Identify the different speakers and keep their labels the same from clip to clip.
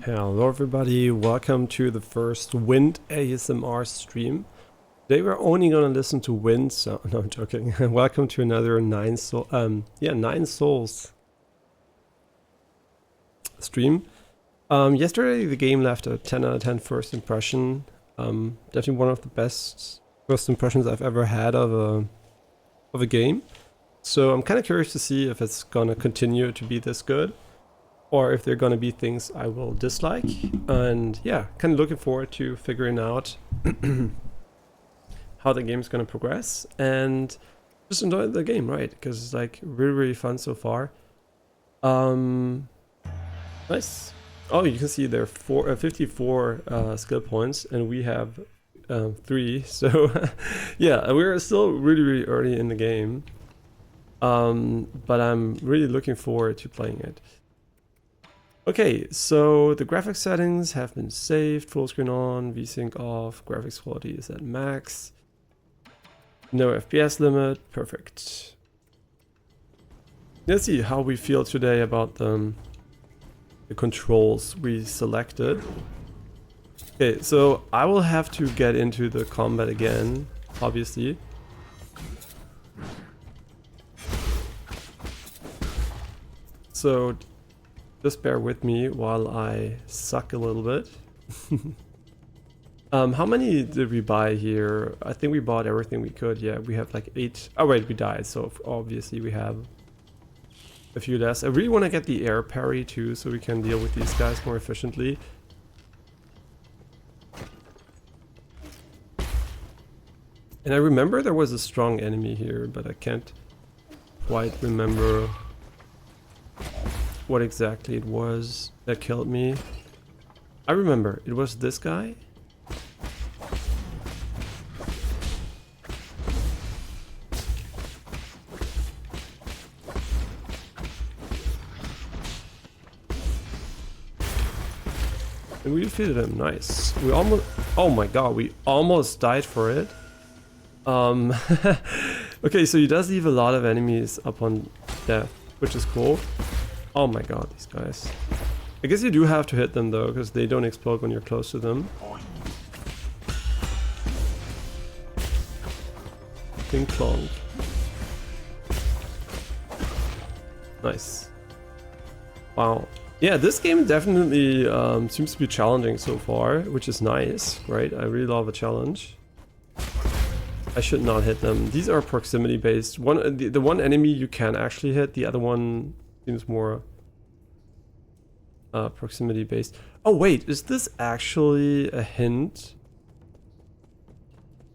Speaker 1: Hello everybody, welcome to the first wind ASMR stream. Today we're only gonna listen to wind sound. No, I'm joking. Welcome to another Nine Souls stream. Yesterday the game left a 10 out of 10 first impression. Definitely one of the best first impressions I've ever had of a game. So I'm kind of curious to see if it's gonna continue to be this good, or if there are going to be things I will dislike. And yeah, kind of looking forward to figuring out how the game's going to progress and just enjoy the game, right? Because it's like really fun so far. Nice. Oh, you can see there are 54 skill points and we have 3. So yeah, we're still really early in the game. But I'm really looking forward to playing it. Okay, so the graphics settings have been saved, full screen on, VSync off, graphics quality is at max, no FPS limit, perfect. Let's see how we feel today about the controls we selected. Okay, so I will have to get into the combat again, obviously. So just bear with me while I suck a little bit. How many did we buy here? I think we bought everything we could. Yeah, we have like 8. Oh wait, we died, so obviously we have a few less. I really want to get the air parry too, so we can deal with these guys more efficiently. And I remember there was a strong enemy here, but I can't quite remember what exactly it was that killed me. I remember, it was this guy. And we defeated him, nice. We almost, oh my god, we almost died for it. Okay, so he does leave a lot of enemies upon death, which is cool. Oh my god, these guys. I guess you do have to hit them though, because they don't explode when you're close to them. Ping plonk. Nice. Wow. Yeah, this game definitely seems to be challenging so far, which is nice, right? I really love a challenge. I should not hit them. These are proximity based. The one enemy you can actually hit, the other one seems more proximity based. Oh wait, is this actually a hint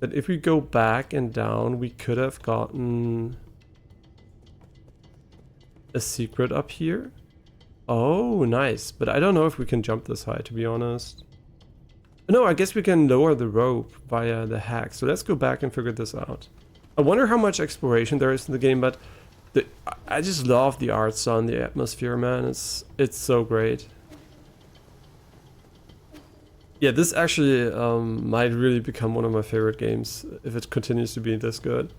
Speaker 1: that if we go back and down we could have gotten a secret up here? Oh, nice. But I don't know if we can jump this high, to be honest. No, I guess we can lower the rope via the hack. So let's go back and figure this out. I wonder how much exploration there is in the game, but I just love the art style and the atmosphere, man. It's so great. Yeah, this actually might really become one of my favorite games if it continues to be this good.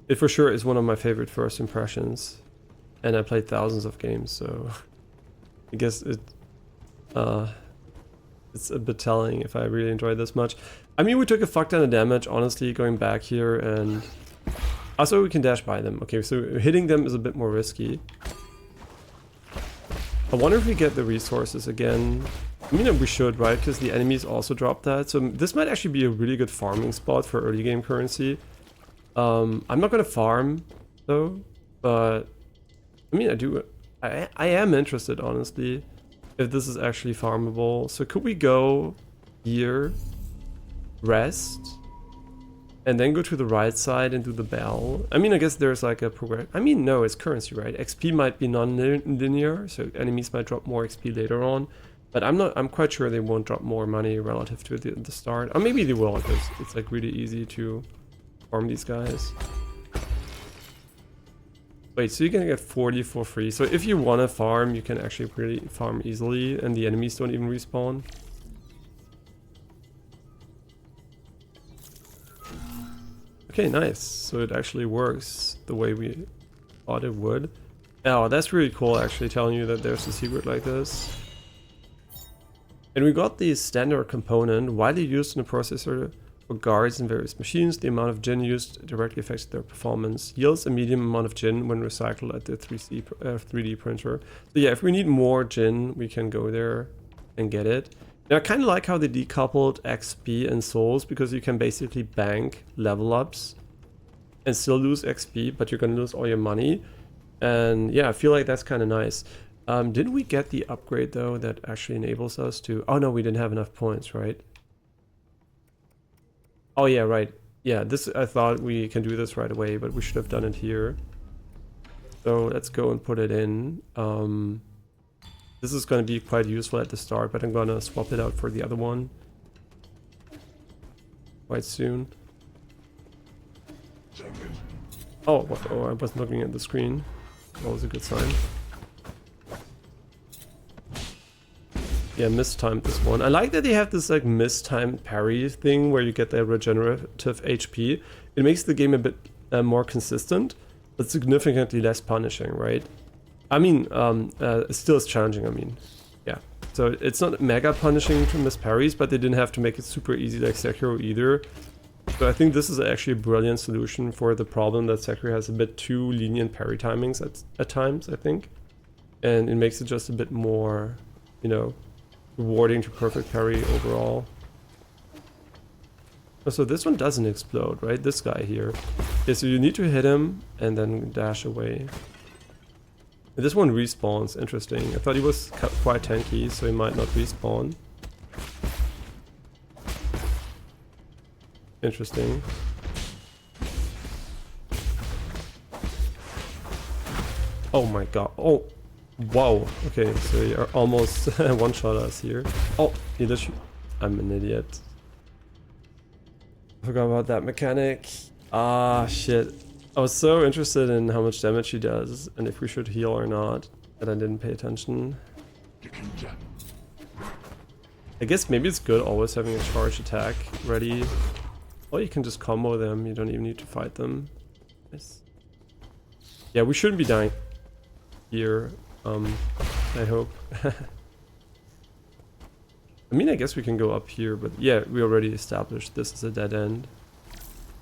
Speaker 1: It for sure is one of my favorite first impressions, and I played thousands of games, so I guess it's a bit telling if I really enjoyed this much. I mean, we took a fuck ton of damage, honestly, going back here, and also we can dash by them. Okay, so hitting them is a bit more risky. I wonder if we get the resources again. I mean, we should, right? Because the enemies also drop that. So this might actually be a really good farming spot for early game currency. I'm not going to farm, though. But, I mean, I am interested, honestly, if this is actually farmable. So could we go here, rest, and then go to the right side and do the bell? I mean, I guess there's like a progress. I mean, no, it's currency, right? XP might be non-linear, so enemies might drop more XP later on. But I'm quite sure they won't drop more money relative to the start. Or maybe they will, because it's like really easy to farm these guys. Wait, so you can get 40 for free. So if you want to farm, you can actually really farm easily, and the enemies don't even respawn. Okay, nice. So it actually works the way we thought it would. Oh, that's really cool, actually, telling you that there's a secret like this. And we got the standard component, widely used in the processor for guards in various machines. The amount of Jin used directly affects their performance. Yields a medium amount of Jin when recycled at the 3D printer. So yeah, if we need more Jin, we can go there and get it. Now I kind of like how they decoupled XP and souls, because you can basically bank level ups and still lose XP, but you're gonna lose all your money. And yeah, I feel like that's kind of nice. Didn't we get the upgrade though that actually enables us to... Oh no, we didn't have enough points, right? Oh yeah, right. Yeah, this, I thought we can do this right away, but we should have done it here. So let's go and put it in. This is going to be quite useful at the start, but I'm going to swap it out for the other one quite soon. Oh, oh, I wasn't looking at the screen. That was a good sign. Yeah, mistimed this one. I like that they have this like mistimed parry thing where you get the regenerative HP. It makes the game a bit more consistent, but significantly less punishing, right? I mean, it still is challenging, I mean. Yeah. So it's not mega punishing to miss parries, but they didn't have to make it super easy like Sekiro either. So I think this is actually a brilliant solution for the problem that Sekiro has a bit too lenient parry timings at times, I think. And it makes it just a bit more, you know, rewarding to perfect parry overall. Oh, so this one doesn't explode, right? This guy here. Yeah, so you need to hit him and then dash away. And this one respawns, interesting. I thought he was quite tanky, so he might not respawn. Interesting. Oh my god. Oh, wow. Okay, so you almost one-shot us here. Oh, he just... I'm an idiot. I forgot about that mechanic. Ah, shit. I was so interested in how much damage he does and if we should heal or not, that I didn't pay attention. I guess maybe it's good always having a charge attack ready. Or you can just combo them, you don't even need to fight them. Nice. Yeah, we shouldn't be dying here, I hope. I mean, I guess we can go up here, but yeah, we already established this is a dead end.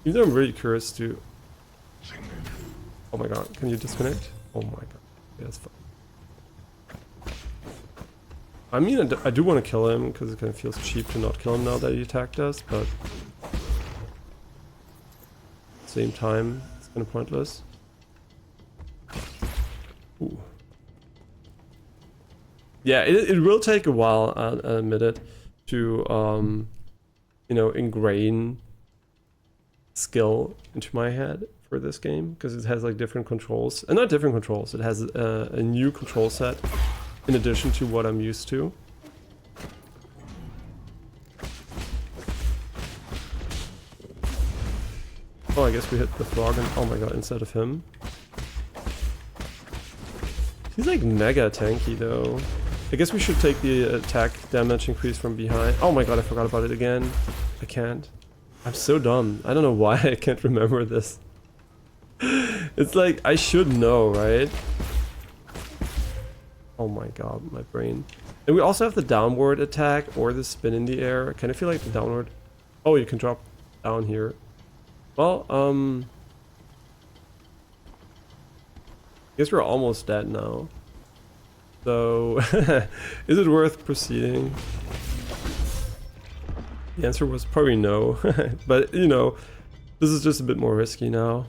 Speaker 1: Even though I'm really curious to... Oh my god, can you disconnect? Oh my god, yeah, that's fine. I mean, I do want to kill him, because it kind of feels cheap to not kill him now that he attacked us, but... Same time, it's kind of pointless. Ooh. Yeah, it will take a while, I'll admit it, to, you know, ingrain skill into my head for this game, because it has like different controls, and not different controls, it has a new control set in addition to what I'm used to. Oh, I guess we hit the frog and oh my god, instead of him. He's like mega tanky though. I guess we should take the attack damage increase from behind. Oh my god, I forgot about it again. I can't. I'm so dumb. I don't know why I can't remember this. It's like, I should know, right? Oh my god, my brain. And we also have the downward attack or the spin in the air. I kind of feel like the downward... Oh, you can drop down here. Well, I guess we're almost dead now. So, is it worth proceeding? The answer was probably no. But, you know, this is just a bit more risky now.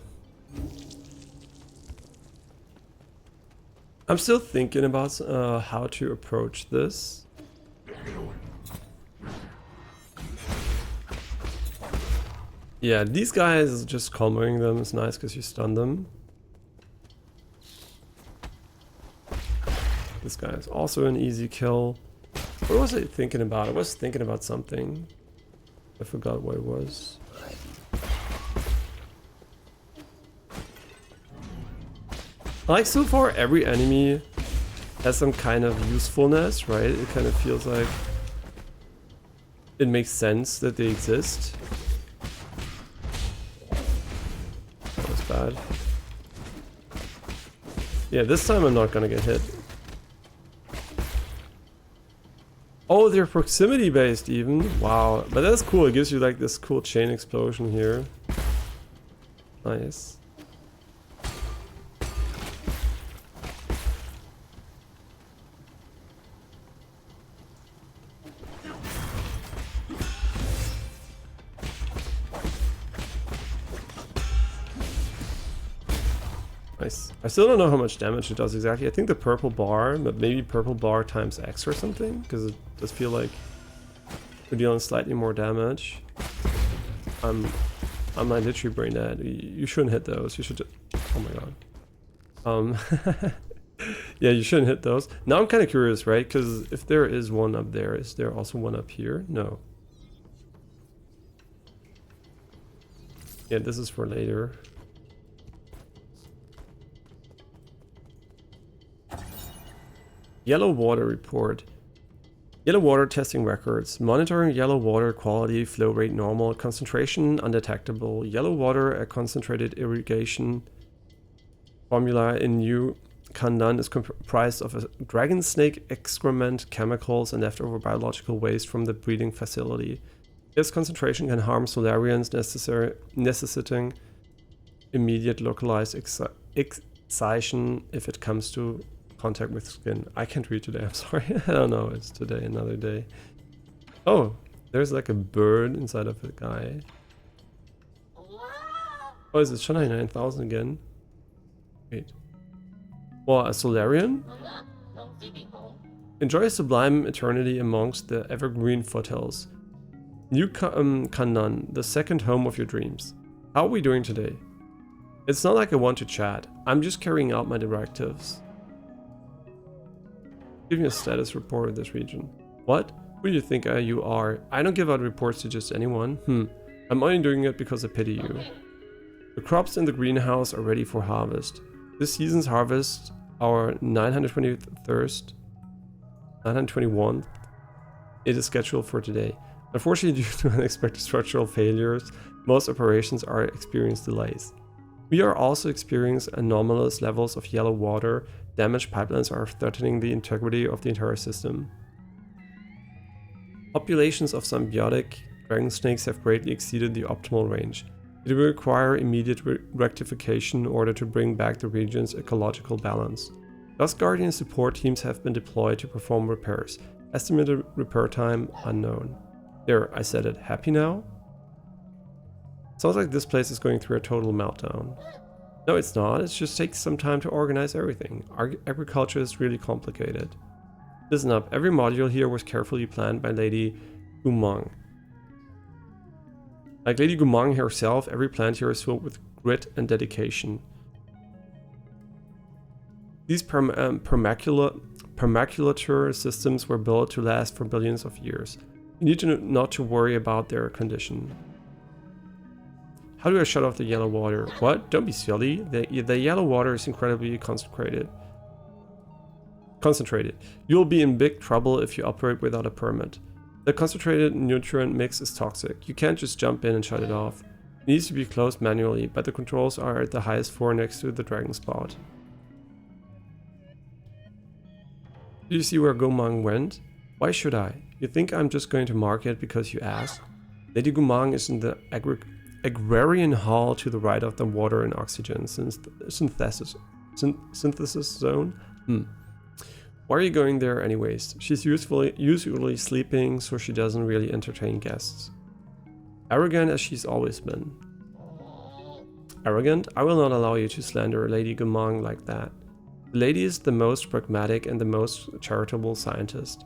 Speaker 1: I'm still thinking about how to approach this. Yeah, these guys, just comboing them is nice because you stun them. This guy is also an easy kill. What was I thinking about? I was thinking about something. I forgot what it was. Like, so far every enemy has some kind of usefulness, right? It kind of feels like it makes sense that they exist. That was bad. Yeah, this time I'm not gonna get hit. Oh, they're proximity based even. Wow, but that's cool. It gives you like this cool chain explosion here. Nice. Nice. I still don't know how much damage it does exactly. I think the purple bar, but maybe purple bar times X or something, because it does feel like we're dealing slightly more damage. I might literally brain that. You shouldn't hit those. You should just... Oh my god. Yeah, you shouldn't hit those. Now I'm kind of curious, right? Because if there is one up there, is there also one up here? No. Yeah, this is for later. Yellow water report. Yellow water testing records. Monitoring yellow water quality, flow rate normal, concentration undetectable. Yellow water at concentrated irrigation formula in New Kandan is comprised of a dragon snake excrement, chemicals, and leftover biological waste from the breeding facility. This concentration can harm Solarians, necessitating immediate localized excision if it comes to contact with skin. I can't read today, I'm sorry. I don't know, it's today, another day. Oh, there's like a bird inside of a guy. Oh, is it Shanghai 9000 again? Wait. Well, a Solarian? Enjoy a sublime eternity amongst the evergreen foothills. New Kandan, the second home of your dreams. How are we doing today? It's not like I want to chat. I'm just carrying out my directives. Give me a status report of this region. What? Who do you think you are? I don't give out reports to just anyone. I'm only doing it because I pity you. The crops in the greenhouse are ready for harvest. This season's harvest, our 921st, it is scheduled for today. Unfortunately, due to unexpected structural failures, most operations are experiencing delays. We are also experiencing anomalous levels of yellow water. Damaged pipelines are threatening the integrity of the entire system. Populations of symbiotic dragon snakes have greatly exceeded the optimal range. It will require immediate rectification in order to bring back the region's ecological balance. Dust Guardian support teams have been deployed to perform repairs. Estimated repair time unknown. There, I said it. Happy now? Sounds like this place is going through a total meltdown. No, it's not. It just takes some time to organize everything. Agriculture is really complicated. Listen up. Every module here was carefully planned by Lady Gumang. Like Lady Gumang herself, every plant here is filled with grit and dedication. These permaculture systems were built to last for billions of years. You need to not to worry about their condition. How do I shut off the yellow water? What? Don't be silly. The yellow water is incredibly concentrated. You'll be in big trouble if you operate without a permit. The concentrated nutrient mix is toxic. You can't just jump in and shut it off. It needs to be closed manually, but the controls are at the highest floor next to the dragon spot. Do you see where Gumang went? Why should I? You think I'm just going to mark it because you asked? Lady Gumang is in the agrarian hall to the right of the water and oxygen synthesis zone. Why are you going there anyways? She's usually sleeping, so she doesn't really entertain guests. Arrogant as she's always been. Arrogant? I will not allow you to slander Lady Gumang like that. The lady is the most pragmatic and the most charitable scientist.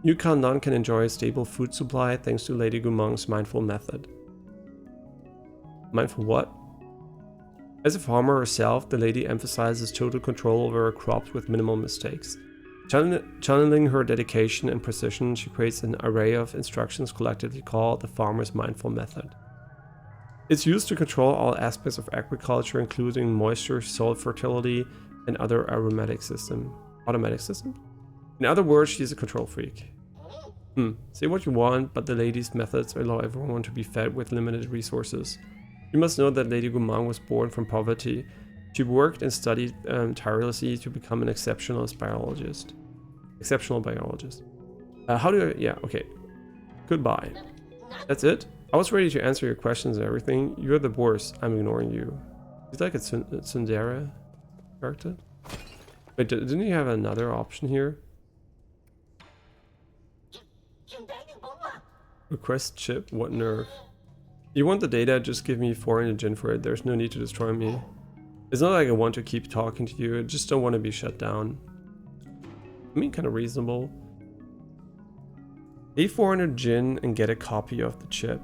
Speaker 1: New Kandan can enjoy a stable food supply thanks to Lady Gumang's mindful method. Mindful what? As a farmer herself, the lady emphasizes total control over her crops with minimal mistakes. Channeling her dedication and precision, she creates an array of instructions collectively called the farmer's mindful method. It's used to control all aspects of agriculture, including moisture, soil fertility, and other automatic system. In other words, she's a control freak. Say what you want, but the lady's methods allow everyone to be fed with limited resources. You must know that Lady Gumang was born from poverty. She worked and studied tirelessly to become an exceptional biologist. How do I... Yeah, okay. Goodbye. That's it? I was ready to answer your questions and everything. You're the worst. I'm ignoring you. He's like a Tsundere character. Wait, didn't you have another option here? Request chip? What nerve? You want the data? Just give me 400 Jin for it. There's no need to destroy me. It's not like I want to keep talking to you. I just don't want to be shut down. I mean, kind of reasonable. Pay 400 Jin and get a copy of the chip.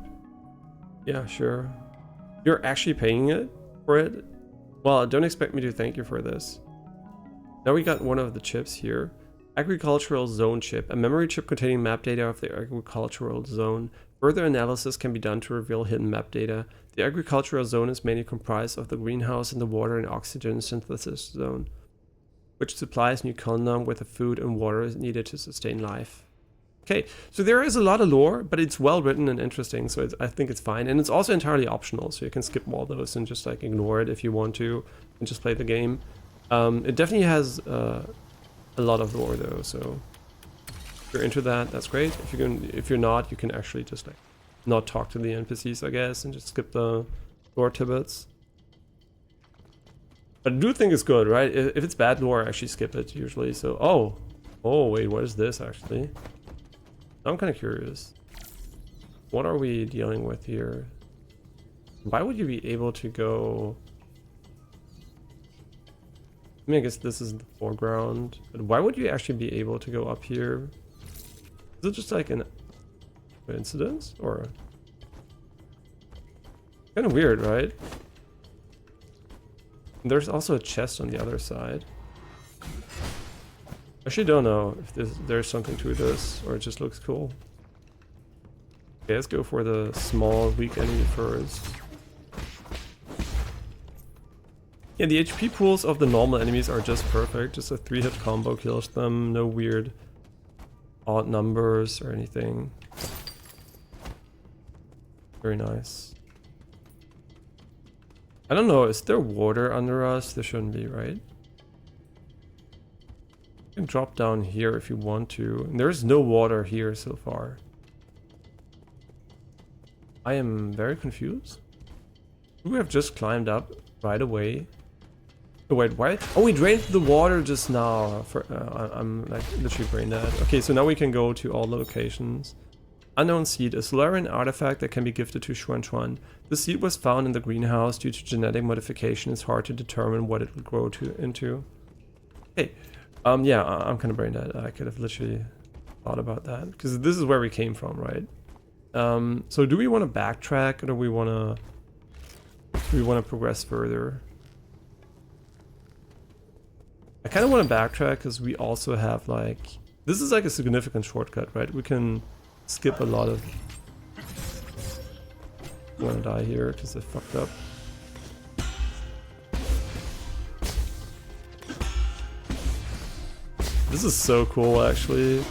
Speaker 1: Yeah, sure. You're actually paying it for it? Well, don't expect me to thank you for this. Now we got one of the chips here. Agricultural Zone Chip, a memory chip containing map data of the agricultural zone. Further analysis can be done to reveal hidden map data. The agricultural zone is mainly comprised of the greenhouse and the water and oxygen synthesis zone, which supplies New Colonum with the food and water needed to sustain life. Okay, so there is a lot of lore, but it's well written and interesting, so I think it's fine. And it's also entirely optional, so you can skip all those and just like ignore it if you want to and just play the game. It definitely has a lot of lore though, so if you're into that, that's great. If you're not, you can actually just like not talk to the NPCs, I guess, and just skip the lore tidbits. But I do think it's good, right? If it's bad lore, I actually skip it usually. So oh wait, what is this actually? I'm kind of curious. What are we dealing with here? Why would you be able to go? I mean, I guess this is the foreground, but why would you actually be able to go up here? Is it just like an coincidence, or kind of weird, right? There's also a chest on the other side. I actually don't know if there's something to this, or it just looks cool. Okay, let's go for the small weak enemy first. Yeah, the HP pools of the normal enemies are just perfect. Just a 3-hit combo kills them. No weird odd numbers or anything. Very nice. I don't know, is there water under us? There shouldn't be, right? You can drop down here if you want to. And there's no water here so far. I am very confused. We have just climbed up right away. Oh wait, why? Oh, we drained the water just now. I'm like literally brain dead. Okay, so now we can go to all the locations. Unknown seed, a Solarian artifact that can be gifted to Xuan Xuan. The seed was found in the greenhouse. Due to genetic modification, it's hard to determine what it will grow into. Hey, yeah, I'm kind of brain dead. I could have literally thought about that because this is where we came from, right? So do we want to backtrack, or do we want to progress further? I kind of want to backtrack because we also have like, this is like a significant shortcut, right? We can skip a lot of... I'm gonna die here because I fucked up. This is so cool, actually.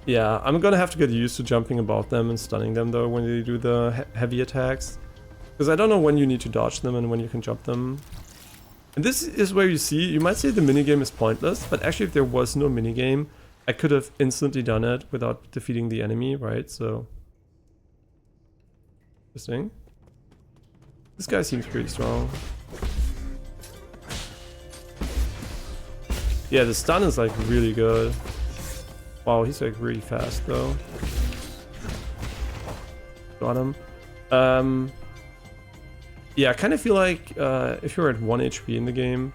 Speaker 1: Yeah, I'm gonna have to get used to jumping about them and stunning them though when they do the heavy attacks. Because I don't know when you need to dodge them and when you can jump them. And this is where you see, you might say the minigame is pointless, but actually if there was no minigame, I could have instantly done it without defeating the enemy, right? So, interesting. This guy seems pretty strong. Yeah, the stun is like really good. Wow, he's like really fast though. Got him. Yeah, I kind of feel like if you're at 1 HP in the game,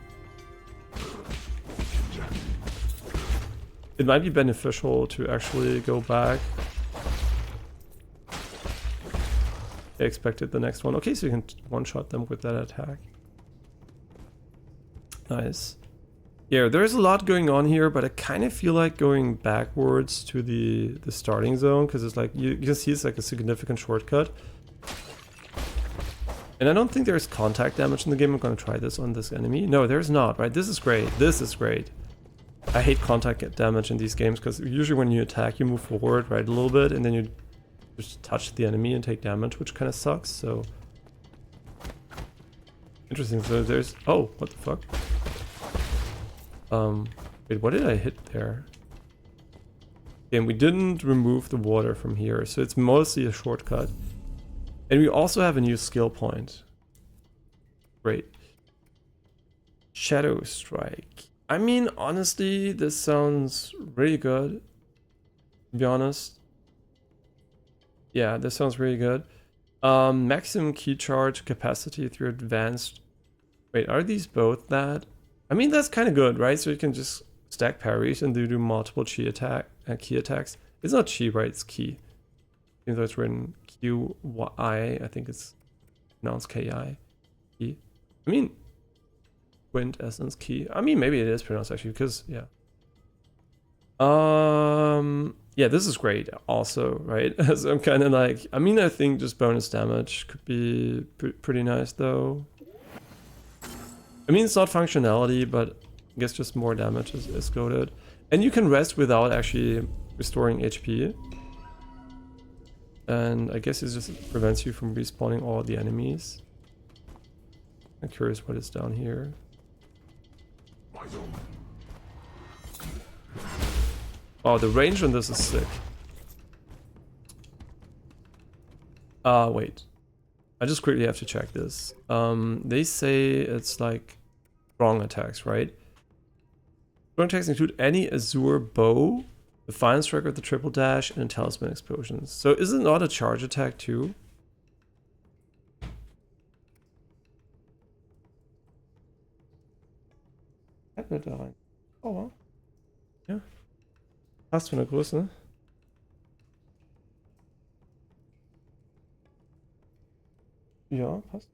Speaker 1: it might be beneficial to actually go back. I expected the next one. Okay, so you can one-shot them with that attack. Nice. Yeah, there's a lot going on here, but I kind of feel like going backwards to the starting zone, because it's like, you can see it's like a significant shortcut. And I don't think there's contact damage in the game. I'm gonna try this on this enemy. No, there's not, right? This is great. This is great. I hate contact damage in these games, because usually when you attack, you move forward, right, a little bit, and then you just touch the enemy and take damage, which kind of sucks, so... Interesting, so there's... Oh, what the fuck? Wait, what did I hit there? And we didn't remove the water from here, so it's mostly a shortcut. And we also have a new skill point. Great. Shadow Strike. I mean, honestly, this sounds really good. To be honest. Yeah, this sounds really good. Maximum key charge capacity through advanced. Wait, are these both that? I mean, that's kind of good, right? So you can just stack parries and do multiple key attacks. It's not chi, right? It's key. Even though it's written Q-Y, I think it's pronounced K-I. Key. I mean, quintessence key. I mean, maybe it is pronounced actually, because, yeah. Yeah, this is great also, right? So I'm kind of like, I mean, I think just bonus damage could be pretty nice though. I mean, it's not functionality, but I guess just more damage is goated. And you can rest without actually restoring HP. And I guess it just prevents you from respawning all the enemies. I'm curious what is down here. Oh, the range on this is sick. Wait. I just quickly have to check this. They say it's like strong attacks, right? Strong attacks include any Azure bow, the fine strike with the triple dash, and talisman explosions. So is it not a charge attack too? Oh, ja. Passt von der Größe. Ja, passt.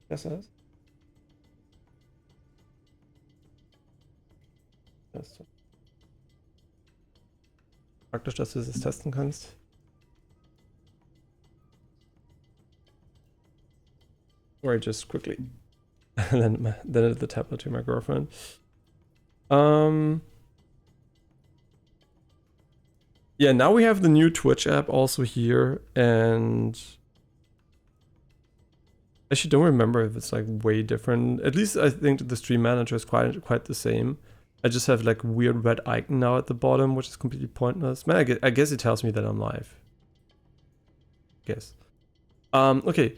Speaker 1: Besser ist. Das ist praktisch, dass du das testen kannst. Or just quickly. then at the tablet to my girlfriend. Yeah, now we have the new Twitch app also here, and I actually don't remember if it's like way different. At least I think the stream manager is quite the same. I just have like weird red icon now at the bottom, which is completely pointless. Man, I guess it tells me that I'm live. Guess. Okay.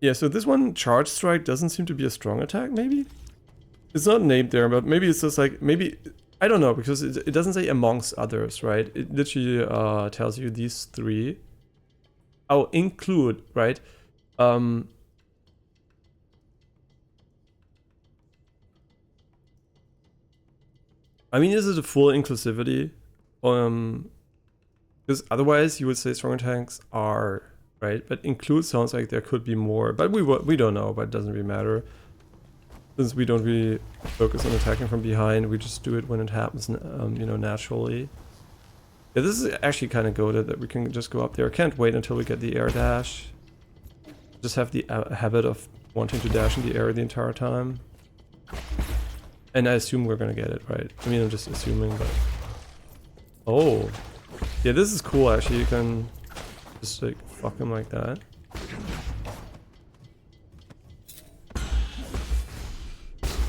Speaker 1: Yeah, so this one, Charge Strike, doesn't seem to be a strong attack, maybe? It's not named there, but maybe it's just like, maybe, I don't know, because it doesn't say amongst others, right? It literally tells you these three. Oh, include, right? I mean, is it a full inclusivity? Because otherwise you would say strong attacks are, right? But include sounds like there could be more, but we don't know, but it doesn't really matter. Since we don't really focus on attacking from behind, we just do it when it happens, you know, naturally. Yeah, this is actually kind of goated that we can just go up there. Can't wait until we get the air dash. Just have the habit of wanting to dash in the air the entire time. And I assume we're gonna get it, right? I mean, I'm just assuming, but... Oh! Yeah, this is cool, actually. You can just, like, fuck him like that.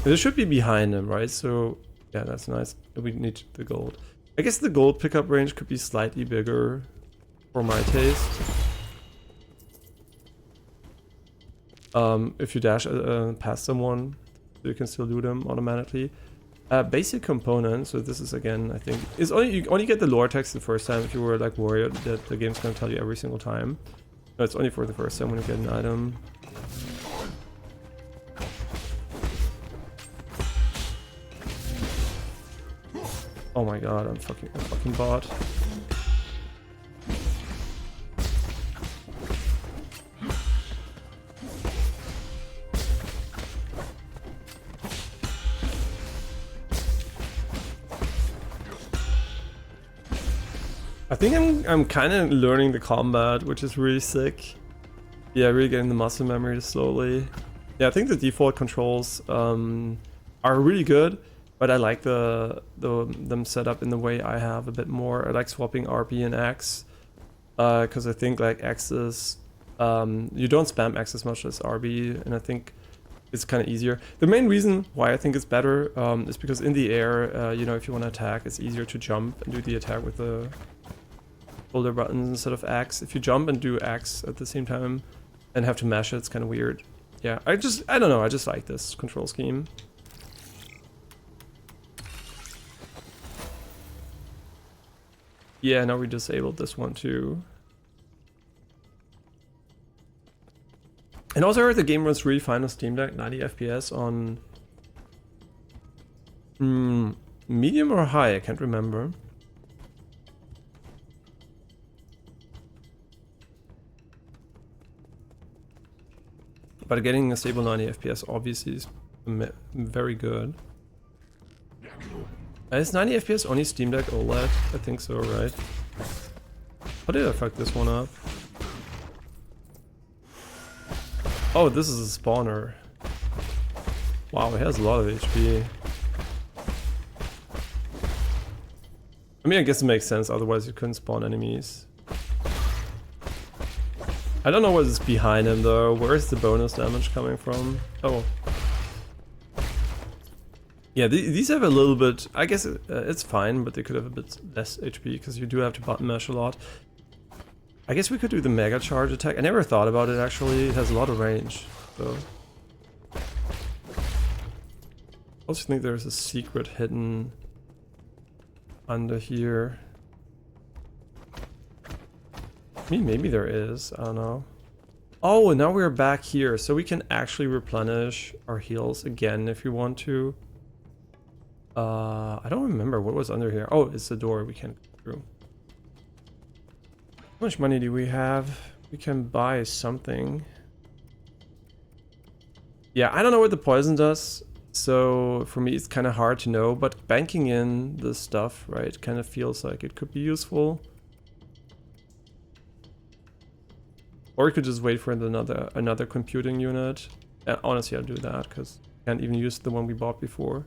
Speaker 1: This should be behind him, right? So, yeah, that's nice. We need the gold. I guess the gold pickup range could be slightly bigger for my taste. If you dash past someone, you can still loot them automatically. Basic components, so this is again, I think, is you only get the lore text the first time if you were like worried that the game's gonna tell you every single time. No, it's only for the first time when you get an item. Oh my god, I'm a fucking bot. I think I'm kind of learning the combat, which is really sick. Yeah, really getting the muscle memory slowly. Yeah, I think the default controls are really good. But I like them set up in the way I have a bit more. I like swapping RB and X, because I think like X is You don't spam X as much as RB, and I think it's kind of easier. The main reason why I think it's better is because in the air, you know, if you want to attack, it's easier to jump and do the attack with the shoulder buttons instead of X. If you jump and do X at the same time and have to mash it, it's kind of weird. Yeah, I don't know, I just like this control scheme. Yeah, now we disabled this one too. And also I heard the game runs really fine on Steam Deck, 90 FPS on medium or high, I can't remember. But getting a stable 90 FPS obviously is very good. Is 90 FPS only Steam Deck OLED? I think so, right? How did I fuck this one up? Oh, this is a spawner. Wow, it has a lot of HP. I mean, I guess it makes sense, otherwise you couldn't spawn enemies. I don't know what is behind him though. Where is the bonus damage coming from? Oh. Yeah, these have a little bit... I guess it's fine, but they could have a bit less HP because you do have to button mash a lot. I guess we could do the mega charge attack. I never thought about it actually. It has a lot of range, so... I also think there's a secret hidden under here. I mean, maybe there is. I don't know. Oh, and now we're back here, so we can actually replenish our heals again if you want to. I don't remember what was under here. Oh, it's the door we can't go through. How much money do we have? We can buy something. Yeah, I don't know what the poison does, so for me it's kind of hard to know, but banking in this stuff, right, kind of feels like it could be useful. Or we could just wait for another computing unit. Honestly, I'll do that, because I can't even use the one we bought before.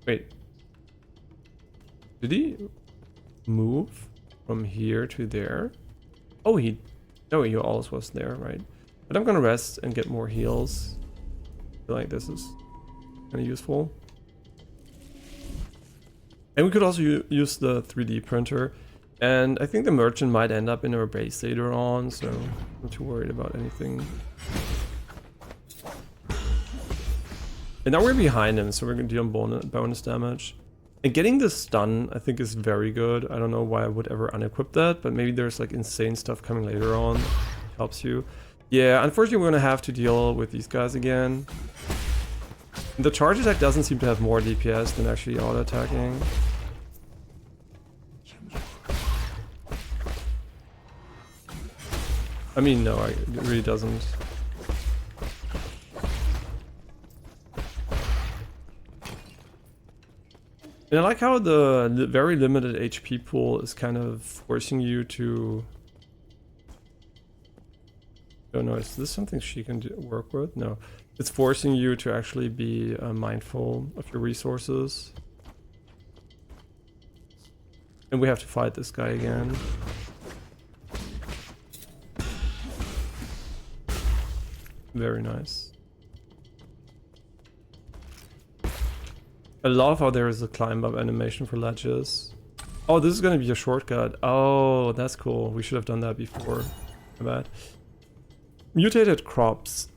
Speaker 1: Wait. Did he move from here to there? Oh, no, he always was there, right? But I'm gonna rest and get more heals. I feel like this is kind of useful. And we could also use the 3D printer. And I think the merchant might end up in our base later on, so I'm not too worried about anything. And now we're behind him, so we're going to deal bonus damage. And getting the stun, I think, is very good. I don't know why I would ever unequip that, but maybe there's like insane stuff coming later on. Helps you. Yeah, unfortunately we're going to have to deal with these guys again. The charge attack doesn't seem to have more DPS than actually auto-attacking. I mean, no, it really doesn't. And I like how the very limited HP pool is kind of forcing you to... Oh no, is this something she can work with? No. It's forcing you to actually be mindful of your resources. And we have to fight this guy again. Very nice. I love how there is a climb up animation for ledges. Oh, this is gonna be a shortcut. Oh, that's cool. We should have done that before. My bad. Mutated crops.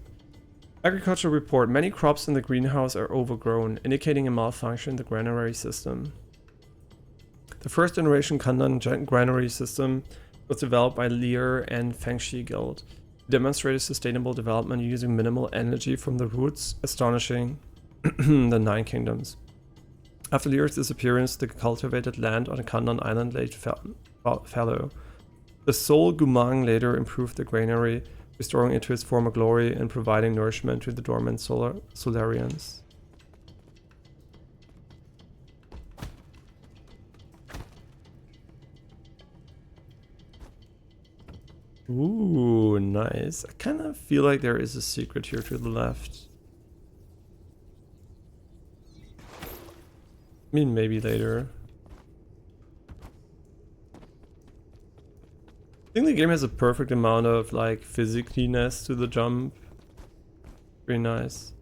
Speaker 1: Agriculture report. Many crops in the greenhouse are overgrown, indicating a malfunction in the granary system. The first generation Kandan granary system was developed by Lear and Fengshi Guild. It demonstrated sustainable development using minimal energy from the roots, astonishing the Nine Kingdoms. After Lear's disappearance, the cultivated land on Kandan Island lay fallow. The Sol Gumang later improved the granary, restoring it to its former glory and providing nourishment to the dormant Solarians. Ooh, nice. I kind of feel like there is a secret here to the left. I mean, maybe later. think the game has a perfect amount of like physicalness to the jump. Very nice.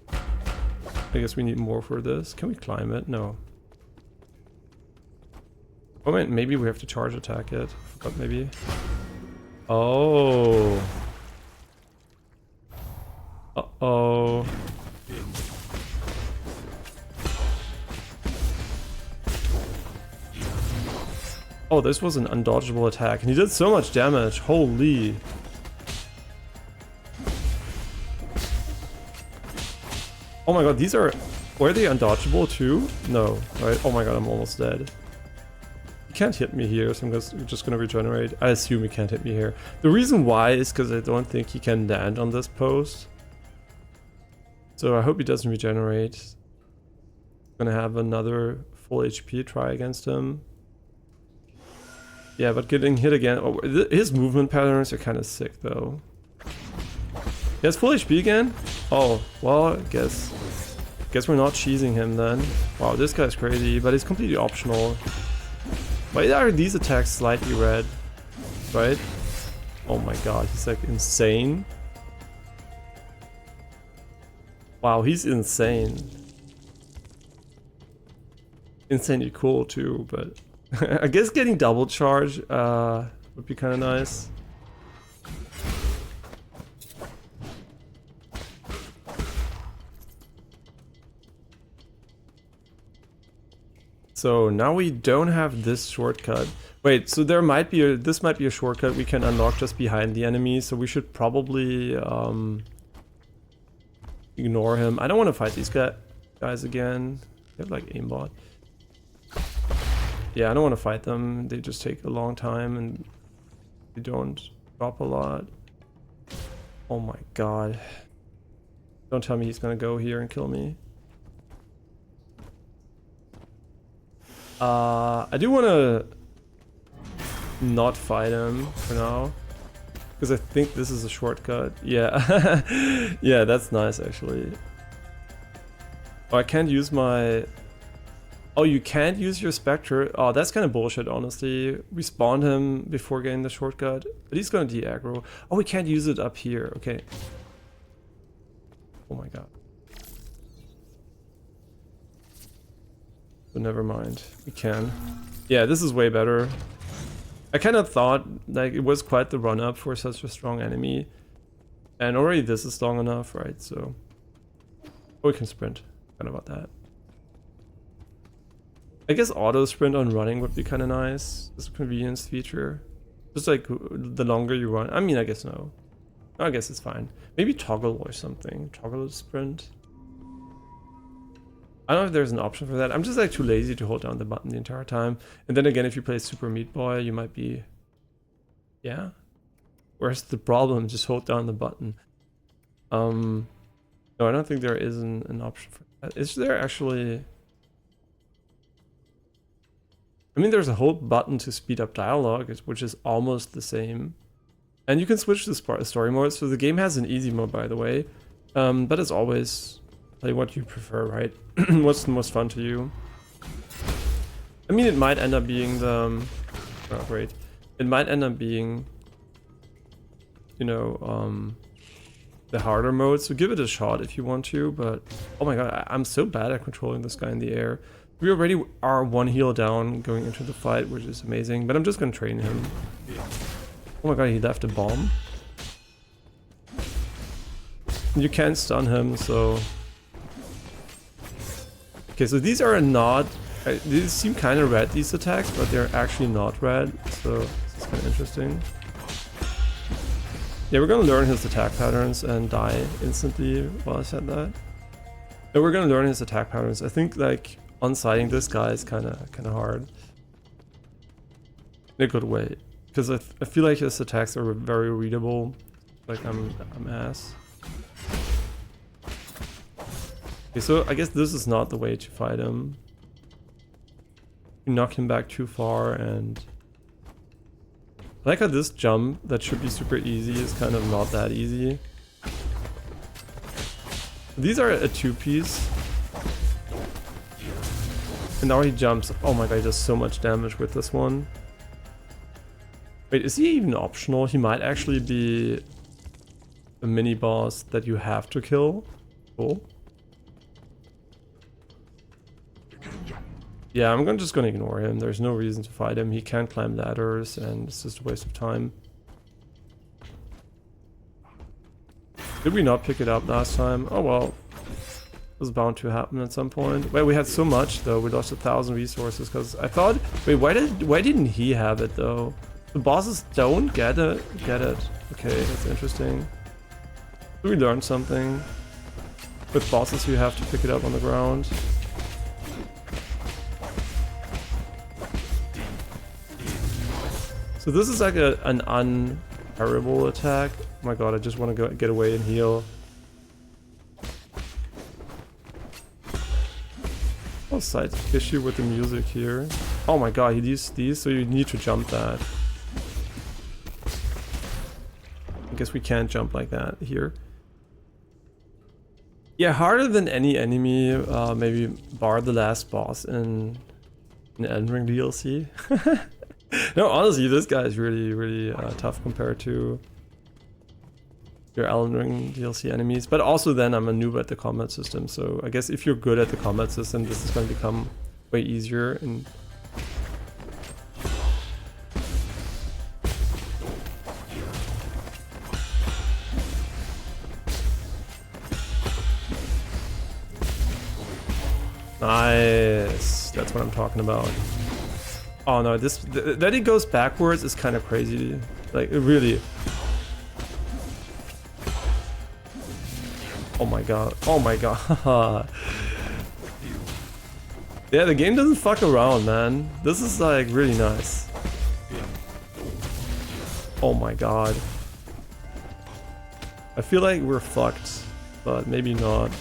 Speaker 1: I guess we need more for this. Can we climb it? No. Oh wait, maybe we have to charge attack it. But maybe. Oh. Uh-oh. Oh, this was an undodgeable attack, and he did so much damage. Holy. Oh my god, these are... Were they undodgeable too? No, right? Oh my god, I'm almost dead. He can't hit me here, so I'm just gonna regenerate. I assume he can't hit me here. The reason why is because I don't think he can land on this post. So I hope he doesn't regenerate. Gonna have another full HP try against him. Yeah, but getting hit again... Oh, his movement patterns are kind of sick, though. He has full HP again? Oh, well, I guess we're not cheesing him then. Wow, this guy's crazy, but he's completely optional. Why are these attacks slightly red? Right? Oh my god, he's like insane. Wow, he's insane. Insanely cool too, but... I guess getting double charge would be kind of nice. So now we don't have this shortcut. Wait, so there might be this might be a shortcut we can unlock just behind the enemy, so we should probably ignore him. I don't want to fight these guys again. They have like aimbot. Yeah, I don't want to fight them. They just take a long time and they don't drop a lot. Oh my god. Don't tell me he's gonna go here and kill me. I do want to not fight him for now. Because I think this is a shortcut. Yeah. Yeah, that's nice actually. Oh, I can't use my... Oh, you can't use your Spectre? Oh, that's kind of bullshit, honestly. We spawned him before getting the shortcut. But he's gonna de-aggro. Oh, we can't use it up here. Okay. Oh my god. But never mind. We can. Yeah, this is way better. I kind of thought like it was quite the run-up for such a strong enemy. And already this is long enough, right? So... Oh, we can sprint. Kind of about that. I guess auto sprint on running would be kind of nice. It's a convenience feature. Just like the longer you run. I mean, I guess no. I guess it's fine. Maybe toggle or something. Toggle sprint. I don't know if there's an option for that. I'm just like too lazy to hold down the button the entire time. And then again, if you play Super Meat Boy, you might be... Yeah? Where's the problem? Just hold down the button. No, I don't think there is an option for that. Is there actually... I mean, there's a whole button to speed up dialogue, which is almost the same. And you can switch to story mode. So the game has an easy mode, by the way. But as always, play what you prefer, right? What's the most fun to you? I mean, it might end up being the... Oh, great. It might end up being... You know, the harder mode. So give it a shot if you want to, but... Oh my god, I'm so bad at controlling this guy in the air. We already are one heal down going into the fight, which is amazing, but I'm just gonna train him. Oh my god, he left a bomb. You can't stun him, so... Okay, so these are not... These seem kind of red, these attacks, but they're actually not red, so it's kind of interesting. Yeah, we're gonna learn his attack patterns and die instantly while I said that. Yeah, we're gonna learn his attack patterns. I think, like... Unsighting this guy is kind of hard in a good way, because I feel like his attacks are very readable. Like I'm ass. Okay, so I guess this is not the way to fight him. You knock him back too far, and I like how this jump that should be super easy is kind of not that easy. These are a two-piece. And now he jumps. Oh my god, he does so much damage with this one. Wait, is he even optional? He might actually be a mini boss that you have to kill. Cool. Yeah, I'm just gonna ignore him. There's no reason to fight him. He can't climb ladders and it's just a waste of time. Did we not pick it up last time? Oh well. It was bound to happen at some point. Wait, we had so much though. We lost 1,000 resources because I thought. Wait, why didn't he have it though? The bosses don't get it. Okay, that's interesting. Did we learn something? With bosses, you have to pick it up on the ground. So this is like an unparable attack. Oh my god, I just want to get away and heal. Oh, side issue with the music here. Oh my god, he used these, so you need to jump that. I guess we can't jump like that here. Yeah, harder than any enemy, maybe bar the last boss in Elden Ring DLC. No, honestly, this guy is really tough compared to your Elden Ring DLC enemies. But also then I'm a noob at the combat system, so I guess if you're good at the combat system, this is going to become way easier. And nice, that's what I'm talking about. Oh no, that it goes backwards is kind of crazy. Like, it really... Oh my god. Oh my god. Yeah, the game doesn't fuck around, man. This is like really nice. Oh my god. I feel like we're fucked, but maybe not.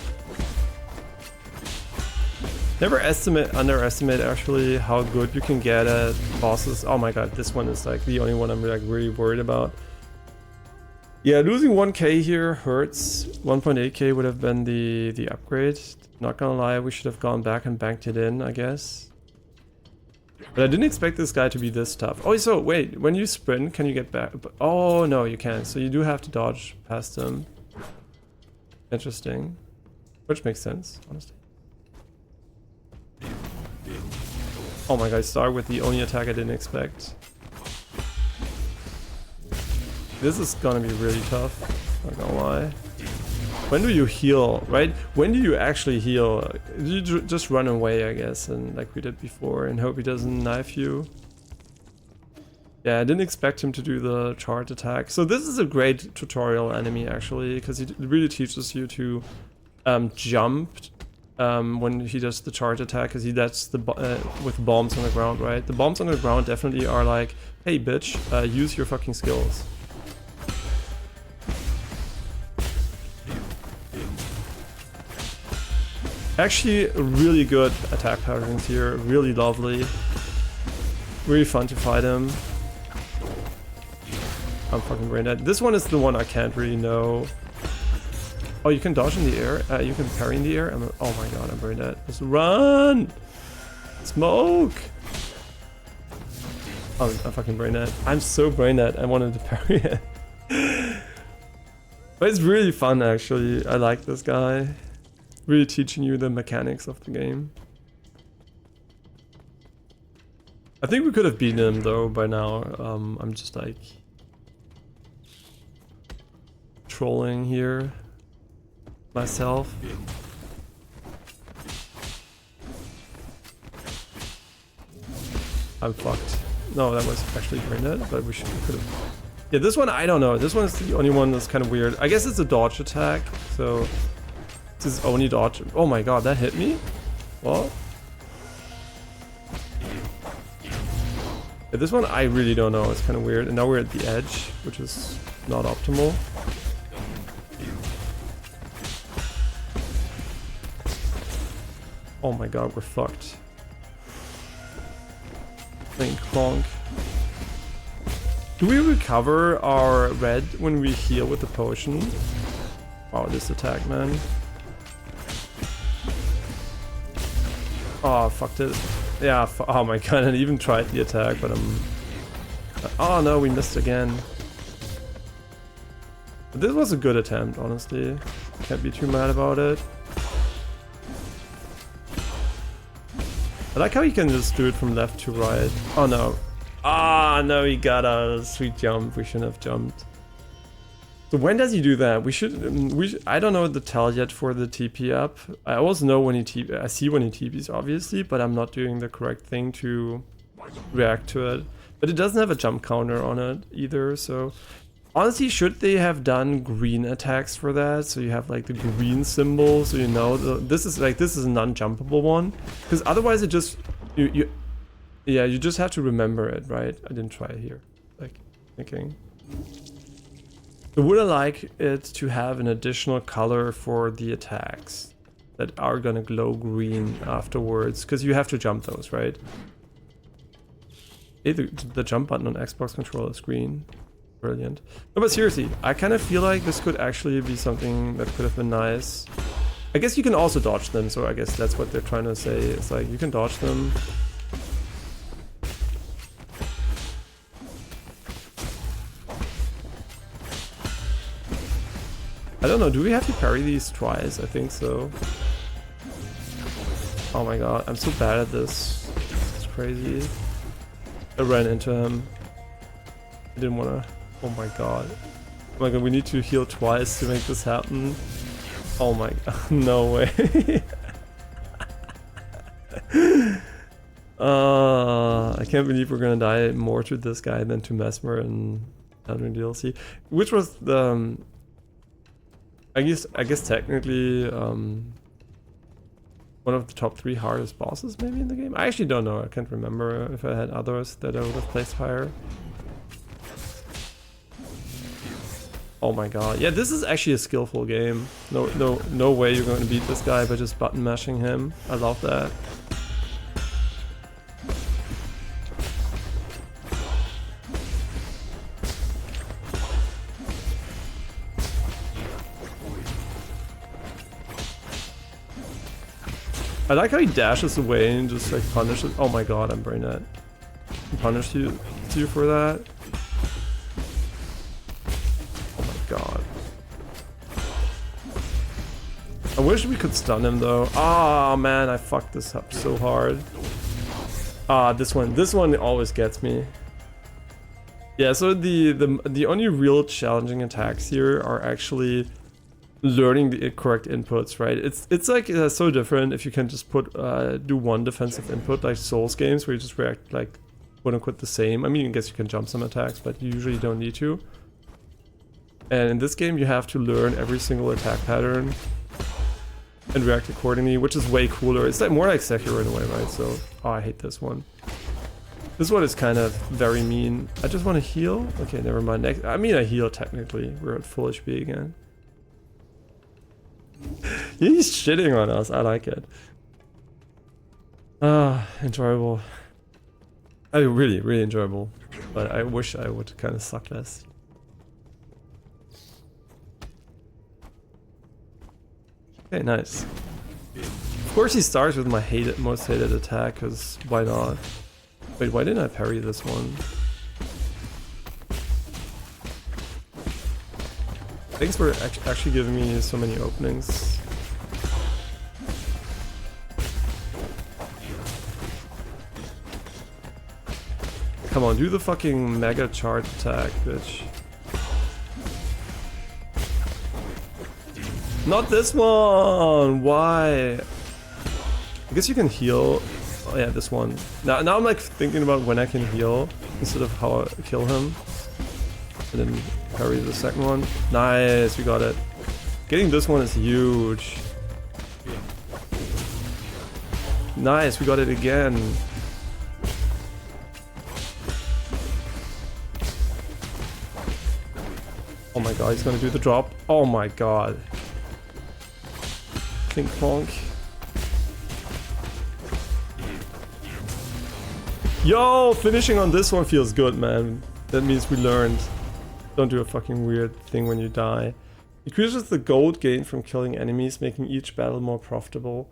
Speaker 1: Never underestimate actually how good you can get at bosses. Oh my god, this one is like the only one I'm like really worried about. Yeah, losing 1k here hurts. 1.8k would have been the upgrade. Not gonna lie, we should have gone back and banked it in, I guess. But I didn't expect this guy to be this tough. Oh, so wait, when you sprint, can you get back? Oh no, you can't. So you do have to dodge past him. Interesting. Which makes sense, honestly. Oh my god, start with the only attack I didn't expect. This is gonna be really tough, not gonna lie. When do you heal, right? When do you actually heal? You just run away, I guess, and like we did before, and hope he doesn't knife you. Yeah, I didn't expect him to do the charge attack. So this is a great tutorial enemy, actually, because it really teaches you to jump when he does the charge attack, because he does the with bombs on the ground, right? The bombs on the ground definitely are like, hey bitch, use your fucking skills. Actually, really good attack patterns here, really lovely. Really fun to fight him. I'm fucking brain dead. This one is the one I can't really know. Oh, you can dodge in the air? You can parry in the air? Oh my god, I'm brain dead. Just run! Smoke! Oh, I'm fucking brain dead. I'm so brain dead, I wanted to parry it. But it's really fun, actually. I like this guy. Really teaching you the mechanics of the game. I think we could have beaten him though by now. I'm just like trolling here myself. I'm fucked. No, that was actually brain dead, but we could have. Yeah, this one I don't know. This one is the only one that's kind of weird. I guess it's a dodge attack, so it's his only dodge. Oh my god, that hit me? What? Yeah, this one I really don't know. It's kind of weird. And now we're at the edge, which is not optimal. Oh my god, we're fucked. Think bonk. Do we recover our red when we heal with the potion? Oh, this attack, man. Oh, fucked it. Yeah, oh my god, I even tried the attack, but Oh no, we missed again. But this was a good attempt, honestly. Can't be too mad about it. I like how you can just do it from left to right. Oh no. Ah, no, he got a sweet jump. We shouldn't have jumped. So when does he do that? I don't know the tell yet for the TP up. I always know when he I see when he TPs, obviously, but I'm not doing the correct thing to react to it. But it doesn't have a jump counter on it either, so... Honestly, should they have done green attacks for that? So you have like the green symbol, so you know this is a non-jumpable one. Because otherwise it just... Yeah, you just have to remember it, right? I didn't try it here. Like, thinking... So would I like it to have an additional color for the attacks that are gonna glow green afterwards? Because you have to jump those, right? Hey, the jump button on Xbox controller is green. Brilliant. No, but seriously, I kind of feel like this could actually be something that could have been nice. I guess you can also dodge them, so I guess that's what they're trying to say. It's like, you can dodge them. I don't know, do we have to parry these twice? I think so. Oh my god, I'm so bad at this. It's crazy. I ran into him. I didn't wanna... Oh my god. Oh my god, we need to heal twice to make this happen. Oh my god, no way. I can't believe we're gonna die more to this guy than to Mesmer and Elden DLC. Which was the... I guess technically one of the top 3 hardest bosses maybe in the game. I actually don't know. I can't remember if I had others that I would have placed higher. Oh my god. Yeah, this is actually a skillful game. No way you're going to beat this guy by just button mashing him. I love that. I like how he dashes away and just like punishes. Oh my god, I'm brain dead. Punish you for that. Oh my god. I wish we could stun him though. Ah, man, I fucked this up so hard. Ah, this one always gets me. Yeah, so the only real challenging attacks here are actually learning the correct inputs, right? It's like so different if you can just do one defensive input like Souls games where you just react like quote unquote the same. I mean, I guess you can jump some attacks, but you usually don't need to. And in this game you have to learn every single attack pattern and react accordingly, which is way cooler. It's like more like Sekiro in a way, right? So, oh, I hate this one. This one is kind of very mean. I just want to heal. Okay, never mind. I mean, I heal technically. We're at full HP again. He's shitting on us. I like it. Ah, enjoyable. Really, really enjoyable. But I wish I would kind of suck less. Okay, nice. Of course he starts with my most hated attack, because why not? Wait, why didn't I parry this one? Thanks for actually giving me so many openings. Come on, do the fucking mega charge attack, bitch. Not this one! Why? I guess you can heal. Oh yeah, this one. Now I'm like thinking about when I can heal instead of how I kill him. And then parry the second one. Nice, we got it. Getting this one is huge. Nice, we got it again. Oh my god, he's gonna do the drop. Oh my god. Clink plonk. Yo, finishing on this one feels good, man. That means we learned. Don't do a fucking weird thing when you die. Increases the gold gained from killing enemies, making each battle more profitable.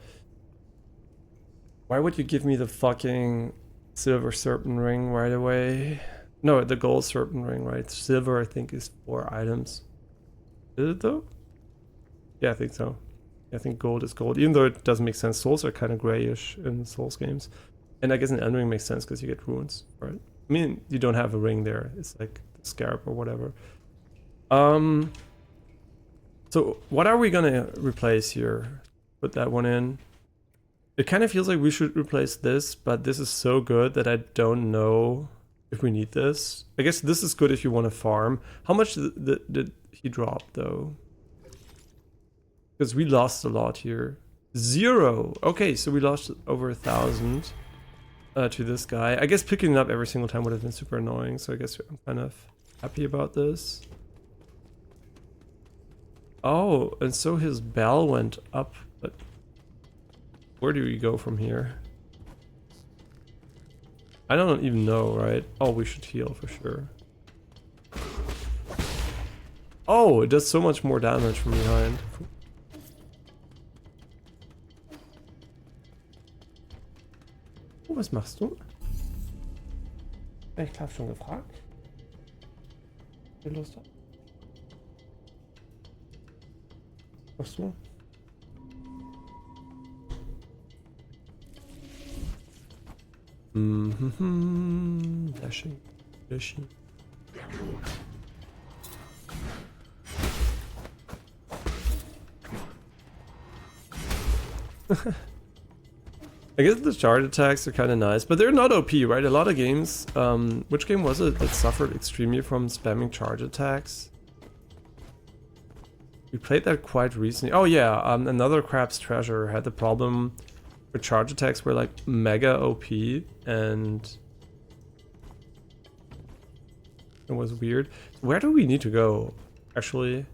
Speaker 1: Why would you give me the fucking silver serpent ring right away? No, the gold serpent ring, right? Silver, I think, is 4 items. Is it though? Yeah, I think so. I think gold is gold, even though it doesn't make sense. Souls are kind of grayish in Souls games. And I guess an Elden Ring makes sense because you get runes, right? I mean, you don't have a ring there. It's like the scarab or whatever. So what are we gonna replace here? Put that one in. It kind of feels like we should replace this, but this is so good that I don't know if we need this. I guess this is good if you want to farm. How much did he drop though? Because we lost a lot here. 0. Okay, so we lost over 1,000 to this guy. I guess picking it up every single time would have been super annoying, so I guess I'm kind of happy about this. Oh, and so his bell went up, but where do we go from here? I don't even know, right? Oh, we should heal for sure. Oh, it does so much more damage from behind. Oh, was machst du? Ich habe schon gefragt. Lust hast. Was machst du? Dashing. Dashing. I guess the charge attacks are kind of nice, but they're not OP, right? A lot of games, which game was it that suffered extremely from spamming charge attacks? We played that quite recently. Oh yeah, another Crab's Treasure had the problem where charge attacks were like mega OP, and it was weird. Where do we need to go, actually?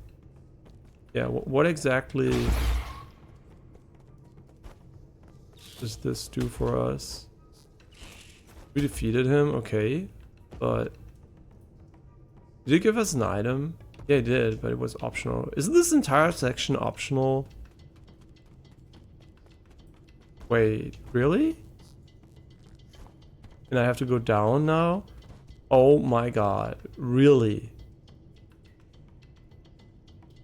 Speaker 1: Yeah, what exactly does this do for us? We defeated him, okay, but did it give us an item? Yeah, it did, but it was optional. Isn't this entire section optional? Wait, really? And I have to go down now? Oh my god, really?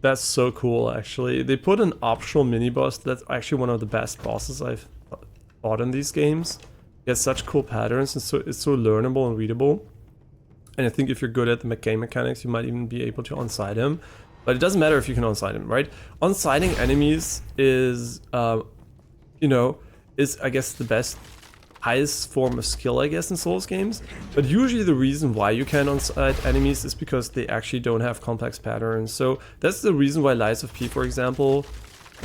Speaker 1: That's so cool, actually. They put an optional mini-boss that's actually one of the best bosses I've fought in these games. It has such cool patterns, and so it's so learnable and readable. And I think if you're good at the game mechanics, you might even be able to onside him. But it doesn't matter if you can onside him, right? Onsiding enemies is, you know, is I guess the best, highest form of skill, I guess, in Souls games. But usually the reason why you can onside enemies is because they actually don't have complex patterns. So that's the reason why Lies of P, for example,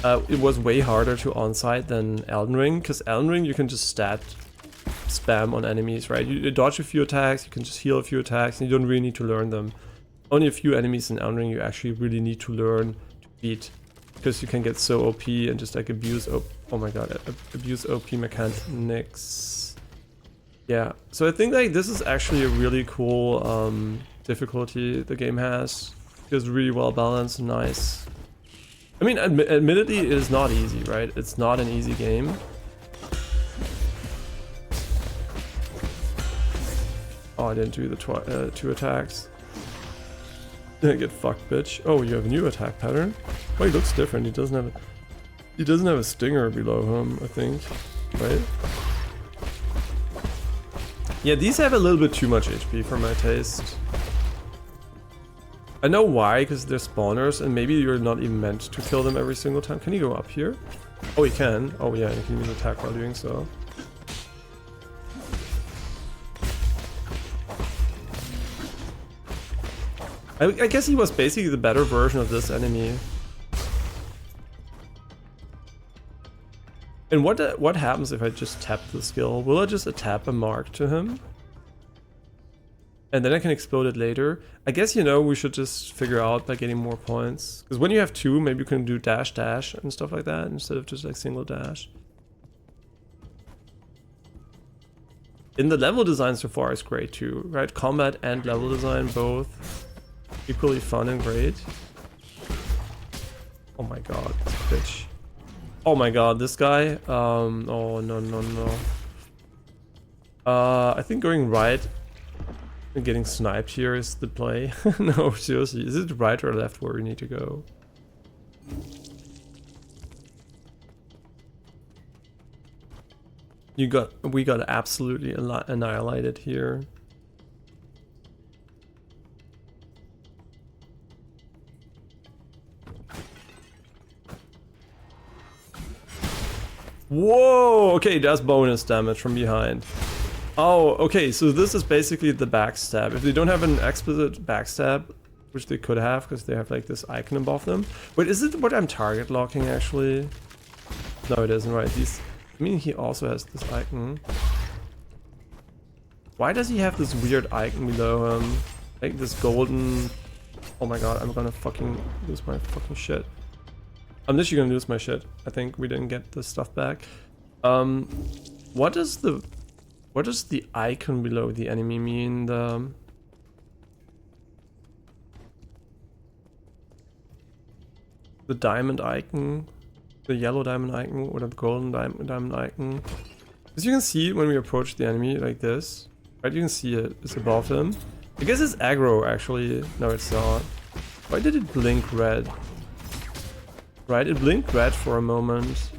Speaker 1: it was way harder to onside than Elden Ring, because Elden Ring you can just stat spam on enemies, right? You dodge a few attacks, you can just heal a few attacks, and you don't really need to learn them. Only a few enemies in Elden Ring you actually really need to learn to beat, because you can get so OP and just like abuse oh my god, abuse OP mechanics. Yeah, so I think like this is actually a really cool difficulty the game has. It's really well balanced and nice. I mean, admittedly, it is not easy, right? It's not an easy game. Oh, I didn't do the 2 attacks. Get fucked, bitch. Oh, you have a new attack pattern. Oh, he looks different. He doesn't have a stinger below him, I think. Right? Yeah, these have a little bit too much HP for my taste. I know why, because they're spawners, and maybe you're not even meant to kill them every single time. Can you go up here? Oh, you can. Oh yeah, you can even attack while doing so. I guess he was basically the better version of this enemy. And what happens if I just tap the skill? Will I just tap a mark to him? And then I can explode it later. I guess, you know, we should just figure out by getting more points. Because when you have 2, maybe you can do dash dash and stuff like that instead of just like single dash. In the level design so far is great too, right? Combat and level design both equally fun and great. Oh my god, this bitch. Oh my god, this guy. Oh no no no. I think going right Getting sniped here is the play. No, seriously, is it right or left where we need to go? We got absolutely annihilated here. Whoa! Okay, that's bonus damage from behind. Oh, okay, so this is basically the backstab. If they don't have an explicit backstab, which they could have, because they have like this icon above them. Wait, is it what I'm target locking actually? No, it isn't, right? I mean, he also has this icon. Why does he have this weird icon below him? Like this golden... Oh my god, I'm gonna fucking lose my fucking shit. I'm literally gonna lose my shit. I think we didn't get the stuff back. What does the icon below the enemy mean? The diamond icon, the yellow diamond icon, or the golden diamond icon. As you can see when we approach the enemy like this, right? You can see it's above him. I guess it's aggro actually. No, it's not. Why did it blink red? Right, it blinked red for a moment.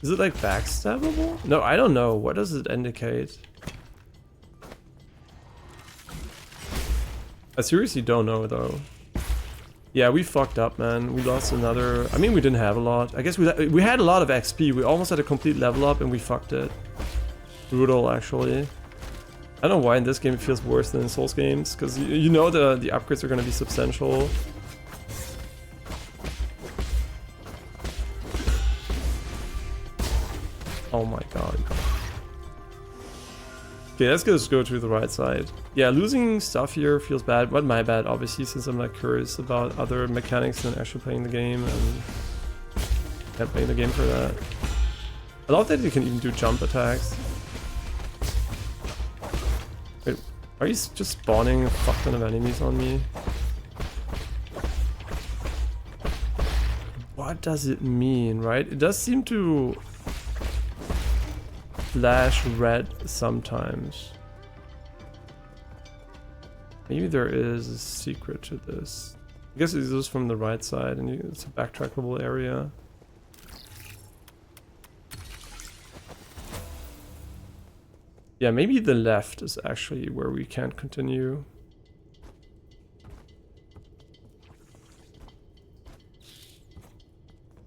Speaker 1: Is it like backstabbable? No, I don't know. What does it indicate? I seriously don't know though. Yeah, we fucked up, man. We lost another... I mean, we didn't have a lot. I guess we had a lot of XP. We almost had a complete level up and we fucked it. Brutal, actually. I don't know why in this game it feels worse than in Souls games, because you know the upgrades are going to be substantial. Oh my god. Okay, let's just go to the right side. Yeah, losing stuff here feels bad, but my bad, obviously, since I'm like curious about other mechanics than actually playing the game, and not playing the game for that. I love that you can even do jump attacks. Wait, are you just spawning a fuck ton of enemies on me? What does it mean, right? It does seem to flash red sometimes. Maybe there is a secret to this. I guess it's just from the right side and it's a backtrackable area. Yeah, maybe the left is actually where we can't continue.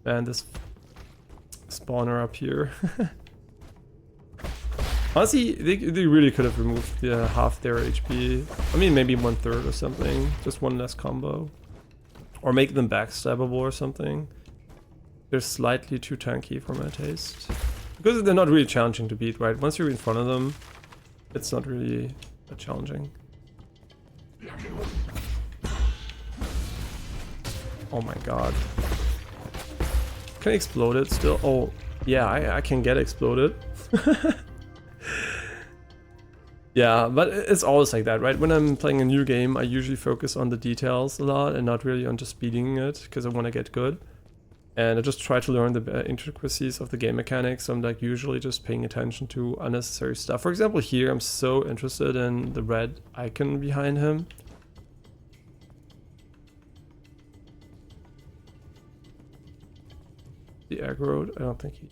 Speaker 1: Man, this spawner up here. Honestly, they really could have removed half their HP. I mean, maybe 1/3 or something. Just one less combo. Or make them backstabbable or something. They're slightly too tanky for my taste. Because they're not really challenging to beat, right? Once you're in front of them, it's not really that challenging. Oh my god. Can I explode it still? Oh, yeah, I can get exploded. Yeah, but it's always like that, right? When I'm playing a new game, I usually focus on the details a lot and not really on just beating it, because I want to get good. And I just try to learn the intricacies of the game mechanics. So I'm like usually just paying attention to unnecessary stuff. For example, here I'm so interested in the red icon behind him. The aggro, I don't think he...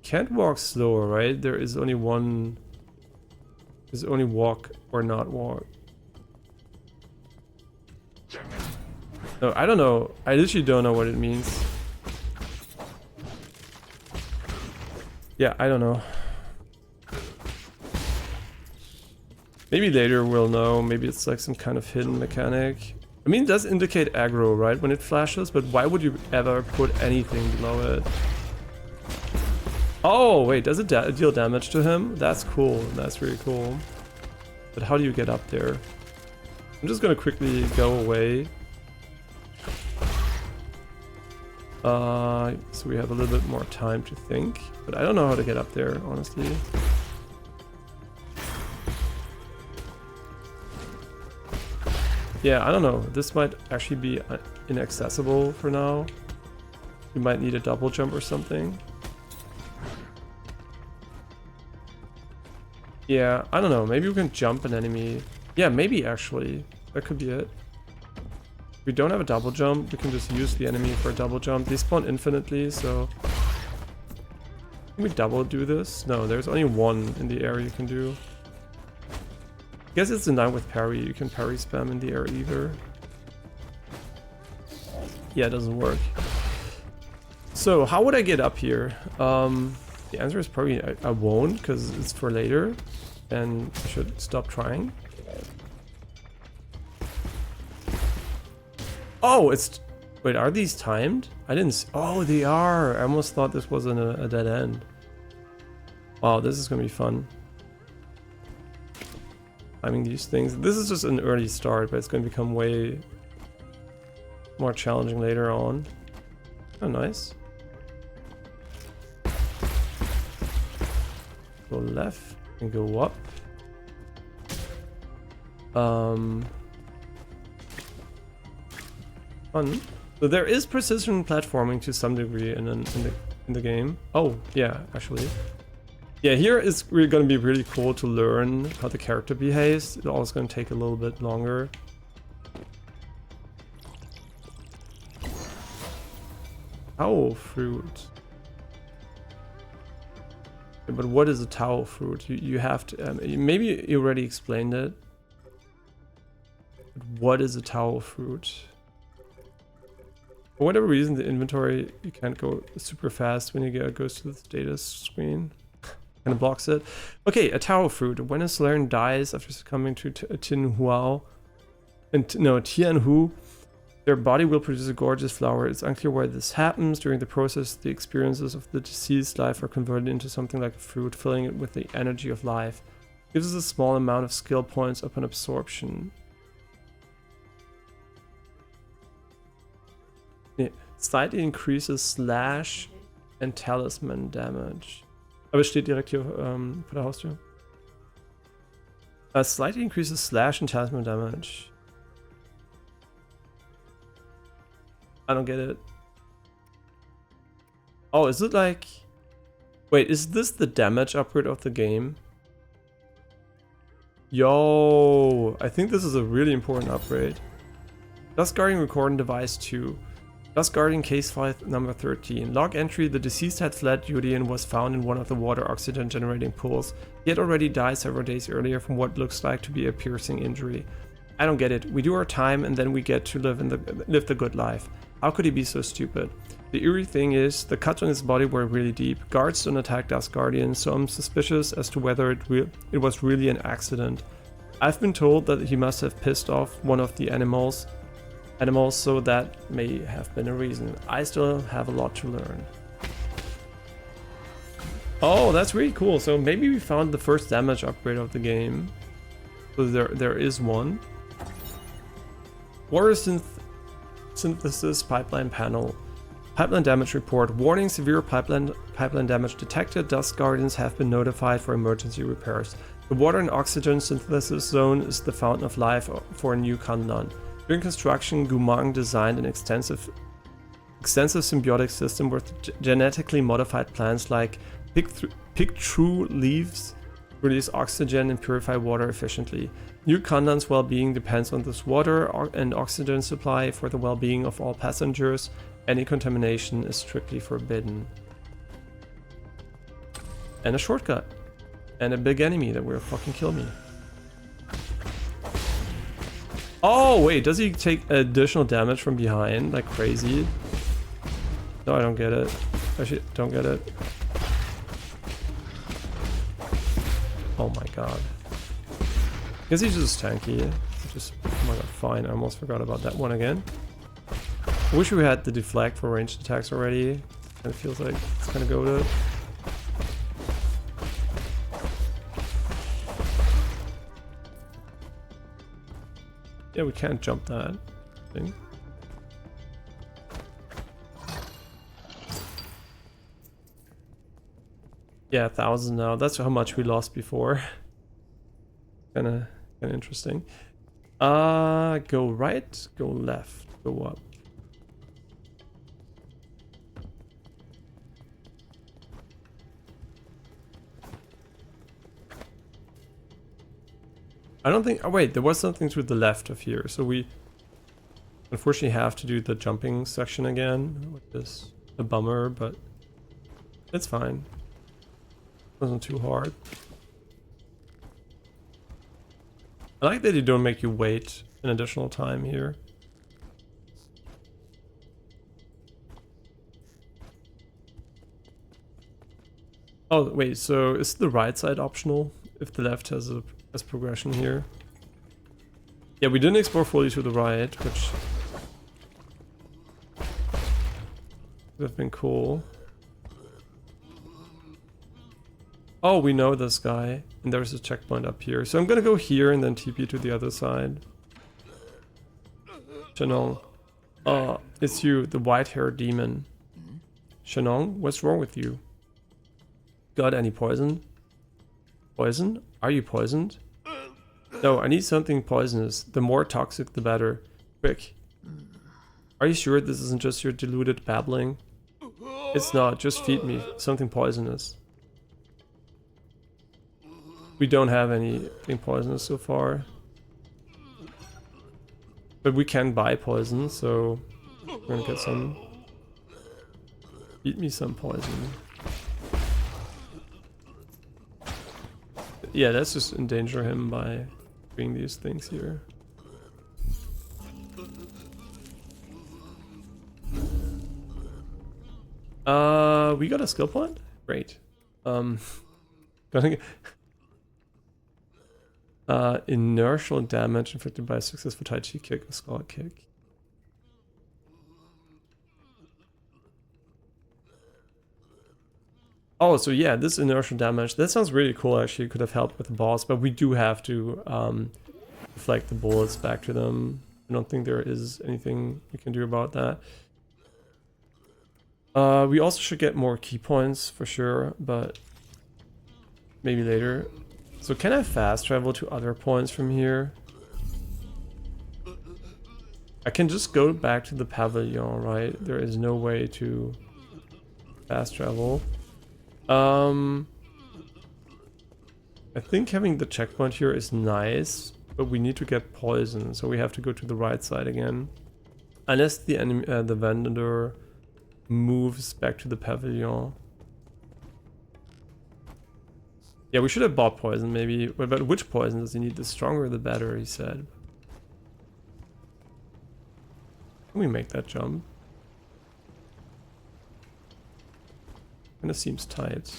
Speaker 1: Can't walk slower, right? There is only one... There's only walk or not walk. No, I don't know. I literally don't know what it means. Yeah, I don't know. Maybe later we'll know. Maybe it's like some kind of hidden mechanic. I mean, it does indicate aggro, right? When it flashes, but why would you ever put anything below it? Oh, wait, does it deal damage to him? That's cool. That's really cool. But how do you get up there? I'm just gonna quickly go away. So we have a little bit more time to think. But I don't know how to get up there, honestly. Yeah, I don't know. This might actually be inaccessible for now. You might need a double jump or something. Yeah, I don't know. Maybe we can jump an enemy. Yeah, maybe actually. That could be it. If we don't have a double jump, we can just use the enemy for a double jump. They spawn infinitely, so... Can we double do this? No, there's only one in the air you can do. I guess it's in line with parry. You can parry spam in the air either. Yeah, it doesn't work. So, how would I get up here? The answer is probably I won't, because it's for later. And I should stop trying. Oh, it's... Wait, are these timed? I didn't see... Oh, they are! I almost thought this wasn't a dead end. Wow, this is gonna be fun. Timing these things. This is just an early start, but it's gonna become way more challenging later on. Oh, nice. Go left and go up. Fun. So there is precision platforming to some degree in the game. Oh yeah, actually. Yeah, here is really going to be really cool to learn how the character behaves. It's also going to take a little bit longer. Tao fruit. Yeah, but what is a Tao fruit? You have to... maybe you already explained it. But what is a Tao fruit? For whatever reason, the inventory, you can't go super fast when you goes to the status screen. Kind of blocks it. Okay, a Tao fruit. When a Solarian dies after succumbing to Tianhu, their body will produce a gorgeous flower. It's unclear why this happens. During the process, the experiences of the deceased life are converted into something like a fruit, filling it with the energy of life. Gives us a small amount of skill points upon absorption. Yeah. Slightly increases slash and talisman damage. Aber es steht direkt hier vor der Haustür. Slightly increases slash and talisman damage. I don't get it. Oh, is it like... Wait, is this the damage upgrade of the game? Yo, I think this is a really important upgrade. Dust Guarding Recording Device 2. Dust Guarding Case File number 13. Log entry: the deceased had fled duty and was found in one of the water oxygen generating pools. He had already died several days earlier from what looks like to be a piercing injury. I don't get it. We do our time and then we get to live the good life. How could he be so stupid? The eerie thing is, the cuts on his body were really deep. Guards don't attack Dust Guardians, so I'm suspicious as to whether it was really an accident. I've been told that he must have pissed off one of the animals, so that may have been a reason. I still have a lot to learn. Oh, that's really cool. So maybe we found the first damage upgrade of the game. So there is one. Water synthesis pipeline panel. Pipeline damage report. Warning: severe pipeline damage detected. Dust Guardians have been notified for emergency repairs. The water and oxygen synthesis zone is the fountain of life for a new Kandan. During construction, Gumang designed an extensive symbiotic system with genetically modified plants like pick-through leaves release oxygen and purify water efficiently. New Kandan's well-being depends on this water and oxygen supply for the well-being of all passengers. Any contamination is strictly forbidden. And a shortcut. And a big enemy that will fucking kill me. Oh, wait, does he take additional damage from behind like crazy? No, I don't get it. Actually, don't get it. Oh my god. I guess he's just tanky. Oh my god, fine. I almost forgot about that one again. I wish we had the deflect for ranged attacks already. And it feels like it's kind of goated. Yeah, we can't jump that thing. Yeah, 1,000 now. That's how much we lost before. Kinda interesting. Go right, go left, go up. I don't think... Oh wait, there was something to the left of here. So we unfortunately have to do the jumping section again, which is a bummer, but it's fine. Wasn't too hard. I like that you don't make you wait an additional time here. Oh wait, so is the right side optional if the left has progression here? Yeah, we didn't explore fully to the right, which would have been cool. Oh, we know this guy, and there's a checkpoint up here. So I'm gonna go here and then TP to the other side. Shanong. It's you, the white-haired demon. Shanong, what's wrong with you? Got any poison? Poison? Are you poisoned? No, I need something poisonous. The more toxic, the better. Quick. Are you sure this isn't just your deluded babbling? It's not, just feed me something poisonous. We don't have anything poisonous so far. But we can buy poison, so we're gonna get some. Feed me some poison. Yeah, let's just endanger him by doing these things here. We got a skill point? Great. Gonna get inertial damage inflicted by a successful Tai Chi kick or skull kick. Oh, so yeah, this inertial damage, that sounds really cool actually. It could have helped with the boss, but we do have to deflect the bullets back to them. I don't think there is anything we can do about that. We also should get more key points for sure, but maybe later. So can I fast travel to other points from here? I can just go back to the pavilion, right? There is no way to fast travel. I think having the checkpoint here is nice, but we need to get poison, so we have to go to the right side again. Unless the enemy, the vendor moves back to the pavilion. Yeah, we should have bought poison maybe. But which poison does he need? The stronger the better, he said. Can we make that jump? Kinda seems tight.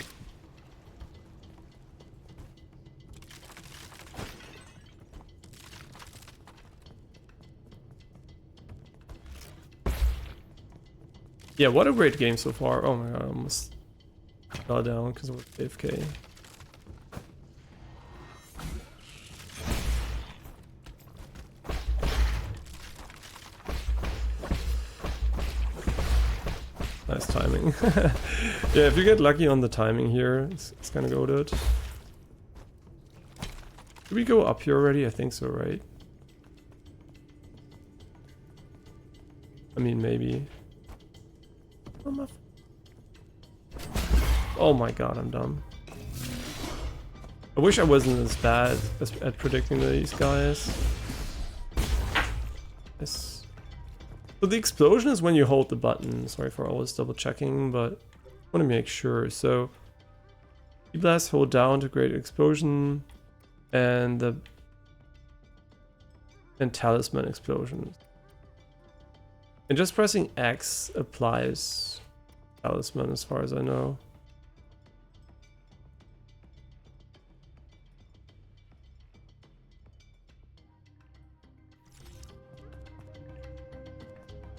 Speaker 1: Yeah, what a great game so far. Oh my god, I almost fell down because it was AFK. Nice timing. Yeah, if you get lucky on the timing here, it's kind of goated. Did we go up here already? I think so, right? I mean, maybe. Oh my god, I'm dumb. I wish I wasn't as bad at predicting these guys. Yes. So the explosion is when you hold the button. Sorry for always double checking, but I want to make sure. So E-Blast, hold down to create explosion, and the talisman explosion. And just pressing X applies talisman as far as I know.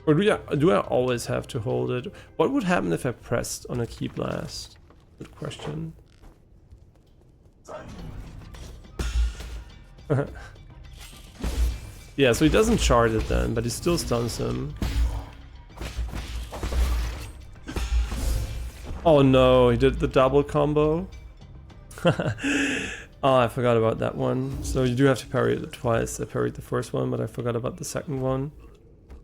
Speaker 1: Or do I always have to hold it? What would happen if I pressed on a key blast? Good question. Yeah, so he doesn't charge it then, but he still stuns him. Oh no, he did the double combo. Oh, I forgot about that one. So you do have to parry it twice. I parried the first one, but I forgot about the second one.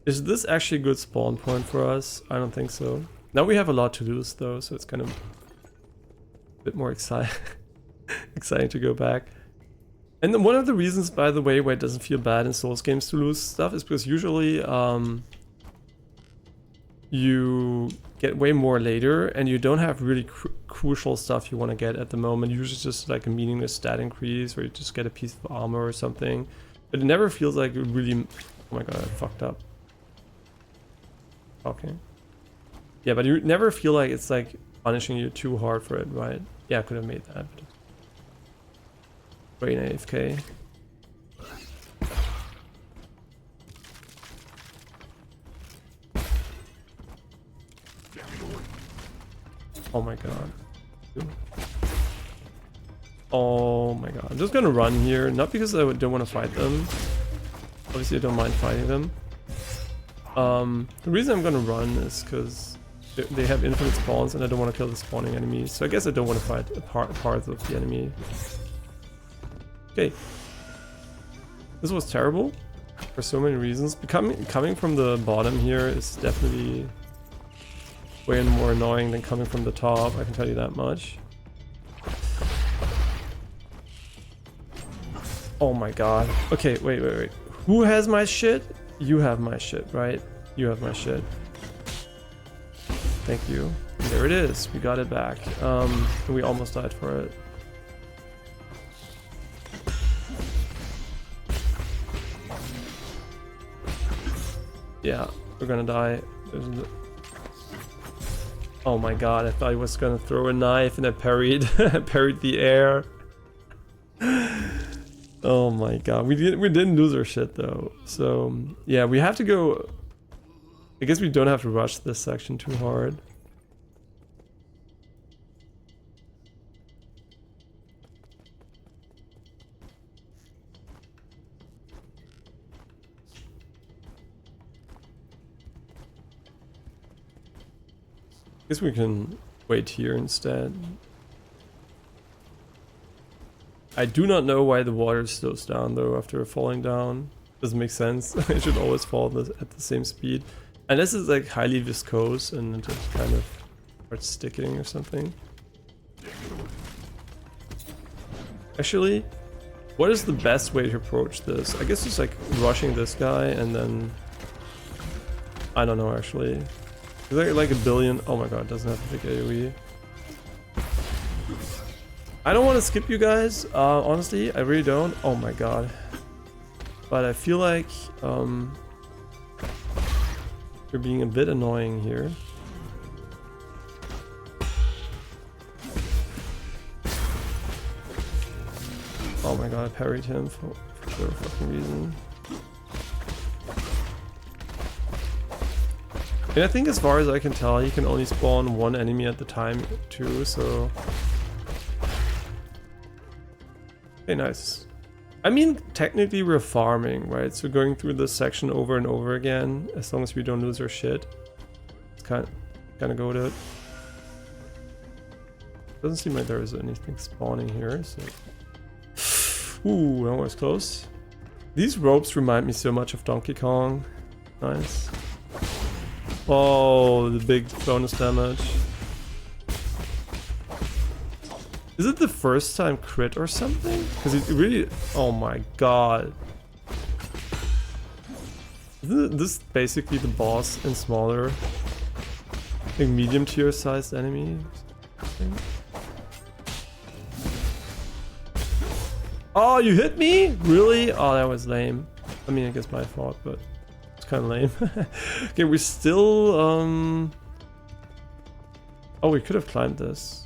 Speaker 1: Is this actually a good spawn point for us? I don't think so. Now we have a lot to lose though, so it's kind of a bit more exciting to go back. And then one of the reasons, by the way, why it doesn't feel bad in Souls games to lose stuff is because usually you get way more later and you don't have really crucial stuff you want to get at the moment. Usually just like a meaningless stat increase or you just get a piece of armor or something. But it never feels like it really... Oh my god, I fucked up. Okay. Yeah, but you never feel like it's like punishing you too hard for it, right? Yeah, I could have made that. But... Brain AFK. Oh my god. Oh my god. I'm just gonna run here, not because I don't want to fight them. Obviously I don't mind fighting them. The reason I'm gonna run is because they have infinite spawns and I don't want to kill the spawning enemies. So I guess I don't want to fight parts of the enemy. Okay. This was terrible for so many reasons. Coming from the bottom here is definitely way more annoying than coming from the top, I can tell you that much. Oh my god. Okay, wait. Who has my shit? You have my shit, right? You have my shit. Thank you. And there it is. We got it back. And we almost died for it. Yeah, we're gonna die. Oh my god, I thought he was gonna throw a knife and I parried. I parried the air. Oh my god, we didn't lose our shit though. So yeah, we have to go. I guess we don't have to rush this section too hard. I guess we can wait here instead. I do not know why the water slows down though after falling down. Doesn't make sense. It should always fall at the same speed. Unless it's like highly viscose and it just kind of starts sticking or something. Actually, what is the best way to approach this? I guess just like rushing this guy and then... I don't know actually. Is there like a billion? Oh my god, it doesn't have a big AoE. I don't want to skip you guys, honestly, I really don't. Oh my god. But I feel like you're being a bit annoying here. Oh my god, I parried him for no fucking reason. And I think as far as I can tell, he can only spawn one enemy at the time too, so... Okay, nice. I mean, technically we're farming, right? So going through this section over and over again, as long as we don't lose our shit. It's kind of goated. Doesn't seem like there is anything spawning here, so... Ooh, that was close. These ropes remind me so much of Donkey Kong. Nice. Oh, the big bonus damage. Is it the first time crit or something? Because it really... Oh my god. Isn't this basically the boss in smaller, like medium tier sized enemies? Oh, you hit me? Really? Oh, that was lame. I mean, I guess my fault, but it's kind of lame. Okay, we're still... Oh, we could have climbed this.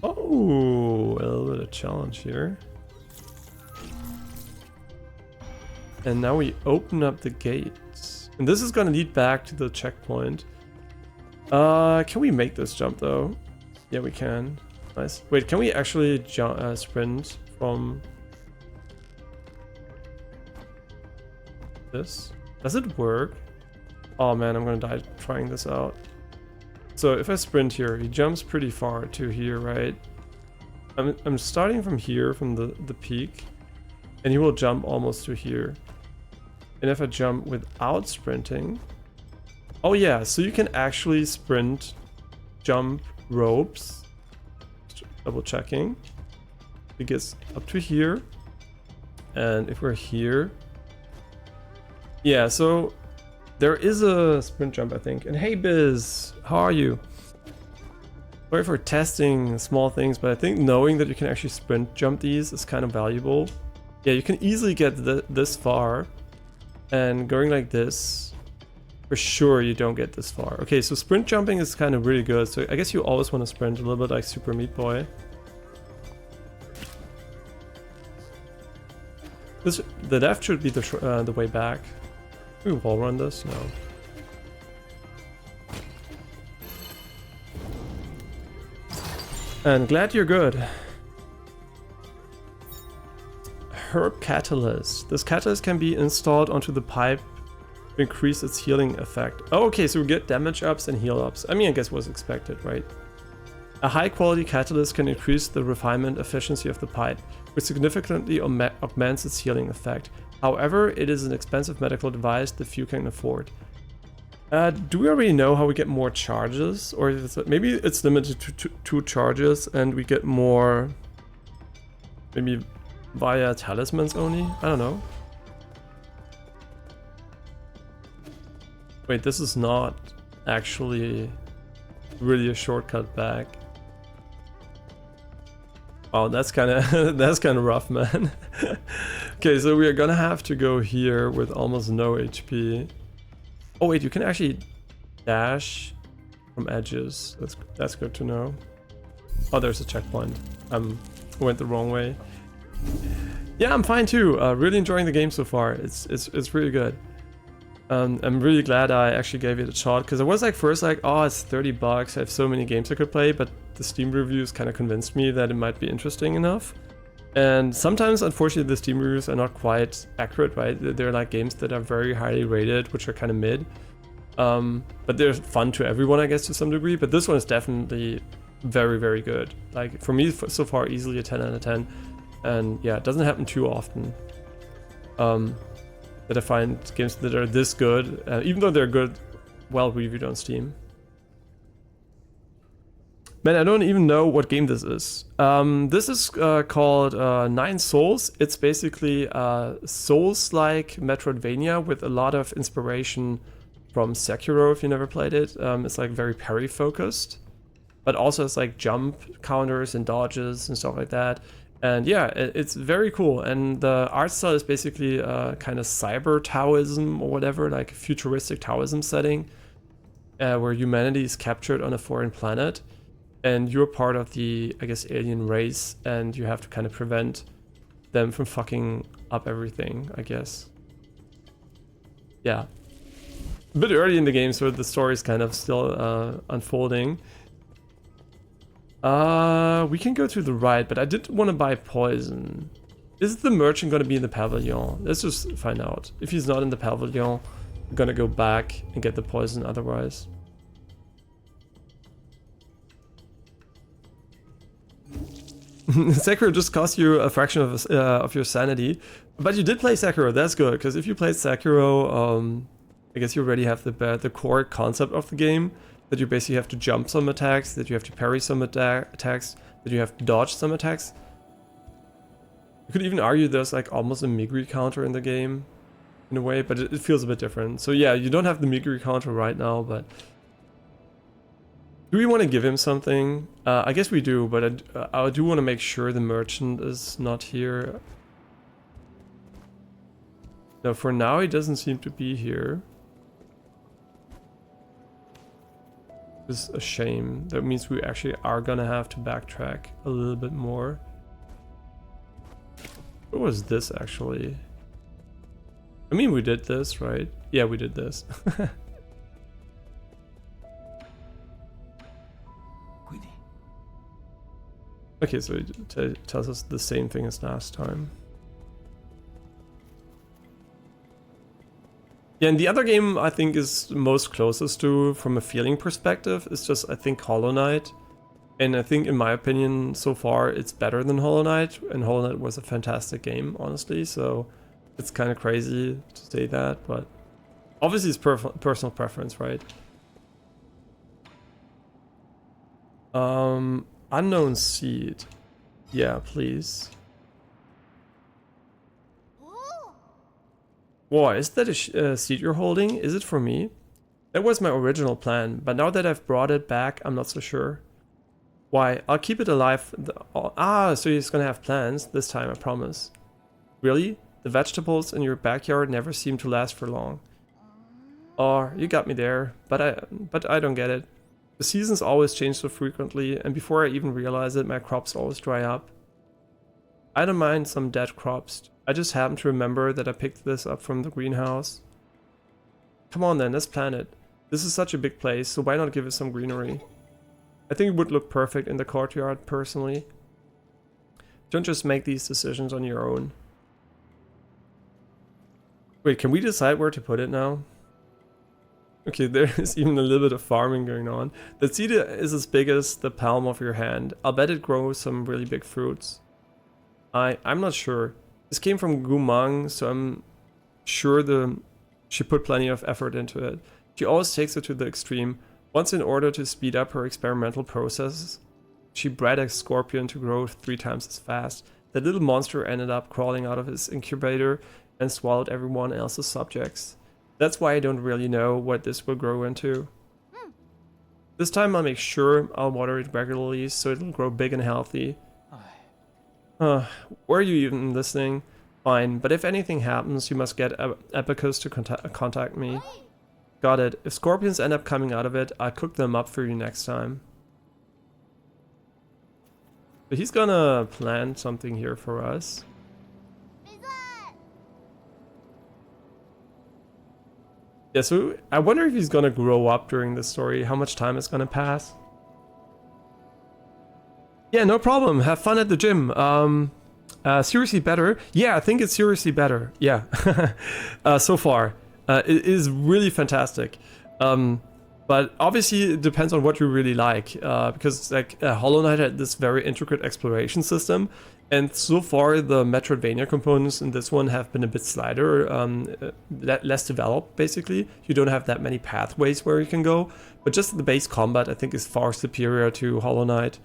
Speaker 1: Oh, a little bit of challenge here. And now we open up the gates. And this is gonna lead back to the checkpoint. Can we make this jump though? Yeah, we can. Nice. Wait, can we actually jump, sprint from this? Does it work? Oh man, I'm gonna die trying this out. So if I sprint here, he jumps pretty far to here, right? I'm starting from here, from the peak, and he will jump almost to here. And if I jump without sprinting... Oh yeah, so you can actually sprint jump ropes. Just double checking. It gets up to here. And if we're here... Yeah, so there is a sprint jump, I think. And hey Biz, how are you? Sorry for testing small things, but I think knowing that you can actually sprint jump these is kind of valuable. Yeah, you can easily get this far. And going like this, for sure you don't get this far. Okay, so sprint jumping is kind of really good. So I guess you always want to sprint a little bit like Super Meat Boy. The left should be the way back. Can we wall run this? No. And glad you're good. Herb Catalyst. This catalyst can be installed onto the pipe to increase its healing effect. Oh, okay, so we get damage ups and heal ups. I mean, I guess was expected, right? A high quality catalyst can increase the refinement efficiency of the pipe, which significantly augments its healing effect. However, it is an expensive medical device that few can afford. Do we already know how we get more charges? Or is it, maybe it's limited to 2 charges and we get more maybe via talismans only? I don't know. Wait, this is not actually really a shortcut back. Oh, that's kind of that's kind of rough, man. Okay, so we are gonna have to go here with almost no HP. Oh wait, you can actually dash from edges. That's good to know. Oh, there's a checkpoint. I went the wrong way. Yeah, I'm fine too. Really enjoying the game so far. It's really good. I'm really glad I actually gave it a shot because I was like first like, oh, it's $30. I have so many games I could play, but the Steam reviews kind of convinced me that it might be interesting enough. And sometimes, unfortunately, the Steam reviews are not quite accurate, right? They're like games that are very highly rated, which are kind of mid. But they're fun to everyone, I guess, to some degree. But this one is definitely very, very good. Like, for me, so far, easily a 10 out of 10. And yeah, it doesn't happen too often. That I find games that are this good, even though they're good, well reviewed on Steam. Man, I don't even know what game this is. This is called Nine Souls. It's basically Souls-like Metroidvania with a lot of inspiration from Sekiro, if you never played it. It's like very parry focused, but also it's like jump counters and dodges and stuff like that. And yeah, it's very cool. And the art style is basically kind of cyber Taoism or whatever, like futuristic Taoism setting, where humanity is captured on a foreign planet. And you're part of the, I guess, alien race, and you have to kind of prevent them from fucking up everything, I guess. Yeah. A bit early in the game, so the story is kind of still unfolding. We can go to the right, but I did want to buy poison. Is the merchant going to be in the pavilion? Let's just find out. If he's not in the pavilion, we're going to go back and get the poison otherwise. Sekiro just cost you a fraction of your sanity, but you did play Sekiro. That's good, because if you played Sekiro, I guess you already have the core concept of the game, that you basically have to jump some attacks, that you have to parry some attacks, that you have to dodge some attacks. You could even argue there's like almost a Migri counter in the game, in a way, but it feels a bit different. So yeah, you don't have the Migri counter right now, but do we want to give him something? I guess we do, but I do want to make sure the merchant is not here. No, for now he doesn't seem to be here. It's a shame. That means we actually are gonna have to backtrack a little bit more. What was this actually? I mean, we did this, right? Yeah, we did this. Okay, so it tells us the same thing as last time. Yeah, and the other game I think is most closest to, from a feeling perspective, is just, I think, Hollow Knight. And I think, in my opinion, so far, it's better than Hollow Knight. And Hollow Knight was a fantastic game, honestly, so it's kind of crazy to say that, but obviously it's personal preference, right? Unknown seed. Yeah, please. Whoa, is that a seed you're holding? Is it for me? That was my original plan, but now that I've brought it back, I'm not so sure. Why? I'll keep it alive. So he's gonna have plans this time, I promise. Really? The vegetables in your backyard never seem to last for long. Oh, you got me there, but I don't get it. The seasons always change so frequently, and before I even realize it, my crops always dry up. I don't mind some dead crops. I just happen to remember that I picked this up from the greenhouse. Come on then, let's plant it. This is such a big place, so why not give it some greenery? I think it would look perfect in the courtyard, personally. Don't just make these decisions on your own. Wait, can we decide where to put it now? Okay, there is even a little bit of farming going on. The seed is as big as the palm of your hand. I'll bet it grows some really big fruits. I'm not sure. This came from Gumang, so I'm sure she put plenty of effort into it. She always takes it to the extreme. Once, in order to speed up her experimental processes, she bred a scorpion to grow 3 times as fast. The little monster ended up crawling out of his incubator and swallowed everyone else's subjects. That's why I don't really know what this will grow into. This time I'll make sure I'll water it regularly so it'll grow big and healthy. Were you even listening? Fine, but if anything happens, you must get Epicus to contact me. Got it. If scorpions end up coming out of it, I'll cook them up for you next time. So he's gonna plant something here for us. Yeah, so I wonder if he's gonna grow up during the story, how much time is gonna pass. Yeah, no problem. Have fun at the gym. Seriously better? Yeah, I think it's seriously better. Yeah, so far. It is really fantastic. But obviously it depends on what you really like. Because like Hollow Knight had this very intricate exploration system. And so far the Metroidvania components in this one have been a bit slighter, less developed basically. You don't have that many pathways where you can go. But just the base combat I think is far superior to Hollow Knight.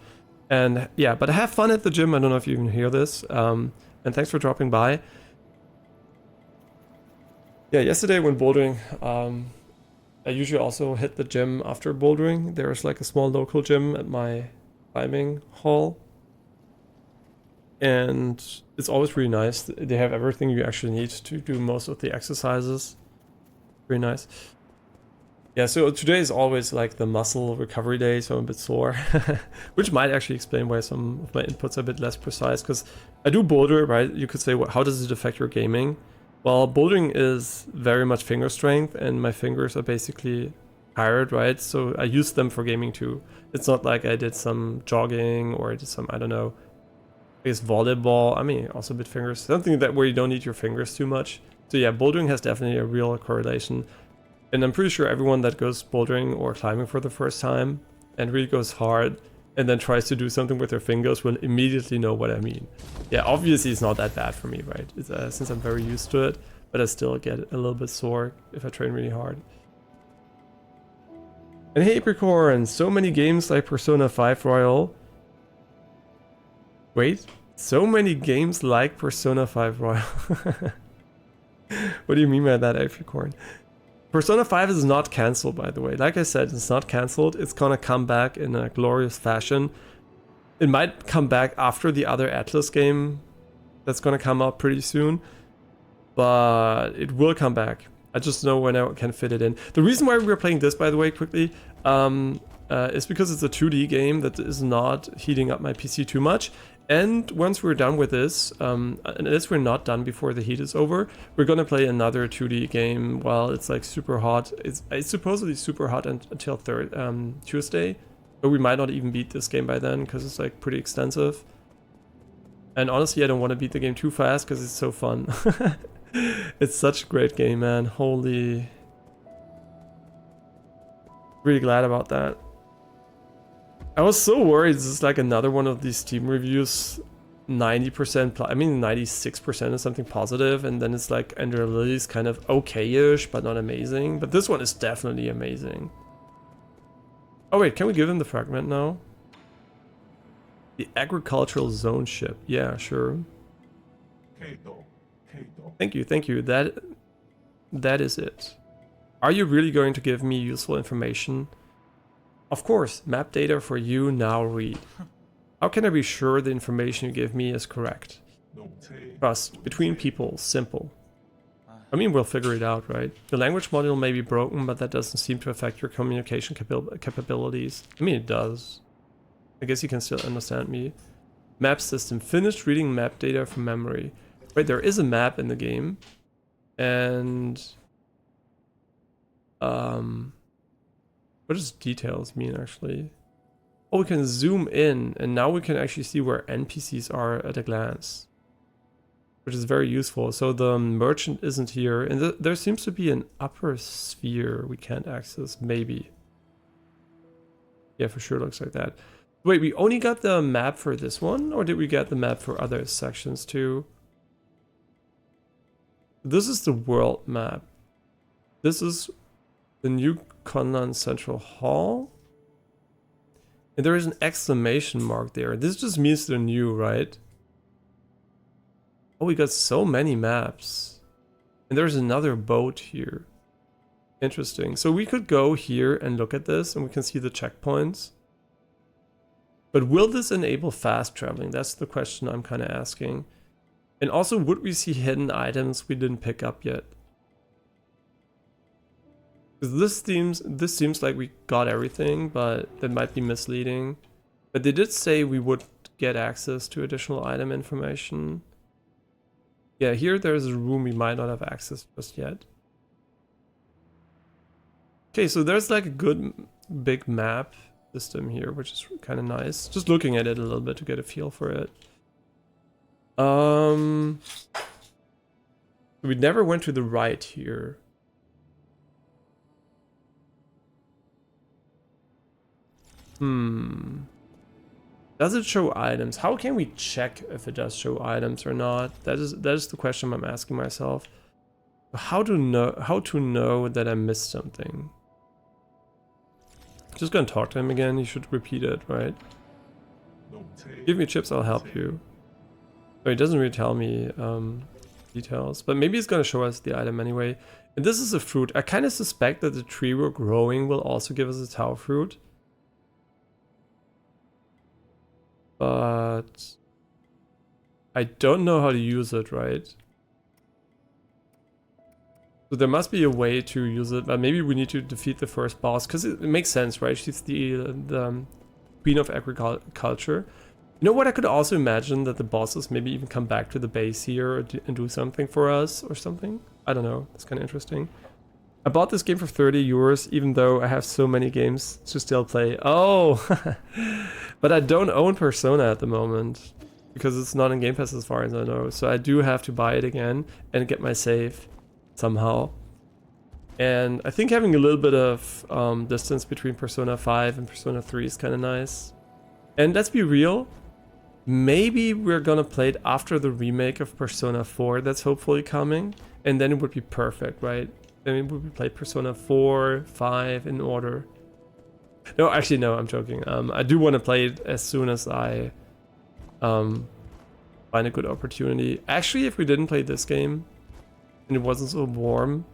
Speaker 1: And yeah, but have fun at the gym. I don't know if you can hear this. And thanks for dropping by. Yeah, yesterday when bouldering, I usually also hit the gym after bouldering. There's like a small local gym at my climbing hall. And it's always really nice. They have everything you actually need to do most of the exercises. Very nice. Yeah, so today is always like the muscle recovery day, so I'm a bit sore. Which might actually explain why some of my inputs are a bit less precise, because I do boulder, right? You could say, well, how does it affect your gaming? Well, bouldering is very much finger strength, and my fingers are basically tired, right? So I use them for gaming too. It's not like I did some jogging or I did some, I don't know, I guess volleyball. I mean, also a bit fingers. Something that where you don't need your fingers too much. So yeah, bouldering has definitely a real correlation. And I'm pretty sure everyone that goes bouldering or climbing for the first time and really goes hard and then tries to do something with their fingers will immediately know what I mean. Yeah, obviously it's not that bad for me, right? It's, since I'm very used to it, but I still get a little bit sore if I train really hard. And hey, Apricorn, so many games like Persona 5 Royal. Wait, so many games like Persona 5 Royal. What do you mean by that, Apricorn? Persona 5 is not cancelled, by the way. Like I said, it's not cancelled. It's gonna come back in a glorious fashion. It might come back after the other Atlas game that's gonna come out pretty soon. But it will come back. I just know when I can fit it in. The reason why we're playing this, by the way, quickly, is because it's a 2D game that is not heating up my PC too much. And once we're done with this, unless we're not done before the heat is over, we're gonna play another 2D game while it's like super hot. It's supposedly super hot until Tuesday, but we might not even beat this game by then because it's like pretty extensive. And honestly, I don't want to beat the game too fast because it's so fun. It's such a great game, man. Holy. Really glad about that. I was so worried this is like another one of these Steam reviews, 90%, I mean 96% is something positive, and then it's like Ender Lily's kind of okay-ish, but not amazing. But this one is definitely amazing. Oh wait, can we give him the fragment now? The agricultural zone ship. Yeah, sure. Thank you, thank you. That is it. Are you really going to give me useful information? Of course, map data for you, now read. How can I be sure the information you give me is correct? Trust, between people, simple. I mean, we'll figure it out, right? The language module may be broken, but that doesn't seem to affect your communication capabilities. I mean, it does. I guess you can still understand me. Map system, finished reading map data from memory. Wait, there is a map in the game. And... what does details mean, actually? Oh, we can zoom in, and now we can actually see where NPCs are at a glance. Which is very useful. So the merchant isn't here, and there seems to be an upper sphere we can't access, maybe. Yeah, for sure looks like that. Wait, we only got the map for this one, or did we get the map for other sections too? This is the world map. This is the new Conlan Central Hall. And there is an exclamation mark there. This just means they're new, right? Oh, we got so many maps. And there's another boat here. Interesting. So we could go here and look at this and we can see the checkpoints. But will this enable fast traveling? That's the question I'm kind of asking. And also, would we see hidden items we didn't pick up yet? Because this seems like we got everything, but that might be misleading. But they did say we would get access to additional item information. Yeah, here there's a room we might not have access just yet. Okay, so there's like a good big map system here, which is kind of nice. Just looking at it a little bit to get a feel for it. We never went to the right here. Does it show items? How can we check if it does show items or not? That is the question I'm asking myself. How to know that I missed something? Just gonna talk to him again. He should repeat it, right? Give me chips, I'll help you. Oh, he doesn't really tell me details, but maybe he's gonna show us the item anyway. And this is a fruit. I kind of suspect that the tree we're growing will also give us a tau fruit. But I don't know how to use it, right? So there must be a way to use it, but maybe we need to defeat the first boss, because it makes sense, right? She's the queen of agriculture. You know what? I could also imagine that the bosses maybe even come back to the base here and do something for us or something. I don't know. It's kind of interesting. I bought this game for 30 euros, even though I have so many games to still play. Oh, but I don't own Persona at the moment because it's not in Game Pass as far as I know. So I do have to buy it again and get my save somehow. And I think having a little bit of distance between Persona 5 and Persona 3 is kind of nice. And let's be real, maybe we're gonna play it after the remake of Persona 4 that's hopefully coming, and then it would be perfect, right? Then we would play Persona 4, 5 in order. No, actually no, I'm joking. I do want to play it as soon as I find a good opportunity. Actually, if we didn't play this game and it wasn't so warm,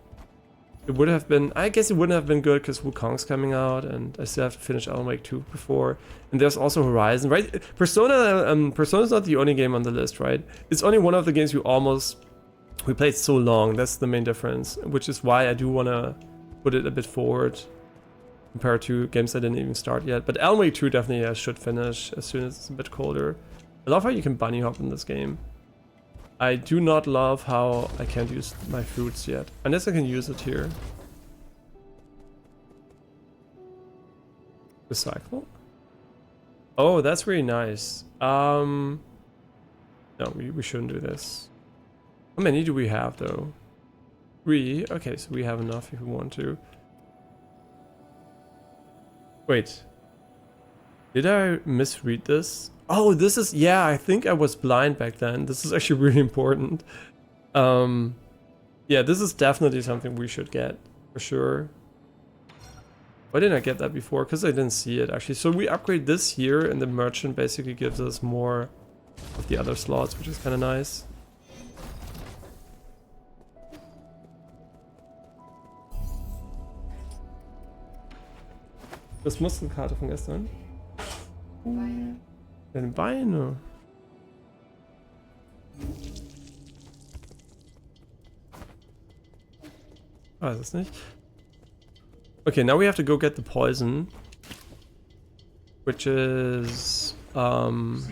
Speaker 1: it would have been, I guess it wouldn't have been good because Wukong's coming out and I still have to finish Alan Wake 2 before. And there's also Horizon, right? Persona's not the only game on the list, right? It's only one of the games we played so long. That's the main difference, which is why I do want to put it a bit forward compared to games that didn't even start yet. But Alan Wake 2 definitely should finish as soon as it's a bit colder. I love how you can bunny hop in this game. I do not love how I can't use my fruits yet. Unless I can use it here. Recycle? Oh, that's really nice. No, we shouldn't do this. How many do we have though? 3? Okay, so we have enough if we want to. Wait. Did I misread this? Oh, this is, yeah, I think I was blind back then. This is actually really important. Yeah, this is definitely something we should get, for sure. Why didn't I get that before? Because I didn't see it actually. So we upgrade this here and the merchant basically gives us more of the other slots, which is kind of nice. Das Muskelkarte von gestern. Deine Beine. Weiß es nicht. Okay, now we have to go get the poison. Which is... Can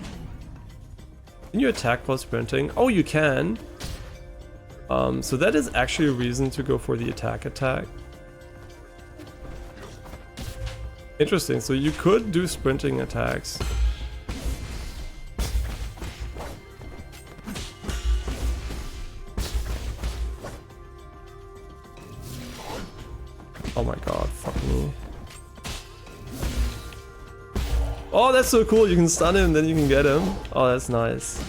Speaker 1: you attack while sprinting? Oh, you can. So that is actually a reason to go for the attack. Interesting, so you could do sprinting attacks. Oh my god, fuck me. Oh, that's so cool, you can stun him, then you can get him. Oh, that's nice.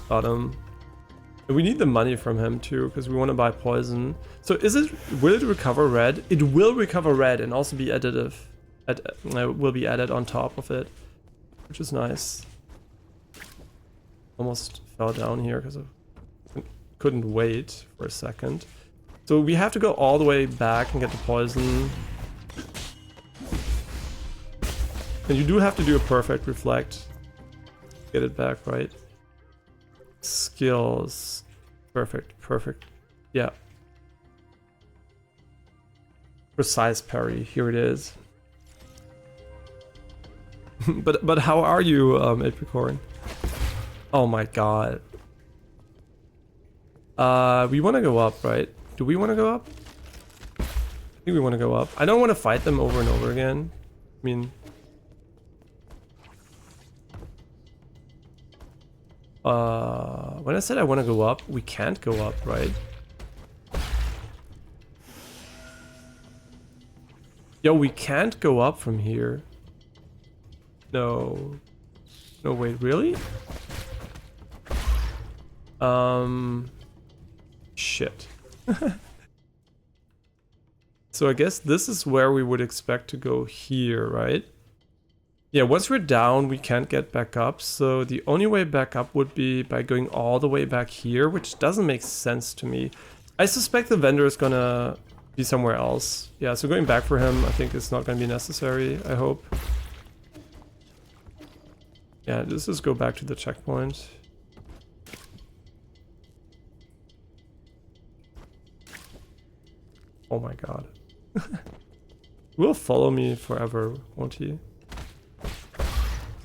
Speaker 1: Got him. We need the money from him too, because we want to buy poison. So will it recover red? It will recover red and also be additive. Will be added on top of it, which is nice. Almost fell down here because I couldn't wait for a second. So we have to go all the way back and get the poison. And you do have to do a perfect reflect. Get it back, right? Skills. Perfect. Yeah. Precise parry. Here it is. but how are you, Apricorn? Oh my god. We want to go up, right? Do we want to go up? I think we want to go up. I don't want to fight them over and over again. I mean... when I said I want to go up, we can't go up, right? Yo, we can't go up from here. No. No, wait, really? Shit. So I guess this is where we would expect to go here, right? Yeah, once we're down, we can't get back up, so the only way back up would be by going all the way back here, which doesn't make sense to me. I suspect the vendor is gonna be somewhere else. Yeah, so going back for him, I think it's not gonna be necessary, I hope. Yeah, let's just go back to the checkpoint. Oh my god. Will follow me forever, won't he?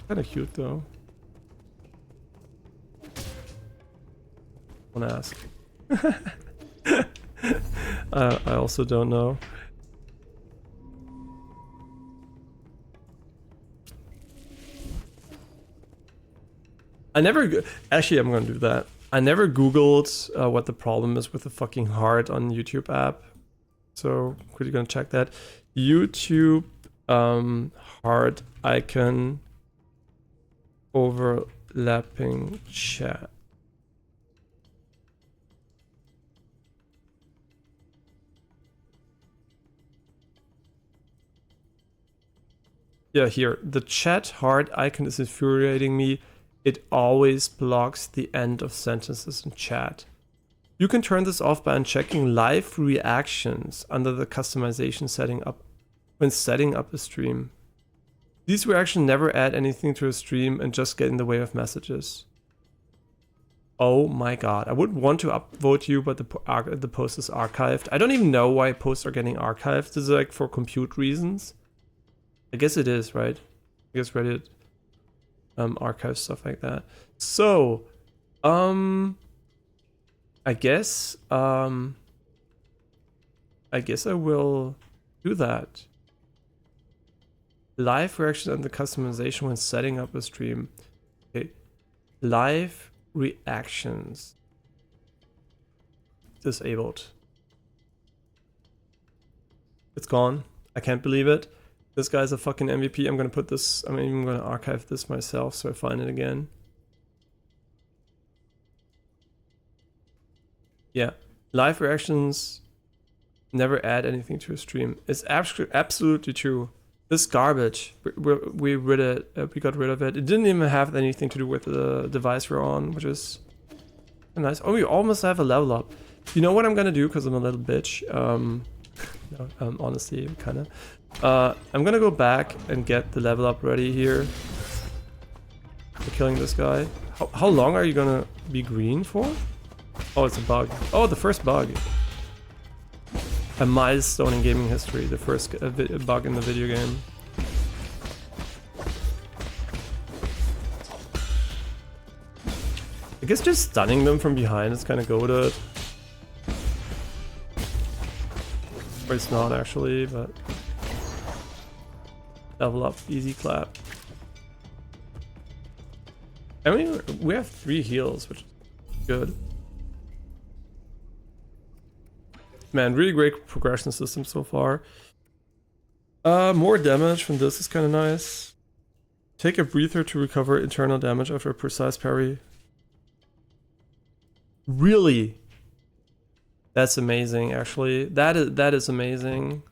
Speaker 1: Kinda cute though. Don't ask. I also don't know. Actually, I'm gonna do that. I never googled what the problem is with the fucking heart on YouTube app. So quickly gonna check that. YouTube heart icon overlapping chat. Yeah, here. The chat heart icon is infuriating me. It always blocks the end of sentences in chat. You can turn this off by unchecking live reactions under the customization setting up when setting up a stream. These reactions never add anything to a stream and just get in the way of messages. Oh my god. I would want to upvote you, but the post is archived. I don't even know why posts are getting archived. This is like for compute reasons. I guess it is, right? I guess Reddit archives stuff like that. So, I guess I will do that. Live reaction and the customization when setting up a stream. Okay. Live reactions. Disabled. It's gone. I can't believe it. This guy's a fucking MVP. I'm gonna put this, I'm even gonna archive this myself so I find it again. Yeah. Live reactions never add anything to a stream. It's absolutely true. This garbage, we got rid of it. It didn't even have anything to do with the device we're on, which is nice. Oh, we almost have a level up. You know what I'm gonna do, because I'm a little bitch. No, honestly, kind of. I'm gonna go back and get the level up ready here. For killing this guy. How long are you gonna be green for? Oh, it's a bug. Oh, the first bug. A milestone in gaming history. The first bug in the video game. I guess just stunning them from behind is kind of goated. Or it's not actually, but... Level up, easy clap. I mean, we have 3 heals, which is good. Man, really great progression system so far. More damage from this is kind of nice. Take a breather to recover internal damage after a precise parry. Really? That's amazing, actually. That is amazing.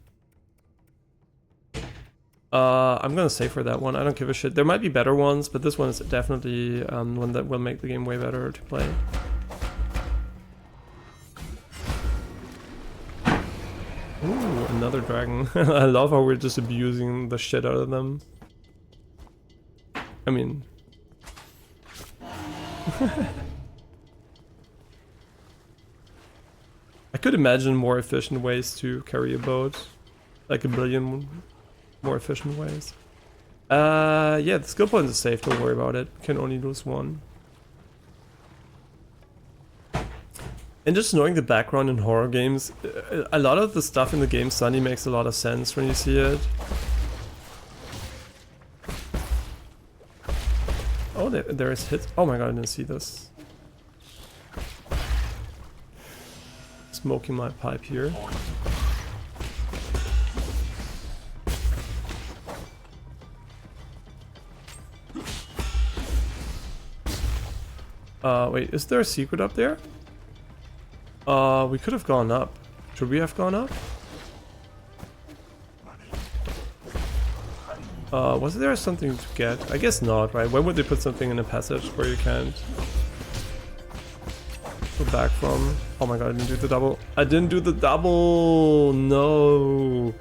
Speaker 1: I'm gonna save for that one. I don't give a shit. There might be better ones, but this one is definitely one that will make the game way better to play. Ooh, another dragon. I love how we're just abusing the shit out of them. I mean... I could imagine more efficient ways to carry a boat. Like a billion more efficient ways. Yeah, the skill point is safe, don't worry about it. Can only lose 1. And just knowing the background in horror games, a lot of the stuff in the game suddenly makes a lot of sense when you see it. Oh, there is hits. Oh my god, I didn't see this. Smoking my pipe here. Wait, is there a secret up there? We could have gone up. Should we have gone up? Was there something to get? I guess not, right? When would they put something in a passage where you can't go back from? Oh my god, I didn't do the double. I didn't do the double! No!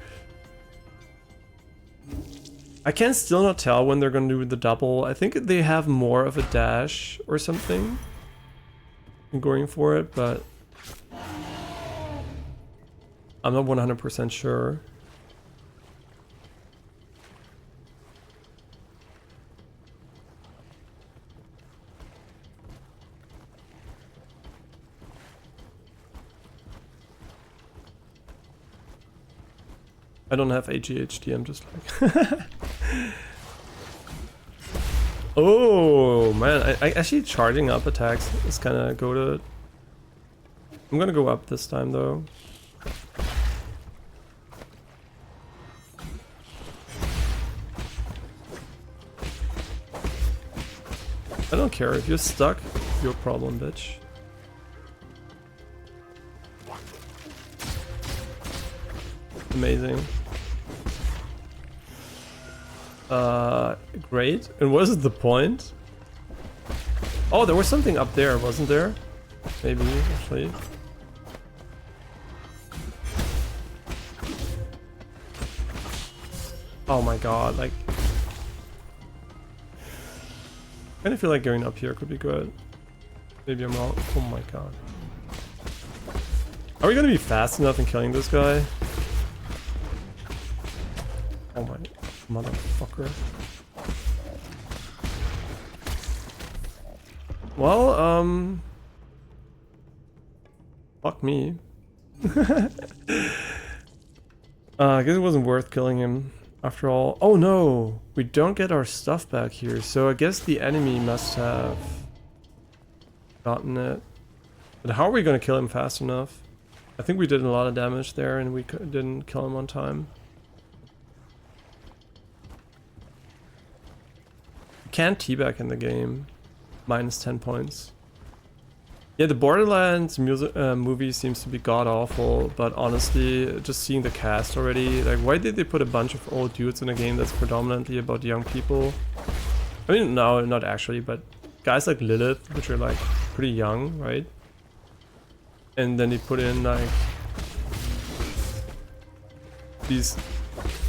Speaker 1: I can still not tell when they're gonna do the double. I think they have more of a dash or something. I'm going for it, but... I'm not 100% sure. I don't have ADHD, I'm just like... Oh man, I actually charging up attacks is kind of goated. I'm gonna go up this time though. I don't care, if you're stuck, your problem, bitch. Amazing. Great. And what is the point? Oh, there was something up there, wasn't there? Maybe, actually. Oh my god, like... I kind of feel like going up here could be good. Maybe I'm wrong. Oh my god. Are we gonna be fast enough in killing this guy? Oh my motherfucker. Well, fuck me. I guess it wasn't worth killing him after all. Oh no! We don't get our stuff back here, so I guess the enemy must have gotten it. But how are we gonna kill him fast enough? I think we did a lot of damage there and we didn't kill him on time. Can't teabag in the game. Minus 10 points. Yeah, the Borderlands movie seems to be god-awful, but honestly, just seeing the cast already, like, why did they put a bunch of old dudes in a game that's predominantly about young people? I mean, no, not actually, but guys like Lilith, which are, like, pretty young, right? And then they put in, like, these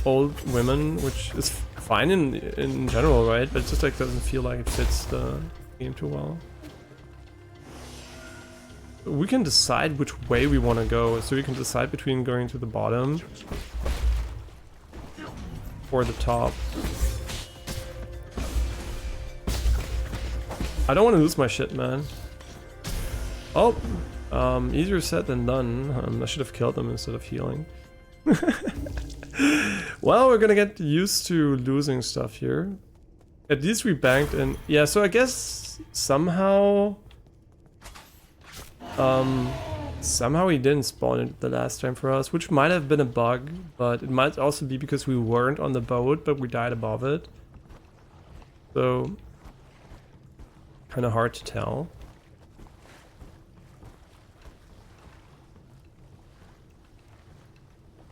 Speaker 1: old women, which is fine in general, right? But it just, like, doesn't feel like it fits the game too well. We can decide which way we want to go, so we can decide between going to the bottom or the top. I don't want to lose my shit, man. Oh, easier said than done. I should have killed them instead of healing. Well, we're gonna get used to losing stuff here. At least we banked in. Yeah, so I guess somehow somehow he didn't spawn it the last time for us, which might have been a bug, but it might also be because we weren't on the boat, but we died above it. So, kind of hard to tell.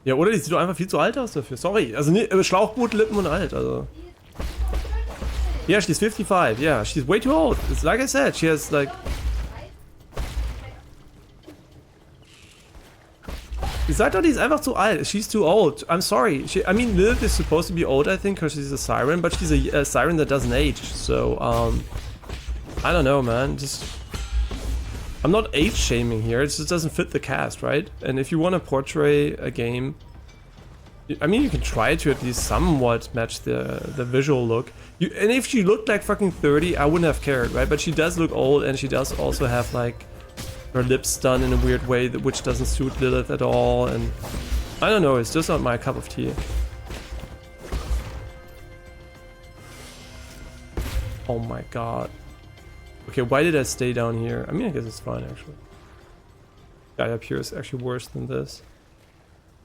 Speaker 1: Ja, oder die sieht doch einfach viel zu alt aus dafür. Sorry, also nee, Schlauchboot, Lippen und alt, also. Yeah, she's 55, yeah, she's way too old. It's like I said, she has like... Ihr seid doch, die ist einfach zu alt. She's too old. I'm sorry. I mean, Lilith is supposed to be old, I think, because she's a siren, but she's a siren that doesn't age. So, I don't know, man. Just, I'm not age shaming here. It just doesn't fit the cast, right? And if you want to portray a game, I mean, you can try to at least somewhat match the visual look. And if she looked like fucking 30, I wouldn't have cared, right? But she does look old, and she does also have like her lips done in a weird way, which doesn't suit Lilith at all, and I don't know, it's just not my cup of tea. Oh my god. Okay, why did I stay down here? I mean, I guess it's fine, actually. Guy up here is actually worse than this.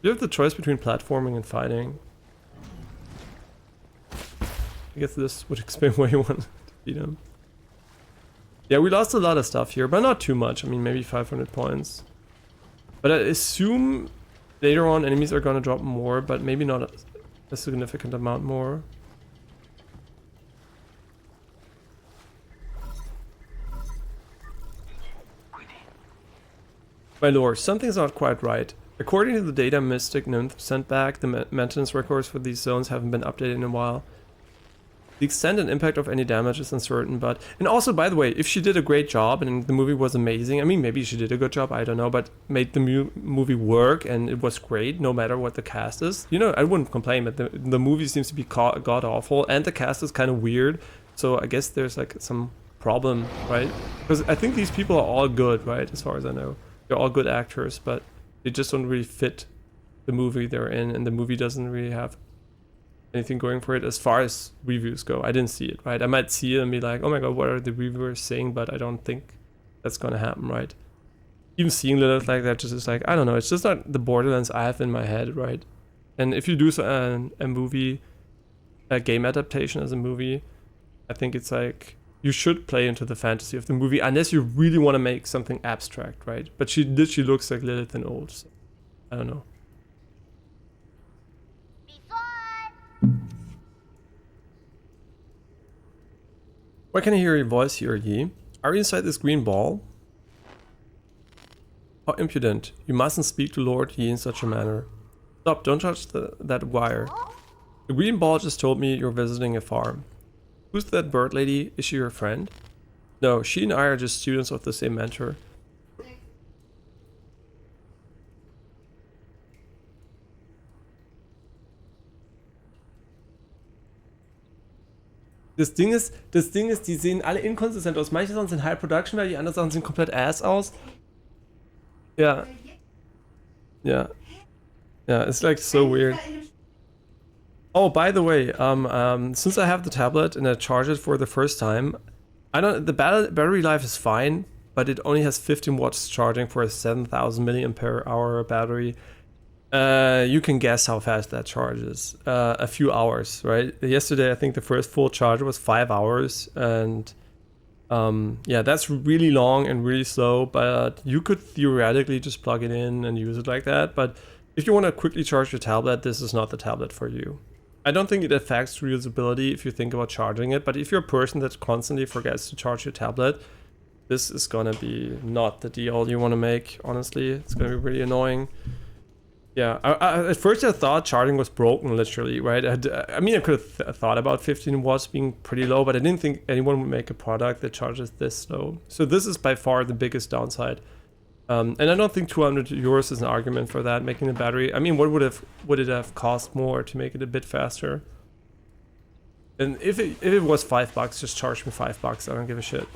Speaker 1: You have the choice between platforming and fighting. I guess this would explain why you want to beat him. Yeah, we lost a lot of stuff here, but not too much. I mean, maybe 500 points. But I assume later on enemies are gonna drop more, but maybe not a significant amount more. My lord, something's not quite right. According to the data Mystic Nymph sent back, the maintenance records for these zones haven't been updated in a while. The extent and impact of any damage is uncertain, but... And also, by the way, if she did a great job and the movie was amazing, I mean, maybe she did a good job, I don't know, but made the movie work and it was great, no matter what the cast is. You know, I wouldn't complain, but the movie seems to be god-awful, and the cast is kind of weird, so I guess there's, like, some problem, right? Because I think these people are all good, right, as far as I know. They're all good actors, but they just don't really fit the movie they're in, and the movie doesn't really have anything going for it as far as reviews go. I didn't see it, right? I might see it and be like, oh my god, what are the reviewers saying? But I don't think that's gonna happen, right? Even seeing Lilith like that just is like, I don't know, it's just not the Borderlands I have in my head, right? And if you do a movie, a game adaptation as a movie, I think it's like, you should play into the fantasy of the movie, unless you really want to make something abstract, right? But she literally looks like Lilith and old, so I don't know. Why can I hear your voice here, Yi? Are you inside this green ball? How impudent. You mustn't speak to Lord Yi in such a manner. Stop, don't touch that wire. The green ball just told me you're visiting a farm. Who's that bird lady? Is she your friend? No, she and I are just students of the same mentor. Das Ding ist, die sehen alle inkonsistent aus. Manche Sachen sind High Production, weil die anderen Sachen sehen komplett ass aus. Ja. Ja. Yeah, it's like so weird. Oh, by the way, since I have the tablet and I charge it for the first time, the battery life is fine, but it only has 15 watts charging for a 7,000 milliampere hour battery. You can guess how fast that charges. A few hours, right? Yesterday, I think the first full charge was 5 hours, and Yeah, that's really long and really slow, but you could theoretically just plug it in and use it like that. But if you want to quickly charge your tablet, this is not the tablet for you. I don't think it affects reusability if you think about charging it, but if you're a person that constantly forgets to charge your tablet, this is gonna be not the deal you want to make, honestly. It's gonna be really annoying. Yeah, at first I thought charging was broken, literally, right? I mean, I could have thought about 15 watts being pretty low, but I didn't think anyone would make a product that charges this slow. So this is by far the biggest downside. And I don't think 200 euros is an argument for that, making the battery. I mean, what would it have cost more to make it a bit faster? And if it was $5, just charge me $5. I don't give a shit.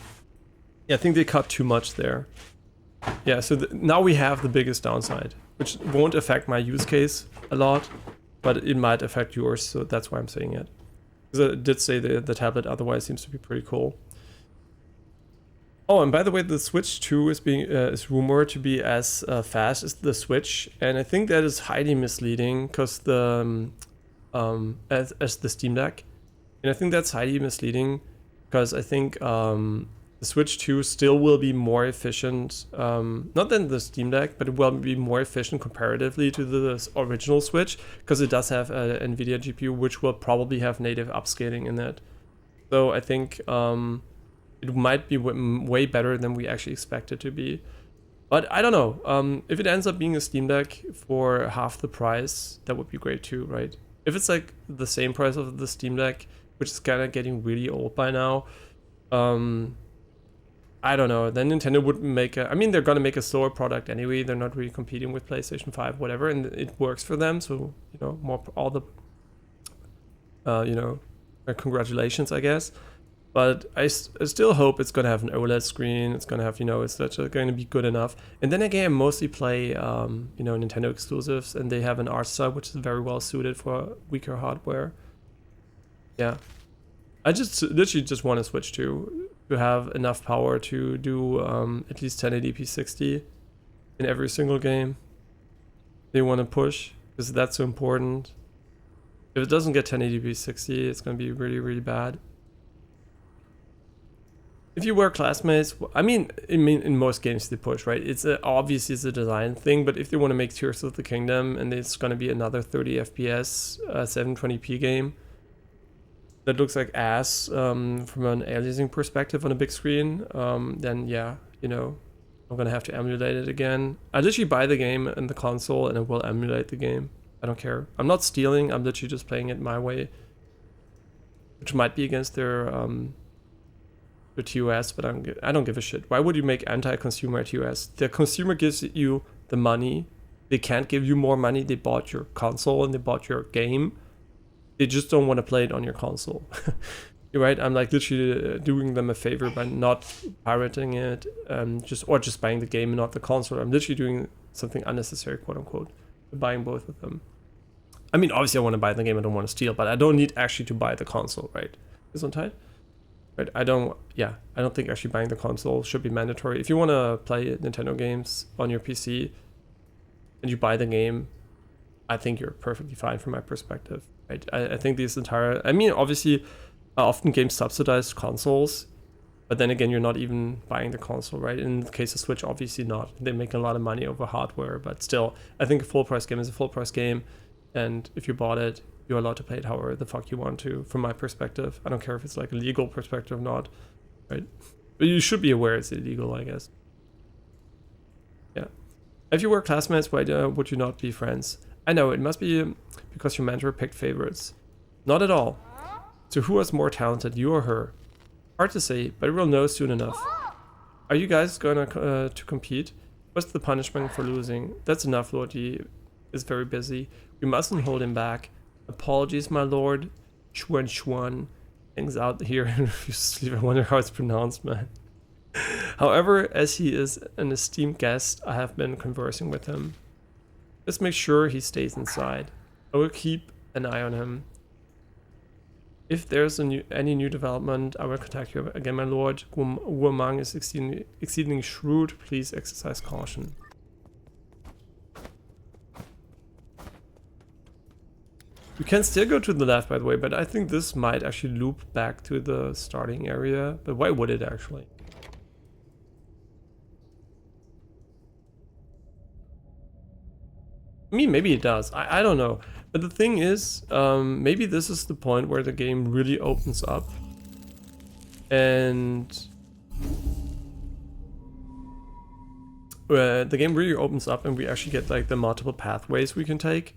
Speaker 1: Yeah, I think they cut too much there. Yeah, so now we have the biggest downside, which won't affect my use case a lot, but it might affect yours, so that's why I'm saying it. Because I did say the tablet otherwise seems to be pretty cool. Oh, and by the way, the Switch 2 is rumored to be as fast as the Switch, and I think that is highly misleading because as the Steam Deck, and I think that's highly misleading because I think the Switch 2 still will be more efficient, not than the Steam Deck, but it will be more efficient comparatively to the original Switch because it does have an NVIDIA GPU, which will probably have native upscaling in it. So I think it might be way better than we actually expect it to be. But I don't know. If it ends up being a Steam Deck for half the price, that would be great too, right? If it's like the same price of the Steam Deck, which is kind of getting really old by now, I don't know. Then Nintendo would make I mean, they're gonna make a slower product anyway. They're not really competing with PlayStation 5, whatever, and it works for them. So, you know, all the, congratulations, I guess. But I still hope it's gonna have an OLED screen. It's gonna have, it's going to be good enough. And then again, I mostly play, Nintendo exclusives, and they have an art style which is very well suited for weaker hardware. Yeah, I literally just want to switch to have enough power to do at least 1080p 60 in every single game they want to push, because that's so important. If it doesn't get 1080p 60, it's going to be really, really bad. If you were classmates, I mean, in most games they push, right? It's obviously it's a design thing, but if they want to make Tears of the Kingdom and it's going to be another 30 FPS 720p game that looks like ass from an aliasing perspective on a big screen, then yeah, I'm gonna have to emulate it again. I literally buy the game in the console and I will emulate the game. I don't care. I'm not stealing, I'm literally just playing it my way, which might be against their TOS, but I don't give a shit. Why would you make anti-consumer TOS? The consumer gives you the money. They can't give you more money. They bought your console and they bought your game. They just don't want to play it on your console. You're right. I'm like literally doing them a favor by not pirating it, just buying the game and not the console. I'm literally doing something unnecessary, quote unquote, buying both of them. I mean, obviously I want to buy the game. I don't want to steal, but I don't need actually to buy the console, right? Is on tight? Right. I don't think actually buying the console should be mandatory. If you want to play Nintendo games on your PC and you buy the game, I think you're perfectly fine from my perspective. Right? I think obviously often games subsidize consoles, but then again, you're not even buying the console, right? In the case of Switch, obviously not. They make a lot of money over hardware, but still, I think a full price game is a full price game, and if you bought it, you're allowed to play it however the fuck you want to, from my perspective. I don't care if it's like a legal perspective or not, right? But you should be aware it's illegal, I guess. Yeah. If you were classmates, why would you not be friends? I know, it must be because your mentor picked favorites. Not at all. So who was more talented, you or her? Hard to say, but we'll know soon enough. Are you guys gonna to compete? What's the punishment for losing? That's enough, Lord. He is very busy. We mustn't hold him back. Apologies, my lord. Chuan hangs out here and refuses to leave. I wonder how it's pronounced, man. However, as he is an esteemed guest, I have been conversing with him. Let's make sure he stays inside. I will keep an eye on him. If there's any new development, I will contact you again, my lord. Wu Mang is exceedingly shrewd. Please exercise caution. We can still go to the left, by the way, but I think this might actually loop back to the starting area. But why would it actually? I mean, maybe it does. I don't know. But the thing is, maybe this is the point where the game really opens up. And the game really opens up and we actually get like the multiple pathways we can take.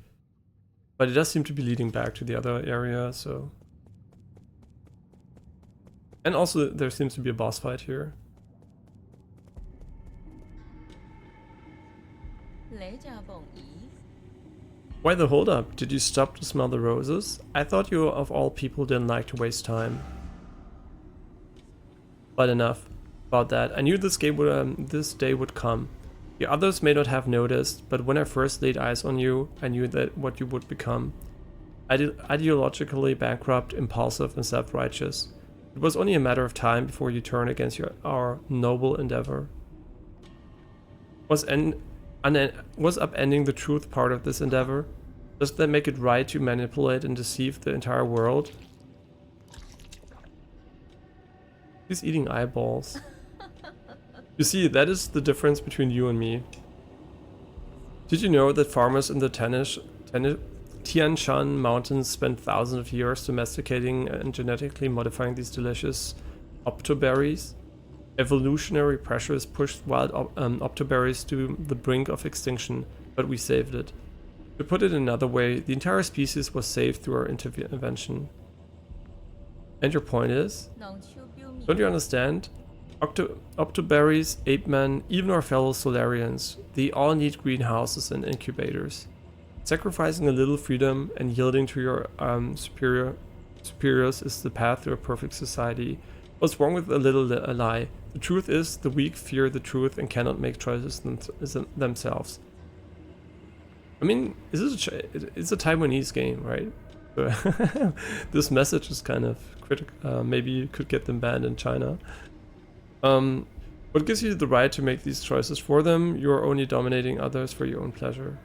Speaker 1: But it does seem to be leading back to the other area, so... And also there seems to be a boss fight here. Why the hold up? Did you stop to smell the roses? I thought you of all people didn't like to waste time. But enough about that. I knew this day would come. The others may not have noticed, but when I first laid eyes on you, I knew that what you would become. Ideologically bankrupt, impulsive, and self-righteous. It was only a matter of time before you turned against our noble endeavor. Was upending the truth part of this endeavor? Does that make it right to manipulate and deceive the entire world? He's eating eyeballs. You see, that is the difference between you and me. Did you know that farmers in the Tian Shan mountains spent thousands of years domesticating and genetically modifying these delicious optoberries? Evolutionary pressures pushed wild optoberries to the brink of extinction, but we saved it. To put it another way, the entire species was saved through our intervention. And your point is? Don't you understand? Optoberries, ape men, even our fellow Solarians, they all need greenhouses and incubators. Sacrificing a little freedom and yielding to your superiors is the path to a perfect society. What's wrong with a lie? The truth is, the weak fear the truth and cannot make choices themselves. I mean, it's a Taiwanese game, right? This message is kind of critical. Maybe you could get them banned in China. What gives you the right to make these choices for them? You are only dominating others for your own pleasure.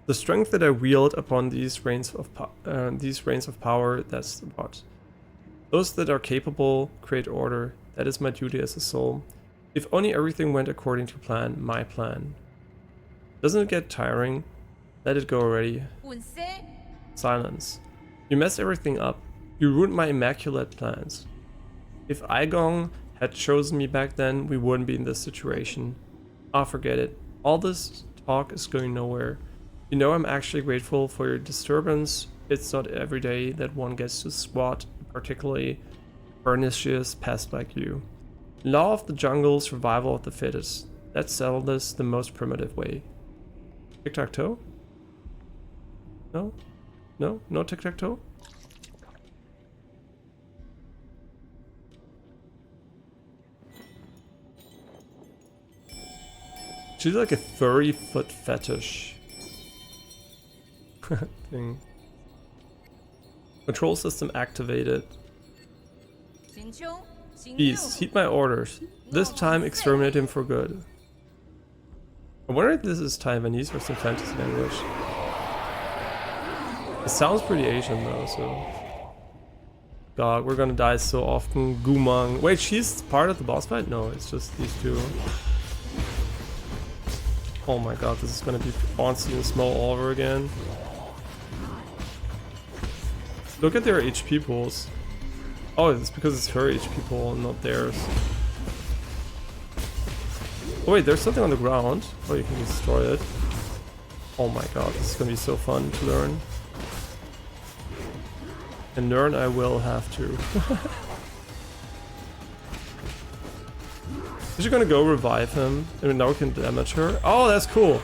Speaker 1: The strength that I wield upon these reins of power, that's what. Those that are capable create order. That is my duty as a soul. If only everything went according to plan, my plan. Doesn't it get tiring? Let it go already. Silence. You messed everything up. You ruined my immaculate plans. If Aigong had chosen me back then, we wouldn't be in this situation. Ah, forget it. All this talk is going nowhere. You know I'm actually grateful for your disturbance. It's not every day that one gets to swat a particularly pernicious pest like you. Law of the jungle, survival of the fittest. Let's settle this the most primitive way. Tic-tac-toe? No? No? No tic-tac-toe? She's like a furry foot fetish thing. Control system activated. Beast, heed my orders. This time exterminate him for good. I wonder if this is Taiwanese or some fantasy language. It sounds pretty Asian though, so... God, we're gonna die so often. Gumang. Wait, she's part of the boss fight? No, it's just these two. Oh my god, this is gonna be bouncy and small all over again. Look at their HP pools. Oh, it's because it's her HP pool and not theirs. Oh wait, there's something on the ground. Oh, you can destroy it. Oh my god, this is gonna be so fun to learn. And learn I will have to. Is she gonna go revive him? And now we can damage her? Oh, that's cool!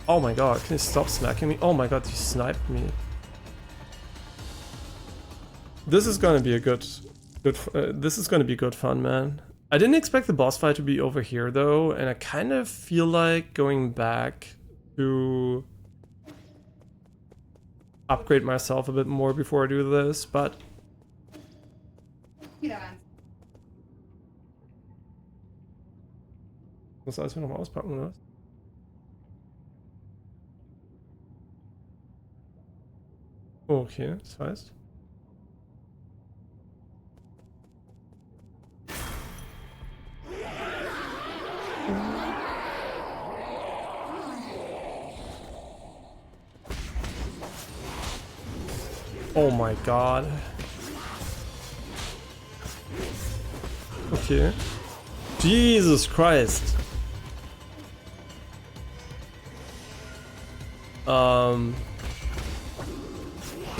Speaker 1: Oh my god, can you stop smacking me? Oh my god, you sniped me. This is gonna be a this is gonna be good fun, man. I didn't expect the boss fight to be over here though, and I kind of feel like going back to upgrade myself a bit more before I do this, but Muss alles wieder nochmal auspacken, oder was? Okay, das heißt. Oh my god. Okay. Jesus Christ.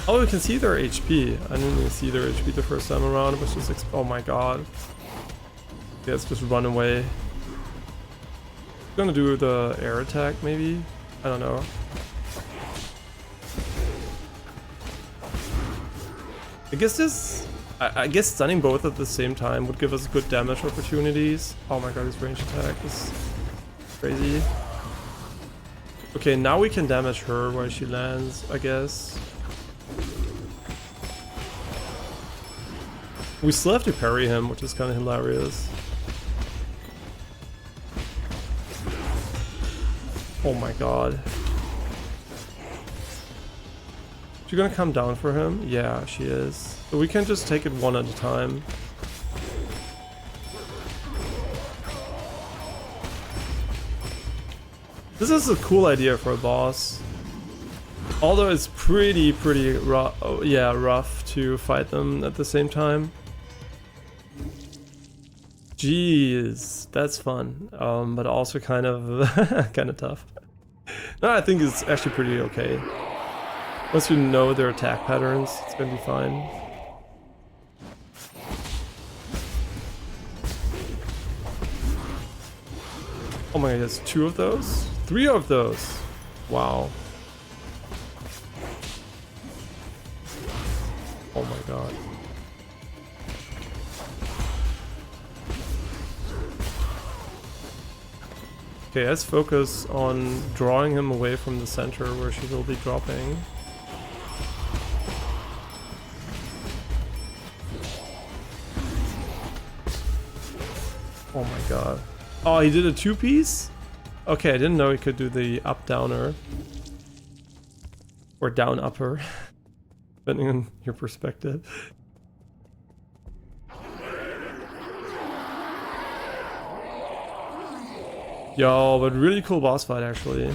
Speaker 1: Oh, we can see their HP. I didn't even see their HP the first time around. It was just oh my god. Yeah, let's just run away. Gonna do the air attack maybe? I don't know. I guess this... I guess stunning both at the same time would give us good damage opportunities. Oh my god, this range attack is crazy. Okay, now we can damage her while she lands, I guess. We still have to parry him, which is kind of hilarious. Oh my god. She gonna come down for him? Yeah, she is. So we can just take it one at a time. This is a cool idea for a boss. Although it's pretty rough, rough to fight them at the same time. Jeez, that's fun, but also kind of kind of tough. No, I think it's actually pretty okay. Once you know their attack patterns, it's gonna be fine. Oh my god, there's 2 of those? 3 of those! Wow. Oh my god. Okay, let's focus on drawing him away from the center where she will be dropping. Oh my god. Oh, he did a 2-piece? Okay, I didn't know he could do the up-downer. Or down-upper. Depending on your perspective. Yo, but really cool boss fight actually.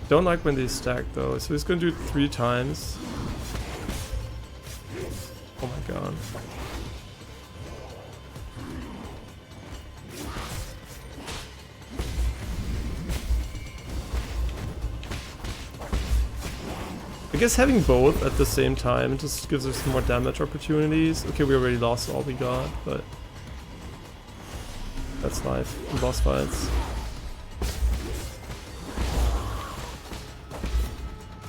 Speaker 1: Don't like when they stack though, so he's gonna do it 3 times. Oh my god. I guess having both at the same time just gives us more damage opportunities. Okay, we already lost all we got, but that's life in boss fights.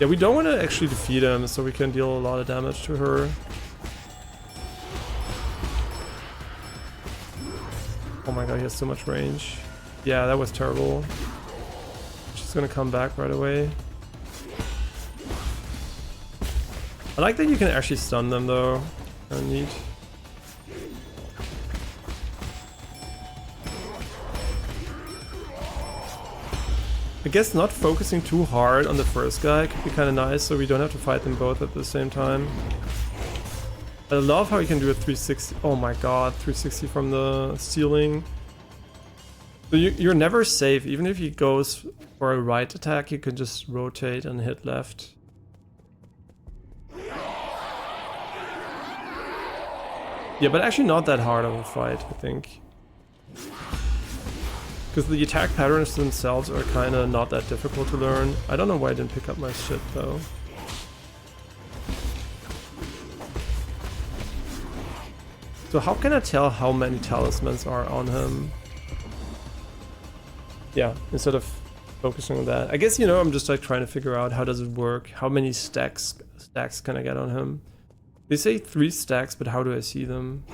Speaker 1: Yeah, we don't want to actually defeat him, so we can deal a lot of damage to her. Oh my god, he has so much range. Yeah, that was terrible. She's gonna come back right away. I like that you can actually stun them though. Kinda neat. I guess not focusing too hard on the first guy could be kind of nice, so we don't have to fight them both at the same time. I love how you can do a 360. Oh my god, 360 from the ceiling. So you're never safe. Even if he goes for a right attack, you can just rotate and hit left. Yeah, but actually not that hard of a fight, I think. Because the attack patterns themselves are kind of not that difficult to learn. I don't know why I didn't pick up my shit though. So how can I tell how many talismans are on him? Yeah, instead of focusing on that. I guess, you know, I'm just like trying to figure out how does it work? How many stacks can I get on him? They say 3 stacks, but how do I see them?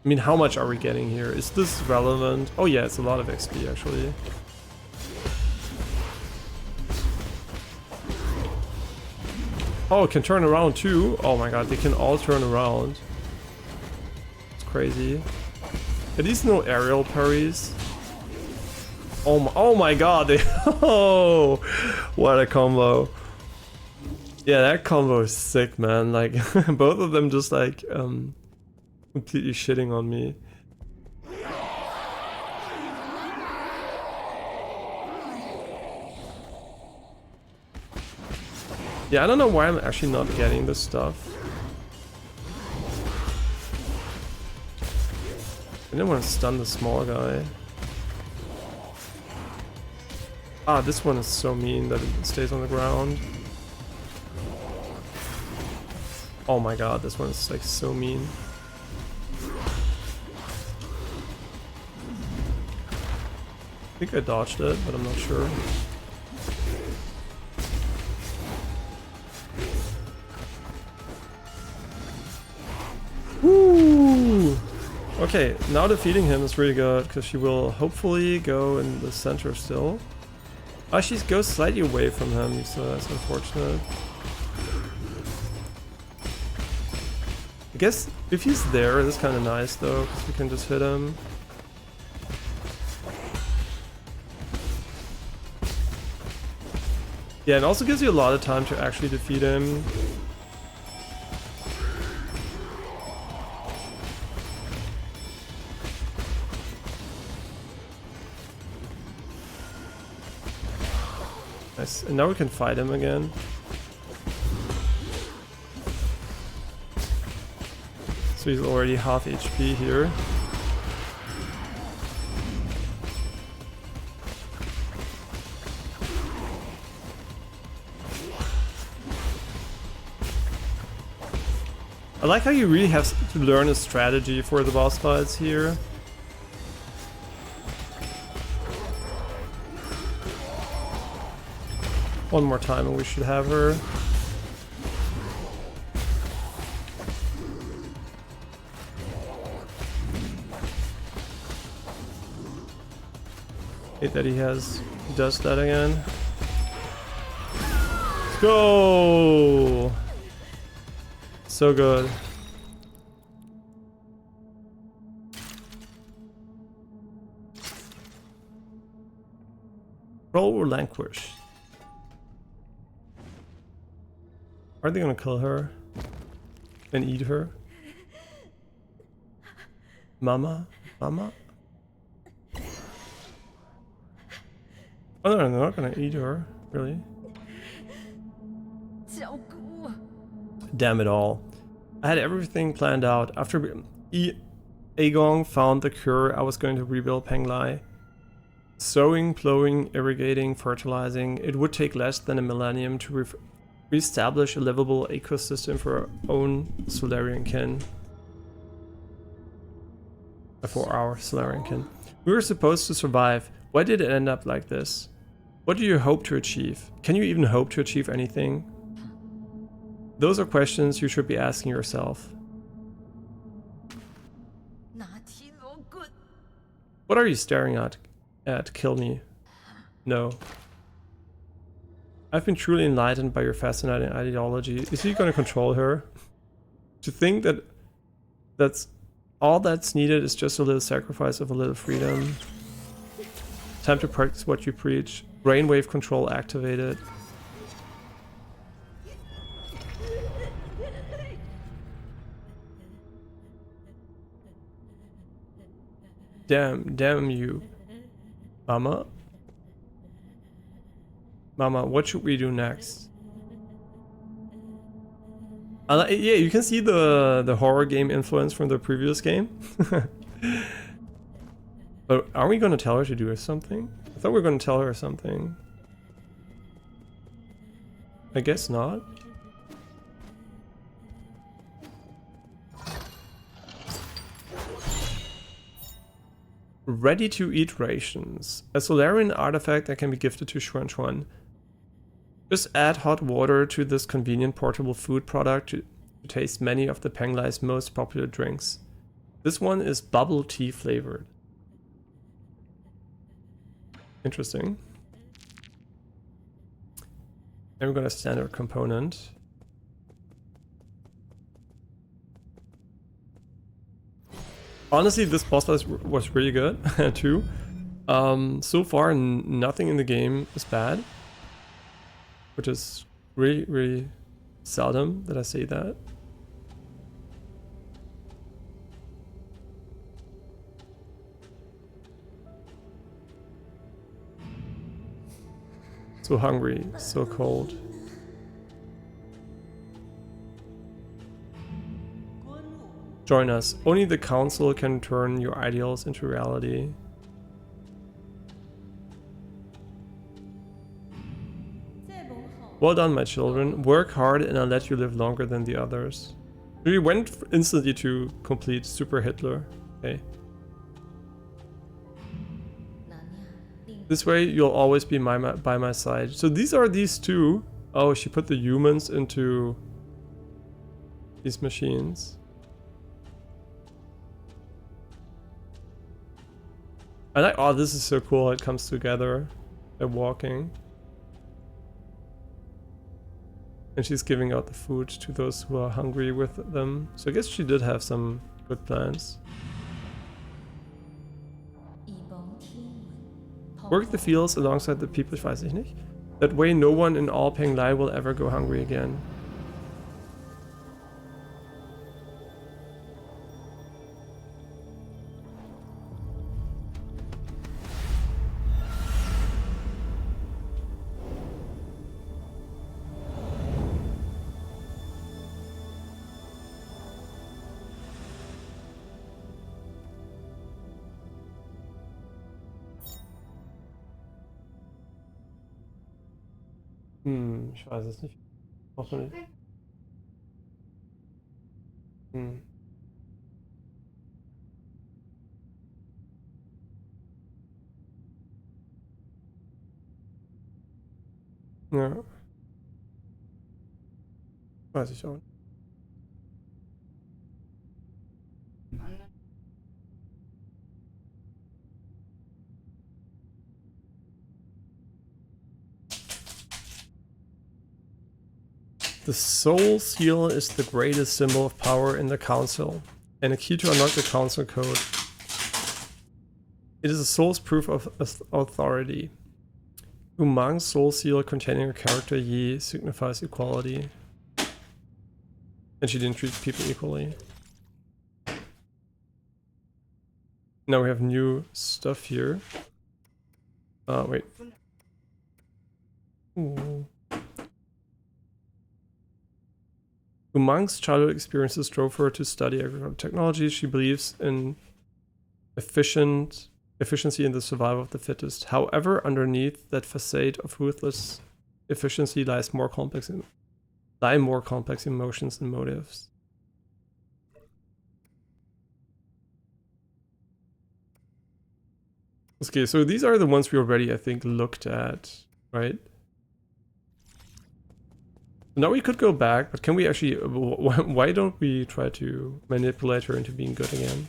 Speaker 1: I mean, how much are we getting here? Is this relevant? Oh yeah, it's a lot of XP actually. Oh, it can turn around too. Oh my god, they can all turn around. It's crazy. At least no aerial parries. Oh my god, they oh, what a combo. Yeah, that combo is sick, man. Like both of them just like completely shitting on me. Yeah, I don't know why I'm actually not getting this stuff. I didn't want to stun the small guy. Ah, this one is so mean that it stays on the ground. Oh my god, this one is like so mean. I think I dodged it, but I'm not sure. Woo! Okay, now defeating him is really good because she will hopefully go in the center still. Oh, she goes slightly away from him, so that's unfortunate. I guess if he's there, it's kind of nice though, because we can just hit him. Yeah, and also gives you a lot of time to actually defeat him. Nice, and now we can fight him again. So he's already half HP here. I like how you really have to learn a strategy for the boss fights here. One more time and we should have her. Hate that he does that again. Let's go! So good. Roll relinquish. Are they gonna kill her? And eat her? Mama? Mama? Oh no, they're not gonna eat her. Really? Damn it all. I had everything planned out. After Agong found the cure, I was going to rebuild Penglai. Sowing, plowing, irrigating, fertilizing. It would take less than a millennium to re-establish a livable ecosystem for our own Solarian kin. For our Solarian kin. We were supposed to survive. Why did it end up like this? What do you hope to achieve? Can you even hope to achieve anything? Those are questions you should be asking yourself. What are you staring at? Kill me. No. I've been truly enlightened by your fascinating ideology. Is he going to control her? To think that all that's needed is just a little sacrifice of a little freedom. Time to practice what you preach. Brainwave control activated. Damn you. Mama? Mama, what should we do next? Yeah, you can see the horror game influence from the previous game. But are we gonna tell her to do something? I thought we were gonna tell her something. I guess not. Ready to eat rations. A Solarian artifact that can be gifted to Xuan Xuan. Just add hot water to this convenient portable food product to taste many of the Penglai's most popular drinks. This one is bubble tea flavored. Interesting. And we're gonna standard component. Honestly, this boss fight was really good too. So far, nothing in the game is bad, which is really, really seldom that I say that. So hungry, so cold. Join us. Only the council can turn your ideals into reality. Well done, my children. Work hard and I'll let you live longer than the others. We went instantly to complete Super Hitler. Okay. This way you'll always be by my side. So these are these two. Oh, she put the humans into these machines. I like, oh, this is so cool. It comes together. They're walking. And she's giving out the food to those who are hungry with them. So I guess she did have some good plans. Work the fields alongside the people, ich weiß ich nicht. That way no one in all Penglai will ever go hungry again. Ich weiß es nicht. Hoffentlich. Ja. Weiß ich auch nicht. The soul seal is the greatest symbol of power in the council, and a key to unlock the council code. It is a soul's proof of authority. Umang's soul seal containing a character Yi signifies equality. And she didn't treat people equally. Now we have new stuff here. Wait. Ooh. Umang's childhood experiences drove her to study agricultural technology. She believes in efficiency in the survival of the fittest. However, underneath that facade of ruthless efficiency lie more complex emotions and motives. Okay, so these are the ones we already, I think, looked at, right? Now we could go back, but can we actually... Why don't we try to manipulate her into being good again?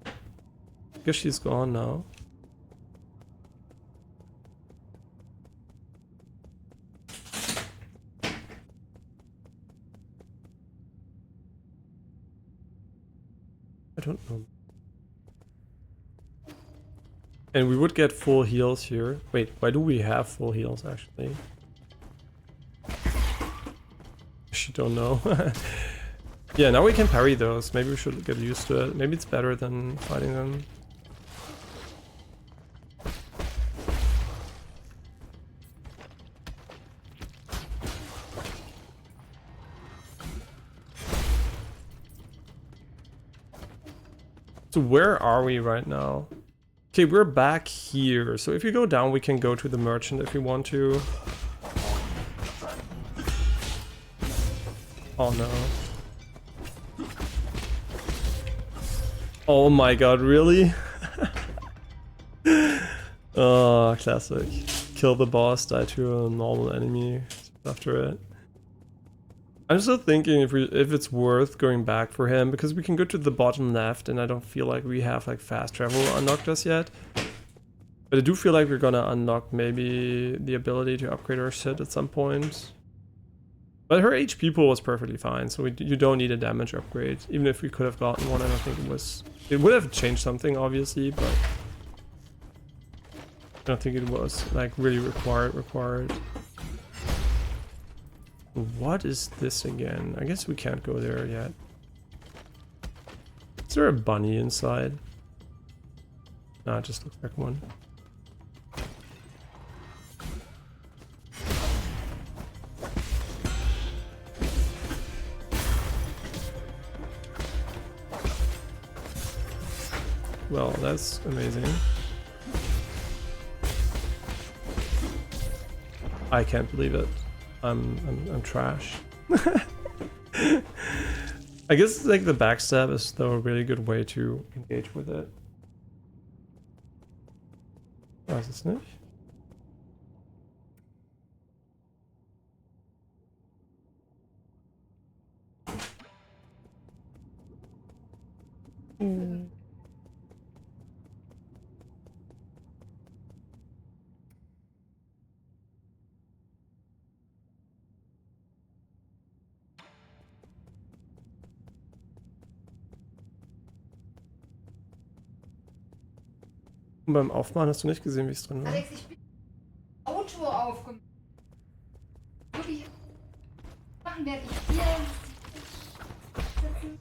Speaker 1: I guess she's gone now. I don't know. And we would get full heals here. Wait, why do we have full heals actually? I don't know. Yeah, now we can parry those. Maybe we should get used to it. Maybe it's better than fighting them. So where are we right now? Okay, we're back here. So if you go down, we can go to the merchant if we want to. Oh no. Oh my god, really? Oh, classic. Kill the boss, die to a normal enemy after it. I'm still thinking if it's worth going back for him, because we can go to the bottom left and I don't feel like we have like fast travel unlocked us yet. But I do feel like we're gonna unlock maybe the ability to upgrade our shit at some point. But her HP pool was perfectly fine, so you don't need a damage upgrade. Even if we could have gotten one, I don't think it would have changed something, obviously, but I don't think it was like really required. What is this again? I guess we can't go there yet. Is there a bunny inside? No, it just looks like one. Well, that's amazing. I can't believe it. I'm trash. I guess like the backstab is though a really good way to engage with it. Was es nicht? Und beim Aufmachen hast du nicht gesehen, wie es drin war?
Speaker 2: Alex, ich bin Auto aufgemacht. Wirklich machen werde ich hier sitzen.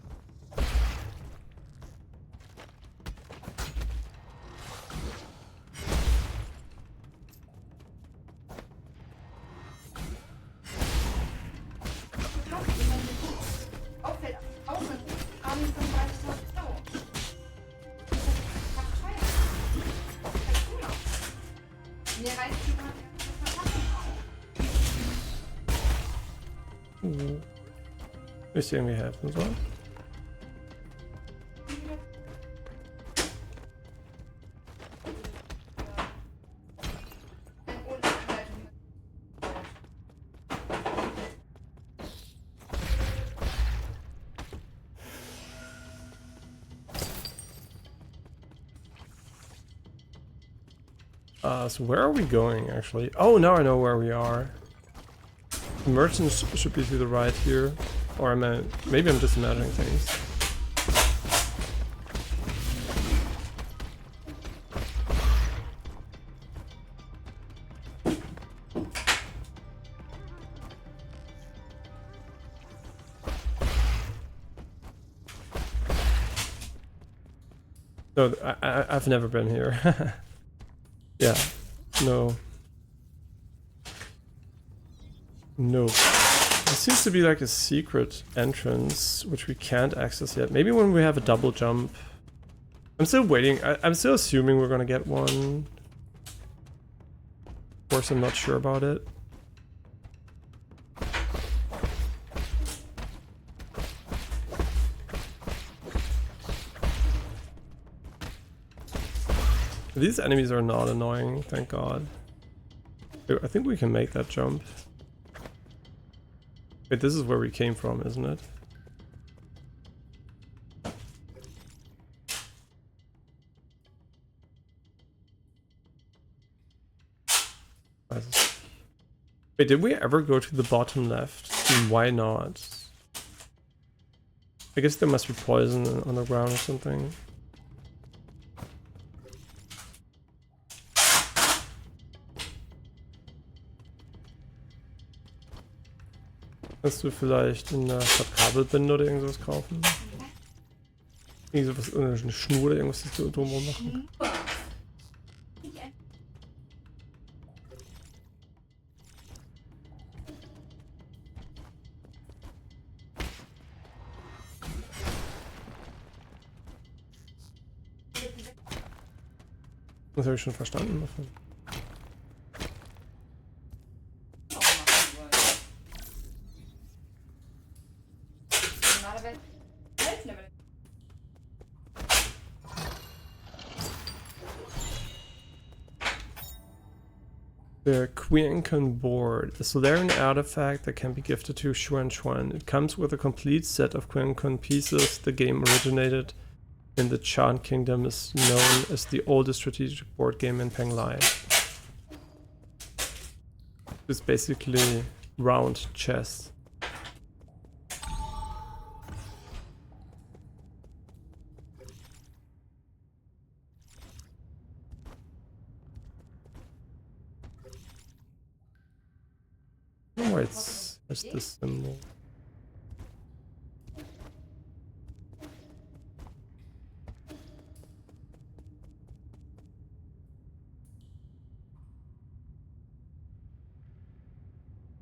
Speaker 2: Auffällt außen haben 35.000 Euro. Mir reißt die Verpackung auf.
Speaker 1: Ist irgendwie helfen soll. So where are we going actually? Oh, now I know where we are. The merchants should be to the right here. Or maybe I'm just imagining things. No, I've never been here. Yeah, no. No. This seems to be like a secret entrance, which we can't access yet. Maybe when we have a double jump. I'm still waiting. I'm still assuming we're gonna get one. Of course, I'm not sure about it. These enemies are not annoying, thank God. I think we can make that jump. Wait, this is where we came from, isn't it? Wait, did we ever go to the bottom left? And why not? I guess there must be poison on the ground or something. Kannst du vielleicht in der Stadt Kabelbinde oder irgendwas kaufen? Irgendwas, eine Schnur oder irgendwas, das du drumherum machen? Das habe ich schon verstanden davon. The Quiancan board, a Solarian artifact that can be gifted to Xuan Xuan. It comes with a complete set of Quiancan pieces. The game originated in the Chan Kingdom, is known as the oldest strategic board game in Penglai. It's basically round chess. why it's this symbol.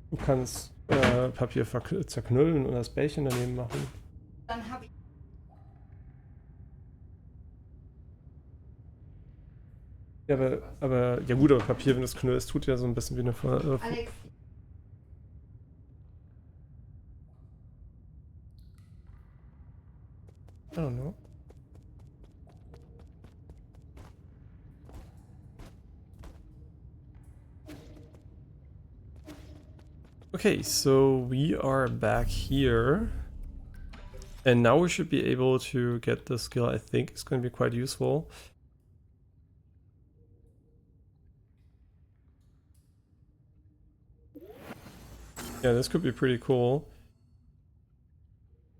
Speaker 1: Du kannst Papier zerknüllen und das Bällchen daneben machen.
Speaker 2: Dann habe ich
Speaker 1: Ja, aber ja gut, aber Papier, wenn du es knüllst, tut ja so ein bisschen wie eine
Speaker 2: Alex.
Speaker 1: I don't know. Okay, so we are back here. And now we should be able to get the skill I think is going to be quite useful. Yeah, this could be pretty cool.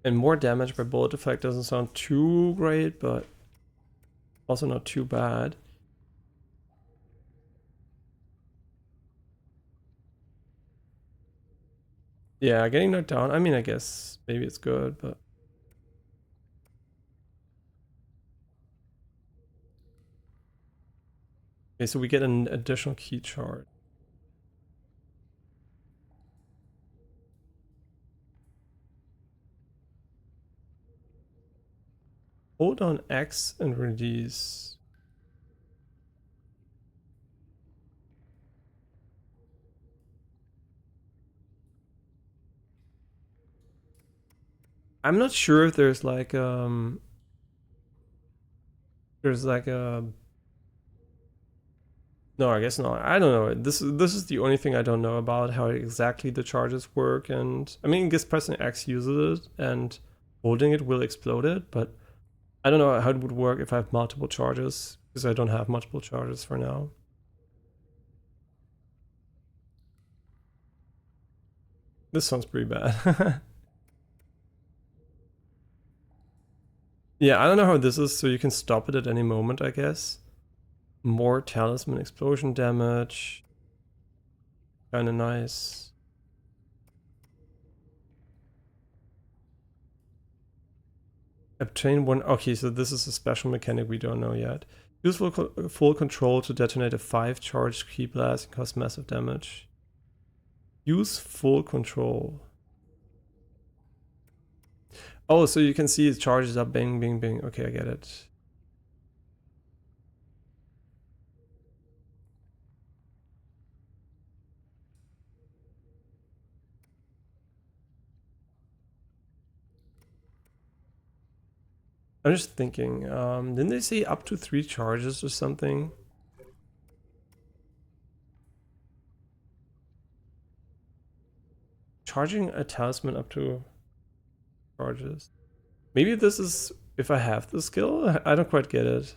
Speaker 1: And more damage by bullet effect doesn't sound too great, but also not too bad. Yeah, getting knocked down, I mean, I guess maybe it's good, but... Okay, so we get an additional key charge. Hold on X and release. I'm not sure if there's like a no, I guess not. I don't know. This is the only thing I don't know about how exactly the charges work, and I mean I guess pressing X uses it and holding it will explode it, but I don't know how it would work if I have multiple charges, because I don't have multiple charges for now. This sounds pretty bad. Yeah, I don't know how this is, so you can stop it at any moment, I guess. More talisman explosion damage. Kinda nice. Obtain one. Okay, so this is a special mechanic we don't know yet. Use full control to detonate a 5 charged key blast and cause massive damage. Use full control. Oh, so you can see it charges up, bing, bing, bing. Okay, I get it. I'm just thinking, didn't they say up to 3 charges or something? Charging a talisman up to charges. Maybe this is if I have the skill? I don't quite get it.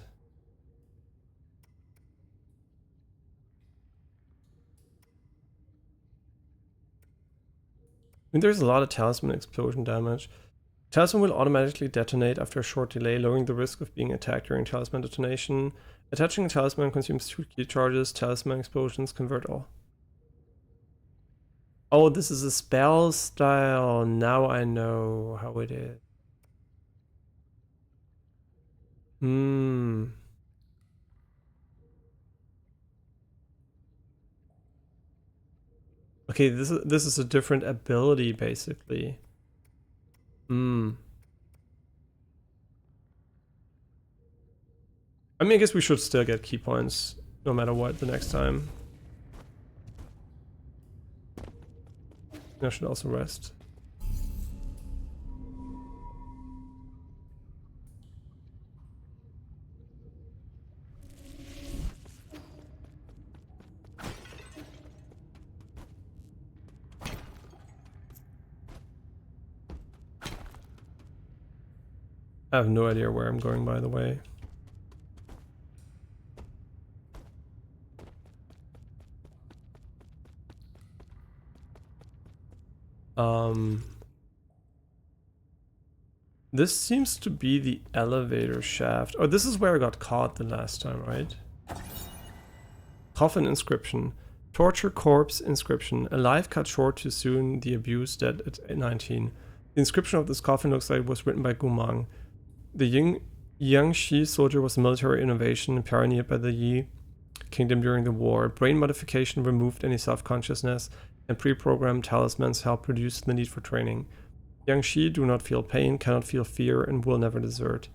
Speaker 1: I mean, there's a lot of talisman explosion damage. Talisman will automatically detonate after a short delay, lowering the risk of being attacked during talisman detonation. Attaching a talisman consumes 2 key charges. Talisman explosions convert all. Oh, this is a spell style. Now I know how it is. Hmm. Okay, this is a different ability basically. Hmm. I mean, I guess we should still get key points no matter what the next time. I should also rest. I have no idea where I'm going, by the way. This seems to be the elevator shaft. Oh, this is where I got caught the last time, right? Coffin inscription. Torture corpse inscription. Alive cut short too soon, the abuse dead at 19. The inscription of this coffin looks like it was written by Gumang. The young Shi soldier was a military innovation pioneered by the Yi kingdom during the war. Brain modification removed any self-consciousness, and pre-programmed talismans help reduce the need for training. Young Shi do not feel pain, cannot feel fear, and will never desert.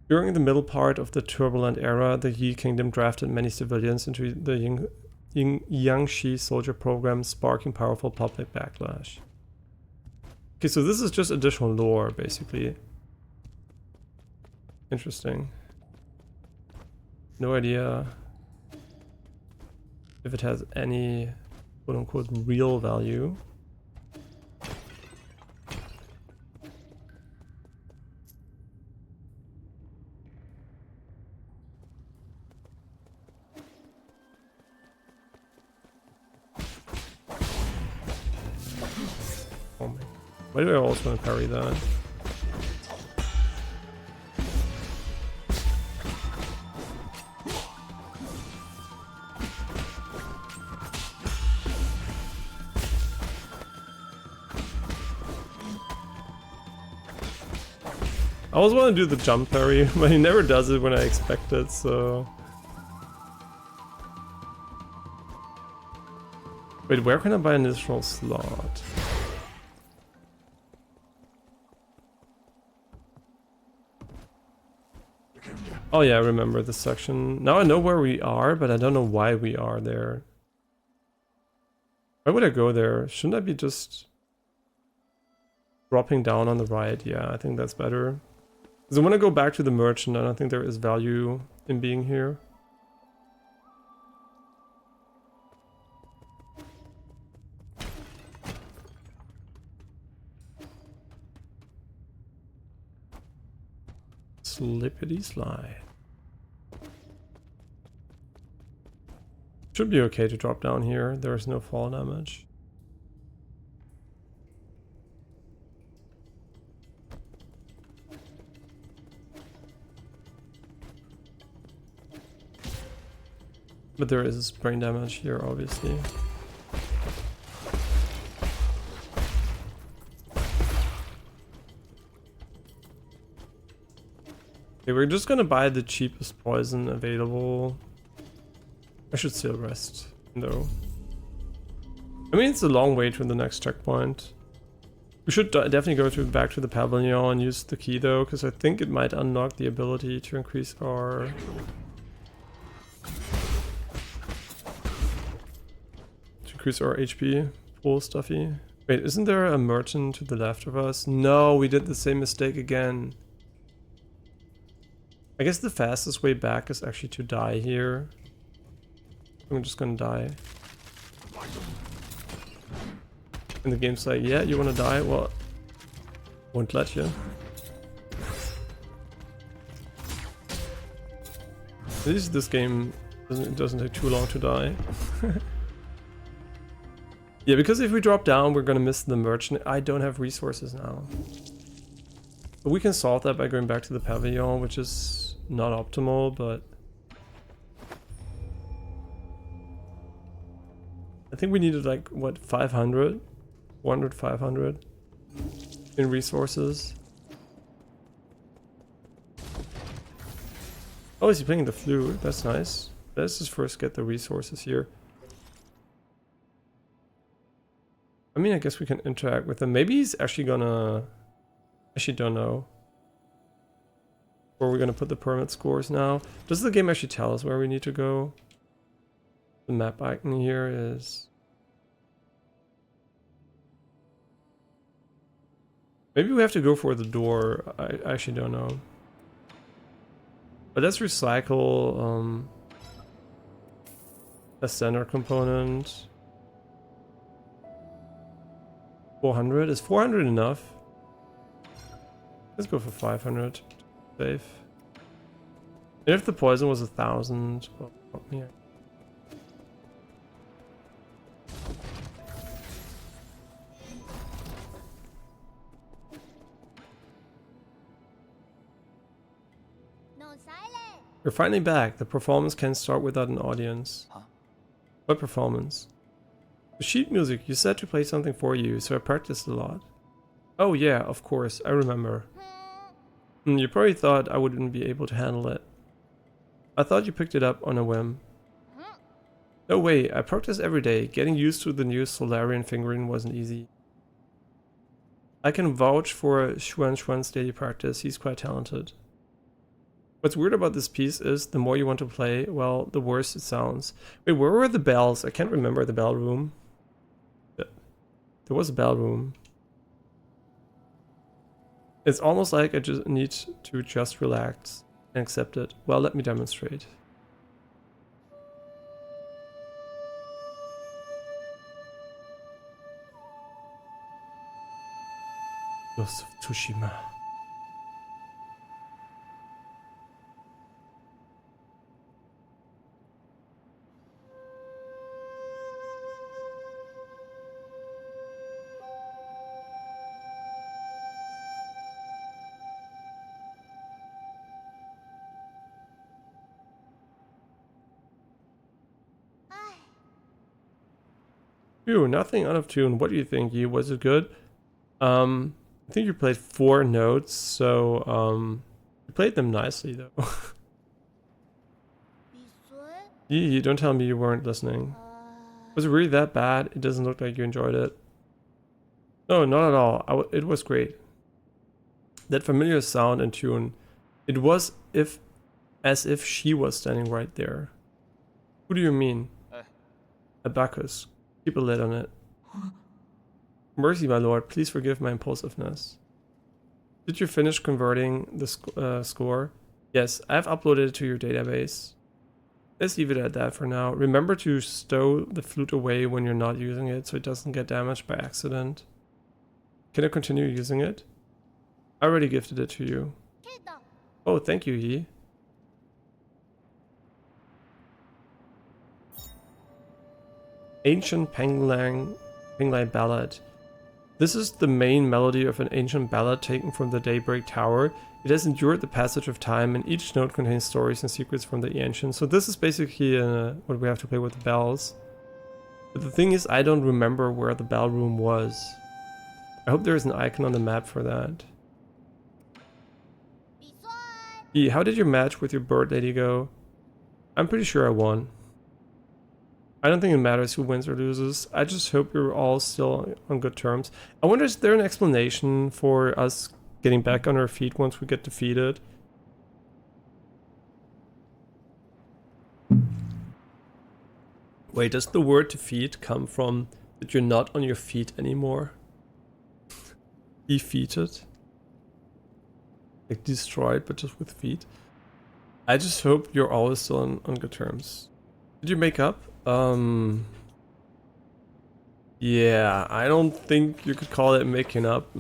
Speaker 1: During the middle part of the turbulent era, the Yi kingdom drafted many civilians into the Young Shi soldier program, sparking powerful public backlash. Okay, so this is just additional lore, basically. Interesting. No idea if it has any quote-unquote real value. Oh my. Why do I also want to parry that? I always want to do the jump parry, but he never does it when I expect it, so... Wait, where can I buy an additional slot? Oh yeah, I remember this section. Now I know where we are, but I don't know why we are there. Why would I go there? Shouldn't I be just... dropping down on the right? Yeah, I think that's better. Because I want to go back to the merchant, and I don't think there is value in being here. Slippity slide. Should be okay to drop down here. There is no fall damage. But there is brain damage here, obviously. Okay, we're just gonna buy the cheapest poison available. I should still rest, though. I mean, it's a long way to the next checkpoint. We should definitely go back to the pavilion and use the key, though, because I think it might unlock the ability to increase our... HP pool stuffy. Wait, isn't there a merchant to the left of us? No, we did the same mistake again. I guess the fastest way back is actually to die here. I'm just gonna die. And the game's like, yeah, you wanna die? Well, won't let you. At least this game doesn't take too long to die. Yeah, because if we drop down, we're gonna miss the merchant. I don't have resources now. But we can solve that by going back to the pavilion, which is not optimal, but... I think we needed like, what, 500? 400, 500 in resources. Oh, is he playing the flute? That's nice. Let's just first get the resources here. I mean, I guess we can interact with him. Maybe he's actually gonna... Actually don't know. Where we're gonna put the permit scores now. Does the game actually tell us where we need to go? The map icon here is... Maybe we have to go for the door. I actually don't know. But let's recycle a center component. 400? Is 400 enough? Let's go for 500. Safe. And if the poison was 1,000, well, yeah. We're finally back. The performance can start without an audience.
Speaker 3: Huh?
Speaker 1: What performance? The sheet music, you said to play something for you, so I practiced a lot. Oh yeah, of course, I remember. You probably thought I wouldn't be able to handle it. I thought you picked it up on a whim. No way, I practice every day. Getting used to the new Solarian fingering wasn't easy. I can vouch for Xuan Xuan's daily practice, he's quite talented. What's weird about this piece is, the more you want to play, well, the worse it sounds. Wait, where were the bells? I can't remember the bell room. There was a bell room. It's almost like I just need to just relax and accept it. Well, let me demonstrate. Ghost of Tsushima. Phew, nothing out of tune. What do you think, Yi? Was it good? I think you played 4 notes, so you played them nicely though. Yi, don't tell me you weren't listening. Was it really that bad? It doesn't look like you enjoyed it. No, not at all. It was great. That familiar sound and tune. It was as if she was standing right there. Who do you mean? Abacus. Keep a lid on it. Mercy, my lord, please forgive my impulsiveness. Did you finish converting the score? Yes, I have uploaded it to your database. Let's leave it at that for now. Remember to stow the flute away when you're not using it so it doesn't get damaged by accident. Can I continue using it? I already gifted it to you. Oh, thank you, Yi. Ancient Penglai Ballad. This is the main melody of an ancient ballad taken from the Daybreak Tower. It has endured the passage of time, and each note contains stories and secrets from the ancients. So this is basically what we have to play with the bells. But the thing is, I don't remember where the bell room was. I hope there is an icon on the map for that. E, how did your match with your bird lady go? I'm pretty sure I won. I don't think it matters who wins or loses. I just hope you're all still on good terms. I wonder, is there an explanation for us getting back on our feet once we get defeated? Wait, does the word defeat come from that you're not on your feet anymore? Defeated? Like destroyed, but just with feet? I just hope you're always still on good terms. Did you make up? Yeah, I don't think you could call it making up.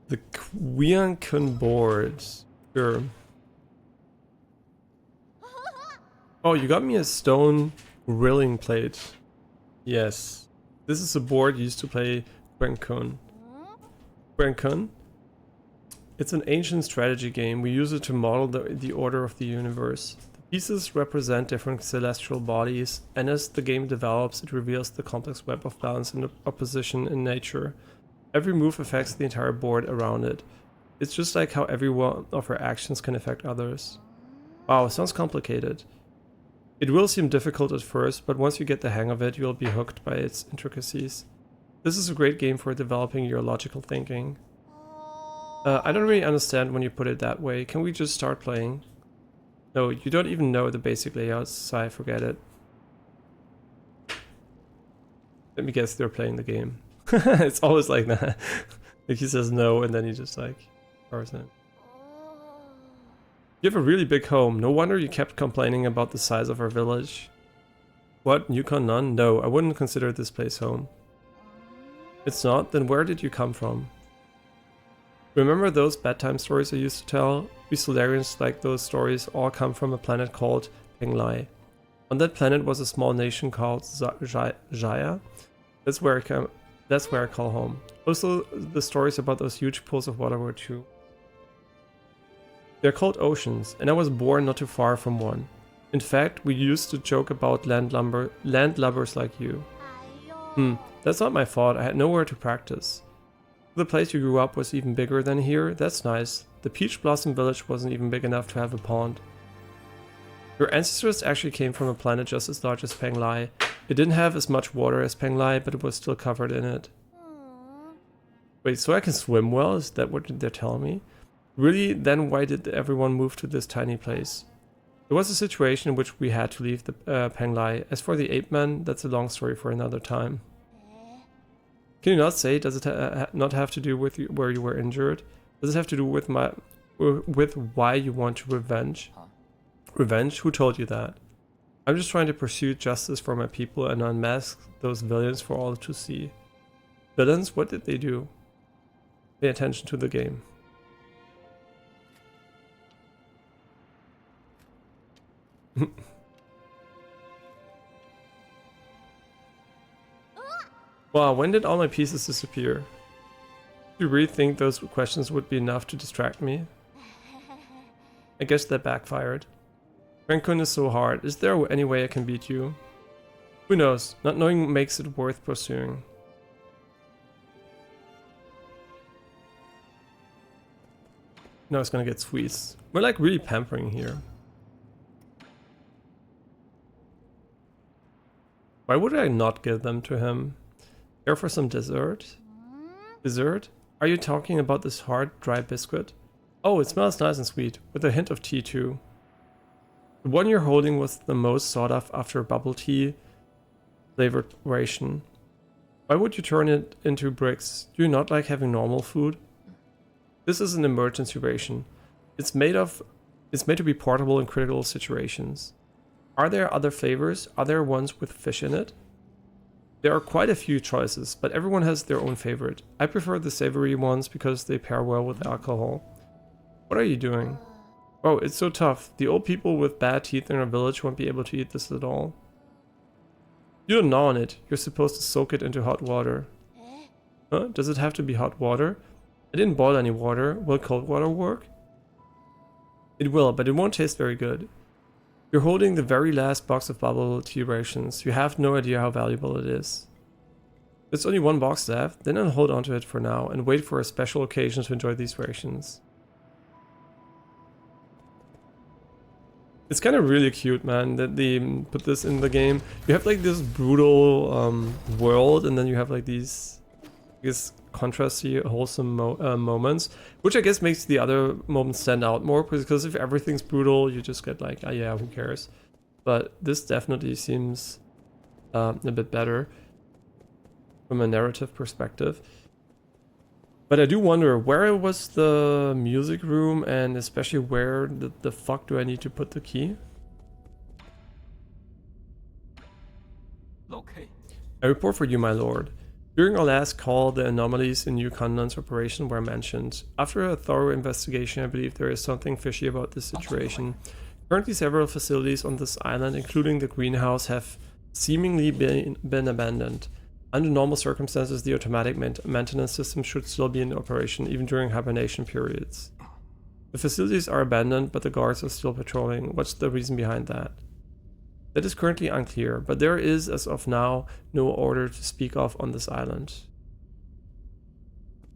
Speaker 1: The Quiankun boards. Sure. Oh, you got me a stone grilling plate. Yes. This is a board used to play Quiankun. Quiankun? It's an ancient strategy game. We use it to model the order of the universe. The pieces represent different celestial bodies, and as the game develops, it reveals the complex web of balance and opposition in nature. Every move affects the entire board around it. It's just like how every one of our actions can affect others. Wow, sounds complicated. It will seem difficult at first, but once you get the hang of it, you'll be hooked by its intricacies. This is a great game for developing your logical thinking. I don't really understand when you put it that way. Can we just start playing? No, you don't even know the basic layouts, so I forget it. Let me guess, they're playing the game. It's always like that. Like he says no, and then he just like starts it. You have a really big home. No wonder you kept complaining about the size of our village. What? Yukon none? No, I wouldn't consider this place home. It's not? Then where did you come from? Remember those bedtime stories I used to tell? We Solarians, like those stories, all come from a planet called Penglai. On that planet was a small nation called Jaya. That's where I call home. Also, the stories about those huge pools of water were true. They're called oceans, and I was born not too far from one. In fact, we used to joke about landlubbers like you. That's not my fault, I had nowhere to practice. The place you grew up was even bigger than here, that's nice. The Peach Blossom Village wasn't even big enough to have a pond. Your ancestors actually came from a planet just as large as Penglai. It didn't have as much water as Penglai, but it was still covered in it. Wait, so I can swim well? Is that what they're telling me? Really? Then why did everyone move to this tiny place? There was a situation in which we had to leave the Penglai. As for the ape man, that's a long story for another time. Can you not say? Does it not have to do with where you were injured? Does it have to do with why you want to revenge? Revenge? Who told you that? I'm just trying to pursue justice for my people and unmask those villains for all to see. Villains? What did they do? Pay attention to the game. Wow, when did all my pieces disappear? Do you really think those questions would be enough to distract me? I guess that backfired. Rancun is so hard. Is there any way I can beat you? Who knows? Not knowing makes it worth pursuing. Now it's gonna get squeezed. We're like really pampering here. Why would I not give them to him? Care for some dessert? Dessert? Are you talking about this hard, dry biscuit? Oh, it smells nice and sweet, with a hint of tea too. The one you're holding was the most sought after bubble tea flavored ration. Why would you turn it into bricks? Do you not like having normal food? This is an emergency ration. It's made to be portable in critical situations. Are there other flavors? Are there ones with fish in it? There are quite a few choices, but everyone has their own favorite. I prefer the savory ones because they pair well with alcohol. What are you doing? Oh, it's so tough. The old people with bad teeth in our village won't be able to eat this at all. You don't gnaw on it. You're supposed to soak it into hot water. Huh? Does it have to be hot water? I didn't boil any water. Will cold water work? It will, but it won't taste very good. You're holding the very last box of bubble tea rations. You have no idea how valuable it is. There's only one box left, then I'll hold onto it for now and wait for a special occasion to enjoy these rations. It's kind of really cute, man, that they put this in the game. You have like this brutal world, and then you have like these, I guess, contrasty, wholesome moments, which I guess makes the other moments stand out more, because if everything's brutal, you just get like, oh yeah, who cares? But this definitely seems a bit better from a narrative perspective. But I do wonder, where was the music room, and especially where the fuck do I need to put the key?
Speaker 3: Okay.
Speaker 1: I report for you, my lord. During our last call, the anomalies in New Continent's operation were mentioned. After a thorough investigation, I believe there is something fishy about this situation. Currently, several facilities on this island, including the greenhouse, have seemingly been abandoned. Under normal circumstances, the automatic maintenance system should still be in operation, even during hibernation periods. The facilities are abandoned, but the guards are still patrolling. What's the reason behind that? That is currently unclear, but there is, as of now, no order to speak of on this island.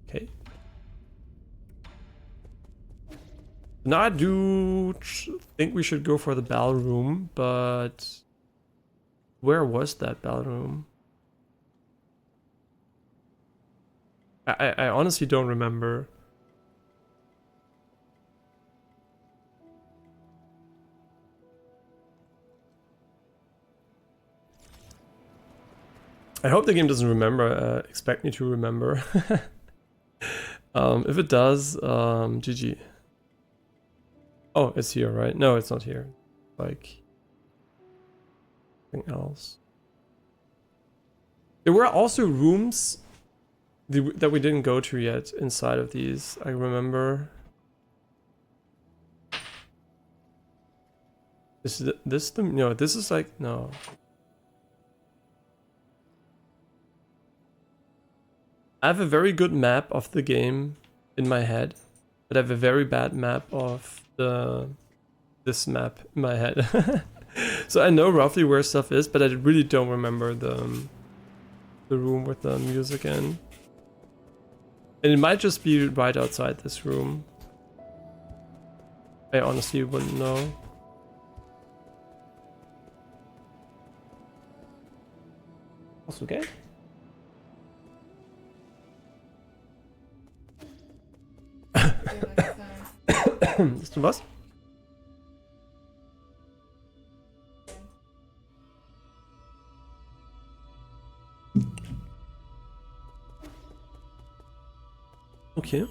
Speaker 1: Okay. Now I do think we should go for the bell room, but where was that bell room? I honestly don't remember. I hope the game doesn't remember, expect me to remember. If it does, GG. Oh, it's here, right? No, it's not here. Like, something else. There were also rooms that we didn't go to yet inside of these, I remember. No, this is like, no. I have a very good map of the game in my head, but I have a very bad map of this map in my head. So I know roughly where stuff is, but I really don't remember the room with the music in. And it might just be right outside this room. I honestly wouldn't know. Also okay. Bist du was? Okay.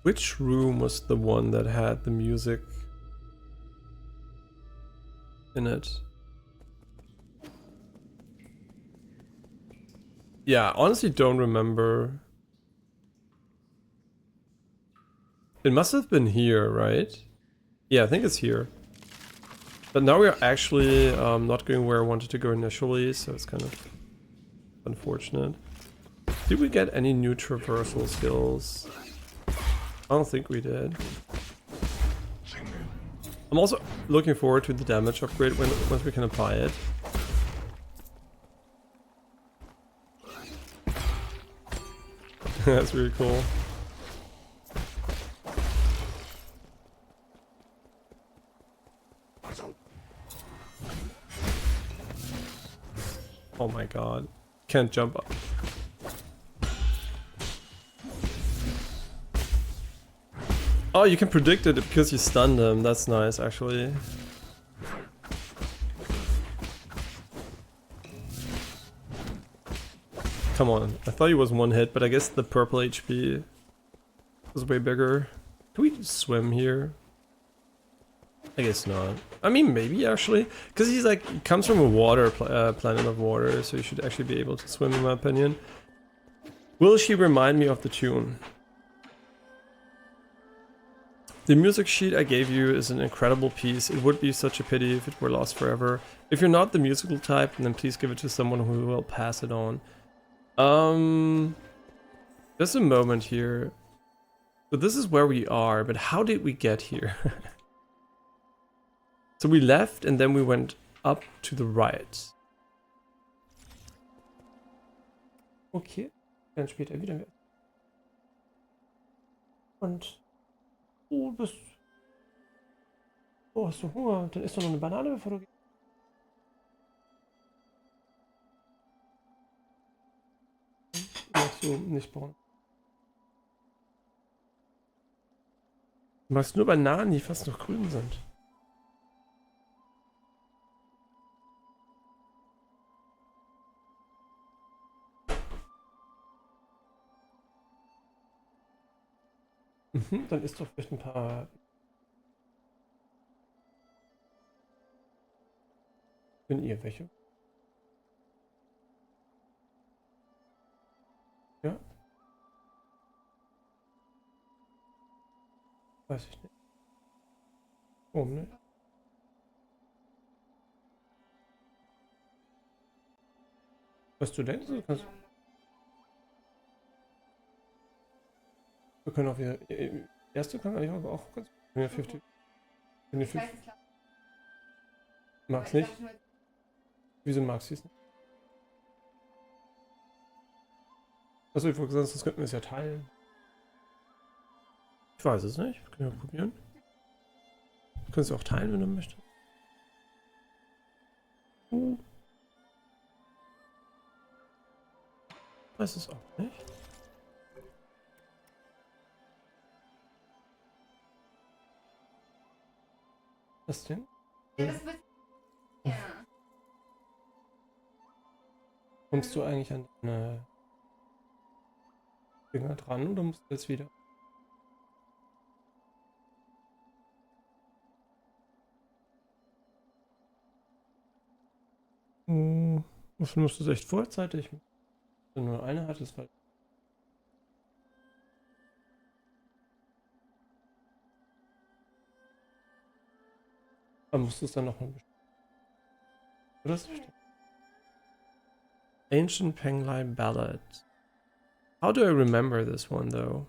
Speaker 1: Which room was the one that had the music in it? Yeah, honestly don't remember. It must have been here, right? Yeah, I think it's here. But now we are actually not going where I wanted to go initially, so it's kind of unfortunate. Did we get any new traversal skills? I don't think we did. I'm also looking forward to the damage upgrade once we can apply it. That's really cool. Oh my god. Can't jump up. Oh, you can predict it because you stunned him. That's nice, actually. Come on. I thought he was one hit, but I guess the purple HP was way bigger. Can we swim here? I guess not. I mean, maybe actually. Because he's like, he comes from a water planet of water, so he should actually be able to swim in my opinion. Will she remind me of the tune? The music sheet I gave you is an incredible piece. It would be such a pity if it were lost forever. If you're not the musical type, then please give it to someone who will pass it on. There's a moment here. So this is where we are, but how did we get here? So we left and then we went up to the right. Okay, dann später wieder. Und oh, hast du Hunger? Dann isst du noch eine Banane, bevor du gehst. Magst du nicht bauen? Du magst nur Bananen, die fast noch grün sind. Dann isst doch vielleicht ein paar. Wenn ihr welche? Ja? Weiß ich nicht. Warum nicht? Was du denkst, du kannst. Wir können auch wieder. Erste kann eigentlich auch ganz. Ja, 50. Wenn ihr 50. Magst nicht? Wieso magst du es nicht? Achso, ich wollte gesagt, das könnten wir es ja teilen. Ich weiß es nicht. Wir können ja probieren. Du kannst es auch teilen, wenn du möchtest. Ich weiß es auch nicht. Was denn?
Speaker 2: Ja, das wird. Ja.
Speaker 1: Kommst du eigentlich an deine Finger dran oder musst du jetzt wieder? Oh, dafür musst du es echt vorzeitig. Wenn du nur eine hattest, weil. Dann musst du es dann nochmal bestimmen. Oder ist das? Ancient Penglai Ballad. How do I remember this one though?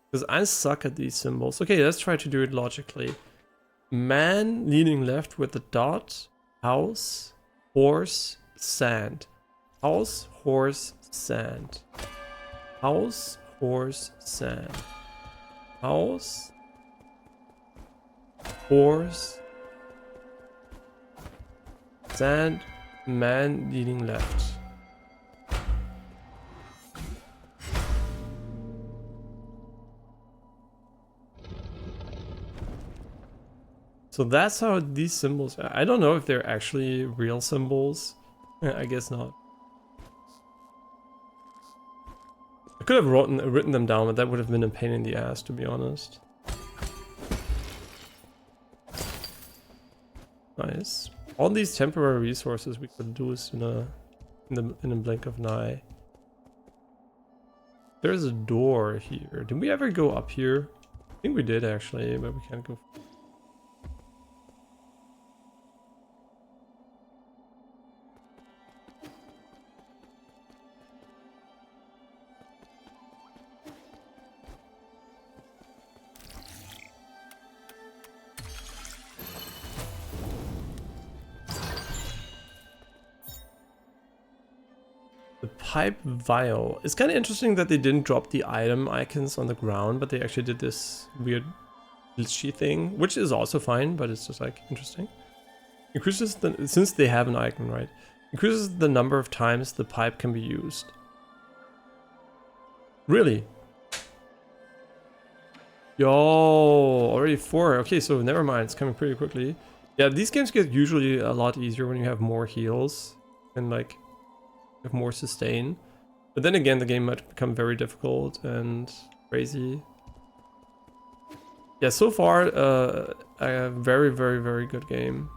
Speaker 1: Because I suck at these symbols. Okay, let's try to do it logically. Man leaning left with the dot. House, horse, sand. House, horse, sand. House, horse, sand. House, horse, sand, man leaning left. So that's how these symbols. I don't know if they're actually real symbols. I guess not. I could have written them down, but that would have been a pain in the ass, to be honest. Nice. All these temporary resources we could lose in a blink of an eye. There's a door here. Did we ever go up here? I think we did actually, but we can't go. The pipe vial. It's kind of interesting that they didn't drop the item icons on the ground, but they actually did this weird glitchy thing, which is also fine, but it's just like interesting. Increases the, since they have an icon, right? Increases the number of times the pipe can be used. Really? Yo, already 4. Okay, so never mind, it's coming pretty quickly. Yeah, these games get usually a lot easier when you have more heals and like have more sustain. But then again, the game might become very difficult and crazy. Yeah, so far, a very, very, very good game.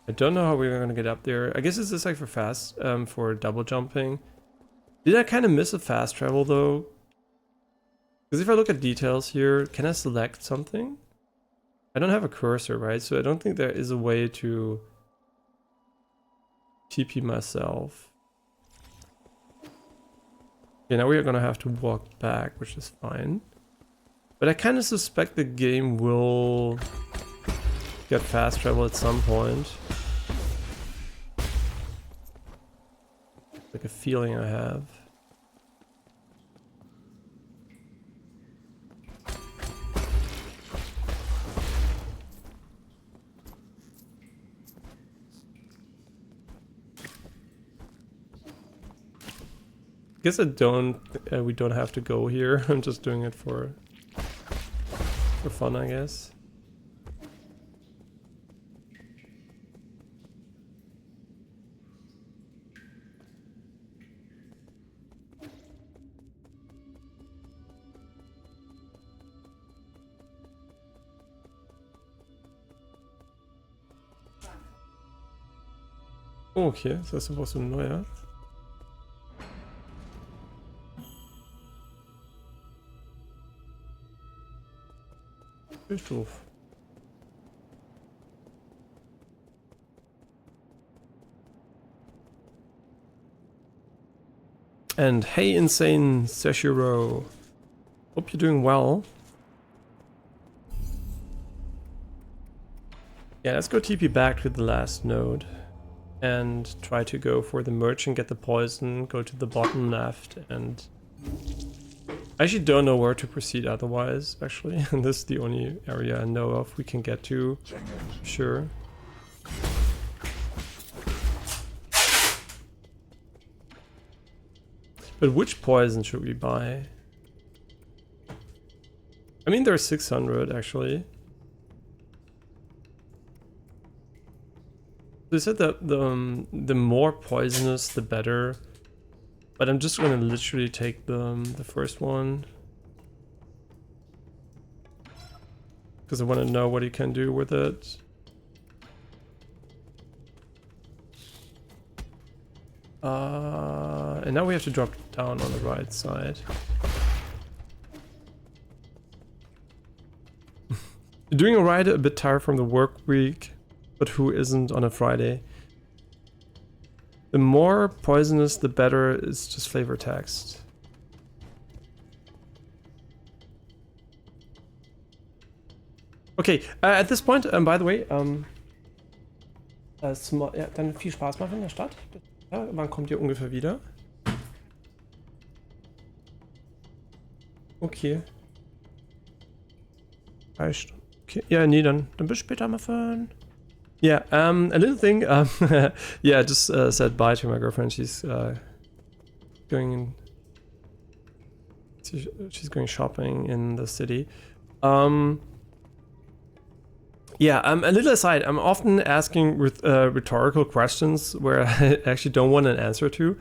Speaker 1: I don't know how we're gonna get up there. I guess it's just like for fast, for double jumping. Did I kind of miss a fast travel though? Because if I look at details here, can I select something? I don't have a cursor, right? So I don't think there is a way to TP myself. Okay, now we are gonna have to walk back, which is fine. But I kind of suspect the game will get fast travel at some point. Like a feeling I have. Guess I don't. We don't have to go here. I'm just doing it for fun, I guess. Okay, so das war so ein neuer. Doof. And hey, insane Sekiro. Hope you're doing well. Yeah, let's go TP back to the last node and try to go for the merchant, get the poison, go to the bottom left, and I actually don't know where to proceed otherwise, actually. And this is the only area I know of we can get to. Sure. But which poison should we buy? I mean, there's 600 actually. They said that the more poisonous, the better. But I'm just gonna literally take the first one. Because I want to know what he can do with it. And now we have to drop down on the right side. You're doing alright, a bit tired from the work week, but who isn't on a Friday? The more poisonous, the better. It's just flavor text. Okay, at this point, by the way, ja, dann viel Spaß machen in der Stadt. Ja, wann kommt ihr ungefähr wieder? Okay. Reicht. Okay. Ja, nee, dann bis später, my friend. Yeah, a little thing, yeah, I just said bye to my girlfriend. She's going she's going shopping in the city. Yeah, a little aside, I'm often asking rhetorical questions where I actually don't want an answer to.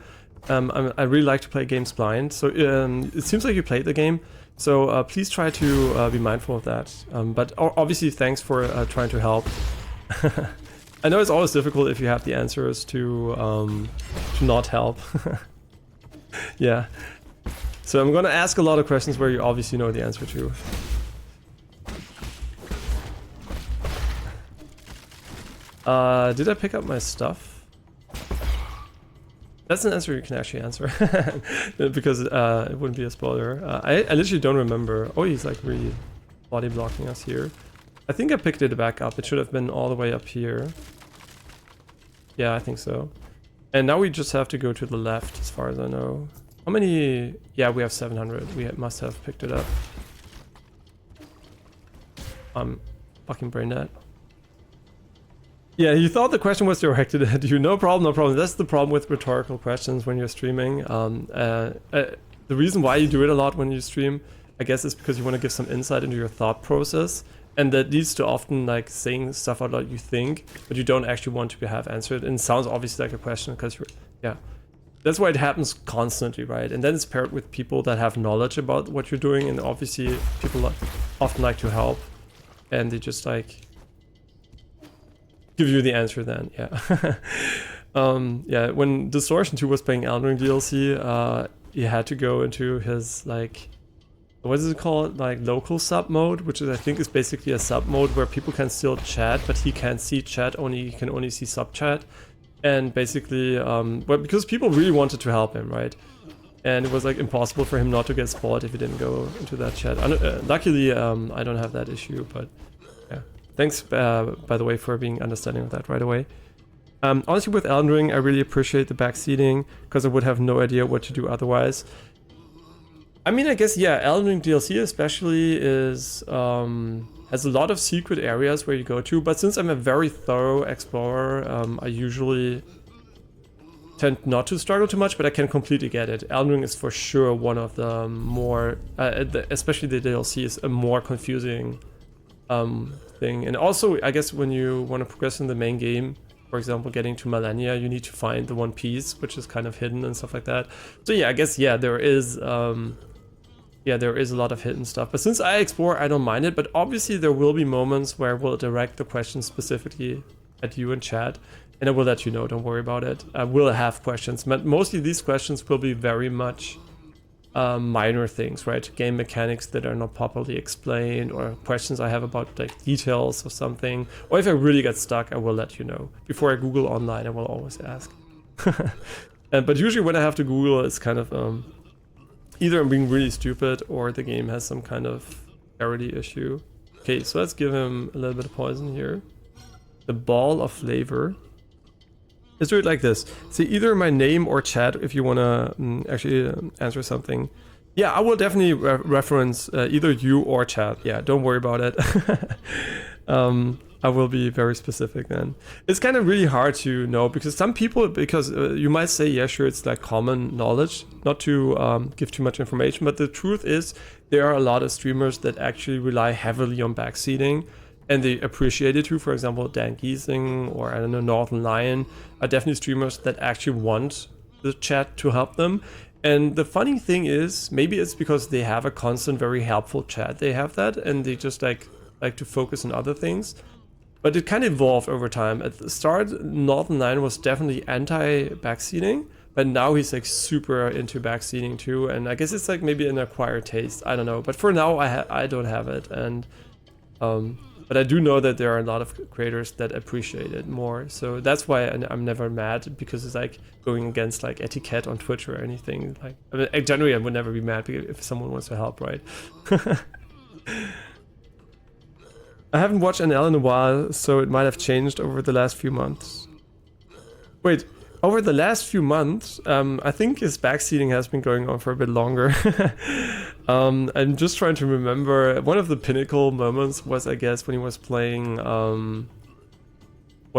Speaker 1: I really like to play games blind, so it seems like you played the game, so please try to be mindful of that. But obviously, thanks for trying to help. I know it's always difficult if you have the answers to not help. Yeah. So I'm gonna ask a lot of questions where you obviously know the answer to. Did I pick up my stuff? That's an answer you can actually answer. Because it wouldn't be a spoiler. I literally don't remember. Oh, he's like really body blocking us here. I think I picked it back up. It should have been all the way up here. Yeah, I think so. And now we just have to go to the left as far as I know. How many? Yeah, we have 700. We must have picked it up. Fucking brain dead. Yeah, you thought the question was directed at you. No problem, no problem. That's the problem with rhetorical questions when you're streaming. The reason why you do it a lot when you stream, I guess, is because you want to give some insight into your thought process. And that leads to often like saying stuff out loud you think, but you don't actually want to have answered. And it sounds obviously like a question because you're, yeah. That's why it happens constantly, right? And then it's paired with people that have knowledge about what you're doing. And obviously people often like to help. And they just like give you the answer then, yeah. Yeah, when Distortion 2 was playing Elden Ring DLC, he had to go into his, like, what is it called? Like, local sub mode, which is, I think, is basically a sub mode where people can still chat, but he can't see chat, he can only see sub chat. And basically, well, because people really wanted to help him, right? And it was, like, impossible for him not to get spoiled if he didn't go into that chat. Luckily, I don't have that issue, but yeah. Thanks, by the way, for being understanding of that right away. Honestly, with Elden Ring, I really appreciate the backseating, because I would have no idea what to do otherwise. I mean, I guess, yeah, Elden Ring DLC especially is has a lot of secret areas where you go to, but since I'm a very thorough explorer, I usually tend not to struggle too much, but I can completely get it. Elden Ring is for sure one of the more, especially the DLC, is a more confusing thing. And also, I guess when you want to progress in the main game, for example, getting to Millennia, you need to find the one piece, which is kind of hidden and stuff like that. So yeah, I guess, yeah, there is a lot of hidden stuff. But since I explore, I don't mind it. But obviously there will be moments where we'll direct the questions specifically at you in chat. And I will let you know, don't worry about it. I will have questions, but mostly these questions will be very much minor things, right? Game mechanics that are not properly explained, or questions I have about like details of something. Or if I really get stuck, I will let you know. Before I Google online, I will always ask. But usually when I have to Google, it's kind of either I'm being really stupid or the game has some kind of parity issue. Okay, so let's give him a little bit of poison here. The ball of flavor. Let's do it like this. See, either my name or chat if you want to actually answer something. Yeah, I will definitely reference either you or chat. Yeah, don't worry about it. I will be very specific then. It's kind of really hard to know because some people, you might say, yeah, sure, it's like common knowledge, not to give too much information, but the truth is there are a lot of streamers that actually rely heavily on backseating. And they appreciate it too. For example, Dan Giesing or I don't know, Northern Lion are definitely streamers that actually want the chat to help them. And the funny thing is, maybe it's because they have a constant, very helpful chat. They have that, and they just like to focus on other things. But it kind of evolved over time. At the start, Northern Lion was definitely anti-backseating, but now he's like super into backseating too. And I guess it's like maybe an acquired taste. I don't know. But for now, I don't have it, and But I do know that there are a lot of creators that appreciate it more. So that's why I'm never mad, because it's like going against like etiquette on Twitch or anything. Like, I mean, generally, I would never be mad if someone wants to help, right? I haven't watched NL in a while, so it might have changed over the last few months. Wait, over the last few months, I think his backseating has been going on for a bit longer. I'm just trying to remember. One of the pinnacle moments was, I guess, when he was playing one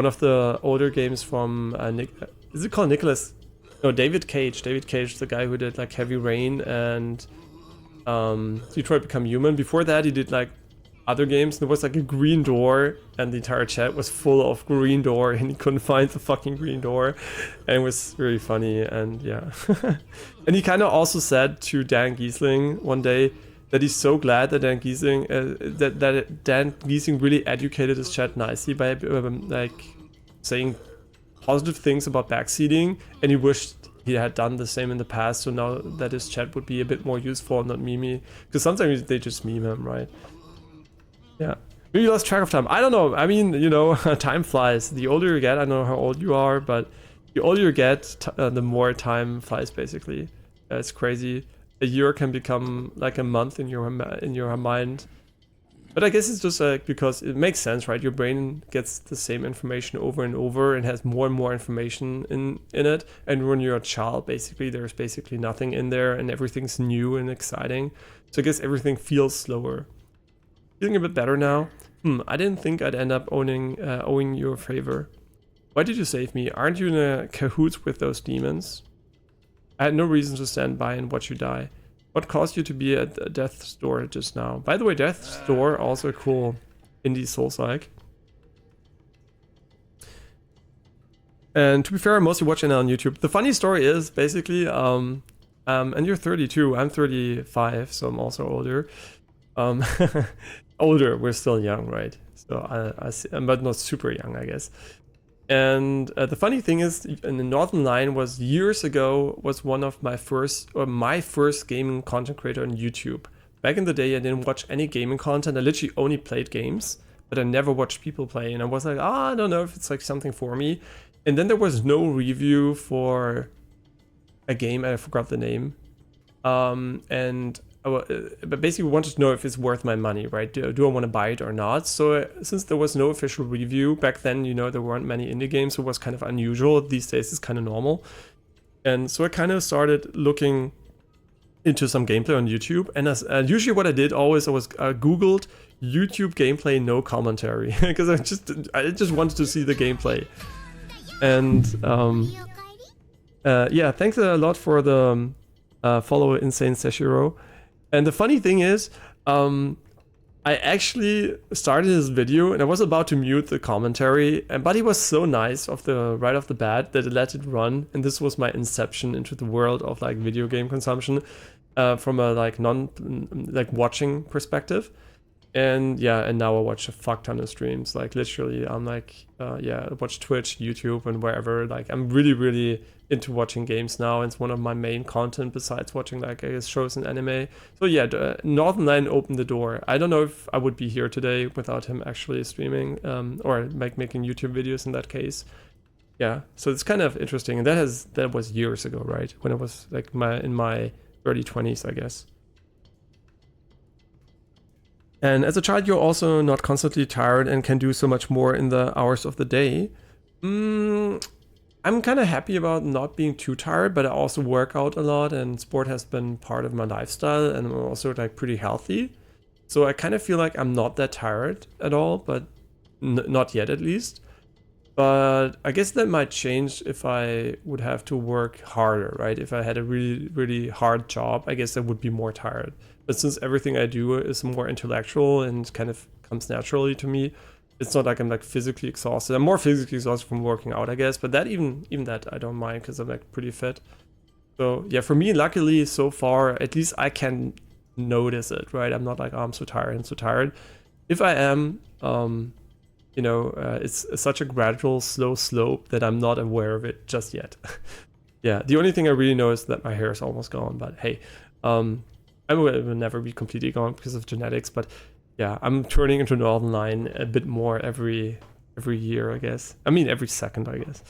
Speaker 1: of the older games from is it called Nicholas? No, David Cage. David Cage, the guy who did like Heavy Rain and Detroit Become Human. Before that, he did like other games. There was like a green door, and the entire chat was full of green door, and he couldn't find the fucking green door, and it was really funny. And yeah. And he kind of also said to Dan Giesling one day that he's so glad that Dan Giesling Dan Giesling really educated his chat nicely by like saying positive things about backseating, and he wished he had done the same in the past, so now that his chat would be a bit more useful and not memey, because sometimes they just meme him, right? Yeah. Maybe you lost track of time. I don't know. I mean, you know, time flies. The older you get, I don't know how old you are, but the older you get, the more time flies, basically. It's crazy. A year can become like a month in your mind. But I guess it's just like, because it makes sense, right? Your brain gets the same information over and over and has more and more information in it. And when you're a child, basically, there's basically nothing in there, and everything's new and exciting. So I guess everything feels slower. Feeling a bit better now. I didn't think I'd end up owing you a favor. Why did you save me? Aren't you in a cahoots with those demons? I had no reason to stand by and watch you die. What caused you to be at Death's Door just now? By the way, Death's Door, also a cool indie Souls-like. And to be fair, I mostly watch it on YouTube. The funny story is, basically, and you're 32, I'm 35, so I'm also older. Older, we're still young, right? So but not super young, I guess. And the funny thing is, in the Northern Line was years ago, was one of my first gaming content creator on YouTube. Back in the day, I didn't watch any gaming content. I literally only played games, but I never watched people play. And I was like, I don't know if it's like something for me. And then there was no review for a game, and I forgot the name. But basically wanted to know if it's worth my money, right? Do I want to buy it or not? So since there was no official review back then, you know, there weren't many indie games, so it was kind of unusual. These days it's kind of normal. And so I kind of started looking into some gameplay on YouTube. And usually what I did always, I Googled YouTube gameplay, no commentary, because I just wanted to see the gameplay. And yeah, thanks a lot for the follow Insane Sekiro. And the funny thing is, I actually started his video and I was about to mute the commentary, but he was so nice right off the bat that I let it run. And this was my inception into the world of like video game consumption from a like watching perspective. And yeah, and now I watch a fuck ton of streams. Like literally, I'm like, yeah, I watch Twitch, YouTube, and wherever. Like I'm really, really into watching games now. It's one of my main content besides watching like I guess shows and anime. So yeah, Northern Line opened the door. I don't know if I would be here today without him actually streaming or making YouTube videos in that case. Yeah, so it's kind of interesting. And that was years ago, right? When I was like in my early 20s, I guess. And as a child, you're also not constantly tired and can do so much more in the hours of the day. I'm kind of happy about not being too tired, but I also work out a lot and sport has been part of my lifestyle, and I'm also like pretty healthy. So I kind of feel like I'm not that tired at all, but not yet at least. But I guess that might change if I would have to work harder, right? If I had a really, really hard job, I guess I would be more tired. But since everything I do is more intellectual and kind of comes naturally to me, it's not like I'm like physically exhausted. I'm more physically exhausted from working out, I guess. But that even that I don't mind because I'm like pretty fit. So yeah, for me, luckily so far, at least I can notice it, right? I'm not like, oh, I'm so tired. If I am, you know, it's such a gradual, slow slope that I'm not aware of it just yet. Yeah, the only thing I really know is that my hair is almost gone. But hey, I will never be completely gone because of genetics. But yeah, I'm turning into Northern Line a bit more every year, I guess. I mean, every second, I guess.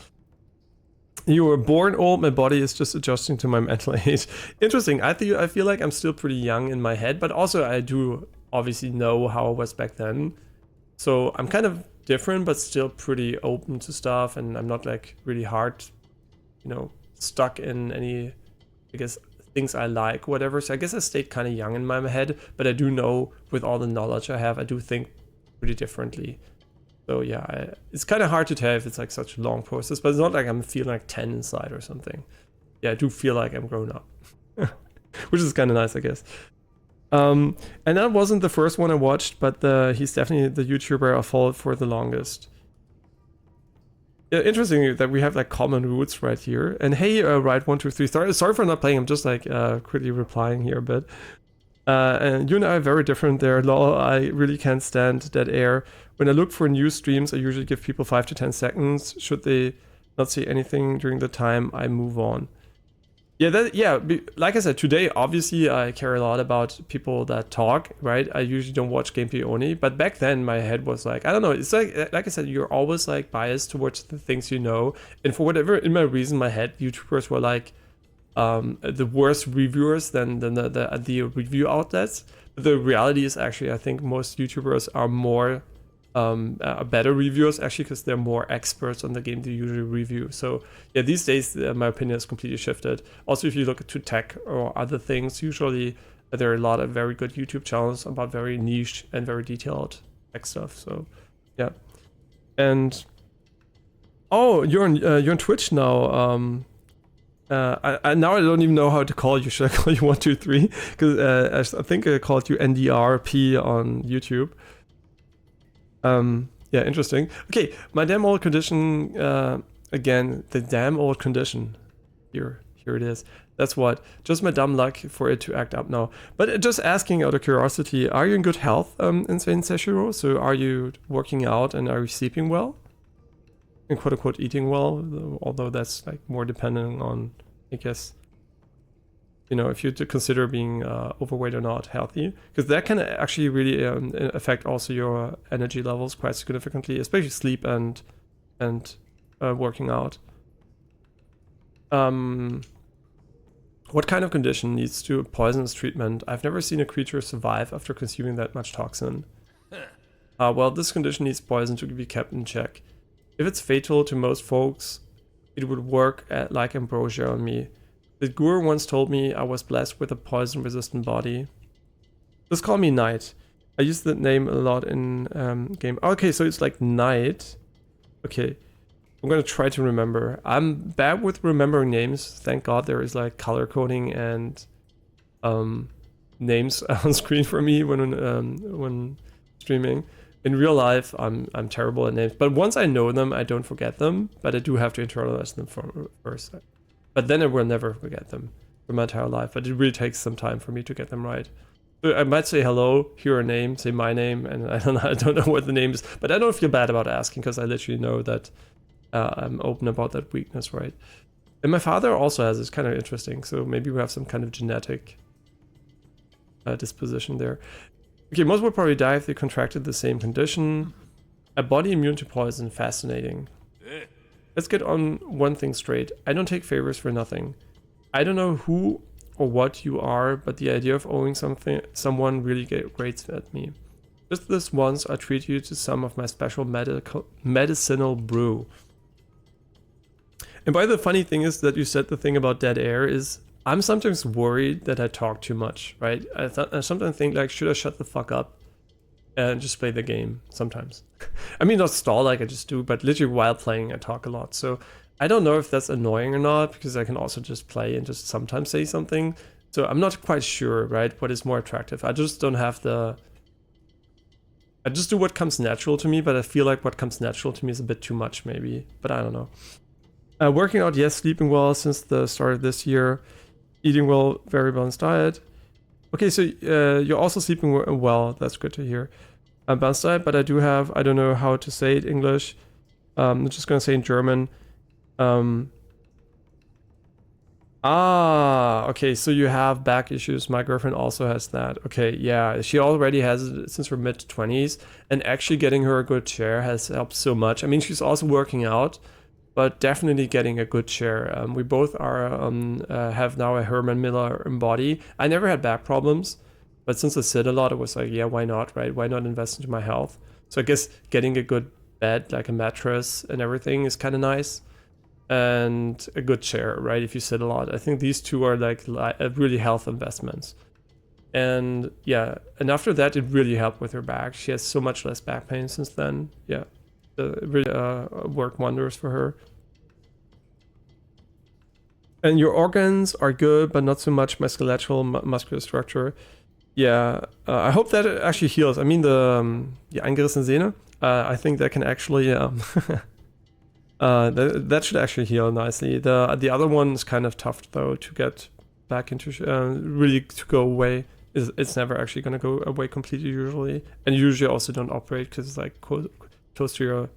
Speaker 1: You were born old, my body is just adjusting to my mental age. Interesting. I feel like I'm still pretty young in my head, but also I do obviously know how I was back then. So I'm kind of different, but still pretty open to stuff, and I'm not like really hard, you know, stuck in any, I guess, things I like, whatever. So I guess I stayed kind of young in my head, but I do know with all the knowledge I have, I do think pretty differently. So yeah, it's kind of hard to tell if it's like such a long process, but it's not like I'm feeling like 10 inside or something. Yeah, I do feel like I'm grown up, which is kind of nice, I guess. And that wasn't the first one I watched, but he's definitely the YouTuber I followed for the longest. Yeah, interesting that we have like common roots right here. And hey, Ride123, sorry for not playing. I'm just like quickly replying here a bit. And you and I are very different there. Lol, I really can't stand dead air. When I look for new streams, I usually give people 5 to 10 seconds. Should they not say anything during the time, I move on. Yeah, like I said, today, obviously, I care a lot about people that talk, right? I usually don't watch gameplay only, but back then, my head was like, I don't know, it's like I said, you're always like biased towards the things you know, and for whatever, in my reason, my head, YouTubers were like the worst reviewers than the review outlets. But the reality is actually, I think most YouTubers are more better reviewers actually because they're more experts on the game they usually review. So yeah, these days my opinion has completely shifted. Also, if you look to tech or other things, usually there are a lot of very good YouTube channels about very niche and very detailed tech stuff. So yeah, and oh, you're on Twitch now. I now I don't even know how to call you. Should I call you 123? Because I think I called you NDRP on YouTube. Yeah, interesting. Okay, my damn old condition, again, the damn old condition. Here it is. That's what. Just my dumb luck for it to act up now. But just asking out of curiosity, are you in good health in Sekiro? So are you working out and are you sleeping well? And quote unquote eating well, although that's like more dependent on, I guess, you know, if you to consider being overweight or not healthy, because that can actually really affect also your energy levels quite significantly, especially sleep and working out. What kind of condition needs to poisonous treatment? I've never seen a creature survive after consuming that much toxin. Well, this condition needs poison to be kept in check. If it's fatal to most folks, it would work like ambrosia on me. The guru once told me I was blessed with a poison-resistant body. Just call me Knight. I use that name a lot in game. Okay, so it's like Knight. Okay, I'm gonna try to remember. I'm bad with remembering names. Thank God there is like color coding and names on screen for me when streaming. In real life, I'm terrible at names, but once I know them, I don't forget them. But I do have to internalize them first. But then I will never forget them for my entire life. But it really takes some time for me to get them right. So I might say hello, hear a name, say my name, and I don't know what the name is. But I don't feel bad about asking because I literally know that I'm open about that weakness, right? And my father also has. It's kind of interesting. So maybe we have some kind of genetic disposition there. Okay, most would probably die if they contracted the same condition. A body immune to poison, fascinating. Let's get on one thing straight. I don't take favors for nothing. I don't know who or what you are, but the idea of owing someone really grates at me. Just this once, I treat you to some of my special medicinal brew. And by the funny thing is that you said the thing about dead air is I'm sometimes worried that I talk too much, right? I sometimes think like, should I shut the fuck up and just play the game sometimes? I mean, not stall like I just do, but literally while playing, I talk a lot. So I don't know if that's annoying or not, because I can also just play and just sometimes say something. So I'm not quite sure, right? What is more attractive? I just don't have the... I just do what comes natural to me, but I feel like what comes natural to me is a bit too much maybe, but I don't know. Working out, yes. Sleeping well since the start of this year. Eating well, very balanced diet. Okay, so you're also sleeping well. That's good to hear. Balanced diet, but I do have, I don't know how to say it in English. I'm just going to say in German. Ah, okay, so you have back issues. My girlfriend also has that. Okay, yeah, she already has it since her mid-20s, and actually getting her a good chair has helped so much. I mean, she's also working out, but definitely getting a good chair. We both are have now a Herman Miller body. I never had back problems, but since I sit a lot, it was like, yeah, why not, right? Why not invest into my health? So I guess getting a good bed, like a mattress and everything, is kind of nice, and a good chair, right? If you sit a lot, I think these two are like really health investments. And yeah, and after that, it really helped with her back. She has so much less back pain since then. Yeah, it really worked wonders for her. And your organs are good, but not so much my skeletal muscular structure. Yeah, I hope that it actually heals. I mean, die eingerissene Sehne, I think that can actually that should actually heal nicely. The other one is kind of tough though to get back into really to go away. It's never actually gonna go away completely usually, and usually also don't operate because it's like close to your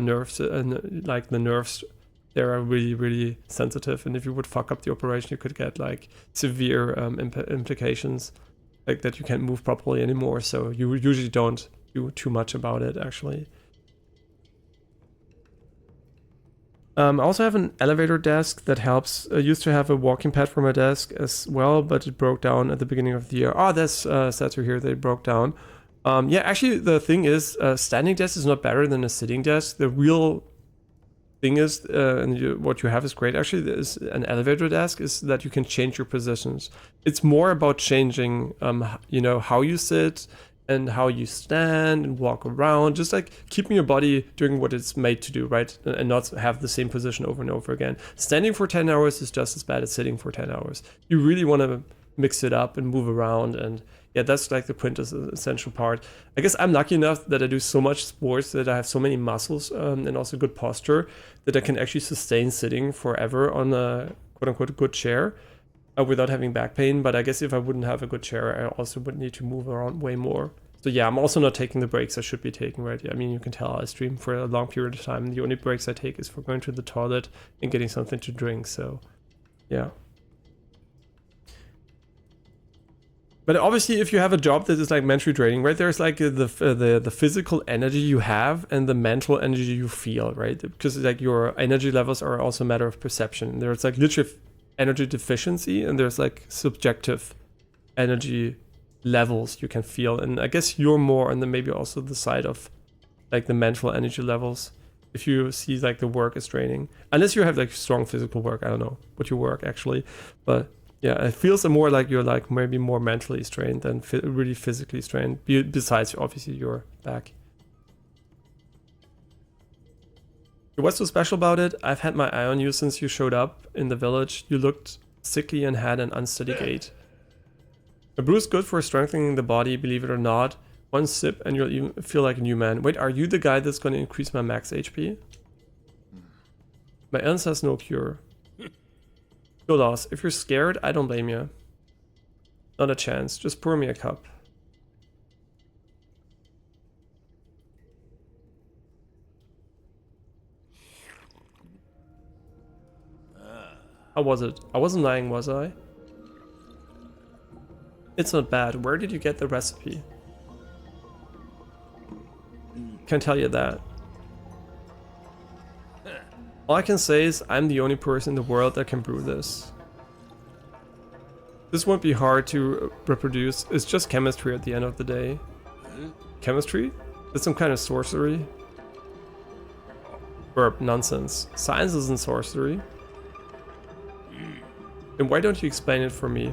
Speaker 1: nerves, and like the nerves they are really sensitive, and if you would fuck up the operation, you could get like severe implications, like that you can't move properly anymore. So you usually don't do too much about it actually. I also have an elevator desk that helps. I used to have a walking pad for my desk as well, but it broke down at the beginning of the year. Oh, that's sad to hear that it broke down. Yeah, actually, the thing is, standing desk is not better than a sitting desk. The real thing is, and what you have is great. Actually, is an elevator desk is that you can change your positions. It's more about changing, how you sit and how you stand and walk around, just like keeping your body doing what it's made to do, right? And not have the same position over and over again. Standing for 10 hours is just as bad as sitting for 10 hours. You really want to mix it up and move around, and yeah, that's like the quintessential part. I guess I'm lucky enough that I do so much sports that I have so many muscles and also good posture that I can actually sustain sitting forever on a quote-unquote good chair without having back pain. But I guess if I wouldn't have a good chair, I also would need to move around way more. So yeah, I'm also not taking the breaks I should be taking, right? I mean, you can tell I stream for a long period of time. The only breaks I take is for going to the toilet and getting something to drink. So yeah. But obviously, if you have a job that is like mentally draining, right? There's like the physical energy you have and the mental energy you feel, right? Because like your energy levels are also a matter of perception. There's like literally energy deficiency, and there's like subjective energy levels you can feel. And I guess you're more on the maybe also the side of like the mental energy levels. If you see like the work is draining, unless you have like strong physical work, I don't know what you work actually, but. Yeah, it feels more like you're like maybe more mentally strained than really physically strained, besides obviously your back. What's so special about it? I've had my eye on you since you showed up in the village. You looked sickly and had an unsteady gait. A brew is good for strengthening the body, believe it or not. One sip and you'll even feel like a new man. Wait, are you the guy that's going to increase my max HP? My illness has no cure. Go lost. If you're scared, I don't blame you. Not a chance. Just pour me a cup. How was it? I wasn't lying, was I? It's not bad. Where did you get the recipe? Can't tell you that. All I can say is I'm the only person in the world that can brew this. This won't be hard to reproduce. It's just chemistry at the end of the day. Chemistry? That's some kind of sorcery? Burp, nonsense. Science isn't sorcery. Then why don't you explain it for me?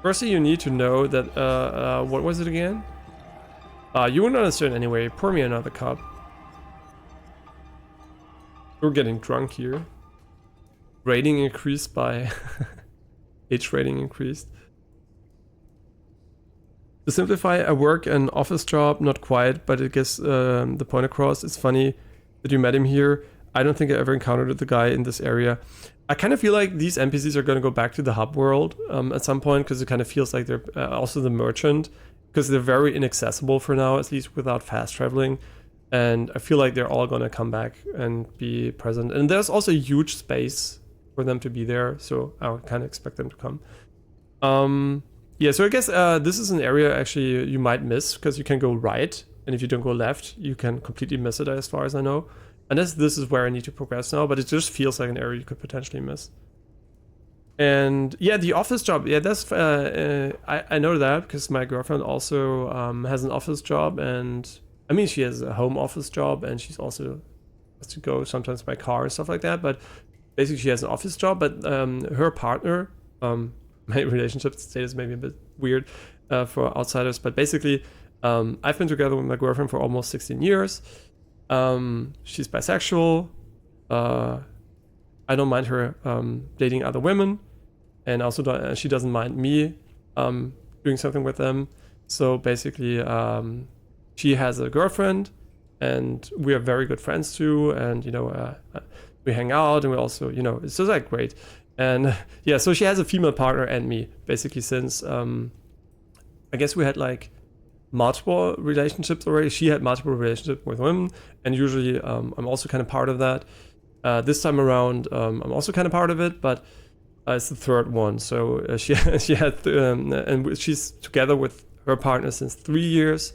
Speaker 1: Firstly, you need to know that, what was it again? You wouldn't understand anyway. Pour me another cup. We're getting drunk here. Rating increased by... H rating increased. To simplify, I work an office job, not quite, but it gets the point across. It's funny that you met him here. I don't think I ever encountered the guy in this area. I kind of feel like these NPCs are going to go back to the hub world at some point, because it kind of feels like they're also the merchant, because they're very inaccessible for now, at least without fast traveling. And I feel like they're all gonna come back and be present. And there's also a huge space for them to be there, so I would kind of expect them to come. Yeah, so I guess this is an area actually you might miss because you can go right, and if you don't go left, you can completely miss it as far as I know. Unless this is where I need to progress now, but it just feels like an area you could potentially miss. And yeah, the office job, yeah, that's I know that because my girlfriend also has an office job, and I mean she has a home office job, and she's also has to go sometimes by car and stuff like that. But basically, she has an office job, but her partner, my relationship status may be a bit weird for outsiders, but basically, I've been together with my girlfriend for almost 16 years. She's bisexual. I don't mind her dating other women, and also she doesn't mind me doing something with them. So basically, she has a girlfriend, and we are very good friends too. And you know, we hang out, and we also, you know, it's just like great. And yeah, so she has a female partner and me, basically, since I guess we had like multiple relationships already. She had multiple relationships with women, and usually I'm also kind of part of that. This time around, I'm also kind of part of it, but it's the third one. So she had, and she's together with her partner since 3 years.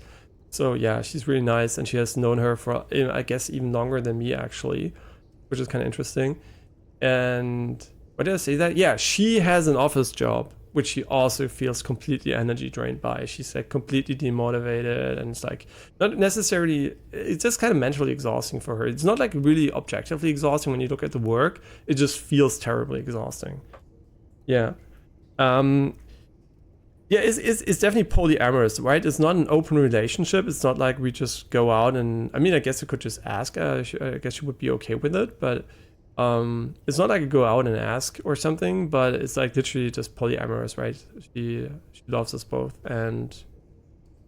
Speaker 1: So yeah, she's really nice, and she has known her for, I guess, even longer than me actually, which is kind of interesting. And why did I say that? Yeah, she has an office job, which she also feels completely energy drained by. She's like completely demotivated, and it's like not necessarily, it's just kind of mentally exhausting for her. It's not like really objectively exhausting when you look at the work. It just feels terribly exhausting. Yeah. Yeah, it's definitely polyamorous, right? It's not an open relationship. It's not like we just go out and, I mean, I guess I could just ask. I guess she would be okay with it, but it's not like I go out and ask or something, but it's like literally just polyamorous, right? She loves us both, and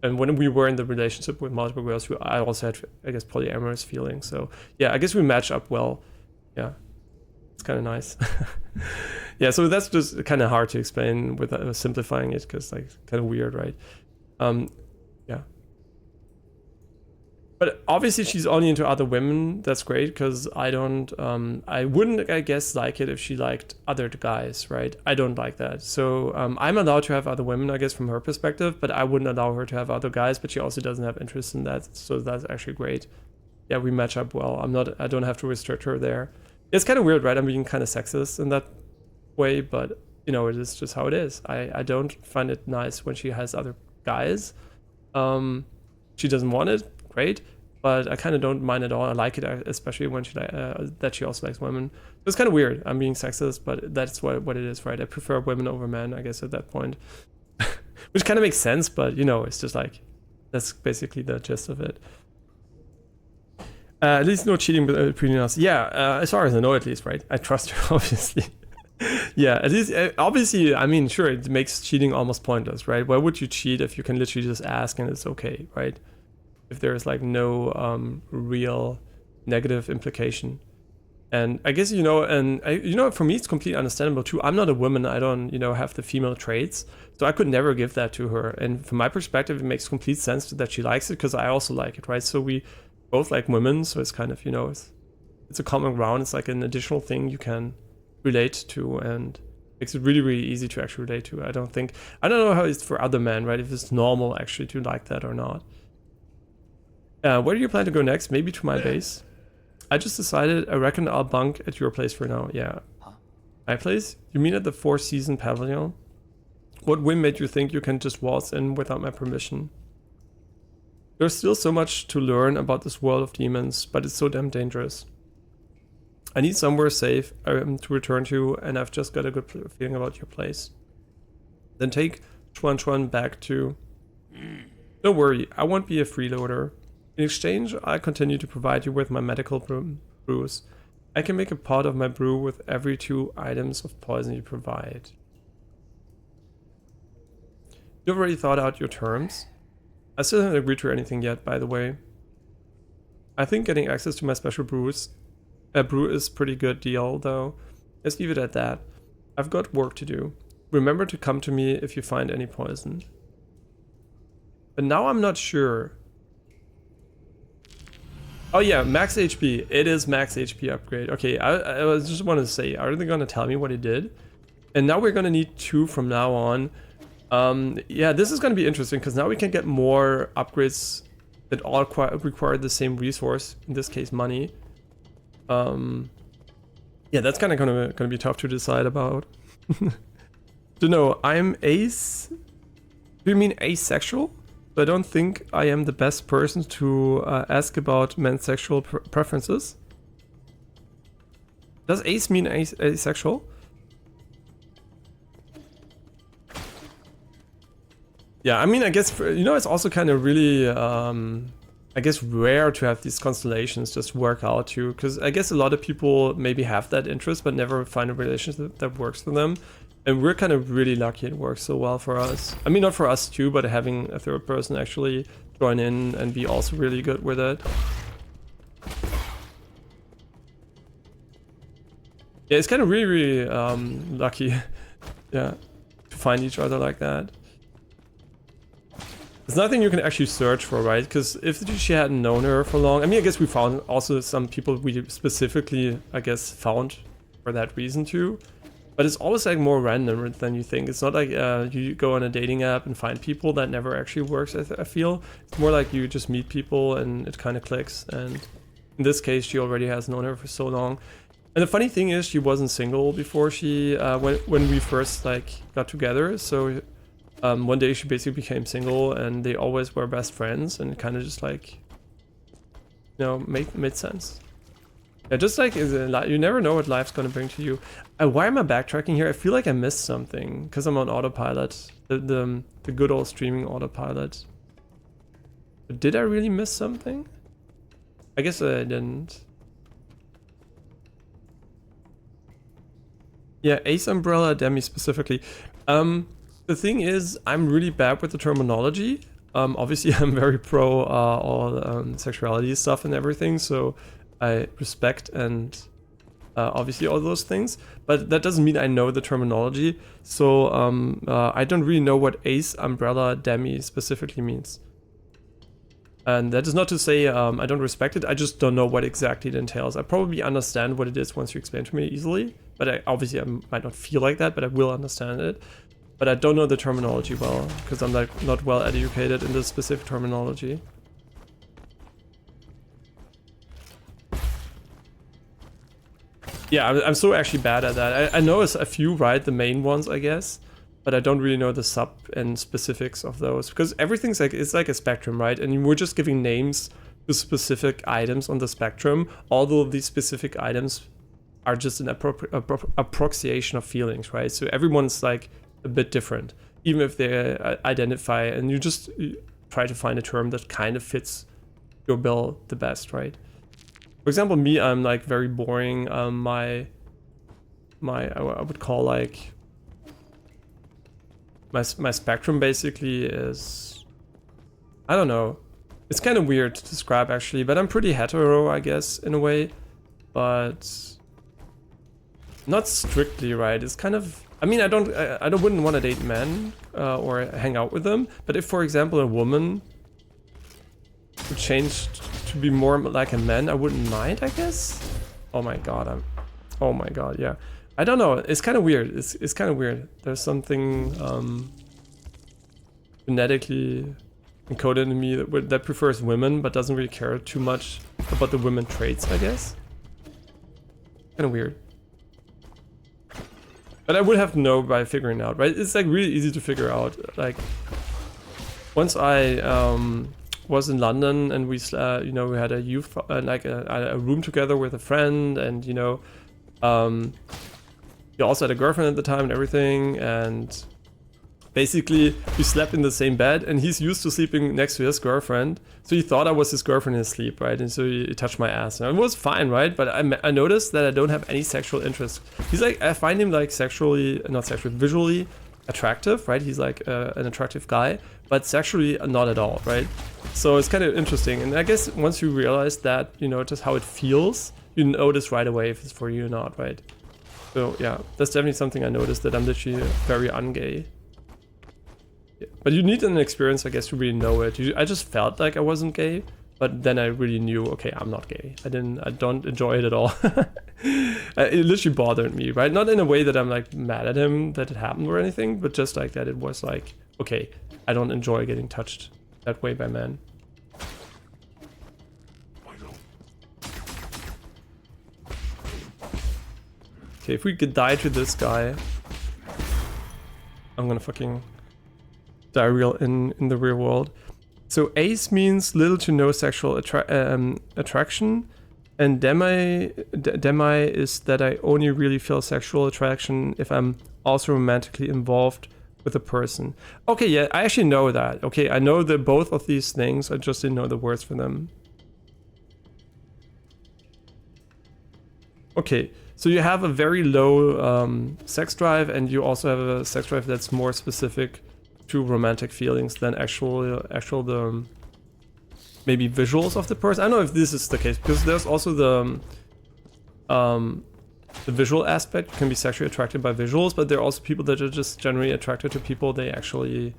Speaker 1: when we were in the relationship with multiple girls, I also had, I guess, polyamorous feelings. So yeah, I guess we match up well. Yeah, it's kind of nice. Yeah, so that's just kind of hard to explain without simplifying it, because like kind of weird, right? Yeah. But obviously she's only into other women. That's great, because I wouldn't, I guess, like it if she liked other guys, right? I don't like that. So I'm allowed to have other women, I guess, from her perspective, but I wouldn't allow her to have other guys, but she also doesn't have interest in that. So that's actually great. Yeah, we match up well. I don't have to restrict her there. It's kind of weird, right? I'm being kind of sexist in that way, but you know, it is just how it is. I don't find it nice when she has other guys. She doesn't want it, great, but I kind of don't mind at all. I like it, especially when that she also likes women. It's kind of weird. I'm being sexist, but that's what it is, right? I prefer women over men, I guess, at that point. Which kind of makes sense, but you know, it's just like, that's basically the gist of it. At least no cheating between us. Yeah, as far as I know, at least, right? I trust her, obviously. Yeah, at least, obviously, I mean, sure, it makes cheating almost pointless, right? Why would you cheat if you can literally just ask and it's okay, right? If there's like no real negative implication. And I guess, you know, and you know, for me, it's completely understandable too. I'm not a woman. I don't, you know, have the female traits. So I could never give that to her. And from my perspective, it makes complete sense that she likes it, because I also like it, right? So we both like women. So it's kind of, you know, it's a common ground. It's like an additional thing you can relate to, and makes it really, really easy to actually relate to. I don't know how it's for other men, right? If it's normal actually to like that or not. Where do you plan to go next? Maybe to my base. I just decided, I reckon I'll bunk at your place for now. Yeah. Huh? My place? You mean at the Four Seasons Pavilion? What whim made you think you can just waltz in without my permission? There's still so much to learn about this world of demons, but it's so damn dangerous. I need somewhere safe to return to, and I've just got a good feeling about your place. Then take Chuan Chuan back to... Don't worry, I won't be a freeloader. In exchange, I'll continue to provide you with my medical brews. I can make a pot of my brew with every 2 items of poison you provide. You already thought out your terms? I still haven't agreed to anything yet, by the way. I think getting access to my special brew is pretty good deal, though. Let's leave it at that. I've got work to do. Remember to come to me if you find any poison. But now I'm not sure. Oh yeah, max HP. It is max HP upgrade. Okay, I was just want to say, are they gonna tell me what it did? And now we're gonna need 2 from now on. Yeah, this is gonna be interesting because now we can get more upgrades that all require the same resource. In this case, money. Yeah, that's kind of gonna be tough to decide about. To know, I'm ace. Do you mean asexual? I don't think I am the best person to ask about men's sexual preferences. Does ace mean asexual? Yeah, I mean, I guess, you know, it's also kind of really, I guess, rare to have these constellations just work out too. Because I guess a lot of people maybe have that interest, but never find a relationship that works for them. And we're kind of really lucky it works so well for us. I mean, not for us too, but having a third person actually join in and be also really good with it. Yeah, it's kind of really lucky, yeah, to find each other like that. There's nothing you can actually search for, right? Because if she hadn't known her for long, I mean, I guess we found also some people we specifically, I guess, found for that reason too. But it's always like more random than you think. It's not like you go on a dating app and find people. That never actually works, I feel. It's more like you just meet people and it kind of clicks. And in this case, she already has known her for so long. And the funny thing is, she wasn't single before she, when we first like got together. So one day she basically became single and they always were best friends and it kind of just like, you know, made sense. Yeah, just like you never know what life's gonna bring to you. Why am I backtracking here? I feel like I missed something because I'm on autopilot, the good old streaming autopilot. But did I really miss something? I guess I didn't. Yeah, Ace Umbrella Demi specifically. The thing is, I'm really bad with the terminology. Obviously, I'm very pro all sexuality stuff and everything, so I respect and obviously all those things, but that doesn't mean I know the terminology. So I don't really know what Ace Umbrella Demi specifically means. And that is not to say I don't respect it, I just don't know what exactly it entails. I probably understand what it is once you explain to me easily, but obviously I might not feel like that, but I will understand it. But I don't know the terminology well, because I'm like not well educated in the specific terminology. Yeah, I'm so actually bad at that. I know a few, right? The main ones, I guess. But I don't really know the sub and specifics of those. Because everything's like, it's like a spectrum, right? And we're just giving names to specific items on the spectrum. Although these specific items are just an approximation of feelings, right? So everyone's like a bit different. Even if they identify, and you just try to find a term that kind of fits your bill the best, right? For example, me, I'm like very boring. I would call like my spectrum basically is, I don't know. It's kind of weird to describe actually, but I'm pretty hetero, I guess, in a way, but not strictly, right? It's kind of, I mean, I wouldn't want to date men or hang out with them, but if, for example, a woman would change to be more like a man, I wouldn't mind, I guess. Oh my god, oh my god, yeah. I don't know, it's kind of weird. It's kind of weird. There's something genetically encoded in me that prefers women, but doesn't really care too much about the women traits, I guess. Kind of weird. But I would have to know by figuring out, right? It's like really easy to figure out. Like, once I was in London and we, you know, we had a youth, like a room together with a friend, and you know, he also had a girlfriend at the time and everything, and basically we slept in the same bed, and he's used to sleeping next to his girlfriend, so he thought I was his girlfriend in his sleep, right? And so he touched my ass, and it was fine, right? But I noticed that I don't have any sexual interest. He's like, I find him like visually attractive, right? He's like an attractive guy, but sexually not at all, right? So it's kind of interesting, and I guess once you realize that, you know, just how it feels, you notice right away if it's for you or not, right? So yeah, that's definitely something I noticed, that I'm literally very ungay. Yeah. But you need an experience, I guess, to really know it. I just felt like I wasn't gay, But then I really knew, okay, I'm not gay. I don't enjoy it at all. It literally bothered me, right? Not in a way that I'm like mad at him that it happened or anything, but just like that it was like, okay, I don't enjoy getting touched that way by men. Okay, if we could die to this guy, I'm gonna fucking die real in the real world. So ace means little to no sexual attraction, and demi is that I only really feel sexual attraction if I'm also romantically involved with a person. Okay, yeah, I actually know that. Okay, I know that both of these things, I just didn't know the words for them. Okay, so you have a very low sex drive, and you also have a sex drive that's more specific to romantic feelings than actual the maybe visuals of the person. I don't know if this is the case, because there's also the visual aspect. You can be sexually attracted by visuals, but there are also people that are just generally attracted to people they actually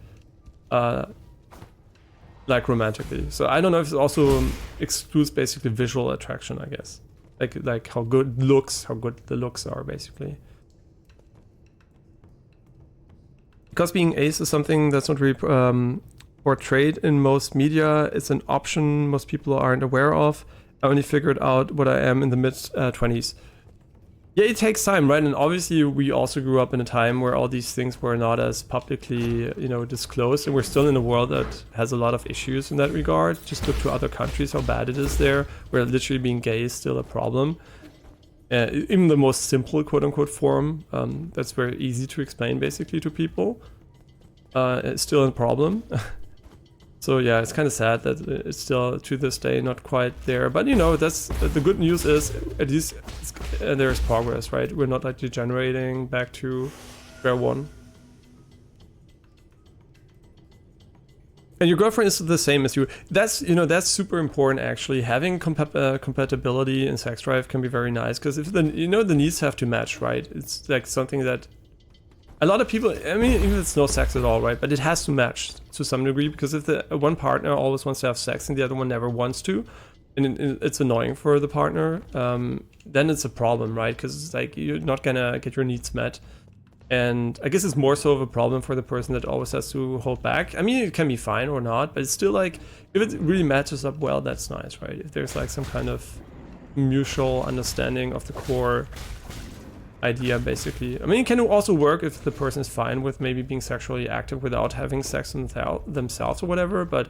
Speaker 1: like romantically. So I don't know if it also excludes basically visual attraction, I guess. Like how good the looks are, basically. Because being ace is something that's not really portrayed in most media, it's an option most people aren't aware of. I only figured out what I am in the mid-20s. Yeah, it takes time, right? And obviously we also grew up in a time where all these things were not as publicly, you know, disclosed, and we're still in a world that has a lot of issues in that regard. Just look to other countries, how bad it is there, where literally being gay is still a problem. Even the most simple quote-unquote form, that's very easy to explain basically to people, it's still a problem. So yeah, it's kind of sad that it's still to this day not quite there. But you know, that's the good news is at least there's progress, right? We're not like degenerating back to square one. And your girlfriend is the same as you. That's, you know, that's super important actually. Having compatibility in sex drive can be very nice, because if the, you know, the needs have to match, right? It's like something that a lot of people, I mean, even if it's no sex at all, right? But it has to match to some degree, because if the one partner always wants to have sex and the other one never wants to, and it's annoying for the partner, then it's a problem, right? Because it's like you're not gonna get your needs met. And I guess it's more so of a problem for the person that always has to hold back. I mean, it can be fine or not, but it's still like, if it really matches up well, that's nice, right? If there's like some kind of mutual understanding of the core idea, basically. I mean, it can also work if the person is fine with maybe being sexually active without having sex themselves or whatever, but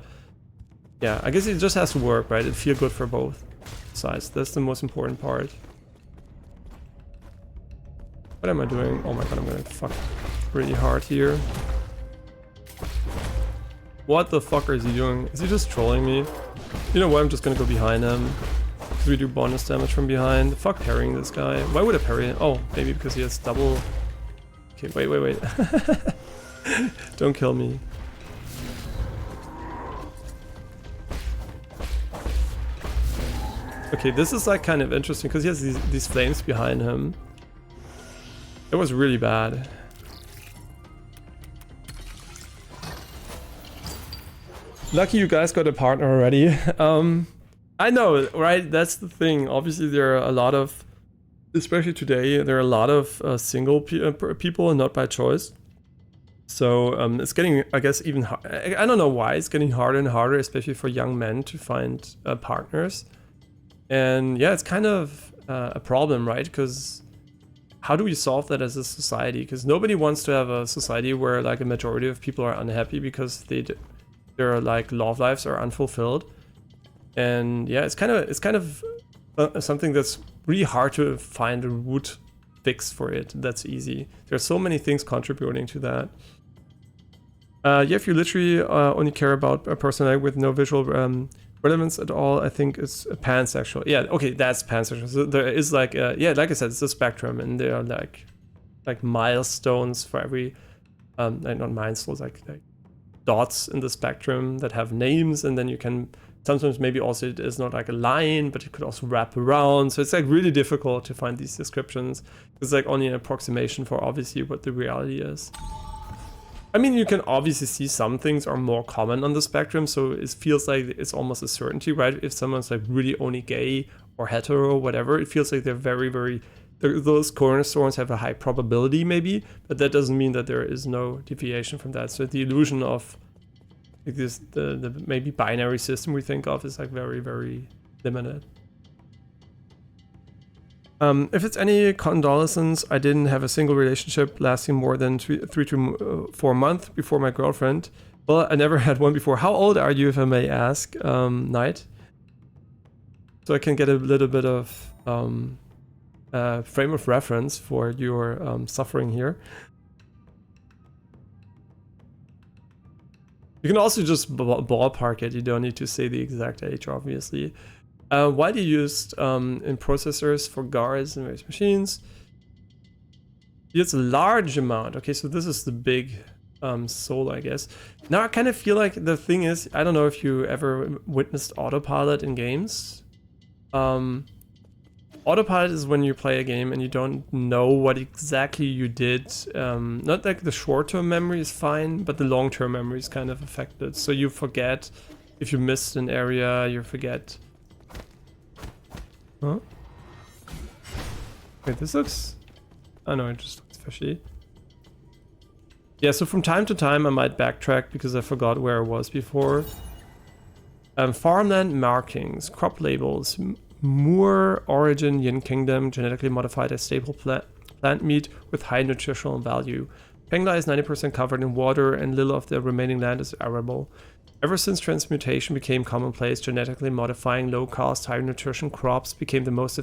Speaker 1: yeah, I guess it just has to work, right? It feel good for both sides. That's the most important part. What am I doing? Oh my god, I'm gonna fuck pretty hard here. What the fuck is he doing? Is he just trolling me? You know what, I'm just gonna go behind him. Because we do bonus damage from behind. Fuck parrying this guy. Why would I parry him? Oh, maybe because he has double... Okay, wait. Don't kill me. Okay, this is like kind of interesting, because he has these flames behind him. It was really bad. Lucky you guys got a partner already. I know, right? That's the thing. Obviously, there are a lot of, especially today, there are a lot of single people and not by choice. So it's getting, I guess, even I don't know why it's getting harder and harder, especially for young men to find partners. And yeah, it's kind of a problem, right? Because how do we solve that as a society? Because nobody wants to have a society where like a majority of people are unhappy because their like love lives are unfulfilled. And yeah, it's kind of something that's really hard to find a root fix for it. That's easy. There's so many things contributing to that. Yeah, if you literally only care about a personality with no visual relevance at all, I think it's pansexual. Yeah, okay, that's pansexual. So there is like, yeah, like I said, it's a spectrum, and there are like milestones for every, like not milestones, like dots in the spectrum that have names, and then you can sometimes maybe also it is not like a line, but it could also wrap around. So it's like really difficult to find these descriptions. It's like only an approximation for obviously what the reality is. I mean, you can obviously see some things are more common on the spectrum, so it feels like it's almost a certainty, right? If someone's like really only gay or hetero or whatever, it feels like they're very, those cornerstones have a high probability maybe, but that doesn't mean that there is no deviation from that. So the illusion of like this, the maybe binary system we think of is like very limited. If it's any condolences, I didn't have a single relationship lasting more than 3 to 4 months before my girlfriend. Well, I never had one before. How old are you, if I may ask, Knight? So I can get a little bit of frame of reference for your suffering here. You can also just ballpark it. You don't need to say the exact age, obviously. Widely used in processors for guards and various machines. It's a large amount. Okay, so this is the big soul, I guess. Now I kind of feel like the thing is, I don't know if you ever witnessed autopilot in games. Autopilot is when you play a game and you don't know what exactly you did. Not like the short-term memory is fine, but the long-term memory is kind of affected. So you forget if you missed an area, you forget. Huh? Wait, this looks... Oh no, it just looks fishy. Yeah, so from time to time I might backtrack because I forgot where I was before. Farmland markings, crop labels, Moor origin Yin Kingdom, genetically modified as staple plant meat with high nutritional value. Pengla is 90% covered in water and little of the remaining land is arable. Ever since transmutation became commonplace, genetically modifying low-cost, high-nutrition crops became the most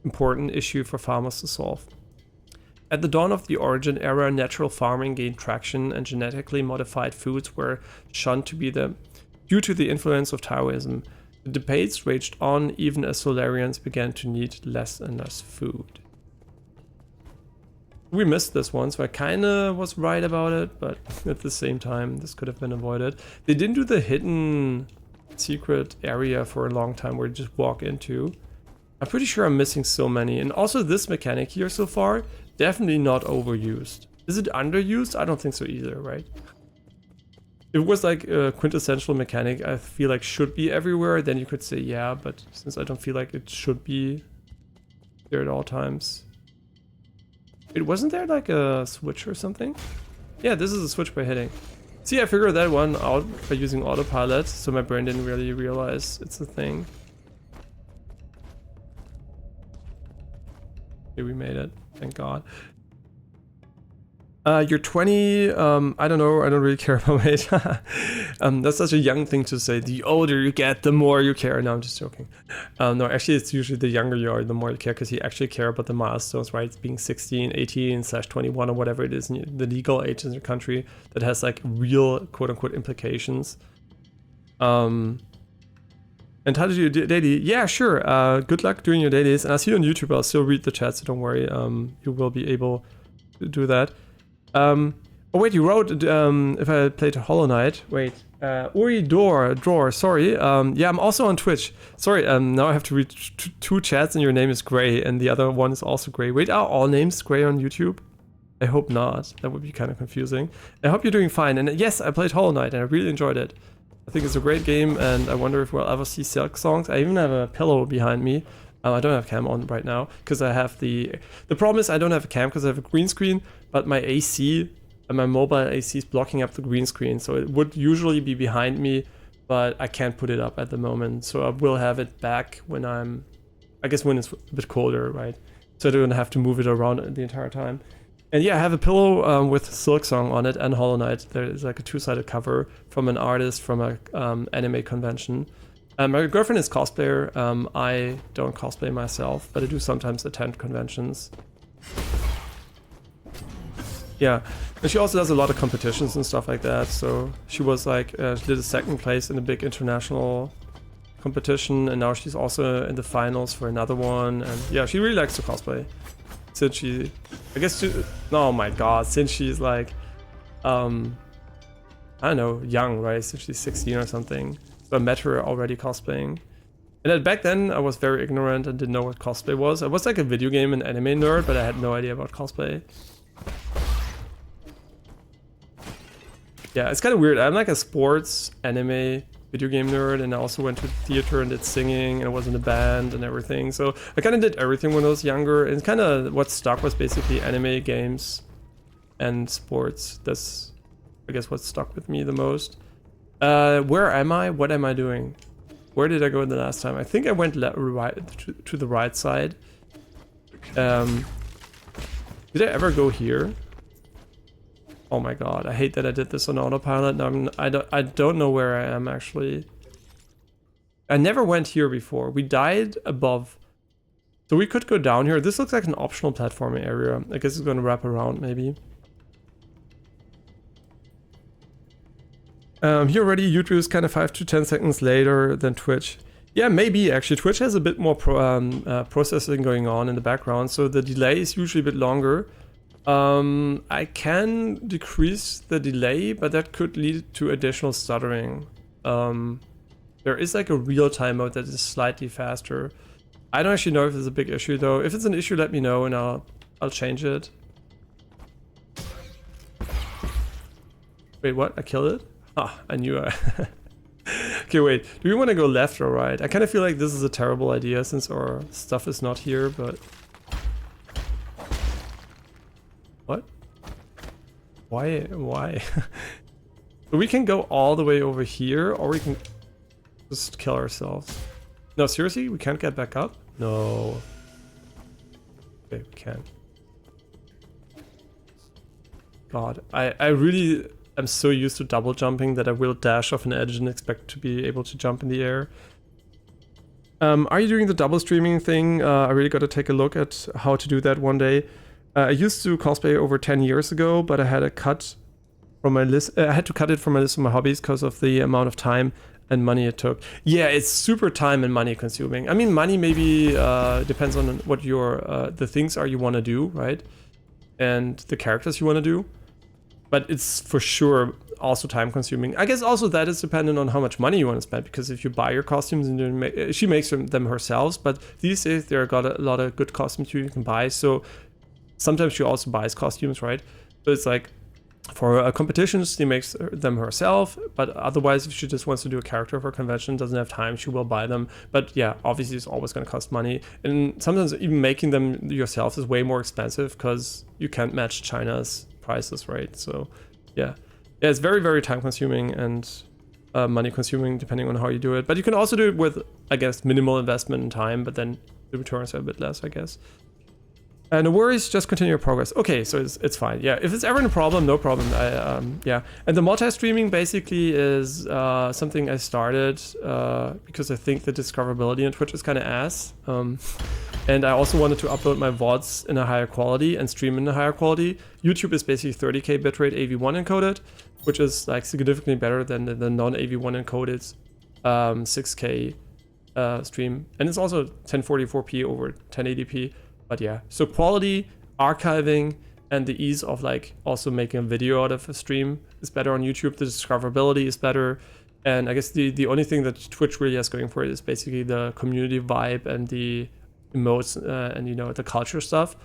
Speaker 1: important issue for farmers to solve. At the dawn of the Origin era, natural farming gained traction and genetically modified foods were shunned to be due to the influence of Taoism. The debates raged on even as Solarians began to need less and less food. We missed this one, so I kinda was right about it, but at the same time, this could have been avoided. They didn't do the hidden secret area for a long time where you just walk into. I'm pretty sure I'm missing so many. And also this mechanic here so far, definitely not overused. Is it underused? I don't think so either, right? If it was like a quintessential mechanic I feel like should be everywhere, then you could say yeah, but since I don't feel like it should be there at all times. It wasn't there like a switch or something? Yeah, this is a switch by hitting. See, I figured that one out by using autopilot, so my brain didn't really realize it's a thing. Okay, we made it. Thank God. You're 20, I don't know, I don't really care about age. That's such a young thing to say. The older you get, the more you care. No, I'm just joking. No, actually it's usually the younger you are, the more you care, because you actually care about the milestones, right? Being 16, 18/21 or whatever it is, the legal age in your country that has like real quote-unquote implications. And how did you do daily? Yeah, sure. Good luck doing your dailies. And I'll see you on YouTube. I'll still read the chat, so don't worry. You will be able to do that. Oh wait, you wrote if I played Hollow Knight. Wait, Uri Drawer. Sorry. Yeah, I'm also on Twitch. Sorry. Now I have to read two chats, and your name is Gray, and the other one is also Gray. Wait, are all names Gray on YouTube? I hope not. That would be kind of confusing. I hope you're doing fine. And yes, I played Hollow Knight, and I really enjoyed it. I think it's a great game, and I wonder if we'll ever see Silk Songs. I even have a pillow behind me. I don't have cam on right now because I have the problem is I don't have a cam because I have a green screen, but my AC and my mobile AC is blocking up the green screen, so it would usually be behind me, but I can't put it up at the moment. So I will have it back when I guess when it's a bit colder, right? So I don't have to move it around the entire time. And yeah, I have a pillow with Silk Song on it and Hollow Knight. There is like a two-sided cover from an artist from a anime convention. My girlfriend is cosplayer. I don't cosplay myself, but I do sometimes attend conventions. Yeah, and she also does a lot of competitions and stuff like that. So she was like, she did a second place in a big international competition, and now she's also in the finals for another one. And yeah, she really likes to cosplay. Since she, I guess she, oh my god, since she's like, I don't know, young, right? Since she's 16 or something. So I met her already cosplaying. And then back then I was very ignorant and didn't know what cosplay was. I was like a video game and anime nerd, but I had no idea about cosplay. Yeah, it's kind of weird. I'm like a sports, anime, video game nerd, and I also went to theater and did singing, and I was in a band and everything. So I kind of did everything when I was younger, and kind of what stuck was basically anime, games, and sports. That's, I guess, what stuck with me the most. Where am I? What am I doing? Where did I go the last time? I think I went right to the right side. Did I ever go here? Oh my god, I hate that I did this on autopilot. I don't know where I am actually. I never went here before. We died above. So we could go down here. This looks like an optional platforming area. I guess it's going to wrap around maybe. Here already, YouTube is kind of 5 to 10 seconds later than Twitch. Yeah, maybe actually. Twitch has a bit more processing going on in the background, so the delay is usually a bit longer. I can decrease the delay, but that could lead to additional stuttering. There is like a real-time mode that is slightly faster. I don't actually know if it's a big issue though. If it's an issue, let me know and I'll change it. Wait, what? I killed it? Ah, I knew I... Okay, wait. Do we want to go left or right? I kind of feel like this is a terrible idea since our stuff is not here, but... What? Why? Why? We can go all the way over here, or we can just kill ourselves. No, seriously? We can't get back up? No. Okay, we can. God, I really am so used to double jumping that I will dash off an edge and expect to be able to jump in the air. Are you doing the double streaming thing? I really got to take a look at how to do that one day. I used to cosplay over 10 years ago, but I had to cut from my list. I had to cut it from my list of my hobbies because of the amount of time and money it took. Yeah, it's super time and money consuming. I mean, money maybe depends on what your the things are you want to do, right? And the characters you want to do. But it's for sure also time consuming. I guess also that is dependent on how much money you want to spend, because if you buy your costumes and she makes them herself, but these days there are a lot of good costumes you can buy. So sometimes she also buys costumes, right? So it's like for competitions, she makes them herself, but otherwise if she just wants to do a character for a convention, doesn't have time, she will buy them. But yeah, obviously it's always going to cost money. And sometimes even making them yourself is way more expensive because you can't match China's prices, right? So yeah, it's very, very time consuming and money consuming depending on how you do it. But you can also do it with, I guess, minimal investment in time, but then the returns are a bit less, I guess. No worries, just continue your progress. Okay, so it's fine. Yeah, if it's ever a problem, no problem. Yeah, and the multi-streaming basically is something I started because I think the discoverability on Twitch is kind of ass. And I also wanted to upload my VODs in a higher quality and stream in a higher quality. YouTube is basically 30K bitrate AV1 encoded, which is like significantly better than the non-AV1 encoded 6K stream. And it's also 1044p over 1080p. But yeah, so quality, archiving, and the ease of like also making a video out of a stream is better on YouTube. The discoverability is better. And I guess the only thing that Twitch really has going for it is basically the community vibe and the emotes and, you know, the culture stuff.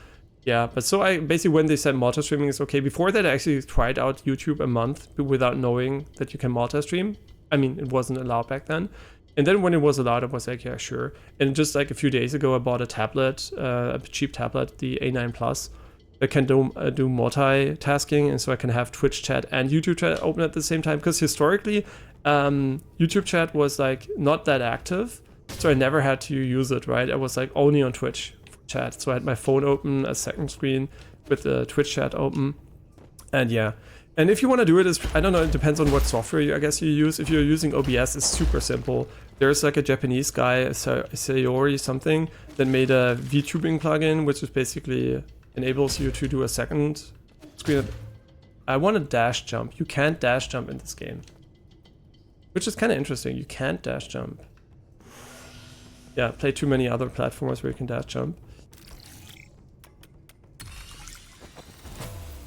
Speaker 1: Yeah, but so I basically, when they said multi-streaming is okay, before that I actually tried out YouTube a month without knowing that you can multi-stream. I mean, it wasn't allowed back then. And then when it was allowed, I was like, yeah, sure. And just like a few days ago, I bought a tablet, a cheap tablet, the A9 Plus, that can do multitasking. And so I can have Twitch chat and YouTube chat open at the same time. Because historically, YouTube chat was like not that active. So I never had to use it, right? I was like only on Twitch chat. So I had my phone open, a second screen with the Twitch chat open. And yeah. And if you want to do it, I don't know, it depends on what software I guess you use. If you're using OBS, it's super simple. There's like a Japanese guy, Sayori something, that made a VTubing plugin, which is basically enables you to do a second screen. I want to dash jump. You can't dash jump in this game, which is kind of interesting. You can't dash jump. Yeah, play too many other platformers where you can dash jump.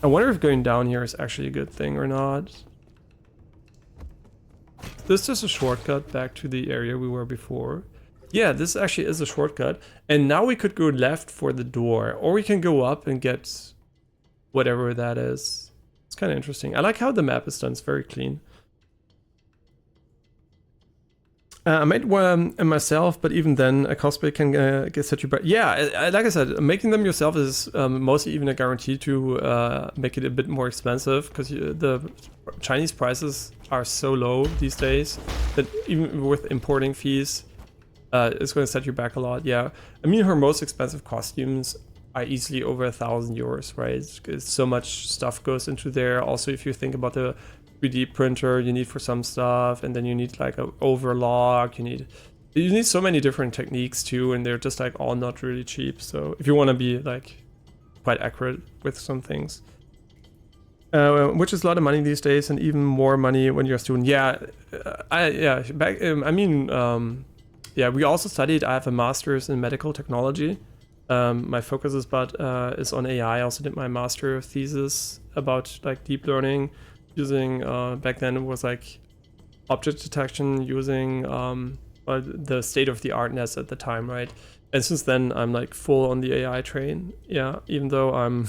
Speaker 1: I wonder if going down here is actually a good thing or not. This is a shortcut back to the area we were before. Yeah, this actually is a shortcut. And now we could go left for the door, or we can go up and get whatever that is. It's kind of interesting. I like how the map is done. It's very clean. I made one myself, but even then, a cosplay can get set you back. Yeah, like I said, making them yourself is mostly even a guarantee to make it a bit more expensive, because the Chinese prices are so low these days that even with importing fees, it's going to set you back a lot. Yeah, I mean, her most expensive costumes are easily over 1,000 euros, right? It's so much stuff goes into there. Also, if you think about the 3D printer you need for some stuff, and then you need like an overlock, you need so many different techniques too, and they're just like all not really cheap. So if you want to be like quite accurate with some things, which is a lot of money these days, and even more money when you're a student. Yeah, yeah, we also studied. I have a master's in medical technology. My focus is on AI. I also did my master thesis about like deep learning, using back then it was like object detection, using the state-of-the-artness at the time, right? And since then I'm like full on the AI train. Yeah, even though I'm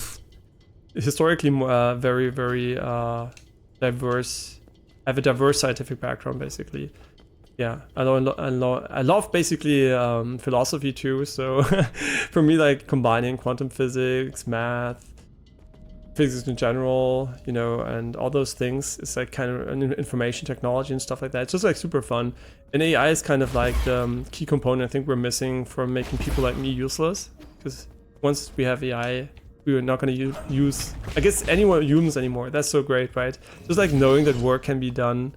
Speaker 1: historically very diverse. I have a diverse scientific background, basically. Yeah, I love basically philosophy too. So for me, like combining quantum physics, math, physics in general, you know, and all those things, it's like kind of an information technology and stuff like that. It's just like super fun. And AI is kind of like the key component I think we're missing from making people like me useless. Because once we have AI, we are not going to use, I guess, humans anymore. That's so great, right? Just like knowing that work can be done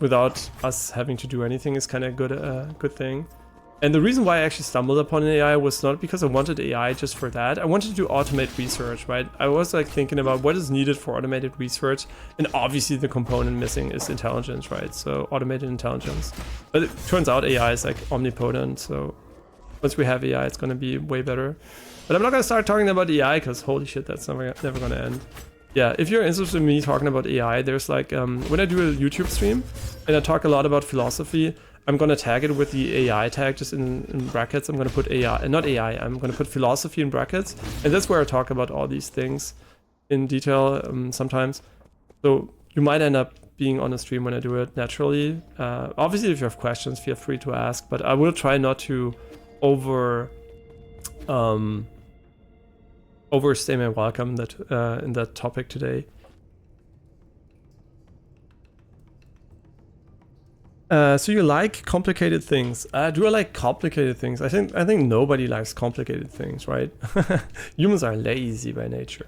Speaker 1: without us having to do anything is kind of a good thing. And the reason why I actually stumbled upon an AI was not because I wanted AI just for that. I wanted to automate research, right? I was like thinking about what is needed for automated research, and obviously the component missing is intelligence, right? So automated intelligence. But it turns out AI is like omnipotent, so once we have AI, it's going to be way better. But I'm not going to start talking about AI because holy shit, that's never going to end. Yeah, if you're interested in me talking about AI, there's like, when I do a YouTube stream and I talk a lot about philosophy, I'm going to tag it with the AI tag, just in brackets. I'm going to put AI, not AI, I'm going to put philosophy in brackets. And that's where I talk about all these things in detail sometimes. So you might end up being on a stream when I do it naturally. Obviously, if you have questions, feel free to ask, but I will try not to overstay my welcome in that topic today. So you like complicated things? Do I like complicated things? I think nobody likes complicated things, right? Humans are lazy by nature.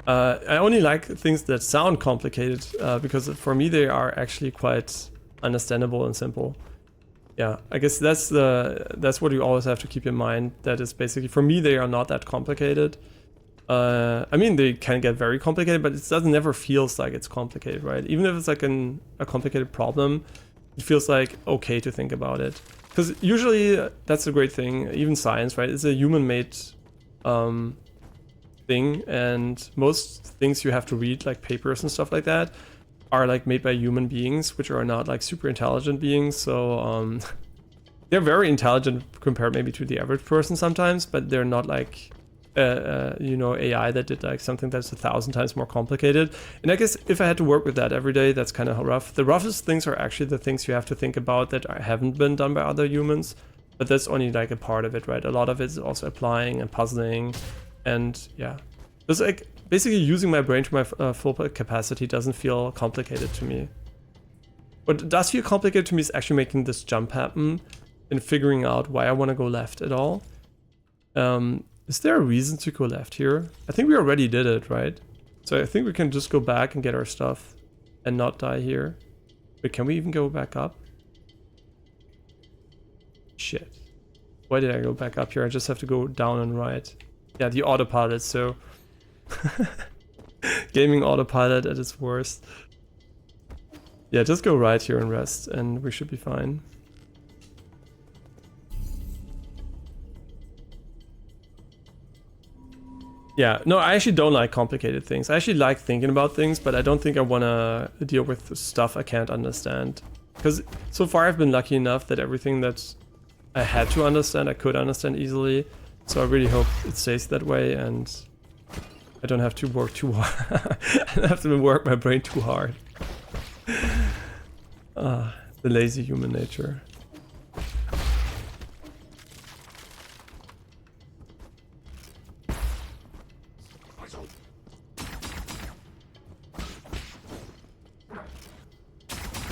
Speaker 1: I only like things that sound complicated because for me they are actually quite understandable and simple. Yeah, I guess that's what you always have to keep in mind. That is basically, for me, they are not that complicated. I mean, they can get very complicated, but it never feels like it's complicated, right? Even if it's like a complicated problem, it feels like okay to think about it. Because usually that's a great thing. Even science, right? It's a human-made thing, and most things you have to read, like papers and stuff like that, are like made by human beings, which are not like super intelligent beings. So they're very intelligent compared maybe to the average person sometimes, but they're not like you know, AI that did like something that's 1,000 times more complicated. And I guess if I had to work with that every day, that's kind of rough. The roughest things are actually the things you have to think about that haven't been done by other humans, but that's only like a part of it, right? A lot of it is also applying and puzzling, and yeah, just like basically using my brain to my full capacity doesn't feel complicated to me. What does feel complicated to me is actually making this jump happen and figuring out why I want to go left at all. Is there a reason to go left here? I think we already did it, right? So I think we can just go back and get our stuff and not die here. But can we even go back up? Shit. Why did I go back up here? I just have to go down and right. Yeah, the autopilot, so... Gaming autopilot at its worst. Yeah, just go right here and rest and we should be fine. Yeah, no, I actually don't like complicated things. I actually like thinking about things, but I don't think I want to deal with stuff I can't understand. Because so far I've been lucky enough that everything that I had to understand, I could understand easily. So I really hope it stays that way, and I don't have to work too hard. I don't have to work my brain too hard. The lazy human nature.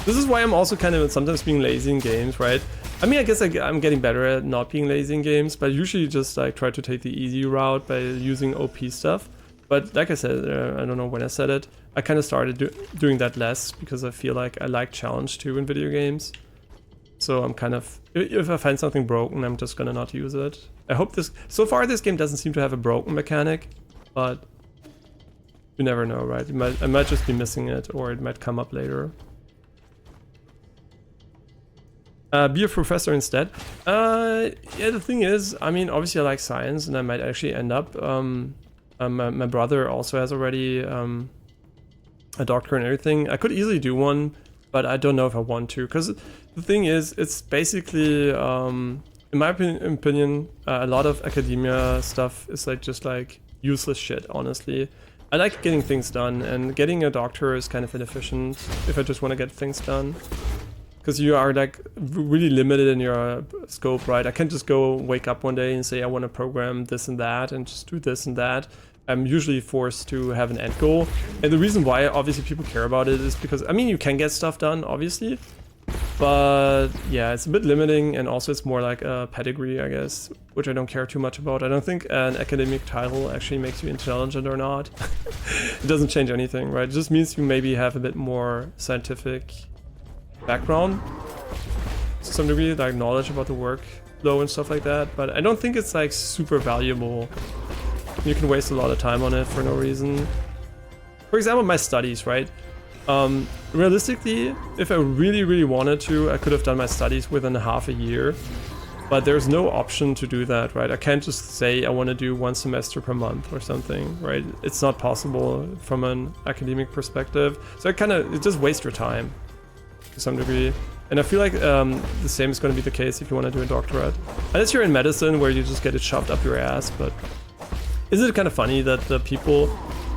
Speaker 1: This is why I'm also kind of sometimes being lazy in games, right? I mean, I guess I'm getting better at not being lazy in games, but I usually just like try to take the easy route by using OP stuff. But like I said, I don't know when I said it, I kind of started doing that less because I feel like I like challenge too in video games. So I'm kind of, if I find something broken, I'm just gonna not use it. I hope this, so far this game doesn't seem to have a broken mechanic, but you never know, right? I might just be missing it, or it might come up later. Be a professor instead. Yeah, the thing is, I mean, obviously I like science, and I might actually end up. My brother also has already a doctor and everything. I could easily do one, but I don't know if I want to, because the thing is, it's basically, in my opinion, a lot of academia stuff is like just like useless shit, honestly. I like getting things done, and getting a doctor is kind of inefficient if I just want to get things done. Because you are like really limited in your scope, right? I can't just go wake up one day and say I want to program this and that and just do this and that. I'm usually forced to have an end goal. And the reason why obviously people care about it is because, I mean, you can get stuff done, obviously. But yeah, it's a bit limiting, and also it's more like a pedigree, I guess, which I don't care too much about. I don't think an academic title actually makes you intelligent or not. It doesn't change anything, right? It just means you maybe have a bit more scientific background to some degree, like knowledge about the workflow and stuff like that, but I don't think it's like super valuable. You can waste a lot of time on it for no reason. For example, my studies, right? Realistically, if I really wanted to, I could have done my studies within half a year, but there's no option to do that, right? I can't just say I want to do 1 semester per month or something, right? It's not possible from an academic perspective, so it just wastes your time to some degree. And I feel like the same is going to be the case if you want to do a doctorate. Unless you're in medicine where you just get it shoved up your ass, but isn't it kind of funny that the people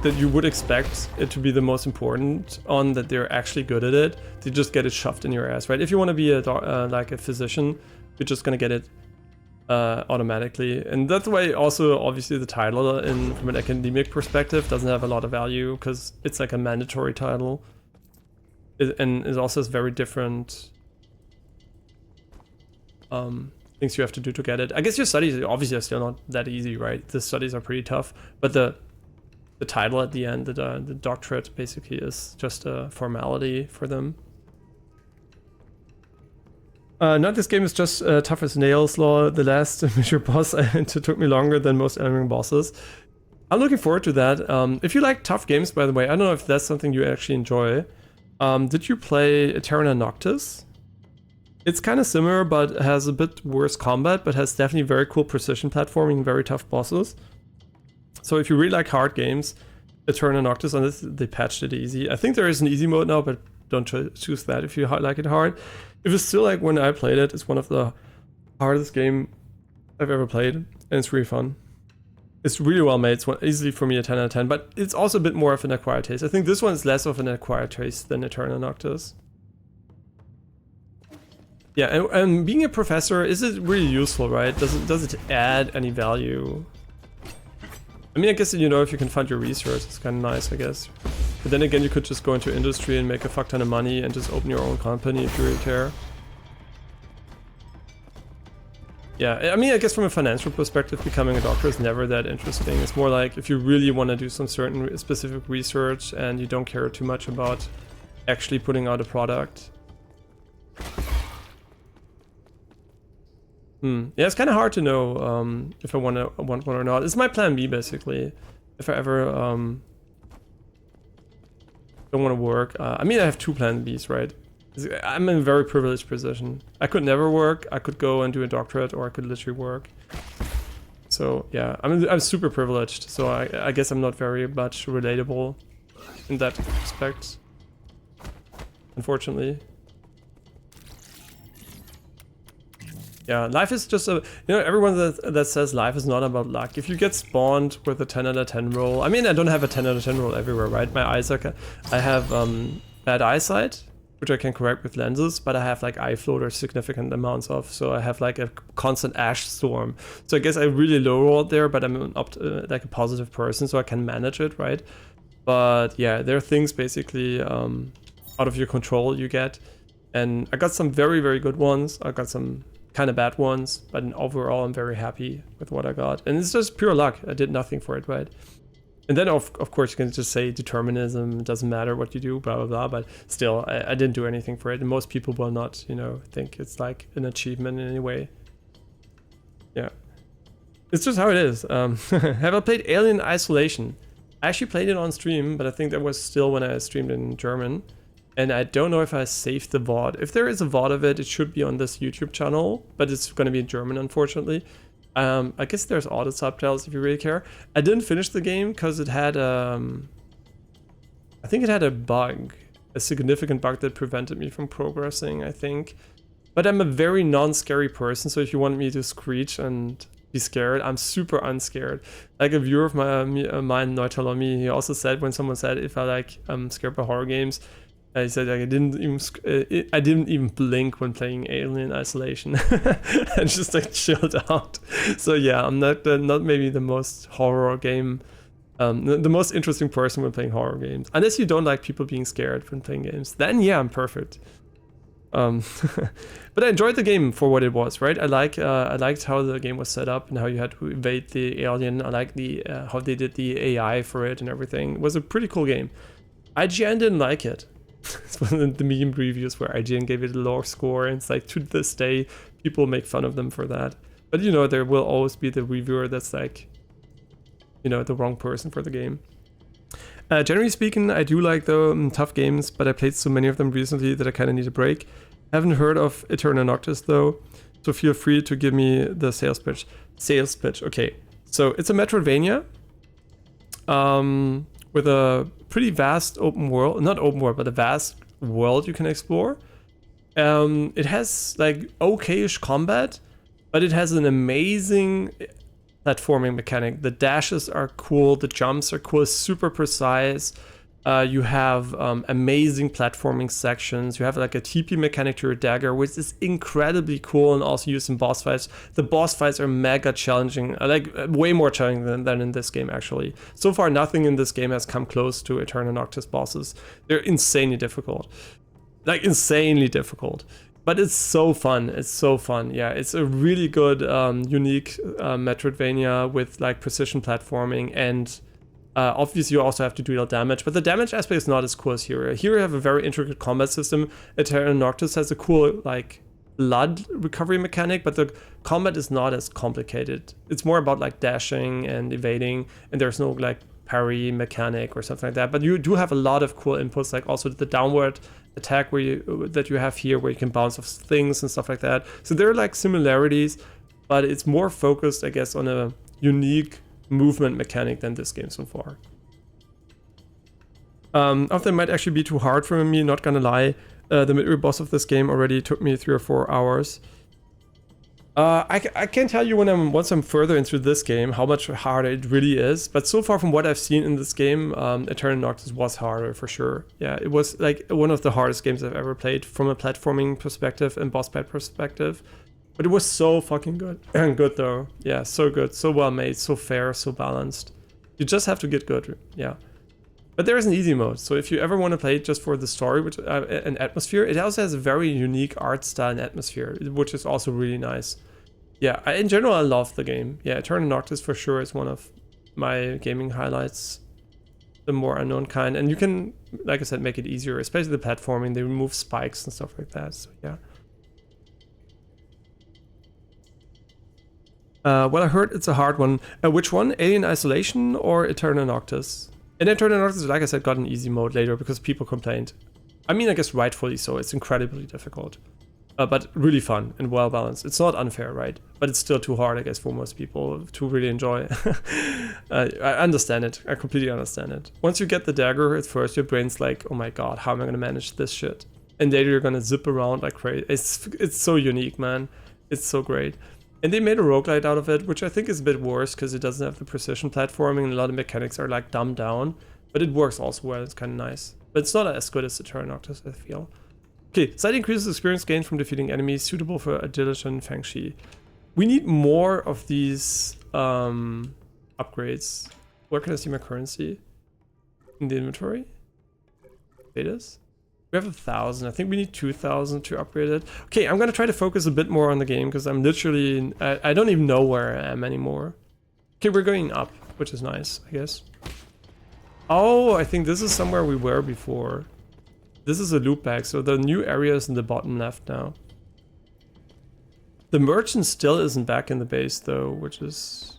Speaker 1: that you would expect it to be the most important on, that they're actually good at it, they just get it shoved in your ass, right? If you want to be like a physician, you're just going to get it automatically. And that's why also obviously the title from an academic perspective doesn't have a lot of value, because it's like a mandatory title. And it also has very different things you have to do to get it. I guess your studies obviously are still not that easy, right? The studies are pretty tough, but the title at the end, the doctorate, basically is just a formality for them. Not this game is just tough as nails, law. The last major boss it took me longer than most Elden Ring bosses. I'm looking forward to that. If you like tough games, by the way, I don't know if that's something you actually enjoy. Did you play Eterna Noctis? It's kind of similar, but has a bit worse combat, but has definitely very cool precision platforming and very tough bosses. So if you really like hard games, Eterna Noctis, on this, they patched it easy. I think there is an easy mode now, but don't choose that if you like it hard. If it's still like when I played it, it's one of the hardest game I've ever played, and it's really fun. It's really well made. It's easily for me a 10 out of 10, but it's also a bit more of an acquired taste. I think this one is less of an acquired taste than Eterna Noctis. Yeah, and being a professor, is it really useful, right? Does it add any value? I mean, I guess, you know, if you can fund your research, it's kind of nice, I guess. But then again, you could just go into industry and make a fuck ton of money and just open your own company if you really care. Yeah, I mean, I guess from a financial perspective, becoming a doctor is never that interesting. It's more like if you really want to do some certain specific research and you don't care too much about actually putting out a product. Yeah, it's kind of hard to know if I want one or not. It's my plan B, basically. If I ever don't want to work. I mean, I have 2 plan Bs, right? I'm in a very privileged position. I could never work. I could go and do a doctorate, or I could literally work. So yeah, I'm super privileged. So I guess I'm not very much relatable in that respect, unfortunately. Yeah, life is just a, you know, everyone that says life is not about luck. If you get spawned with a 10 out of 10 roll, I mean, I don't have a 10 out of 10 roll everywhere, right? My eyes are, I have bad eyesight, which I can correct with lenses, but I have like eye floaters significant amounts of, so I have like a constant ash storm. So I guess I really low rolled there, but I'm like a positive person, so I can manage it, right? But yeah, there are things basically out of your control you get. And I got some very, very good ones. I got some kind of bad ones, but overall I'm very happy with what I got. And it's just pure luck. I did nothing for it, right? And then of course you can just say determinism, it doesn't matter what you do, blah, blah, blah. But still, I didn't do anything for it. And most people will not, you know, think it's like an achievement in any way. Yeah. It's just how it is. Have I played Alien Isolation? I actually played it on stream, but I think that was still when I streamed in German. And I don't know if I saved the VOD. If there is a VOD of it, it should be on this YouTube channel, but it's going to be in German, unfortunately. I guess there's auto subtitles if you really care. I didn't finish the game because it had, I think it had a bug, a significant bug that prevented me from progressing, I think. But I'm a very non-scary person, so if you want me to screech and be scared, I'm super unscared. Like a viewer of mine, Neutral he also said when someone said if I like scared by horror games, I said like, I didn't even blink when playing Alien Isolation. I just like chilled out. So yeah, I'm not maybe the most horror game, the most interesting person when playing horror games. Unless you don't like people being scared when playing games, then yeah, I'm perfect. But I enjoyed the game for what it was, right? I liked how the game was set up and how you had to evade the alien. I like the how they did the AI for it and everything. It was a pretty cool game. IGN didn't like it. It's one of the meme reviews where IGN gave it a low score, and it's like to this day people make fun of them for that. But you know, there will always be the reviewer that's like, you know, the wrong person for the game. Generally speaking, I do like the tough games, but I played so many of them recently that I kind of need a break. Haven't heard of Eternal Noctis though, so feel free to give me the sales pitch. Sales pitch, okay. So it's a Metroidvania with a pretty vast open world, not open world, but a vast world you can explore. It has like okay-ish combat, but it has an amazing platforming mechanic. The dashes are cool, the jumps are cool, super precise. You have amazing platforming sections. You have like a TP mechanic to your dagger, which is incredibly cool and also used in boss fights. The boss fights are mega challenging, like way more challenging than in this game actually. So far, nothing in this game has come close to Eternal Noctis bosses. They're insanely difficult. Like insanely difficult. But it's so fun. It's so fun. Yeah, it's a really good, unique Metroidvania with like precision platforming and obviously you also have to deal damage, but the damage aspect is not as cool as here. Here you have a very intricate combat system. Eternal Noctis has a cool like blood recovery mechanic, but the combat is not as complicated. It's more about like dashing and evading, and there's no like parry mechanic or something like that. But you do have a lot of cool inputs, like also the downward attack that you have here, where you can bounce off things and stuff like that. So there are like similarities, but it's more focused, I guess, on a unique movement mechanic than this game so far. Often might actually be too hard for me, not gonna lie. The mid boss of this game already took me 3 or 4 hours. I can't tell you once I'm further into this game how much harder it really is, but so far from what I've seen in this game, Eternal Noctis was harder for sure. Yeah, it was like one of the hardest games I've ever played from a platforming perspective and boss fight perspective. But it was so fucking good. Good though. Yeah, so good. So well made, so fair, so balanced. You just have to get good. Yeah. But there is an easy mode. So if you ever want to play it just for the story which and atmosphere, it also has a very unique art style and atmosphere, which is also really nice. Yeah, in general, I love the game. Yeah, Eternal Noctis for sure is one of my gaming highlights. The more unknown kind. And you can, like I said, make it easier, especially the platforming. They remove spikes and stuff like that. So yeah. Well, I heard it's a hard one. Which one? Alien Isolation or Eternal Noctis? And Eternal Noctis, like I said, got an easy mode later because people complained. I mean, I guess rightfully so. It's incredibly difficult. But really fun and well balanced. It's not unfair, right? But it's still too hard, I guess, for most people to really enjoy. I understand it. I completely understand it. Once you get the dagger, at first your brain's like, oh my god, how am I going to manage this shit? And later you're going to zip around like crazy. It's so unique, man. It's so great. And they made a roguelite out of it, which I think is a bit worse because it doesn't have the precision platforming and a lot of mechanics are like dumbed down. But it works also well, it's kind of nice. But it's not as good as the Terra Noctis, I feel. Okay, side increases experience gained from defeating enemies, suitable for Agility and Feng Shi. We need more of these upgrades. Where can I see my currency? In the inventory? Betas? We have 1,000. I think we need 2,000 to upgrade it. Okay, I'm gonna try to focus a bit more on the game because I'm literally... I don't even know where I am anymore. Okay, we're going up, which is nice, I guess. Oh, I think this is somewhere we were before. This is a loop back, so the new area is in the bottom left now. The merchant still isn't back in the base though, which is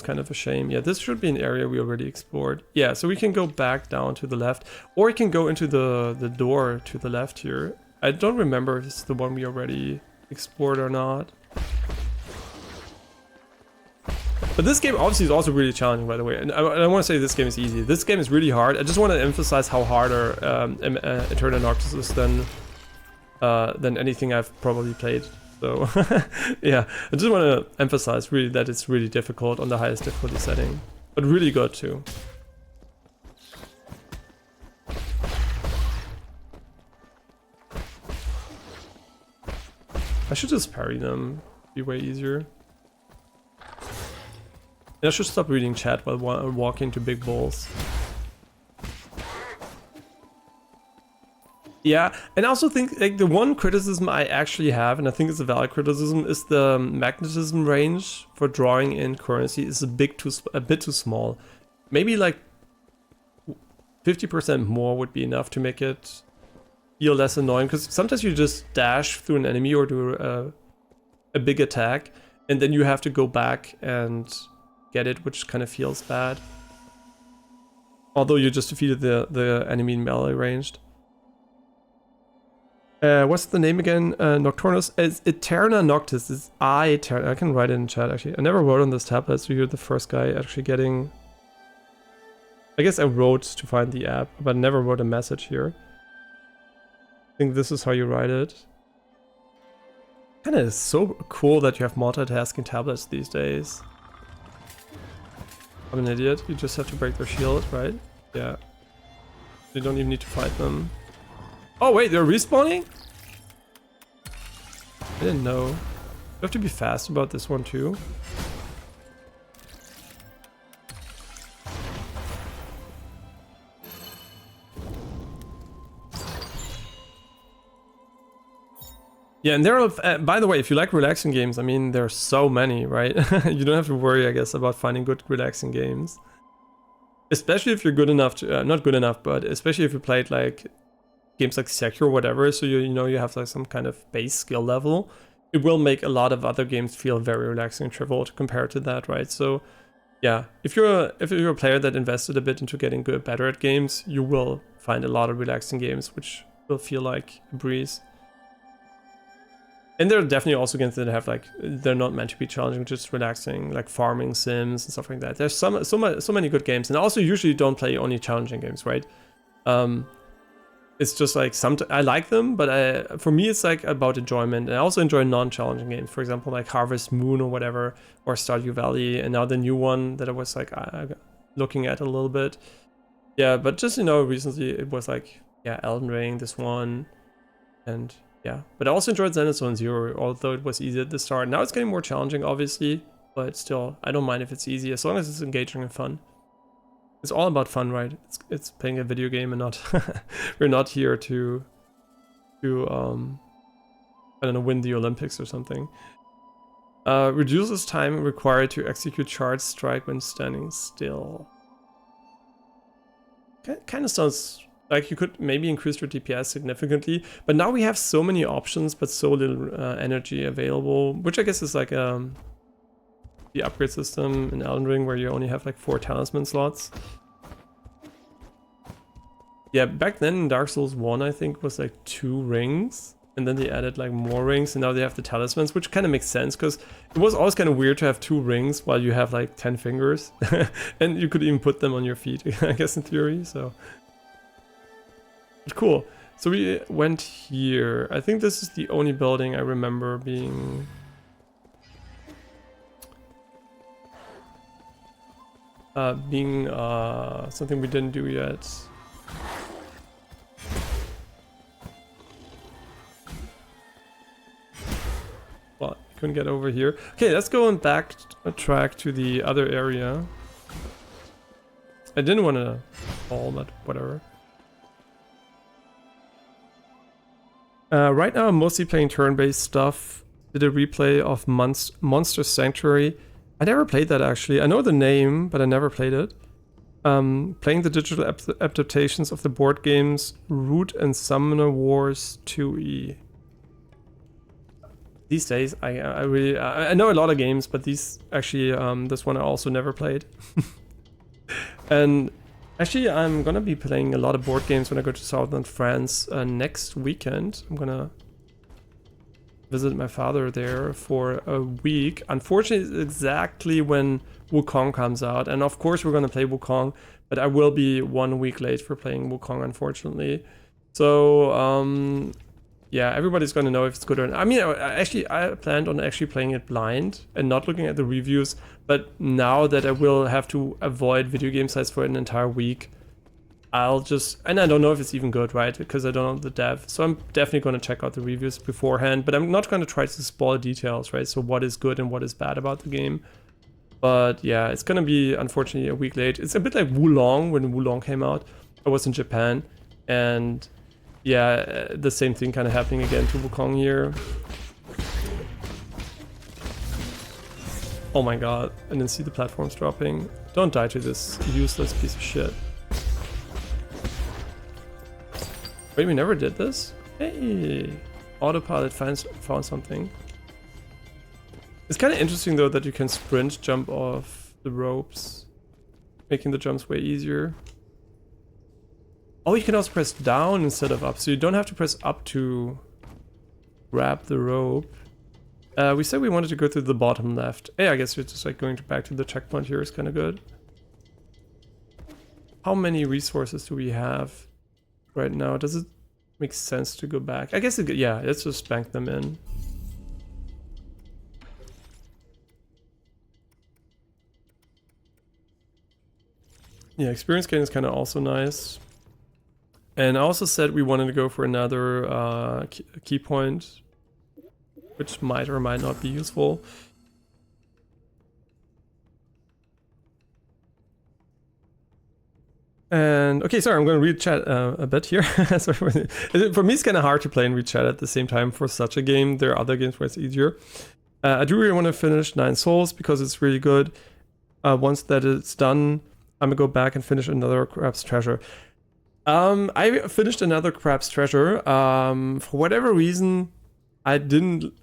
Speaker 1: kind of a shame. Yeah, this should be an area we already explored. Yeah, so we can go back down to the left, or we can go into the door to the left here. I don't remember if it's the one we already explored or not. But this game obviously is also really challenging, by the way. And I want to say this game is easy. This game is really hard. I just want to emphasize how harder Eternal Noctis is than anything I've probably played. So yeah, I just want to emphasize really that it's really difficult on the highest difficulty setting, but really good too. I should just parry them. Be way easier. And I should stop reading chat while walking to big balls. Yeah, and I also think like the one criticism I actually have, and I think it's a valid criticism, is the magnetism range for drawing in currency is a bit too small. Maybe like 50% more would be enough to make it feel less annoying, because sometimes you just dash through an enemy or do a big attack, and then you have to go back and get it, which kind of feels bad. Although you just defeated the enemy in melee ranged. What's the name again? Nocturnus. It's Eterna Noctis. It's I can write it in chat actually. I never wrote on this tablet, so you're the first guy actually getting... I guess I wrote to find the app, but I never wrote a message here. I think this is how you write it. Kinda is so cool that you have multitasking tablets these days. I'm an idiot. You just have to break their shield, right? Yeah. You don't even need to fight them. Oh wait, they're respawning? I didn't know. You have to be fast about this one too. Yeah, and there are, by the way, if you like relaxing games, I mean, there are so many, right? You don't have to worry, I guess, about finding good relaxing games. Especially if you're good enough to, not good enough, but especially if you played like games like Sekiro or whatever, so you know you have like some kind of base skill level. It will make a lot of other games feel very relaxing and trivial compared to that, right? So yeah, if you're a player that invested a bit into getting better at games, you will find a lot of relaxing games which will feel like a breeze. And there are definitely also games that have like, they're not meant to be challenging, just relaxing, like farming sims and stuff like that. There's so many good games, and I also usually don't play only challenging games, right? It's just like I like them, but for me it's like about enjoyment. And I also enjoy non-challenging games, for example like Harvest Moon or whatever, or Stardew Valley, and now the new one that I was like looking at a little bit. Yeah, but just, you know, recently it was like, yeah, Elden Ring, this one, and yeah. But I also enjoyed Zenith Zone Zero, although it was easy at the start. Now it's getting more challenging, obviously, but still, I don't mind if it's easy, as long as it's engaging and fun. It's all about fun, right? It's playing a video game and not... we're not here to I don't know, win the Olympics or something. Reduces time required to execute charge strike when standing still. Kind of sounds like you could maybe increase your DPS significantly, but now we have so many options but so little energy available, which I guess is like the upgrade system in Elden Ring where you only have like 4 talisman slots. Yeah, back then in Dark Souls 1 I think was like 2 rings, and then they added like more rings, and now they have the talismans, which kind of makes sense because it was always kind of weird to have 2 rings while you have like 10 fingers. And you could even put them on your feet, I guess, in theory, so. But cool. So we went here. I think this is the only building I remember being... something we didn't do yet. Well, couldn't get over here. Okay, let's go on back track to the other area. I didn't want to fall, but whatever. Right now I'm mostly playing turn-based stuff. Did a replay of Monster Sanctuary. I never played that actually. I know the name, but I never played it. Playing the digital adaptations of the board games Root and Summoner Wars 2E. These days, I really I know a lot of games, but these actually this one I also never played. And actually, I'm gonna be playing a lot of board games when I go to southern France next weekend. I'm gonna visit my father there for a week. Unfortunately, it's exactly when Wukong comes out, and of course we're gonna play Wukong, but I will be 1 week late for playing Wukong, unfortunately. So yeah, everybody's gonna know if it's good or not. I mean, I planned on actually playing it blind and not looking at the reviews, but now that I will have to avoid video game sites for an entire week, I'll just, and I don't know if it's even good, right? Because I don't know the dev. So I'm definitely going to check out the reviews beforehand, but I'm not going to try to spoil details, right? So what is good and what is bad about the game. But yeah, it's going to be, unfortunately, a week late. It's a bit like Wulong, when Wulong came out. I was in Japan, and yeah, the same thing kind of happening again to Wukong here. Oh my god, I didn't see the platforms dropping. Don't die to this useless piece of shit. Wait, we never did this? Hey! Autopilot found something. It's kind of interesting though that you can sprint jump off the ropes, making the jumps way easier. Oh, you can also press down instead of up, so you don't have to press up to grab the rope. We said we wanted to go to the bottom left. Hey, I guess you're just like going back to the checkpoint here is kind of good. How many resources do we have right now? Does it make sense to go back? I guess, yeah, let's just bank them in. Yeah, experience gain is kind of also nice. And I also said we wanted to go for another key point, which might or might not be useful. And okay, sorry, I'm going to read chat a bit here. For me, it's kind of hard to play and read chat at the same time for such a game. There are other games where it's easier. I do really want to finish Nine Souls because it's really good. Once that it's done, I'm going to go back and finish another Crab's Treasure. I finished another Crab's Treasure. For whatever reason, I think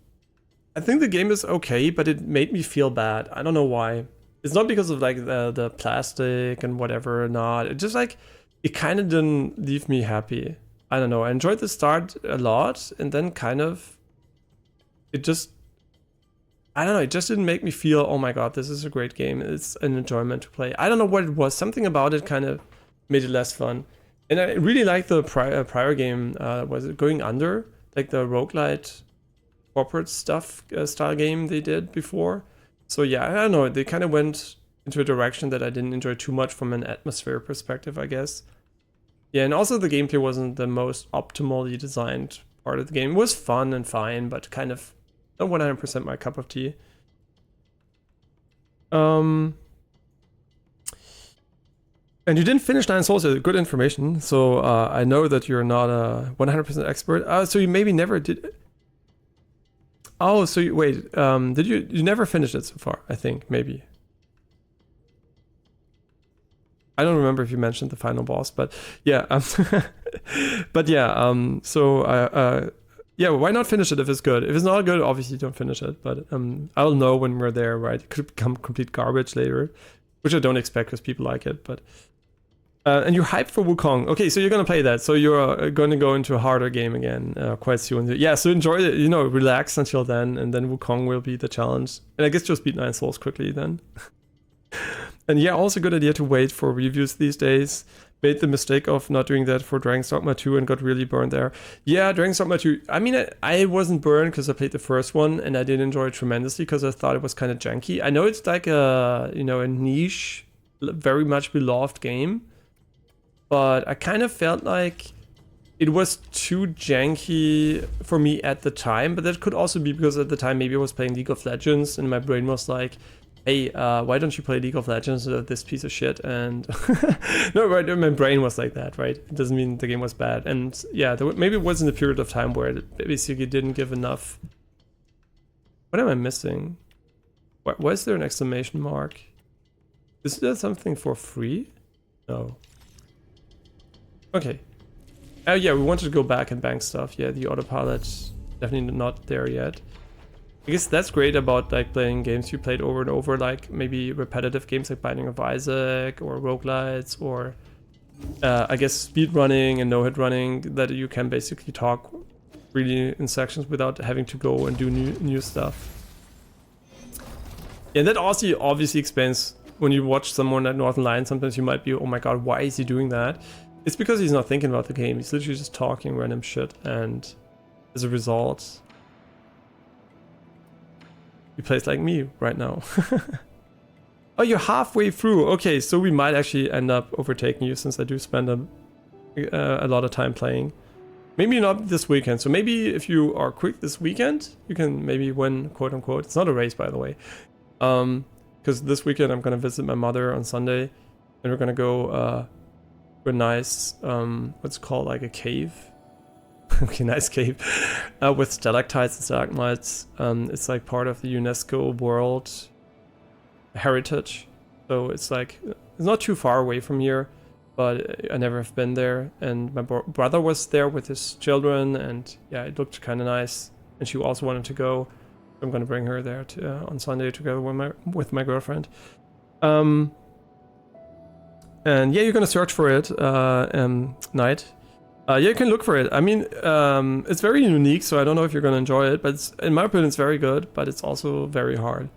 Speaker 1: the game is okay, but it made me feel bad. I don't know why. It's not because of like the plastic and whatever or not. It just like, it kind of didn't leave me happy. I don't know. I enjoyed the start a lot, and then kind of, it just, I don't know. It just didn't make me feel, oh my god, this is a great game. It's an enjoyment to play. I don't know what it was. Something about it kind of made it less fun. And I really liked the prior game. Was it Going Under? Like the roguelite corporate stuff style game they did before. So yeah, I don't know, they kind of went into a direction that I didn't enjoy too much from an atmosphere perspective, I guess. Yeah, and also the gameplay wasn't the most optimally designed part of the game. It was fun and fine, but kind of not 100% my cup of tea. And you didn't finish Nine Souls, good information. So I know that you're not a 100% expert. So you maybe never did... Oh, so wait, did you never finished it so far, I think, maybe. I don't remember if you mentioned the final boss, but yeah. But yeah, yeah, why not finish it if it's good? If it's not good, obviously don't finish it, but I'll know when we're there, right? It could become complete garbage later, which I don't expect because people like it, but... and you're hyped for Wukong. Okay, so you're gonna play that. So you're gonna go into a harder game again quite soon. Yeah, so enjoy it, you know, relax until then, and then Wukong will be the challenge. And I guess just beat 9 Souls quickly then. And yeah, also good idea to wait for reviews these days, made the mistake of not doing that for Dragon's Dogma 2 and got really burned there. Yeah, Dragon's Dogma 2, I mean, I wasn't burned because I played the first one and I did enjoy it tremendously because I thought it was kind of janky. I know it's like a, you know, a niche, very much beloved game, but I kind of felt like it was too janky for me at the time, but that could also be because at the time maybe I was playing League of Legends and my brain was like, hey, why don't you play League of Legends instead of this piece of shit? And no, right, my brain was like that, right? It doesn't mean the game was bad. And yeah, maybe it wasn't a period of time where it basically didn't give enough. What am I missing? Why is there an exclamation mark? Is there something for free? No. Okay. Oh yeah, we wanted to go back and bank stuff. Yeah, the autopilot, definitely not there yet. I guess that's great about like playing games you played over and over, like maybe repetitive games like Binding of Isaac or roguelites or I guess speedrunning and no-hit running, that you can basically talk really in sections without having to go and do new stuff. And that also obviously explains when you watch someone at Northern Lion, sometimes you might be, oh my god, why is he doing that? It's because he's not thinking about the game. He's literally just talking random shit, and as a result, he plays like me right now. Oh, you're halfway through. Okay, so we might actually end up overtaking you since I do spend a lot of time playing. Maybe not this weekend. So maybe if you are quick this weekend, you can maybe win, quote unquote. It's not a race, by the way. Because this weekend I'm gonna visit my mother on Sunday, and we're gonna go a nice what's it called, like a cave. Okay, nice cave with stalactites and stalagmites. It's like part of the UNESCO World Heritage, so it's like it's not too far away from here, but I never have been there. And my brother was there with his children, and yeah, it looked kind of nice. And she also wanted to go. I'm gonna bring her there on Sunday together with my girlfriend. And yeah, you're gonna search for it, Night. Yeah, you can look for it. I mean, it's very unique, so I don't know if you're gonna enjoy it, but in my opinion, it's very good, but it's also very hard.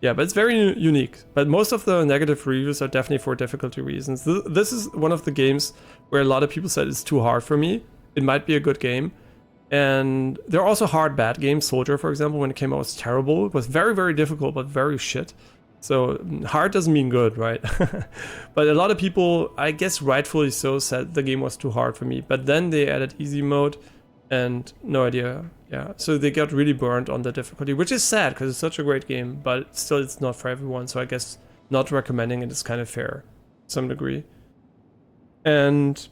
Speaker 1: Yeah, but it's very unique. But most of the negative reviews are definitely for difficulty reasons. This is one of the games where a lot of people said it's too hard for me. It might be a good game. And there are also hard bad games. Soldier, for example, when it came out was terrible. It was very, very difficult, but very shit. So hard doesn't mean good, right? But a lot of people, I guess rightfully so, said the game was too hard for me. But then they added easy mode and no idea. Yeah, so they got really burned on the difficulty, which is sad because it's such a great game, but still it's not for everyone. So I guess not recommending it is kind of fair to some degree. And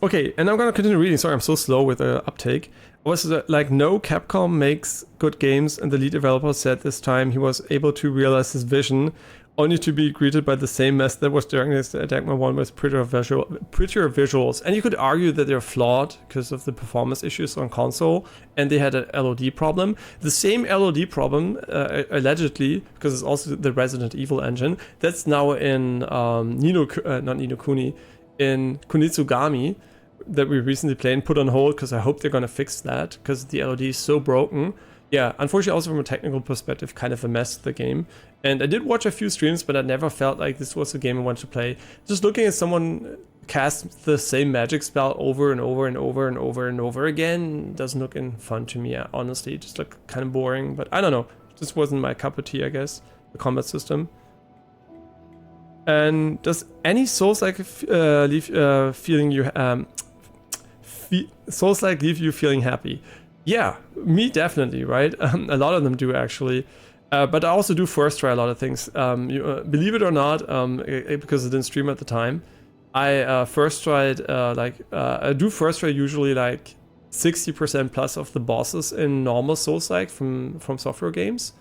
Speaker 1: okay, and I'm gonna continue reading. Sorry, I'm so slow with the uptake. Was like, no, Capcom makes good games, and the lead developer said this time he was able to realize his vision, only to be greeted by the same mess that was during this Dagmar 1 with prettier visuals. And you could argue that they're flawed because of the performance issues on console, and they had an LOD problem. The same LOD problem, allegedly, because it's also the Resident Evil engine, that's now in not Ni no Kuni, in Kunitsugami, that we recently played and put on hold because I hope they're gonna fix that because the LOD is so broken. Yeah, unfortunately also from a technical perspective, kind of a mess, the game. And I did watch a few streams, but I never felt like this was a game I wanted to play. Just looking at someone cast the same magic spell over and over and over and over and over again doesn't look fun to me, honestly. It just looked kind of boring, but I don't know. This wasn't my cup of tea, I guess, the combat system. And does any Souls-like leave you feeling happy? Yeah, me definitely, right? A lot of them do actually, but I also do first try a lot of things. Believe it or not, because I didn't stream at the time, I first tried I do first try usually like 60% plus of the bosses in normal Souls-like from software games.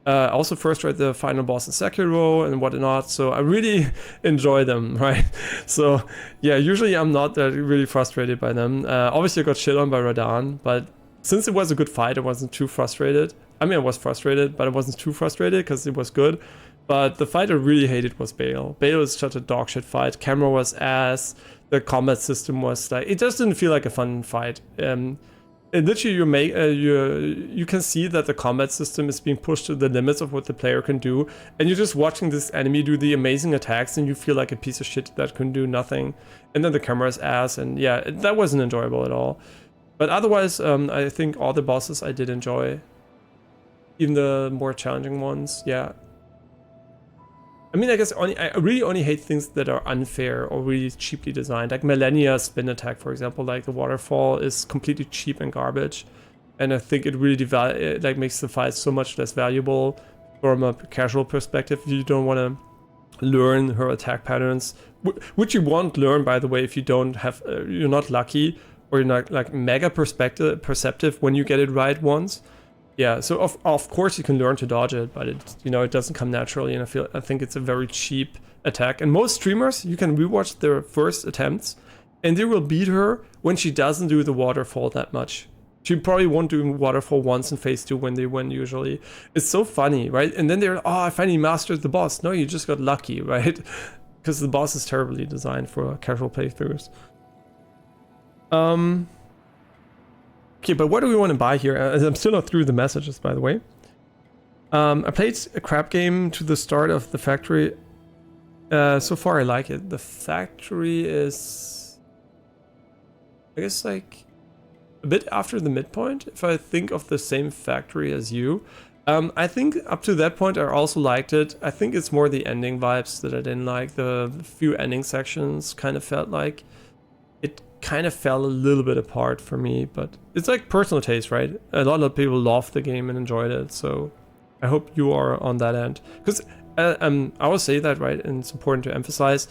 Speaker 1: I also first tried the final boss in Sekiro and whatnot, so I really enjoy them, right? So yeah, usually I'm not really frustrated by them. Obviously I got shit on by Radahn, but since it was a good fight, I wasn't too frustrated. I mean, I was frustrated, but I wasn't too frustrated because it was good. But the fight I really hated was Bale. Bale was such a dog shit fight. Camera was ass. The combat system was like, it just didn't feel like a fun fight. And literally you can see that the combat system is being pushed to the limits of what the player can do, and you're just watching this enemy do the amazing attacks and you feel like a piece of shit that can do nothing. And then the camera's ass, and yeah, that wasn't enjoyable at all. But otherwise, I think all the bosses I did enjoy. Even the more challenging ones, yeah. I mean, I guess I really only hate things that are unfair or really cheaply designed. Like Millennia's spin attack, for example, like the waterfall is completely cheap and garbage. And I think it really like makes the fight so much less valuable from a casual perspective if you don't want to learn her attack patterns. Which you won't learn, by the way, if you don't have, you're not lucky or you're not like mega perceptive when you get it right once. Yeah, so of course you can learn to dodge it, but it it doesn't come naturally, and I think it's a very cheap attack. And most streamers, you can rewatch their first attempts, and they will beat her when she doesn't do the waterfall that much. She probably won't do waterfall once in phase 2 when they win usually. It's so funny, right? And then they're, oh, I finally mastered the boss. No, you just got lucky, right? Because the boss is terribly designed for casual playthroughs. Okay, but what do we want to buy here? I'm still not through the messages, by the way. I played a crap game to the start of the factory. So far, I like it. The factory is, I guess, like a bit after the midpoint, if I think of the same factory as you. I think up to that point, I also liked it. I think it's more the ending vibes that I didn't like. The few ending sections kind of felt like it kind of fell a little bit apart for me, but it's like personal taste, right? A lot of people loved the game and enjoyed it, so I hope you are on that end. Because I always say that, right? And it's important to emphasize,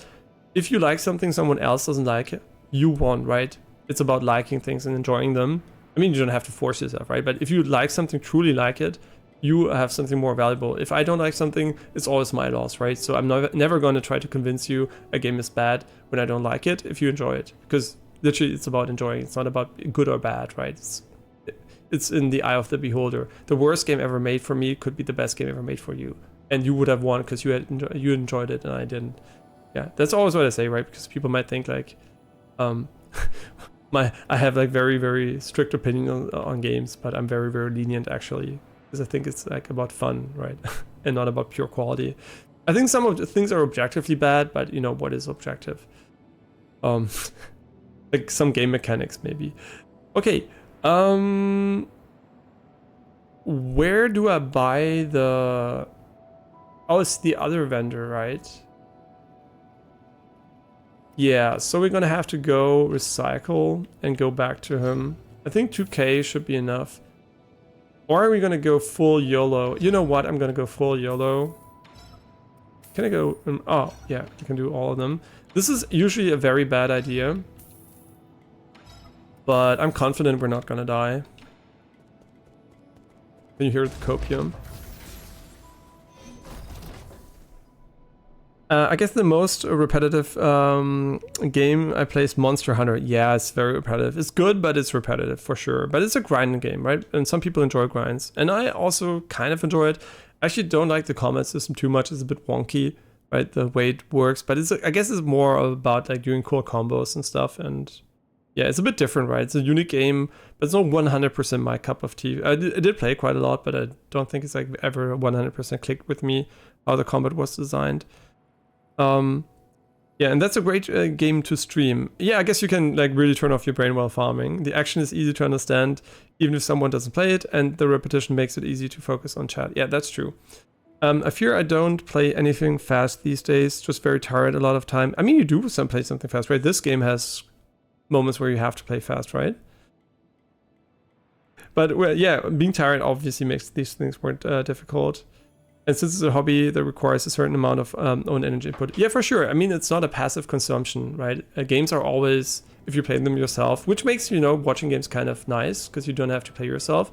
Speaker 1: if you like something someone else doesn't like, you won, right? It's about liking things and enjoying them. I mean, you don't have to force yourself, right? But if you like something, truly like it, you have something more valuable. If I don't like something, it's always my loss, right? So I'm never going to try to convince you a game is bad when I don't like it, if you enjoy it. Because literally, it's about enjoying. It's not about good or bad, right? It's in the eye of the beholder. The worst game ever made for me could be the best game ever made for you, and you would have won because you enjoyed it and I didn't. Yeah, that's always what I say, right? Because people might think like, I have like very, very strict opinion on games, but I'm very, very lenient actually, because I think it's like about fun, right? And not about pure quality. I think some of the things are objectively bad, but what is objective? Like some game mechanics, maybe. Okay, where do I buy the... Oh, it's the other vendor, right? Yeah, so we're gonna have to go recycle and go back to him. I think 2k should be enough. Or are we gonna go full YOLO? You know what, I'm gonna go full YOLO. Can I go... oh, yeah, I can do all of them. This is usually a very bad idea. But I'm confident we're not gonna die. Can you hear the copium? I guess the most repetitive game I play is Monster Hunter. Yeah, it's very repetitive. It's good, but it's repetitive for sure. But it's a grinding game, right? And some people enjoy grinds. And I also kind of enjoy it. I actually don't like the combat system too much. It's a bit wonky, right? The way it works. But I guess it's more about like doing cool combos and stuff. And yeah, it's a bit different, right? It's a unique game, but it's not 100% my cup of tea. I did play quite a lot, but I don't think it's like ever 100% clicked with me how the combat was designed. Yeah, and that's a great game to stream. Yeah, I guess you can like really turn off your brain while farming. The action is easy to understand, even if someone doesn't play it, and the repetition makes it easy to focus on chat. Yeah, that's true. I fear I don't play anything fast these days, just very tired a lot of time. I mean, you do play something fast, right? This game has moments where you have to play fast, right? But well, yeah, being tired obviously makes these things more difficult. And since it's a hobby that requires a certain amount of own energy input. Yeah, for sure. I mean, it's not a passive consumption, right? Games are always, if you play them yourself, which makes, watching games kind of nice, because you don't have to play yourself.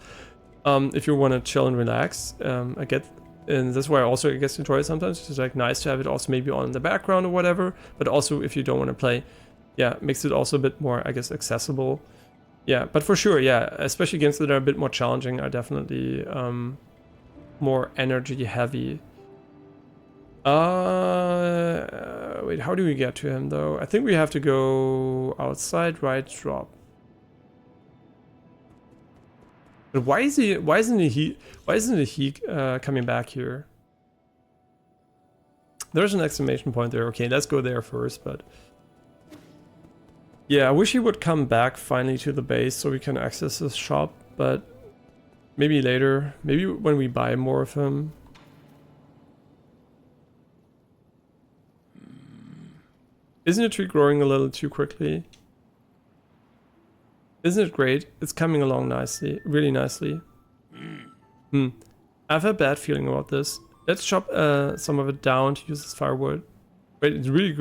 Speaker 1: If you want to chill and relax, I get, and that's why I also, I guess, enjoy it sometimes. It's like nice to have it also maybe on in the background or whatever. But also, if you don't want to play, yeah, it makes it also a bit more, I guess, accessible. Yeah, but for sure, yeah, especially games that are a bit more challenging are definitely more energy heavy. Wait, how do we get to him though? I think we have to go outside, right, drop. But why is he? Why isn't he coming back here? There's an exclamation point there. Okay, let's go there first. But yeah, I wish he would come back finally to the base so we can access his shop. But maybe later. Maybe when we buy more of him. Isn't the tree growing a little too quickly? Isn't it great? It's coming along nicely, really nicely. I have a bad feeling about this. Let's chop some of it down to use as firewood. Wait, it really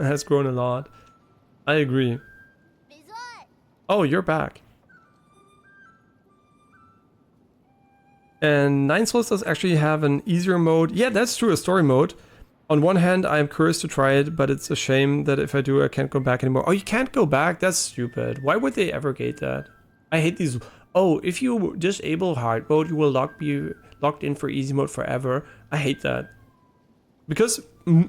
Speaker 1: has grown a lot. I agree. Oh, you're back. And Nine Souls does actually have an easier mode. Yeah, that's true, a story mode. On one hand, I am curious to try it, but it's a shame that if I do, I can't go back anymore. Oh, you can't go back? That's stupid. Why would they ever gate that? I hate these. Oh, if you disable hard mode, you will be locked in for easy mode forever. I hate that. Because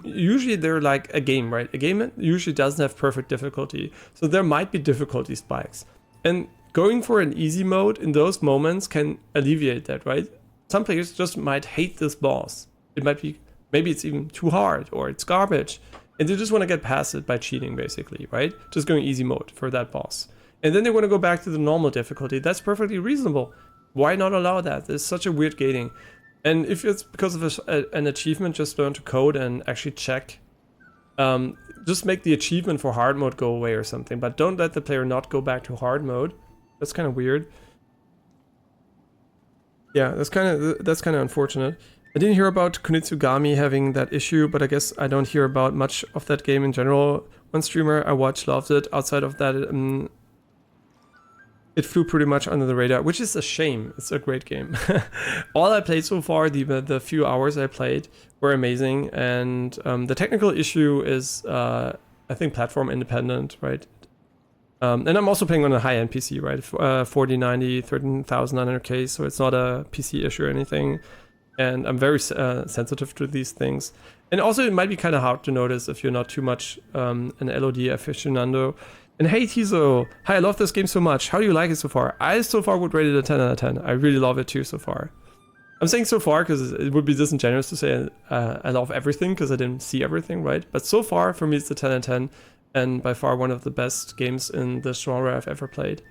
Speaker 1: usually they're like a game, right? A game usually doesn't have perfect difficulty. So there might be difficulty spikes. And going for an easy mode in those moments can alleviate that, right? Some players just might hate this boss. It might be... Maybe it's even too hard or it's garbage. And they just want to get past it by cheating, basically, right? Just going easy mode for that boss. And then they want to go back to the normal difficulty. That's perfectly reasonable. Why not allow that? There's such a weird gating. And if it's because of an achievement, just learn to code and actually check. Just make the achievement for hard mode go away or something. But don't let the player not go back to hard mode. That's kind of weird. Yeah, that's kind of unfortunate. I didn't hear about Kunitsugami having that issue, but I guess I don't hear about much of that game in general. One streamer I watched loved it. Outside of that, it flew pretty much under the radar, which is a shame. It's a great game. All I played so far, the few hours I played, were amazing. And the technical issue is, I think, platform independent, right? And I'm also playing on a high-end PC, right? 4090, 13900K, so it's not a PC issue or anything. And I'm very sensitive to these things. And also it might be kind of hard to notice if you're not too much an LOD aficionado. And hey Tizo, hi, I love this game so much. How do you like it so far? I so far would rate it a 10 out of 10. I really love it too so far. I'm saying so far because it would be disingenuous to say I love everything because I didn't see everything, right? But so far for me it's a 10 out of 10 and by far one of the best games in this genre I've ever played.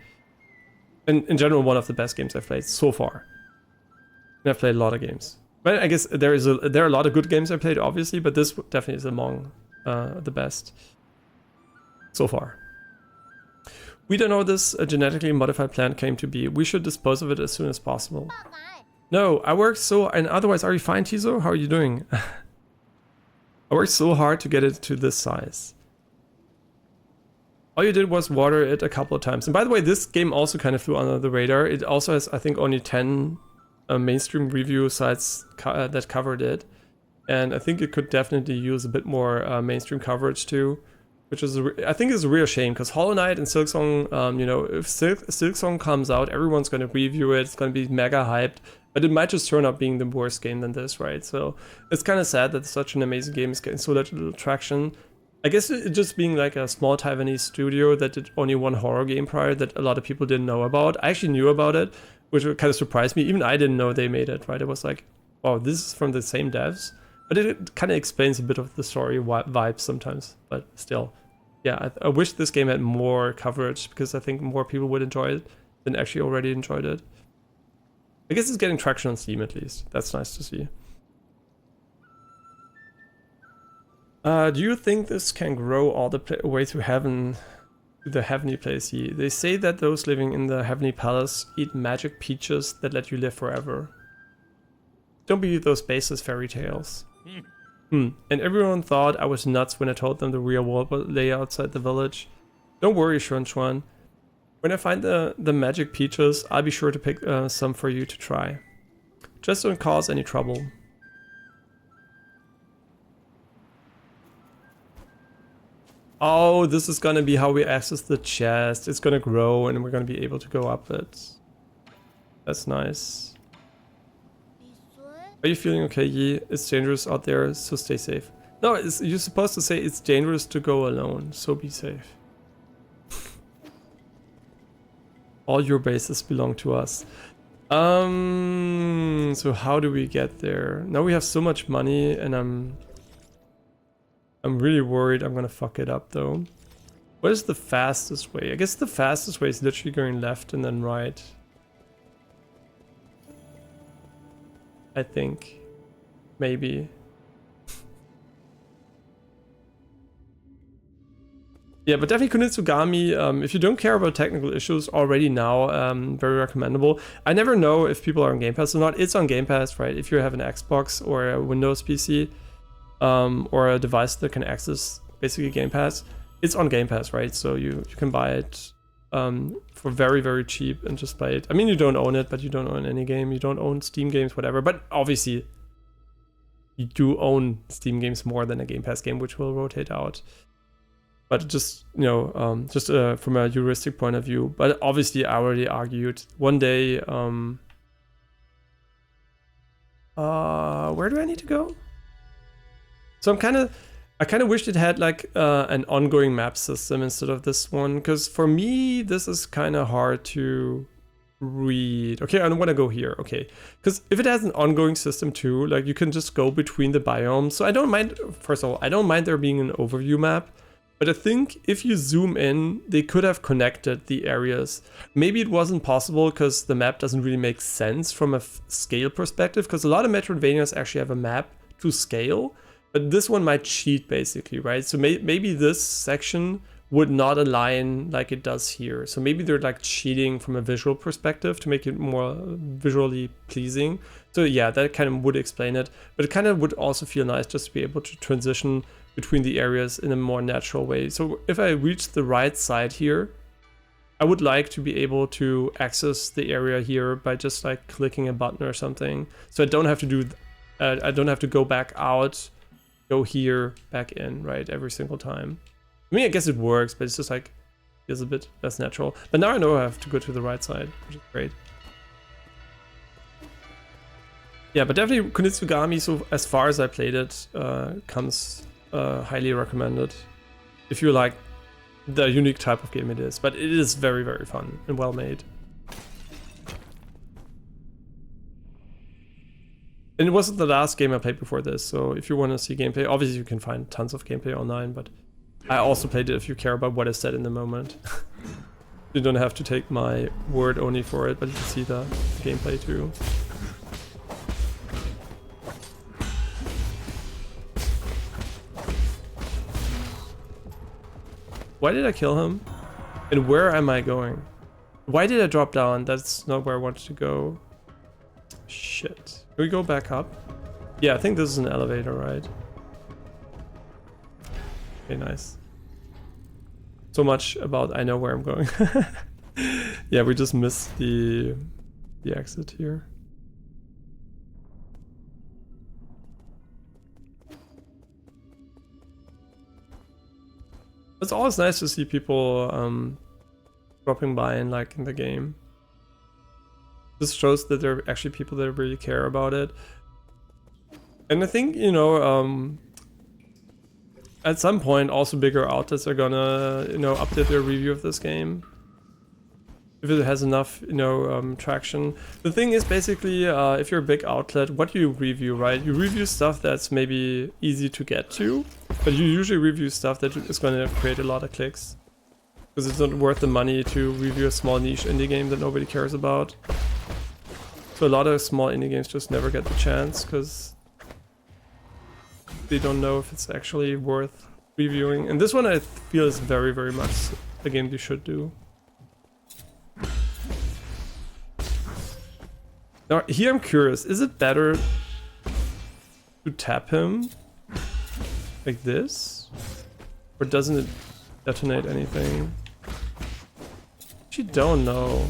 Speaker 1: And in general, one of the best games I've played so far. And I've played a lot of games. But I guess there are a lot of good games I played, obviously, but this definitely is among the best so far. We don't know this a genetically modified plant came to be. We should dispose of it as soon as possible. No, I worked so... And otherwise, are you fine, Tizo? How are you doing? I worked so hard to get it to this size. All you did was water it a couple of times. And by the way, this game also kind of flew under the radar. It also has, I think, only 10... mainstream review sites that covered it, and I think it could definitely use a bit more mainstream coverage too, which is I think is a real shame because Hollow Knight and Silksong, you know, if Silksong comes out, everyone's going to review it. It's going to be mega hyped, but it might just turn out being the worst game than this, right? So it's kind of sad that such an amazing game is getting so little traction. I guess it just being like a small Taiwanese studio that did only one horror game prior that a lot of people didn't know about. I actually knew about it, which kind of surprised me. Even I didn't know they made it, right? It was like, wow, this is from the same devs. But it kind of explains a bit of the story vibes sometimes. But still, yeah, I wish this game had more coverage because I think more people would enjoy it than actually already enjoyed it. I guess it's getting traction on Steam at least. That's nice to see. Do you think this can grow all the way to heaven? The heavenly place. They say that those living in the heavenly palace eat magic peaches that let you live forever. Don't believe those baseless fairy tales. And everyone thought I was nuts when I told them the real world lay outside the village. Don't worry, Shunchuan. When I find the magic peaches, I'll be sure to pick some for you to try. Just don't cause any trouble. Oh, this is gonna be how we access the chest. It's gonna grow and we're gonna be able to go up it. That's nice. Are you feeling okay, Yi? It's dangerous out there, so stay safe. No, you're supposed to say it's dangerous to go alone, so be safe. All your bases belong to us. So how do we get there? Now we have so much money, and I'm really worried I'm gonna fuck it up though. What is the fastest way? I guess the fastest way is literally going left and then right. I think. Maybe. Yeah, but definitely Kunitsugami, if you don't care about technical issues already now, very recommendable. I never know if people are on Game Pass or not. It's on Game Pass, right? If you have an Xbox or a Windows PC, or a device that can access basically Game Pass, it's on Game Pass, right? So you can buy it for very, very cheap and just play it. I mean, you don't own it, but you don't own any game. You don't own Steam games, whatever. But obviously, you do own Steam games more than a Game Pass game, which will rotate out. But just, you know, from a heuristic point of view. But obviously, I already argued one day. Where do I need to go? So I kind of wished it had like an ongoing map system instead of this one, because for me this is kind of hard to read. Okay, I don't want to go here. Okay, because if it has an ongoing system too, like you can just go between the biomes. So I don't mind. First of all, I don't mind there being an overview map. But I think if you zoom in, they could have connected the areas. Maybe it wasn't possible because the map doesn't really make sense from a scale perspective, because a lot of Metroidvanias actually have a map to scale, but this one might cheat basically, right? So maybe this section would not align like it does here. So maybe they're like cheating from a visual perspective to make it more visually pleasing. So yeah, that kind of would explain it, but it kind of would also feel nice just to be able to transition between the areas in a more natural way. So if I reach the right side here, I would like to be able to access the area here by just like clicking a button or something. So I don't have to do, I don't have to go back out, go here, back in, right, every single time. I mean, I guess it works, but it's just like, feels a bit less natural. But now I know I have to go to the right side, which is great. Yeah, but definitely Kunitsugami, so as far as I played it, comes highly recommended if you like the unique type of game it is. But it is very, very fun and well made. And it wasn't the last game I played before this, so if you want to see gameplay, obviously you can find tons of gameplay online, but I also played it if you care about what is said in the moment. You don't have to take my word only for it, but you can see the gameplay too. Why did I kill him? And where am I going? Why did I drop down? That's not where I wanted to go. Shit. Can we go back up? Yeah, I think this is an elevator, right? Okay, nice. So much about I know where I'm going. Yeah, we just missed the exit here. It's always nice to see people dropping by and liking the game. This shows that there are actually people that really care about it. And I think, you know, at some point also bigger outlets are gonna, you know, update their review of this game. If it has enough, you know, traction. The thing is basically, if you're a big outlet, what do you review, right? You review stuff that's maybe easy to get to, but you usually review stuff that is gonna create a lot of clicks. Because it's not worth the money to review a small niche indie game that nobody cares about. So a lot of small indie games just never get the chance, because they don't know if it's actually worth reviewing. And this one I feel is very, very much a game you should do. Now, here I'm curious, is it better to tap him like this? Or doesn't it detonate anything? Actually don't know.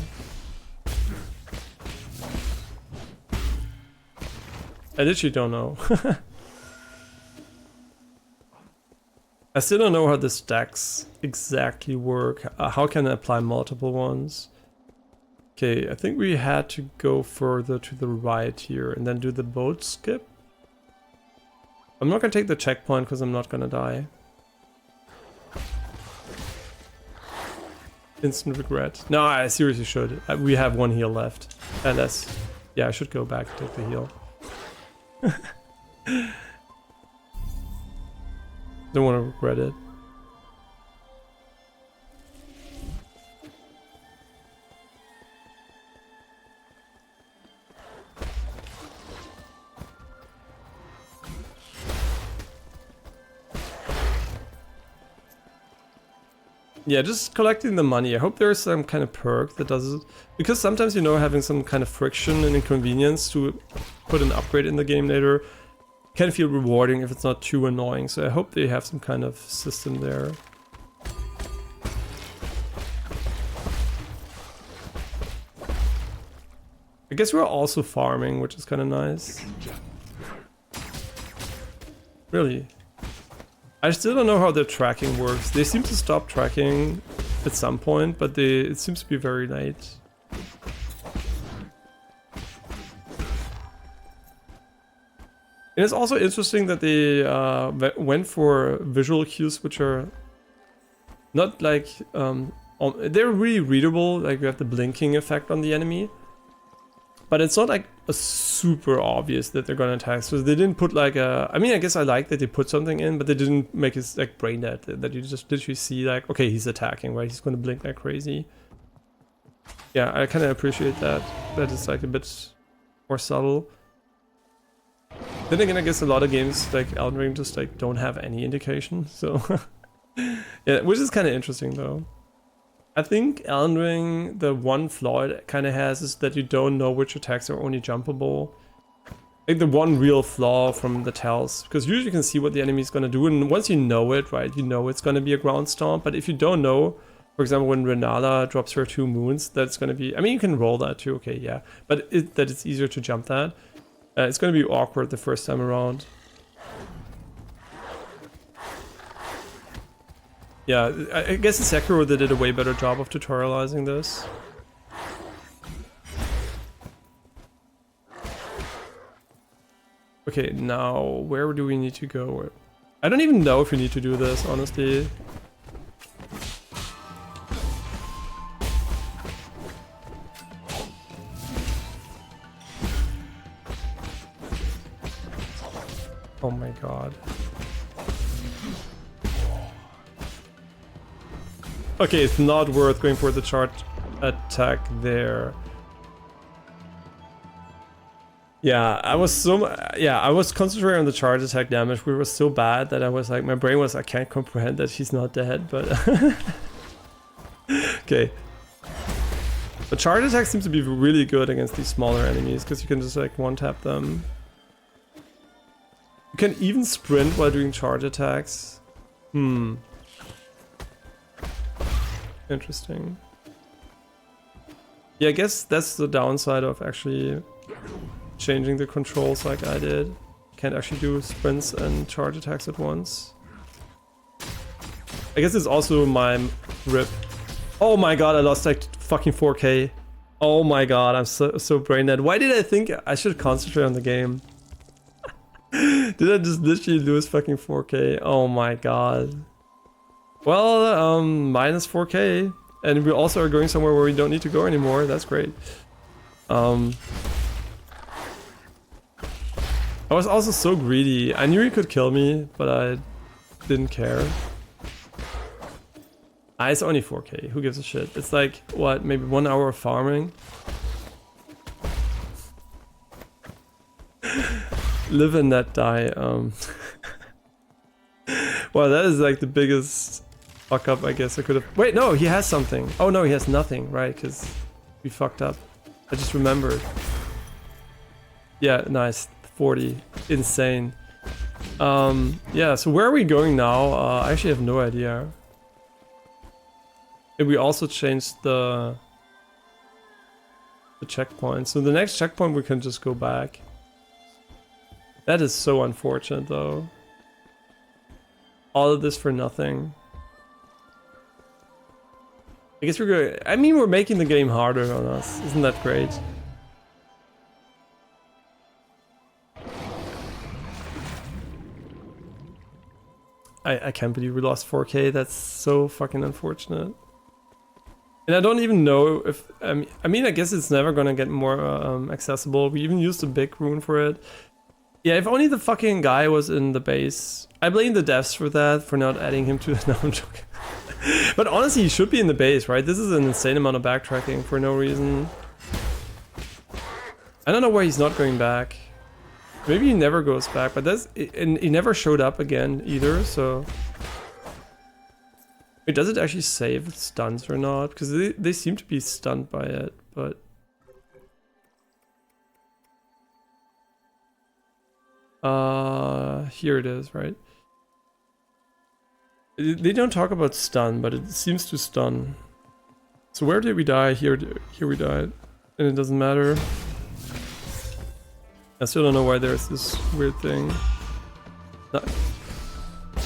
Speaker 1: I literally don't know. I still don't know how the stacks exactly work. How can I apply multiple ones? Okay, I think we had to go further to the right here and then do the boat skip. I'm not gonna take the checkpoint because I'm not gonna die. instant regret. No, I seriously should. We have 1 heal left. Unless, yeah, I should go back and take the heal. Don't want to regret it. Yeah, just collecting the money. I hope there's some kind of perk that does it. Because sometimes, you know, having some kind of friction and inconvenience to put an upgrade in the game later can feel rewarding if it's not too annoying. So I hope they have some kind of system there. I guess we're also farming, which is kind of nice. Really? I still don't know how their tracking works. They seem to stop tracking at some point, but it seems to be very late. And it's also interesting that they went for visual cues which are not like... they're really readable, like we have the blinking effect on the enemy. But it's not like a super obvious that they're gonna attack. So they didn't put like a... I mean, I guess I like that they put something in, but they didn't make it like brain dead. That you just literally see like, okay, he's attacking, right? He's gonna blink like crazy. Yeah, I kind of appreciate that. That is like a bit more subtle. Then again, I guess a lot of games like Elden Ring just like don't have any indication. So yeah, which is kind of interesting though. I think Elden Ring, the one flaw it kind of has is that you don't know which attacks are only jumpable. Like the one real flaw from the tells, because usually you can see what the enemy is going to do, and once you know it, right, you know it's going to be a ground stomp. But if you don't know, for example, when Renala drops her 2 moons, that's going to be... I mean, you can roll that too, okay, yeah. But that it's easier to jump that. It's going to be awkward the first time around. Yeah, I guess in Sekiro they did a way better job of tutorializing this. Okay, now where do we need to go? I don't even know if we need to do this, honestly. Oh my god. Okay, it's not worth going for the charge attack there. Yeah, I was concentrating on the charge attack damage, which was so bad that I was like, my brain was, I can't comprehend that she's not dead, but... Okay. The charge attack seems to be really good against these smaller enemies, because you can just like one-tap them. You can even sprint while doing charge attacks. Interesting. Yeah, I guess that's the downside of actually changing the controls like I did. Can't actually do sprints and charge attacks at once. I guess it's also my rip. Oh my god, I lost like fucking 4K. Oh my god, I'm so brain dead. Why did I think I should concentrate on the game? Did I just literally lose fucking 4K? Oh my god. Well, minus 4K. And we also are going somewhere where we don't need to go anymore. That's great. I was also so greedy. I knew he could kill me, but I didn't care. It's only 4K. Who gives a shit? It's like, what, maybe 1 hour of farming? Live and let die. Well, that is like the biggest fuck up I guess I could have... Wait, no, he has something. Oh no, he has nothing, right? Because we fucked up. I just remembered. Yeah, nice. 40. Insane. Yeah, so where are we going now? I actually have no idea. And we also changed the checkpoint. So the next checkpoint we can just go back. That is so unfortunate though. All of this for nothing. I guess we're going... I mean, we're making the game harder on us. Isn't that great? I can't believe we lost 4K. That's so fucking unfortunate. And I don't even know if, I mean, I guess it's never gonna get more accessible. We even used a big rune for it. Yeah, if only the fucking guy was in the base. I blame the devs for that, for not adding him to the... No, I'm joking. But honestly, he should be in the base, right? This is an insane amount of backtracking for no reason. I don't know why he's not going back. Maybe he never goes back, but that's... And he never showed up again either, so... Wait, does it actually say if it stuns or not? Because they seem to be stunned by it, but... Here it is, right? They don't talk about stun, but it seems to stun. So where did we die? Here we died. And it doesn't matter. I still don't know why there's this weird thing. No.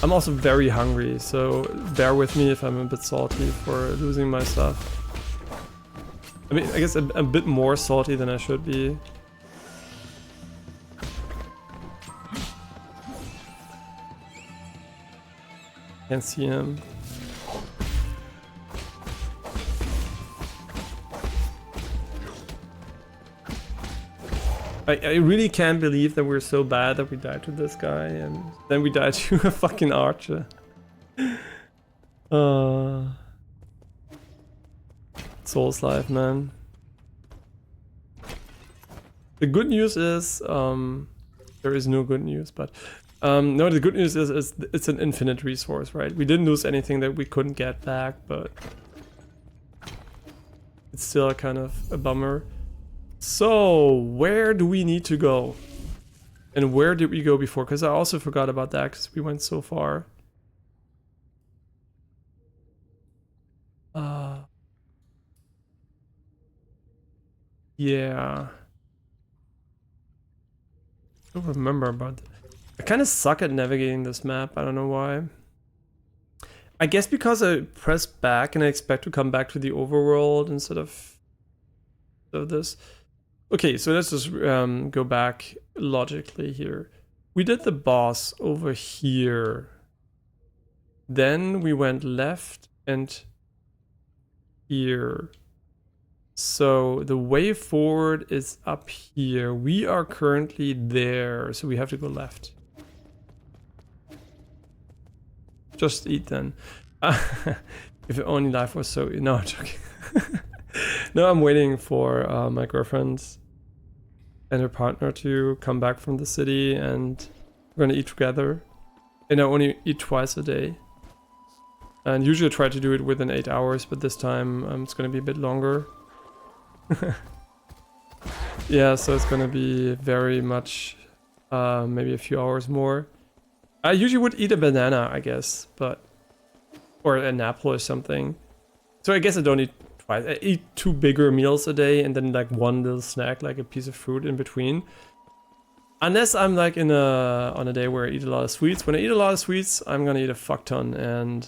Speaker 1: I'm also very hungry, so bear with me if I'm a bit salty for losing my stuff. I mean, I guess a bit more salty than I should be. Can't see him. I really can't believe that we're so bad that we died to this guy and then we died to a fucking archer. Souls life, man. The good news is, there is no good news, but no, the good news is it's an infinite resource, right? We didn't lose anything that we couldn't get back, but it's still kind of a bummer. So, where do we need to go? And where did we go before? Because I also forgot about that because we went so far. Yeah. I don't remember about that. I kind of suck at navigating this map. I don't know why. I guess because I press back and I expect to come back to the overworld instead of this. Okay, so let's just go back logically here. We did the boss over here. Then we went left and here. So the way forward is up here. We are currently there, so we have to go left. Just eat then. If only life was so... No, I'm joking. No, I'm waiting for my girlfriend and her partner to come back from the city and we're gonna eat together. And I only eat twice a day. And usually I try to do it within 8 hours, but this time it's gonna be a bit longer. Yeah, so it's gonna be very much maybe a few hours more. I usually would eat a banana, I guess, but... Or an apple or something. So I guess I don't eat twice. I eat 2 bigger meals a day and then like one little snack, like a piece of fruit in between. Unless I'm like on a day where I eat a lot of sweets. When I eat a lot of sweets, I'm gonna eat a fuck ton. And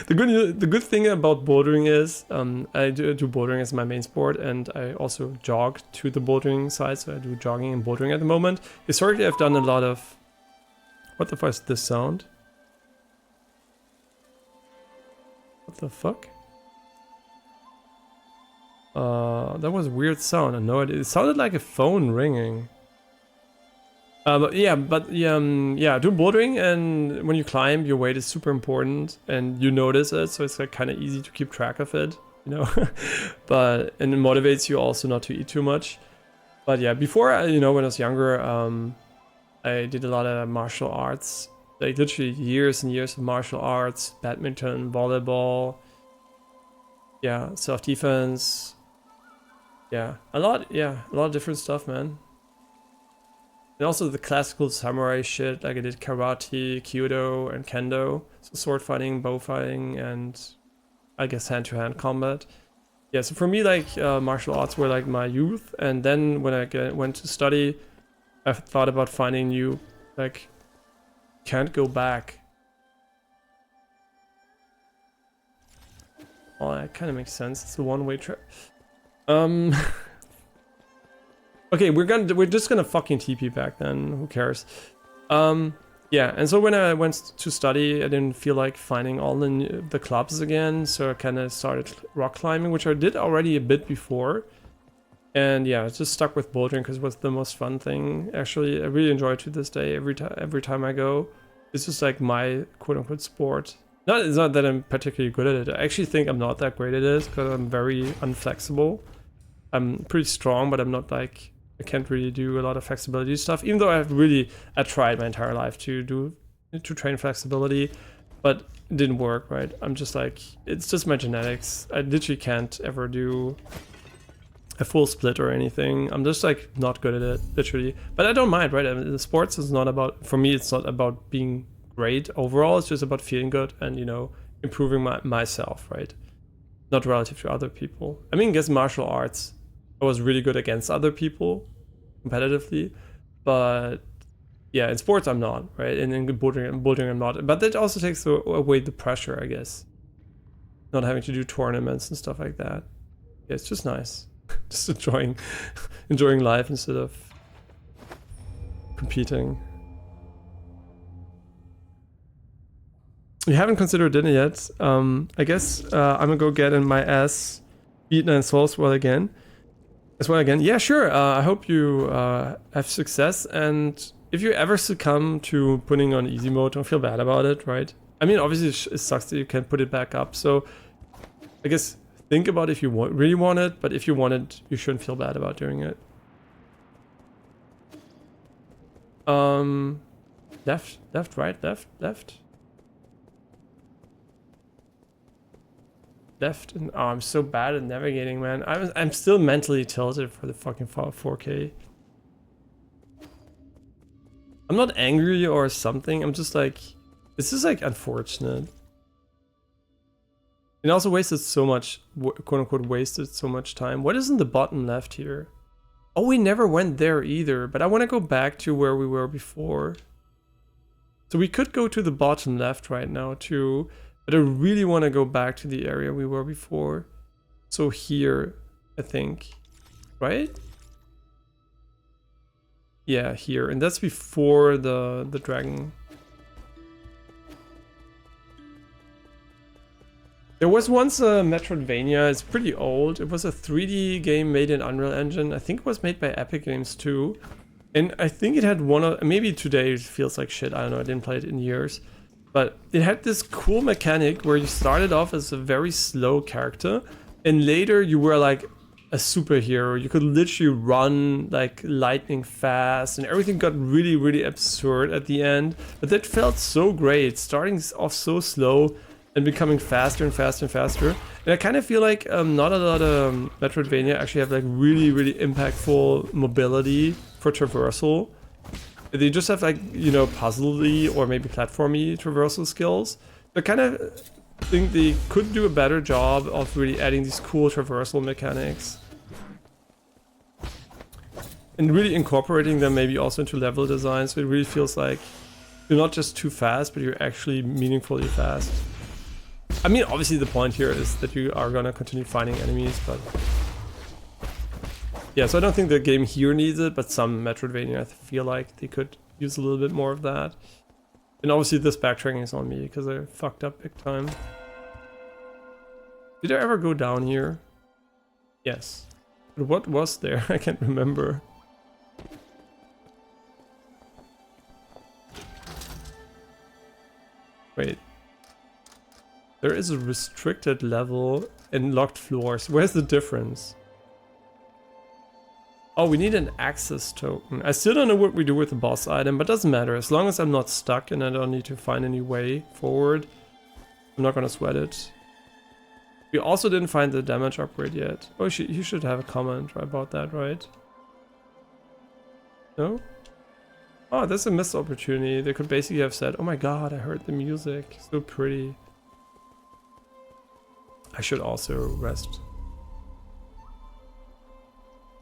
Speaker 1: the good thing about bouldering is I do bouldering as my main sport, and I also jog to the bouldering side. So I do jogging and bouldering at the moment. Historically, I've done a lot of... What the fuck is this sound? What the fuck? That was a weird sound. I know it. It sounded like a phone ringing. But yeah, do bouldering, and when you climb, your weight is super important, and you notice it, so it's like kind of easy to keep track of it, you know. And it motivates you also not to eat too much. But yeah, before when I was younger, I did a lot of martial arts, like literally years and years of martial arts, badminton, volleyball, yeah, self-defense, yeah, a lot of different stuff, man. And also the classical samurai shit, like I did karate, kyudo, and kendo, so sword fighting, bow fighting, and I guess hand-to-hand combat. Yeah, so for me, like martial arts were like my youth, and then when I went to study, I thought about finding new, like, can't go back. Oh, that kind of makes sense. It's a one-way trip. Okay, we're just gonna fucking TP back then. Who cares? Yeah, Yeah, and so when I went to study, I didn't feel like finding all the clubs again, so I kind of started rock climbing, which I did already a bit before. And yeah, I just stuck with bouldering because it was the most fun thing. Actually, I really enjoy it to this day. Every time I go, it's just like my quote unquote sport. It's not that I'm particularly good at it. I actually think I'm not that great at it because I'm very unflexible. I'm pretty strong, but I'm not like, I can't really do a lot of flexibility stuff. Even though I tried my entire life to train flexibility, but it didn't work, right? I'm just like, it's just my genetics. I literally can't ever do a full split or anything. I'm just like not good at it, literally. But I don't mind, right? I mean, the sports is not about, for me, it's not about being great overall. It's just about feeling good and, you know, improving myself, right? Not relative to other people. I mean, I guess martial arts, I was really good against other people competitively, but yeah, in sports I'm not, right? And in bouldering I'm not. But that also takes away the pressure, I guess. Not having to do tournaments and stuff like that. Yeah, it's just nice. Just enjoying life instead of competing. You haven't considered dinner yet. I guess I'm gonna go get in my ass beaten and Soulswell again. As well again. Yeah, sure. I hope you have success, and if you ever succumb to putting on easy mode, don't feel bad about it, right? I mean, obviously it sucks that you can't put it back up, so I guess think about if you really want it, but if you want it, you shouldn't feel bad about doing it. Left, right, left. And oh, I'm so bad at navigating, man. I'm still mentally tilted for the fucking 4K. I'm not angry or something. I'm just like, this is like unfortunate. It also wasted so much, quote unquote, wasted so much time. What is in the bottom left here? Oh, we never went there either, but I want to go back to where we were before. So we could go to the bottom left right now too, but I really want to go back to the area we were before. So here, I think, right? Yeah, here, and that's before the dragon. There was once a Metroidvania, it's pretty old. It was a 3D game made in Unreal Engine. I think it was made by Epic Games too. And I think it had maybe today it feels like shit, I don't know, I didn't play it in years. But it had this cool mechanic where you started off as a very slow character, and later you were like a superhero. You could literally run like lightning fast, and everything got really, really absurd at the end. But that felt so great, starting off so slow and becoming faster and faster and faster. And I kind of feel like not a lot of Metroidvania actually have like really, really impactful mobility for traversal. They just have like, you know, puzzle-y or maybe platformy traversal skills. I kind of think they could do a better job of really adding these cool traversal mechanics. And really incorporating them maybe also into level design, so it really feels like you're not just too fast, but you're actually meaningfully fast. I mean, obviously the point here is that you are gonna continue finding enemies, but... yeah, so I don't think the game here needs it, but some Metroidvania I feel like they could use a little bit more of that. And obviously this backtracking is on me, because I fucked up big time. Did I ever go down here? Yes. But what was there? I can't remember. Wait. There is a restricted level and locked floors. Where's the difference? Oh, we need an access token. I still don't know what we do with the boss item, but doesn't matter. As long as I'm not stuck and I don't need to find any way forward, I'm not gonna sweat it. We also didn't find the damage upgrade yet. Oh, you should have a comment about that, right? No? Oh, that's a missed opportunity. They could basically have said, oh my god, I heard the music. So pretty. I should also rest.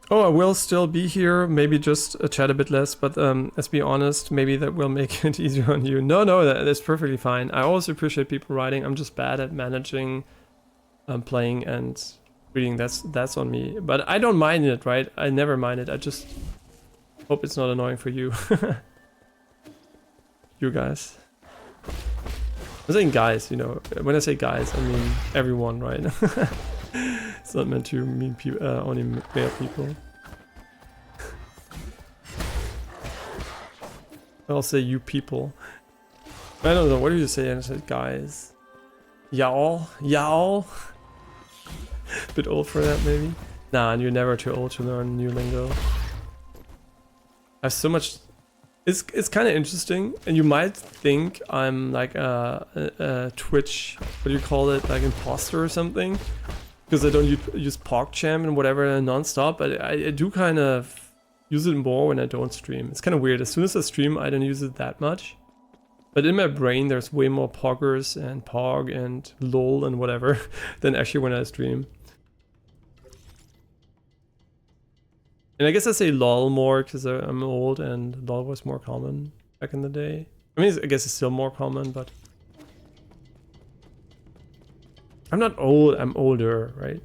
Speaker 1: Oh, I will still be here, maybe just chat a bit less, but let's be honest, maybe that will make it easier on you. No, that's perfectly fine. I always appreciate people writing. I'm just bad at managing playing and reading. That's on me. But I don't mind it, right? I never mind it. I just hope it's not annoying for you. You guys. I'm saying guys, you know. When I say guys, I mean everyone, right? It's not meant to mean only male people. I'll say you people. I don't know, what do you say? I said guys. Y'all? Y'all? Bit old for that maybe? Nah, you're never too old to learn new lingo. I have so much... It's kind of interesting, and you might think I'm like a Twitch, what do you call it, like imposter or something, because I don't use PogChamp and whatever non-stop, but I do kind of use it more when I don't stream. It's kind of weird. As soon as I stream, I don't use it that much, but in my brain there's way more poggers and pog and lol and whatever than actually when I stream. And I guess I say lol more because I'm old and lol was more common back in the day. I mean, I guess it's still more common, but... I'm not old, I'm older, right?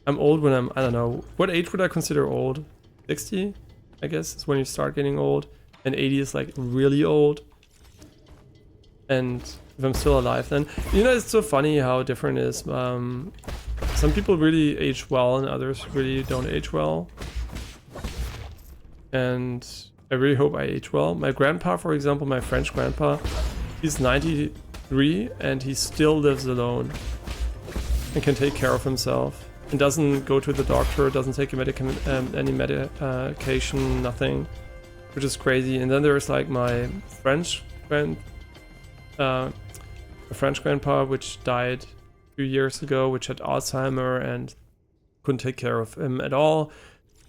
Speaker 1: I'm old when I'm, I don't know, what age would I consider old? 60, I guess, is when you start getting old. And 80 is like really old. And if I'm still alive then... You know, it's so funny how different it is. Some people really age well and others really don't age well. And I really hope I age well. My grandpa, for example, my French grandpa, he's 93 and he still lives alone and can take care of himself and doesn't go to the doctor, doesn't take any medication, nothing, which is crazy. And then there's like my French grandpa, which died a few years ago, which had Alzheimer and couldn't take care of him at all.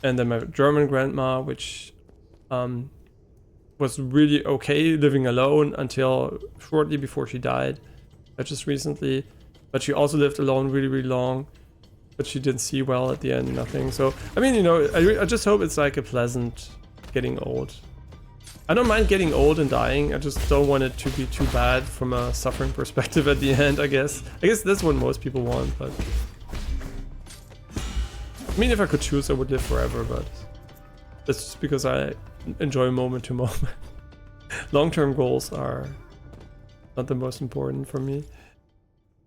Speaker 1: And then my German grandma, which was really okay living alone until shortly before she died, just recently. But she also lived alone really, really long, but she didn't see well at the end, nothing. So, I mean, you know, I just hope it's like a pleasant getting old. I don't mind getting old and dying, I just don't want it to be too bad from a suffering perspective at the end, I guess. I guess that's what most people want, but... I mean, if I could choose, I would live forever, but that's just because I enjoy moment to moment. Long-term goals are not the most important for me.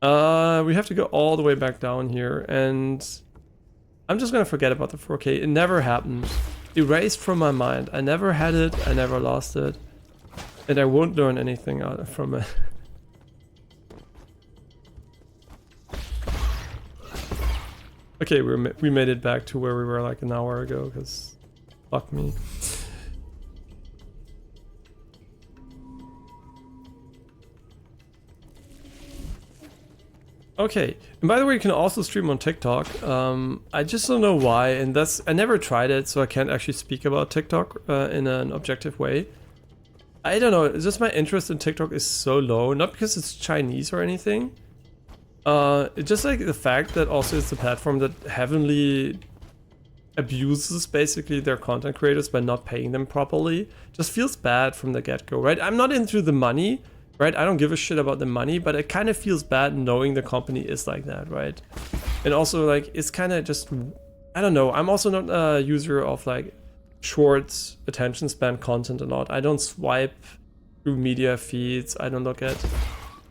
Speaker 1: We have to go all the way back down here, and I'm just gonna forget about the 4K. It never happened. Erased from my mind. I never had it, I never lost it, and I won't learn anything out from it. Okay, we made it back to where we were like an hour ago, because fuck me. Okay, and by the way, you can also stream on TikTok. I just don't know why, and I never tried it, so I can't actually speak about TikTok in an objective way. I don't know, it's just my interest in TikTok is so low, not because it's Chinese or anything. It's just like the fact that also it's a platform that heavily abuses basically their content creators by not paying them properly. Just feels bad from the get-go, right? I'm not into the money, right? I don't give a shit about the money, but it kind of feels bad knowing the company is like that, right? And also like, it's kind of just, I don't know. I'm also not a user of like short attention span content a lot. I don't swipe through media feeds. I don't look at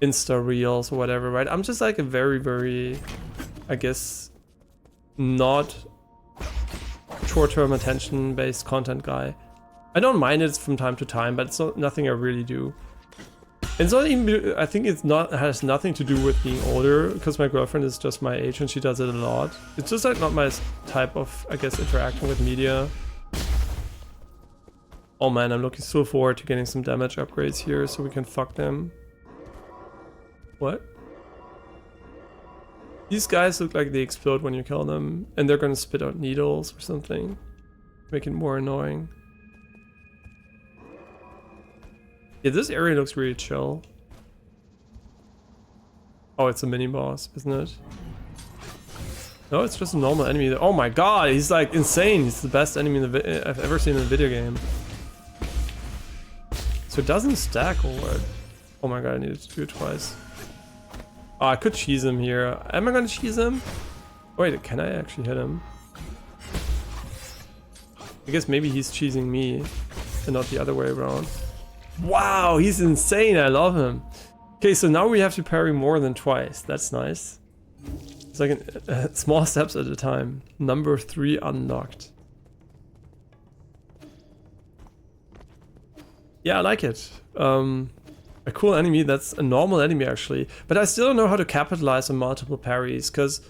Speaker 1: Insta Reels or whatever, right? I'm just like a very, very, I guess, not short-term attention-based content guy. I don't mind it from time to time, but it's not nothing I really do. It's not even, I think has nothing to do with being older, because my girlfriend is just my age and she does it a lot. It's just like not my type of, I guess, interaction with media. Oh man, I'm looking so forward to getting some damage upgrades here so we can fuck them. What? These guys look like they explode when you kill them, and they're gonna spit out needles or something. Make it more annoying. Yeah, this area looks really chill. Oh, it's a mini boss, isn't it? No, it's just a normal enemy. Oh my god, he's like insane. He's the best enemy I've ever seen in a video game. So it doesn't stack or what? Oh my god, I needed to do it twice. Oh, I could cheese him here. Am I gonna cheese him? Wait, can I actually hit him? I guess maybe he's cheesing me and not the other way around. Wow, he's insane. I love him. Okay, so now we have to parry more than twice. That's nice. It's like small steps at a time. Number 3 unlocked. Yeah, I like it. A cool enemy. That's a normal enemy actually. But I still don't know how to capitalize on multiple parries. Because,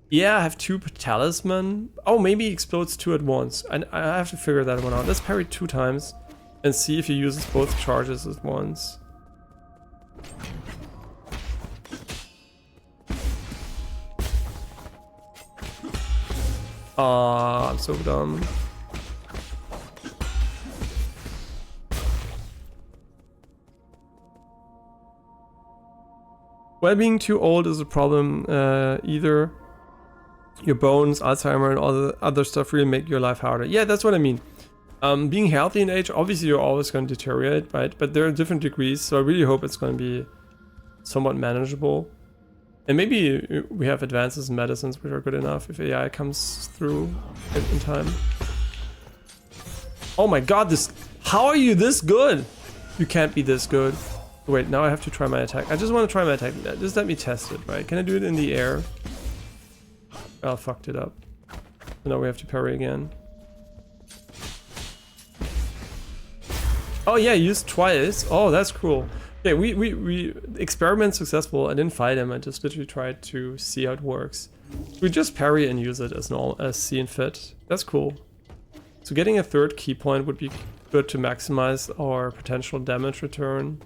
Speaker 1: yeah, I have 2 talisman. Oh, maybe he explodes 2 at once. I have to figure that one out. Let's parry 2 times. And see if he uses both charges at once. Ah, I'm so dumb. Well, being too old is a problem. Either your bones, Alzheimer, and all the other stuff really make your life harder. Yeah, that's what I mean. Being healthy in age, obviously you're always going to deteriorate, right? But there are different degrees, so I really hope it's going to be somewhat manageable. And maybe we have advances in medicines which are good enough if AI comes through in time. Oh my god, this... How are you this good? You can't be this good. Wait, now I have to try my attack. I just want to try my attack. Just let me test it, right? Can I do it in the air? Oh, fucked it up. So now we have to parry again. Oh yeah, used twice. Oh, that's cool. Okay, we experiment successful. I didn't fight him. I just literally tried to see how it works. We just parry and use it as normal, as seen fit. That's cool. So getting a 3rd key point would be good to maximize our potential damage return.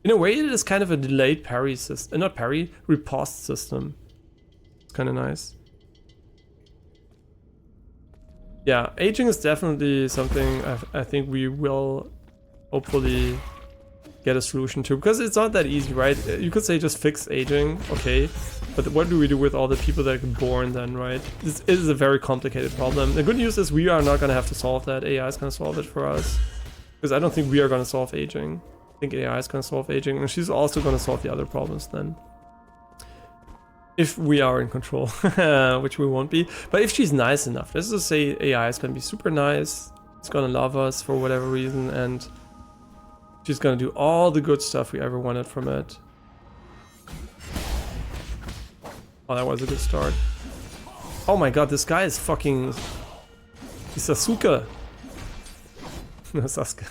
Speaker 1: In a way, it is kind of a delayed parry system. Not parry, riposte system. It's kind of nice. Yeah, aging is definitely something I think we will hopefully get a solution to, because it's not that easy, right? You could say just fix aging, okay, but what do we do with all the people that are born then, right? This is a very complicated problem. The good news is we are not going to have to solve that. AI is going to solve it for us, because I don't think we are going to solve aging. I think AI is going to solve aging, and she's also going to solve the other problems then. If we are in control, which we won't be. But if she's nice enough, let's just say AI is going to be super nice, it's going to love us for whatever reason, and she's going to do all the good stuff we ever wanted from it. Oh, that was a good start. Oh my god, this guy is fucking... He's Sasuke. No, Sasuke.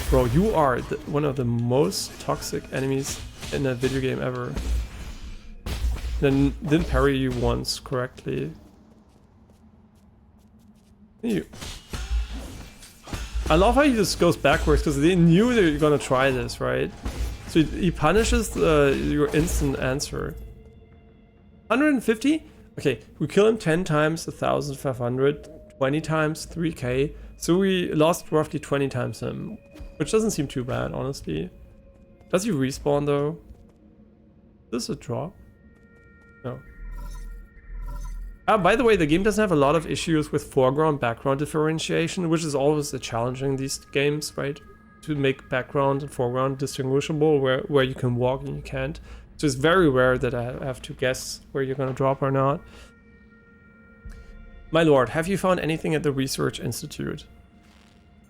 Speaker 1: Bro, you are one of the most toxic enemies in a video game ever. Then didn't parry you once correctly. You. I love how he just goes backwards because they knew they were gonna try this, right? So he punishes your instant answer. 150? Okay, we kill him 10 times 1,500, 20 times 3k. So we lost roughly 20 times him, which doesn't seem too bad, honestly. Does he respawn though? Is this a drop? No. By the way, the game doesn't have a lot of issues with foreground-background differentiation, which is always a challenge in these games, right? To make background and foreground distinguishable, where you can walk and you can't. So it's very rare that I have to guess where you're gonna drop or not. My lord, have you found anything at the Research Institute?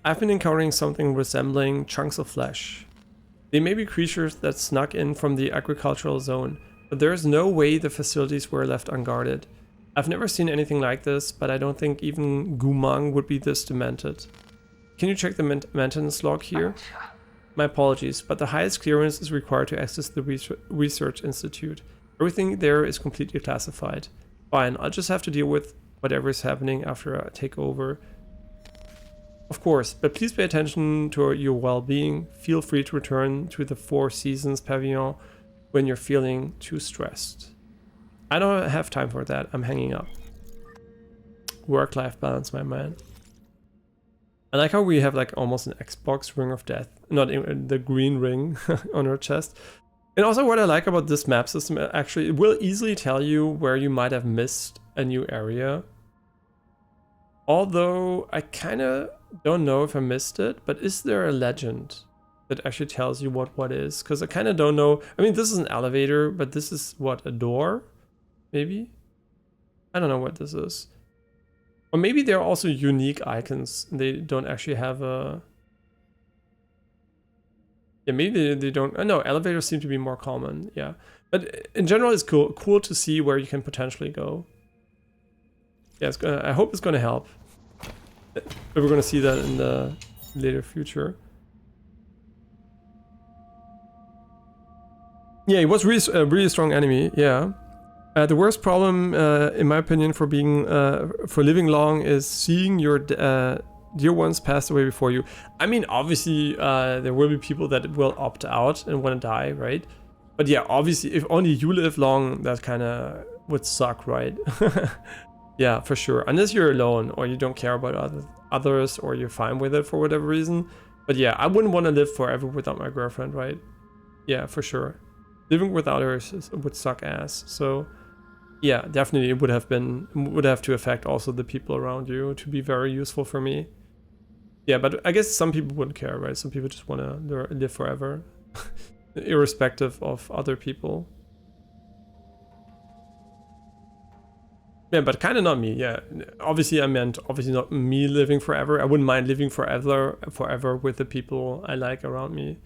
Speaker 1: I've been encountering something resembling chunks of flesh. They may be creatures that snuck in from the agricultural zone, but there is no way the facilities were left unguarded. I've never seen anything like this, but I don't think even Gumang would be this demented. Can you check the maintenance log here? My apologies, but the highest clearance is required to access the Research Institute. Everything there is completely classified. Fine, I'll just have to deal with whatever is happening after I take over. Of course, but please pay attention to your well-being. Feel free to return to the Four Seasons Pavilion when you're feeling too stressed. I don't have time for that. I'm hanging up. Work-life balance, my man. I like how we have like almost an Xbox Ring of Death. Not the green ring on her chest. And also what I like about this map system, actually, it will easily tell you where you might have missed a new area. Although I kind of don't know if I missed it, but is there a legend that actually tells you what is? Because I kind of don't know. I mean, this is an elevator, but this is what, a door? Maybe? I don't know what this is. Or maybe they're also unique icons. They don't actually have a... Yeah, maybe they don't... No, elevators seem to be more common, yeah. But in general, it's cool to see where you can potentially go. Yeah, I hope it's gonna help. But we're gonna see that in the later future. Yeah, he was really, a really strong enemy, yeah. The worst problem, in my opinion, for living long is seeing your dear ones pass away before you. I mean, obviously, there will be people that will opt out and want to die, right? But yeah, obviously, if only you live long, that kind of would suck, right? Yeah, for sure. Unless you're alone or you don't care about others or you're fine with it for whatever reason. But yeah, I wouldn't want to live forever without my girlfriend, right? Yeah, for sure. Living without her would suck ass. So yeah, definitely it would have to affect also the people around you to be very useful for me. Yeah, but I guess some people wouldn't care, right? Some people just want to live forever, irrespective of other people. Yeah, but kind of not me. Yeah, obviously I meant obviously not me living forever. I wouldn't mind living forever with the people I like around me.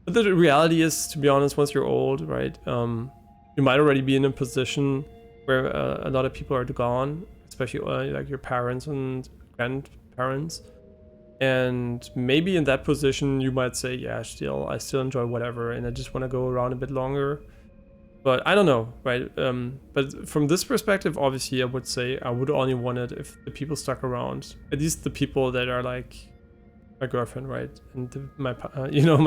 Speaker 1: But the reality is, to be honest, once you're old, right, you might already be in a position where a lot of people are gone, especially like your parents and grandparents. And maybe in that position, you might say, yeah, I still enjoy whatever, and I just want to go around a bit longer. But I don't know, right? But from this perspective, obviously, I would say I would only want it if the people stuck around. At least the people that are like my girlfriend, right? And my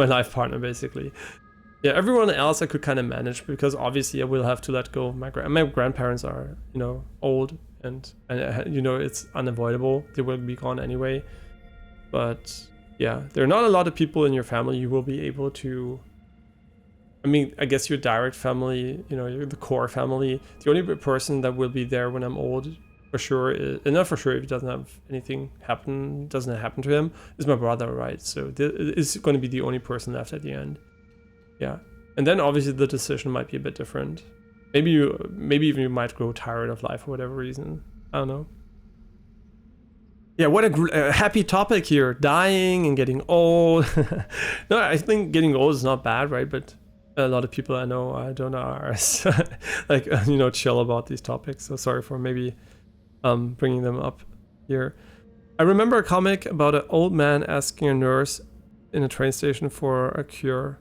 Speaker 1: life partner, basically. Yeah, everyone else I could kind of manage because obviously I will have to let go of my grandparents are, old and it's unavoidable. They will be gone anyway. But yeah, there are not a lot of people in your family you will be able to. I mean, I guess your direct family, the core family, the only person that will be there when I'm old, for sure, and not for sure if it doesn't happen to him, is my brother, right? So this is going to be the only person left at the end. Yeah. And then obviously the decision might be a bit different. Maybe even you might grow tired of life for whatever reason. I don't know. Yeah, what a happy topic here. Dying and getting old. No, I think getting old is not bad, right? But a lot of people I know I don't know are like chill about these topics. So sorry for maybe bringing them up here. I remember a comic about an old man asking a nurse in a train station for a cure.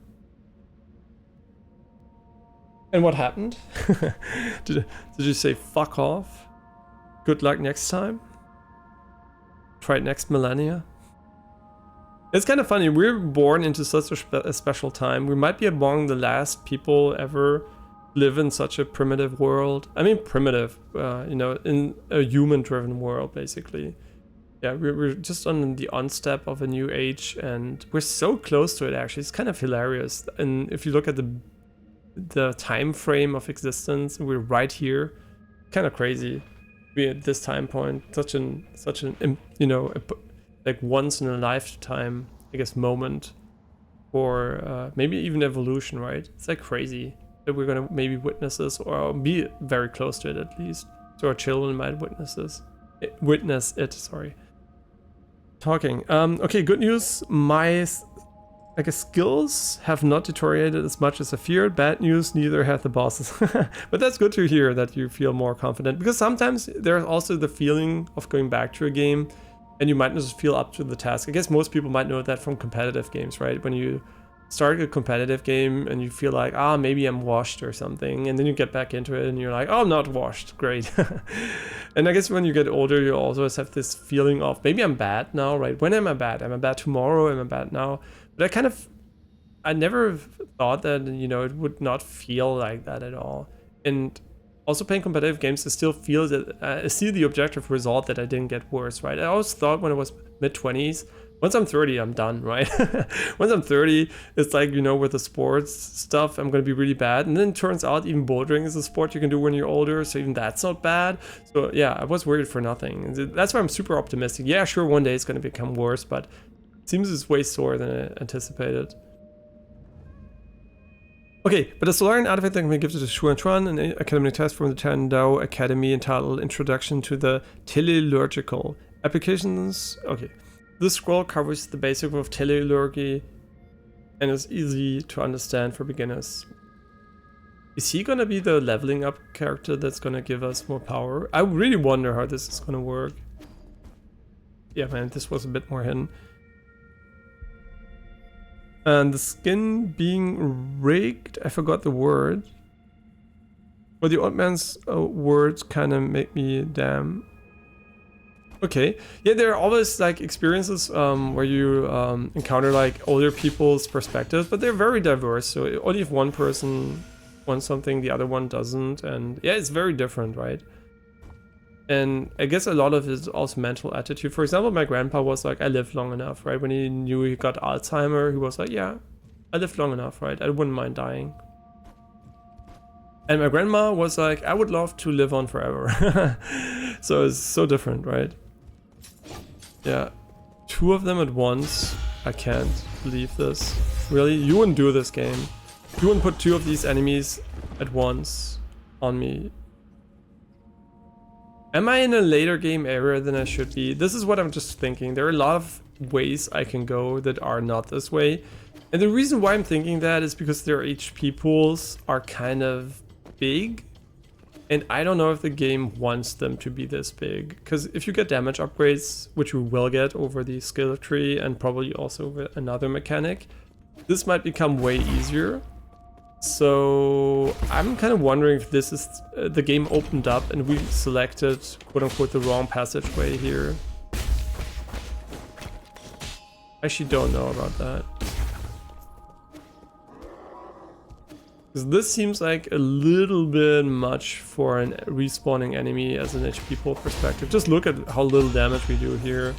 Speaker 1: And what happened? Did you say fuck off? Good luck next time? Try it next millennia? It's kind of funny. We're born into such a special time. We might be among the last people ever live in such a primitive world. I mean, primitive, in a human-driven world, basically. Yeah, we're just on the onstep of a new age, and we're so close to it. Actually, it's kind of hilarious. And if you look at the time frame of existence, we're right here. Kind of crazy. We're at this time point, such an like once in a lifetime, I guess, moment for maybe even evolution, right? It's like crazy that we're gonna maybe witness this or be very close to it at least. So our children might witness it. Sorry. Talking. Okay, good news. My skills have not deteriorated as much as I feared. Bad news, neither have the bosses. But that's good to hear that you feel more confident, because sometimes there's also the feeling of going back to a game and you might not just feel up to the task. I guess most people might know that from competitive games, right? When you start a competitive game and you feel like, maybe I'm washed or something, and then you get back into it and you're like, oh, I'm not washed, great. And I guess when you get older, you always have this feeling of, maybe I'm bad now, right? When am I bad? Am I bad tomorrow? Am I bad now? But I never thought that, it would not feel like that at all. And also playing competitive games, I still feel that I see the objective result that I didn't get worse, right? I always thought when I was mid-20s, once I'm 30, I'm done, right? Once I'm 30, it's like, with the sports stuff, I'm going to be really bad. And then it turns out even bouldering is a sport you can do when you're older, so even that's not bad. So yeah, I was worried for nothing. That's why I'm super optimistic. Yeah, sure, one day it's going to become worse, but seems it's way slower than I anticipated. Okay, but the Solarian artifact that can be gifted to Xuantran, an academic test from the Tandao Academy entitled Introduction to the Teleurgical Applications. Okay, this scroll covers the basics of teleurgy and is easy to understand for beginners. Is he gonna be the leveling up character that's gonna give us more power? I really wonder how this is gonna work. Yeah, man, this was a bit more hidden. And the skin being rigged, I forgot the word. But the old man's words kind of make me damn. Okay, yeah, there are always like experiences where you encounter like older people's perspectives, but they're very diverse. So only if one person wants something, the other one doesn't, and yeah, it's very different, right? And I guess a lot of it is also mental attitude. For example, my grandpa was like, I lived long enough, right? When he knew he got Alzheimer, he was like, yeah, I lived long enough, right? I wouldn't mind dying. And my grandma was like, I would love to live on forever. So it's so different, right? Yeah, 2 of them at once. I can't believe this. Really? You wouldn't do this game. You wouldn't put 2 of these enemies at once on me. Am I in a later game area than I should be? This is what I'm just thinking. There are a lot of ways I can go that are not this way. And the reason why I'm thinking that is because their HP pools are kind of big. And I don't know if the game wants them to be this big. Because if you get damage upgrades, which you will get over the skill tree and probably also over another mechanic, this might become way easier. So I'm kind of wondering if this is the game opened up and we selected quote unquote the wrong passageway here. I actually don't know about that. Because this seems like a little bit much for a respawning enemy as an HP pool perspective. Just look at how little damage we do here.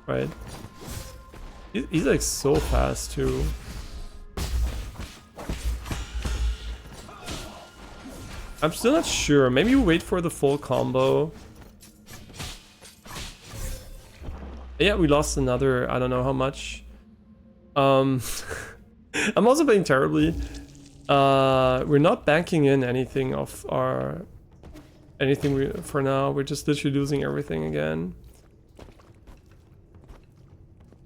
Speaker 1: Right? He's like so fast too. I'm still not sure. Maybe we wait for the full combo. Yeah, we lost another, I don't know how much. I'm also playing terribly. We're not banking in anything of our... for now. We're just literally losing everything again.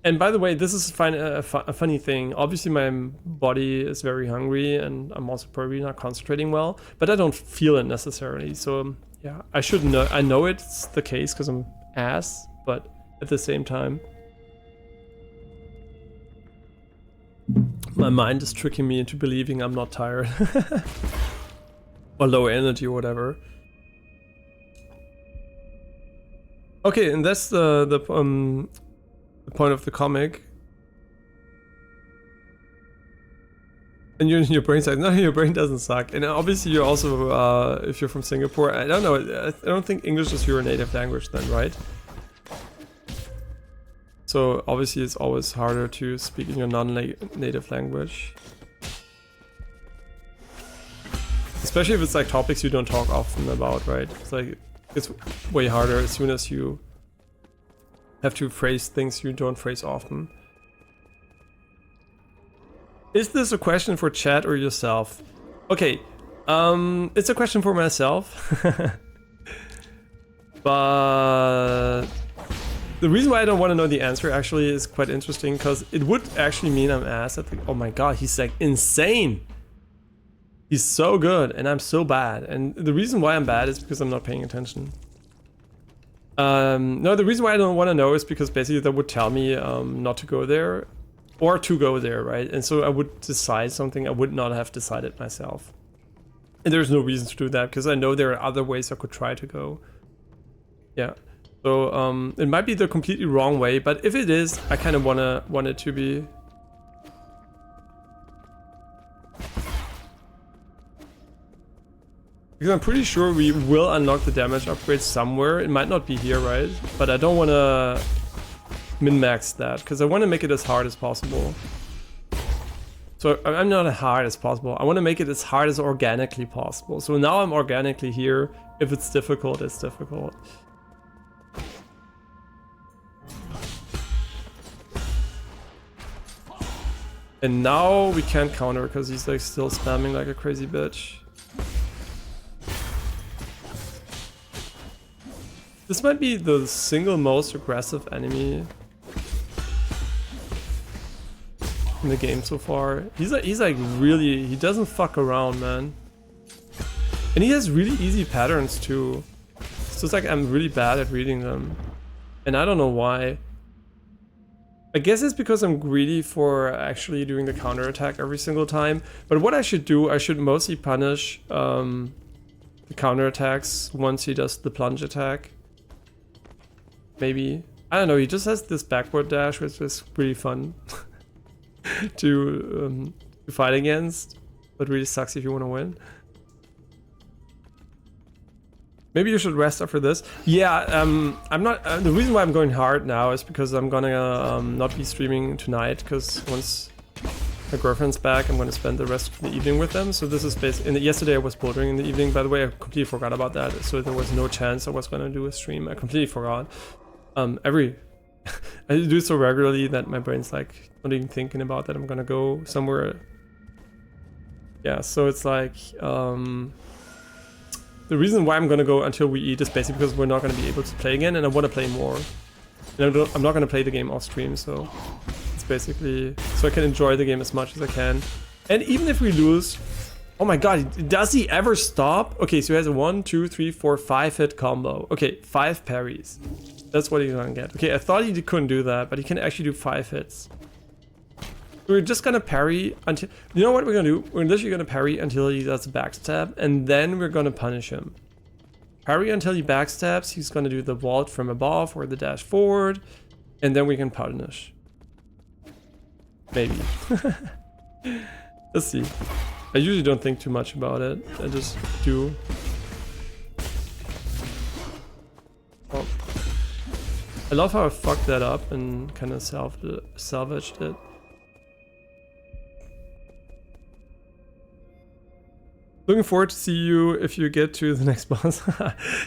Speaker 1: And by the way, this is a funny thing. Obviously my body is very hungry and I'm also probably not concentrating well, but I don't feel it necessarily. So yeah, I should know. I know it's the case because I'm ass, but at the same time, my mind is tricking me into believing I'm not tired or low energy or whatever. Okay, and that's the point of the comic. And your brain's like, no, your brain doesn't suck. And obviously you're also, if you're from Singapore, I don't know, I don't think English is your native language then, right? So obviously it's always harder to speak in your non-native language. Especially if it's like topics you don't talk often about, right? It's like, it's way harder as soon as you have to phrase things you don't phrase often. Is this a question for chat or yourself? Okay, it's a question for myself. But the reason why I don't want to know the answer actually is quite interesting, because it would actually mean I'm ass at the... Oh my god, he's like insane! He's so good and I'm so bad. And the reason why I'm bad is because I'm not paying attention. No, the reason why I don't want to know is because basically that would tell me not to go there or to go there, right? And so I would decide something I would not have decided myself. And there's no reason to do that because I know there are other ways I could try to go. Yeah. So it might be the completely wrong way, but if it is, I kind of want it to be. Because I'm pretty sure we will unlock the damage upgrade somewhere. It might not be here, right? But I don't want to min-max that, because I want to make it as hard as possible. So I'm not as hard as possible. I want to make it as hard as organically possible. So now I'm organically here. If it's difficult, it's difficult. And now we can't counter because he's like still spamming like a crazy bitch. This might be the single most aggressive enemy in the game so far. He's like really, he doesn't fuck around, man. And he has really easy patterns too. So it's like I'm really bad at reading them. And I don't know why. I guess it's because I'm greedy for actually doing the counter attack every single time. But what I should do, I should mostly punish the counter attacks once he does the plunge attack. Maybe. I don't know, he just has this backward dash, which is really fun to fight against. But really sucks if you want to win. Maybe you should rest after this. Yeah, I'm not. The reason why I'm going hard now is because I'm gonna not be streaming tonight. Because once my girlfriend's back, I'm gonna spend the rest of the evening with them. So this is basically. Yesterday I was bouldering in the evening. By the way, I completely forgot about that. So there was no chance I was gonna do a stream. I completely forgot. I do so regularly that my brain's like not even thinking about that I'm gonna go somewhere. Yeah, so it's like. The reason why I'm gonna go until we eat is basically because we're not gonna be able to play again, and I want to play more. And I'm not gonna play the game off stream, so it's basically so I can enjoy the game as much as I can. And even if we lose, oh my god, does he ever stop? Okay, so he has a 1, 2, 3, 4, 5 hit combo. Okay, 5 parries. That's what he's gonna get. Okay, I thought he couldn't do that, but he can actually do 5 hits. We're just gonna parry until... You know what we're gonna do? We're literally gonna parry until he does a backstab, and then we're gonna punish him. Parry until he backstabs, he's gonna do the vault from above or the dash forward, and then we can punish. Maybe. Let's see. I usually don't think too much about it. I just do. Oh. I love how I fucked that up and kind of salvaged it. Looking forward to see you if you get to the next boss.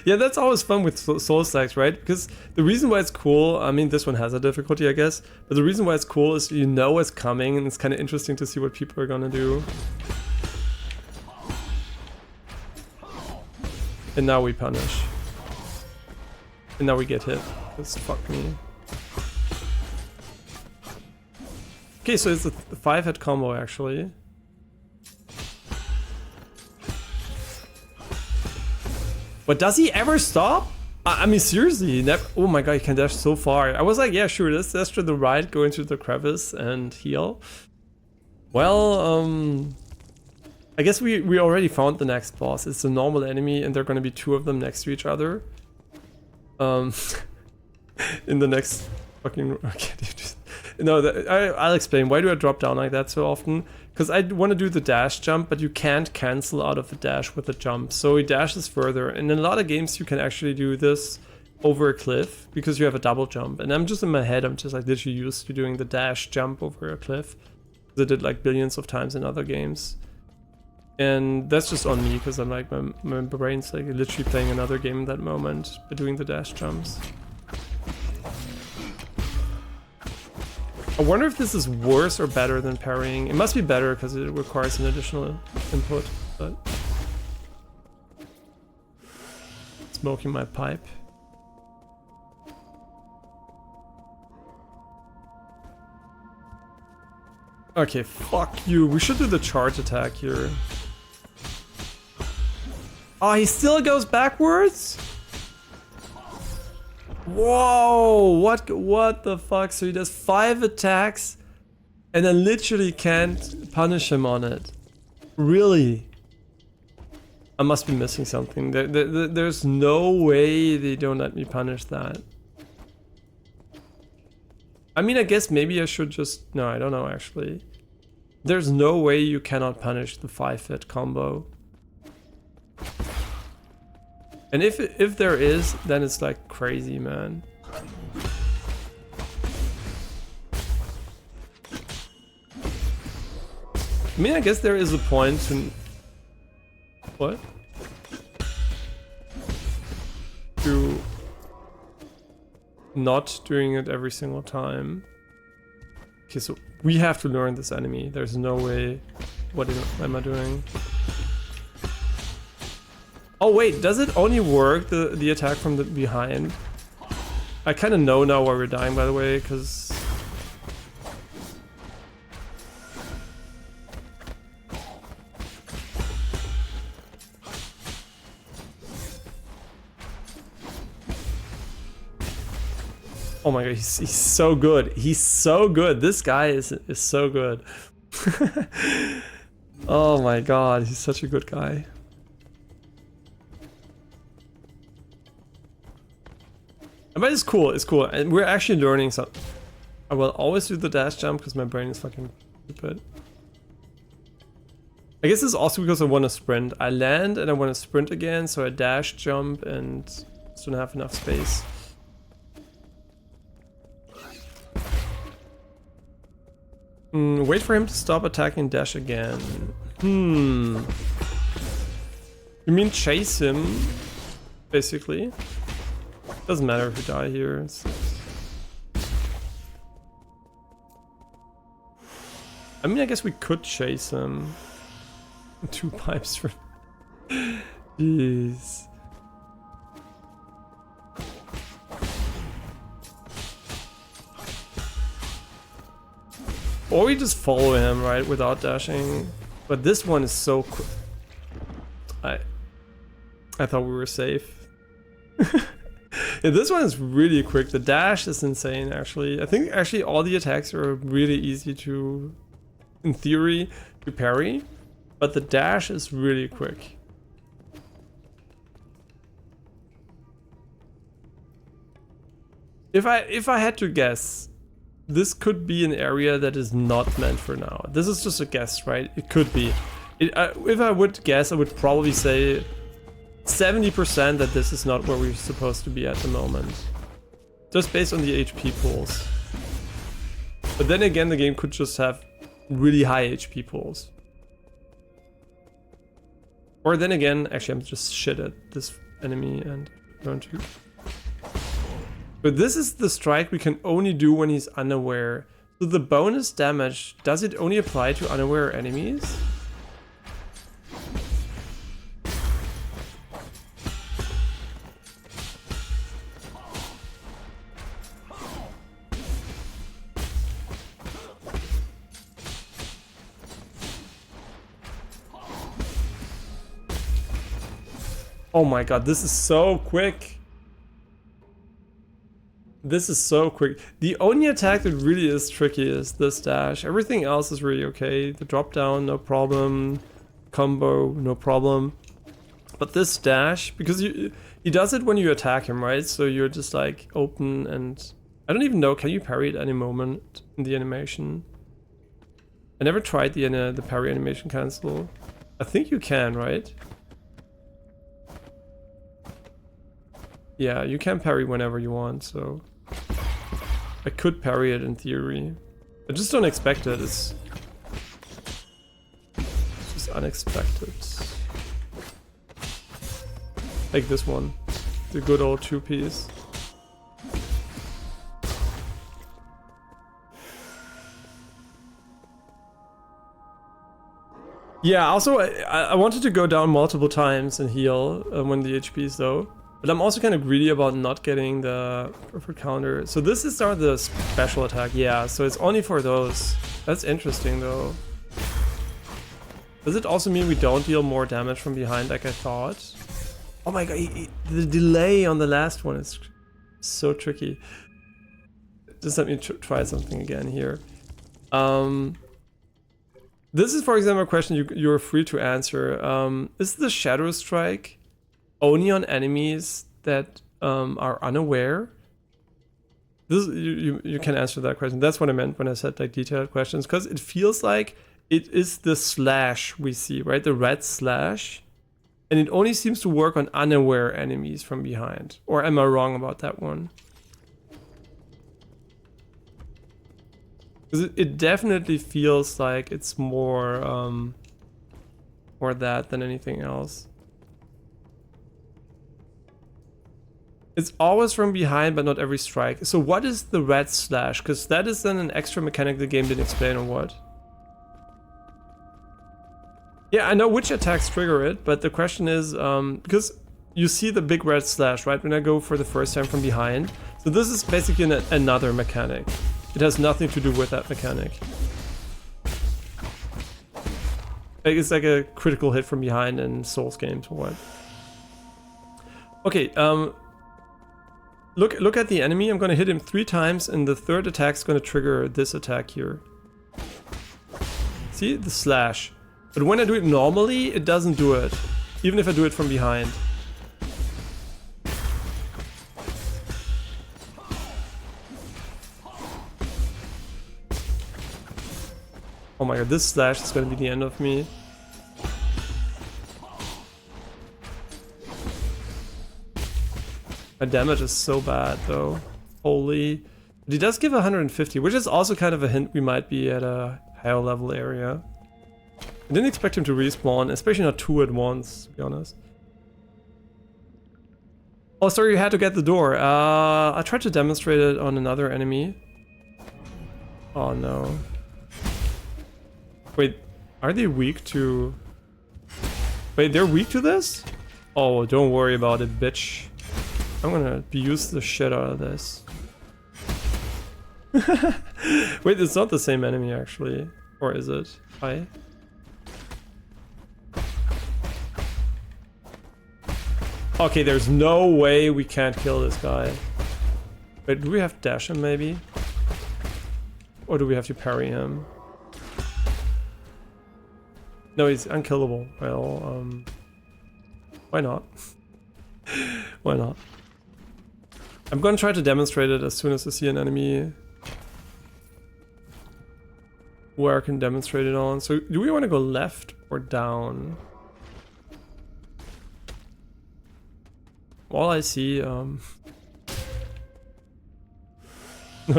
Speaker 1: Yeah, that's always fun with soul stacks, right? Because the reason why it's cool, I mean, this one has a difficulty, I guess, but the reason why it's cool is you know it's coming, and it's kind of interesting to see what people are gonna do. And now we punish. And now we get hit. Just fuck me. Okay, so it's a 5-hit combo, actually. But does he ever stop? I mean, seriously, never. Oh my god, he can dash so far. I was like, yeah, sure, let's dash to the right, go into the crevice and heal. Well, I guess we already found the next boss. It's a normal enemy, and there are going to be 2 of them next to each other. In the next fucking... Okay, no, I'll explain. Why do I drop down like that so often? Because I want to do the dash jump, but you can't cancel out of a dash with a jump. So he dashes further. And in a lot of games, you can actually do this over a cliff because you have a double jump. And I'm just in my head, I'm just like literally used to doing the dash jump over a cliff. I did like billions of times in other games. And that's just on me because I'm like, my brain's like literally playing another game in that moment by doing the dash jumps. I wonder if this is worse or better than parrying. It must be better because it requires an additional input, but... Smoking my pipe. Okay, fuck you. We should do the charge attack here. Oh, he still goes backwards? Whoa, what the fuck? So he does 5 attacks and I literally can't punish him on it. Really? I must be missing something. There's no way they don't let me punish that. I mean, I guess maybe I should just... No, I don't know actually. There's no way you cannot punish the 5-hit combo. And if there is, then it's like crazy, man. I mean, I guess there is a point to... What? To not doing it every single time. Okay, so we have to learn this enemy. There's no way. What am I doing? Oh wait, does it only work the attack from the behind? I kind of know now why we're dying, by the way, because oh my god, he's so good. He's so good. This guy is so good. Oh my god, he's such a good guy. But it's cool, and we're actually learning something. I will always do the dash jump because my brain is fucking stupid. I guess it's also because I want to sprint. I land and I want to sprint again, so I dash jump and just don't have enough space. Wait for him to stop attacking, dash again. You mean chase him, basically? Doesn't matter if we die here. I mean, I guess we could chase him. 2 pipes for... Jeez. Or we just follow him, right, without dashing. But this one is so quick. I thought we were safe. Yeah, this one is really quick. The dash is insane, actually. I think actually all the attacks are really easy to, in theory, to parry. But the dash is really quick. If I had to guess, this could be an area that is not meant for now. This is just a guess, right? It could be. If I would guess, I would probably say 70% that this is not where we're supposed to be at the moment. Just based on the HP pools. But then again, the game could just have really high HP pools. Or then again, actually I'm just shit at this enemy and learn to. But this is the strike we can only do when he's unaware. So the bonus damage, does it only apply to unaware enemies? Oh my god, this is so quick. This is so quick. The only attack that really is tricky is this dash. Everything else is really okay. The drop down, no problem. Combo, no problem. But this dash, because he does it when you attack him, right? So you're just like open and... I don't even know, can you parry at any moment in the animation? I never tried the parry animation cancel. I think you can, right? Yeah, you can parry whenever you want, so... I could parry it in theory. I just don't expect it, it's just unexpected. Like this one. The good old 2-piece. Yeah, also I wanted to go down multiple times and heal when the HP is low. But I'm also kind of greedy about not getting the perfect counter. So this is the special attack, yeah, so it's only for those. That's interesting though. Does it also mean we don't deal more damage from behind like I thought? Oh my god, the delay on the last one is so tricky. Just let me try something again here. This is, for example, a question you're free to answer. Is the Shadow Strike only on enemies that are unaware? This you can answer that question. That's what I meant when I said like detailed questions, because it feels like it is the slash we see, right? The red slash, and it only seems to work on unaware enemies from behind. Or am I wrong about that one? Because it definitely feels like it's more that than anything else. It's always from behind, but not every strike. So what is the red slash? Because that is then an extra mechanic the game didn't explain or what? Yeah, I know which attacks trigger it, but the question is, because you see the big red slash, right? When I go for the first time from behind. So this is basically another mechanic. It has nothing to do with that mechanic. It's like a critical hit from behind in Souls games or what? Okay, look at the enemy. I'm gonna hit him 3 times, and the third attack's gonna trigger this attack here. See? The slash. But when I do it normally, it doesn't do it. Even if I do it from behind. Oh my god, this slash is gonna be the end of me. My damage is so bad though. Holy. But he does give 150, which is also kind of a hint we might be at a higher level area. I didn't expect him to respawn, especially not 2 at once, to be honest. Oh, sorry, you had to get the door. I tried to demonstrate it on another enemy. Oh no. Wait, are they weak to... Wait, they're weak to this? Oh, don't worry about it, bitch. I'm gonna abuse the shit out of this. Wait, it's not the same enemy actually. Or is it? Hi. Okay, there's no way we can't kill this guy. Wait, do we have to dash him maybe? Or do we have to parry him? No, he's unkillable. Well, why not? Why not? I'm gonna try to demonstrate it as soon as I see an enemy where I can demonstrate it on. So do we want to go left or down? All I see, no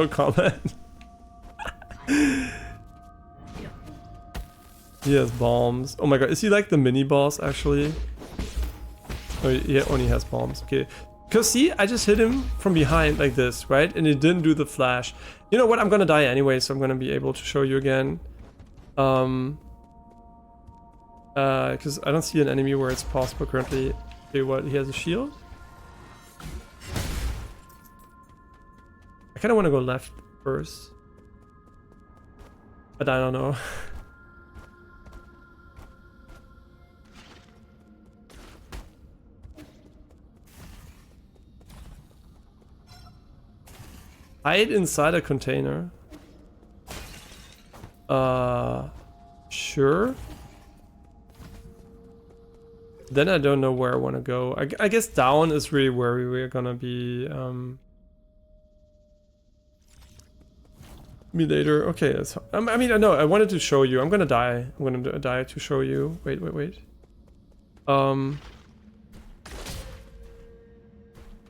Speaker 1: comment. He has bombs. Oh my god, is he like the mini boss actually? Oh, he only has bombs. Okay. Because see, I just hit him from behind like this, right? And it didn't do the flash. You know what? I'm gonna die anyway, so I'm gonna be able to show you again. Because I don't see an enemy where it's possible currently. Okay, what? He has a shield? I kind of want to go left first. But I don't know. Hide inside a container. Sure. Then I don't know where I want to go. I guess down is really where we're gonna be. Me later. Okay, that's, I mean, I know. I wanted to show you. I'm gonna die. I'm gonna die to show you. Wait.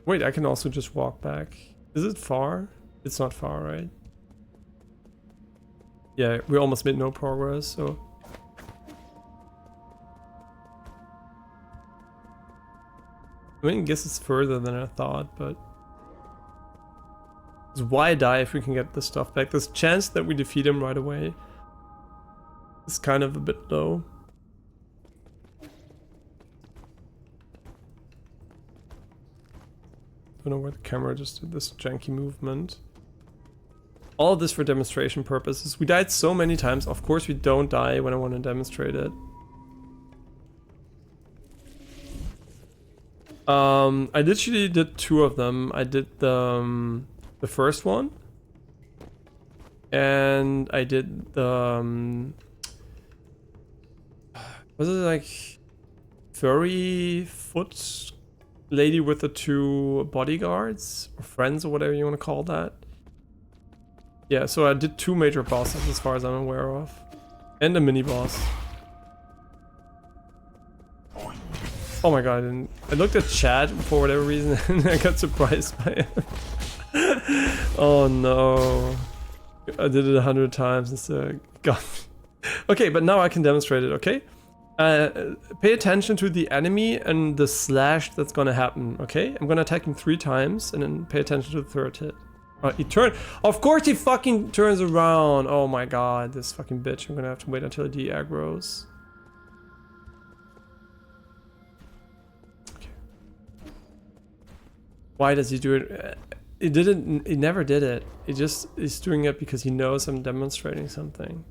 Speaker 1: Wait, I can also just walk back. Is it far? It's not far, right? Yeah, we almost made no progress, so... I mean, I guess it's further than I thought, but... Why die if we can get the stuff back? There's a chance that we defeat him right away. It's kind of a bit low. Don't know where the camera just did this janky movement. All of this for demonstration purposes. We died so many times. Of course we don't die when I want to demonstrate it. I literally did 2 of them. I did the first one. And I did the... was it like... furry foot lady with the 2 bodyguards? Or friends, or whatever you want to call that. Yeah, so I did 2 major bosses as far as I'm aware of. And a mini boss. Oh my god, and I looked at chat for whatever reason and I got surprised by it. Oh no. I did it 100 times instead. God. Okay, but now I can demonstrate it, okay? Pay attention to the enemy and the slash that's gonna happen, okay? I'm gonna attack him 3 times and then pay attention to the 3rd hit. He turned. Of course he fucking turns around. Oh my god, this fucking bitch. I'm gonna have to wait until he aggroes. Okay. Why does he do it? He never did it. He's doing it because he knows I'm demonstrating something.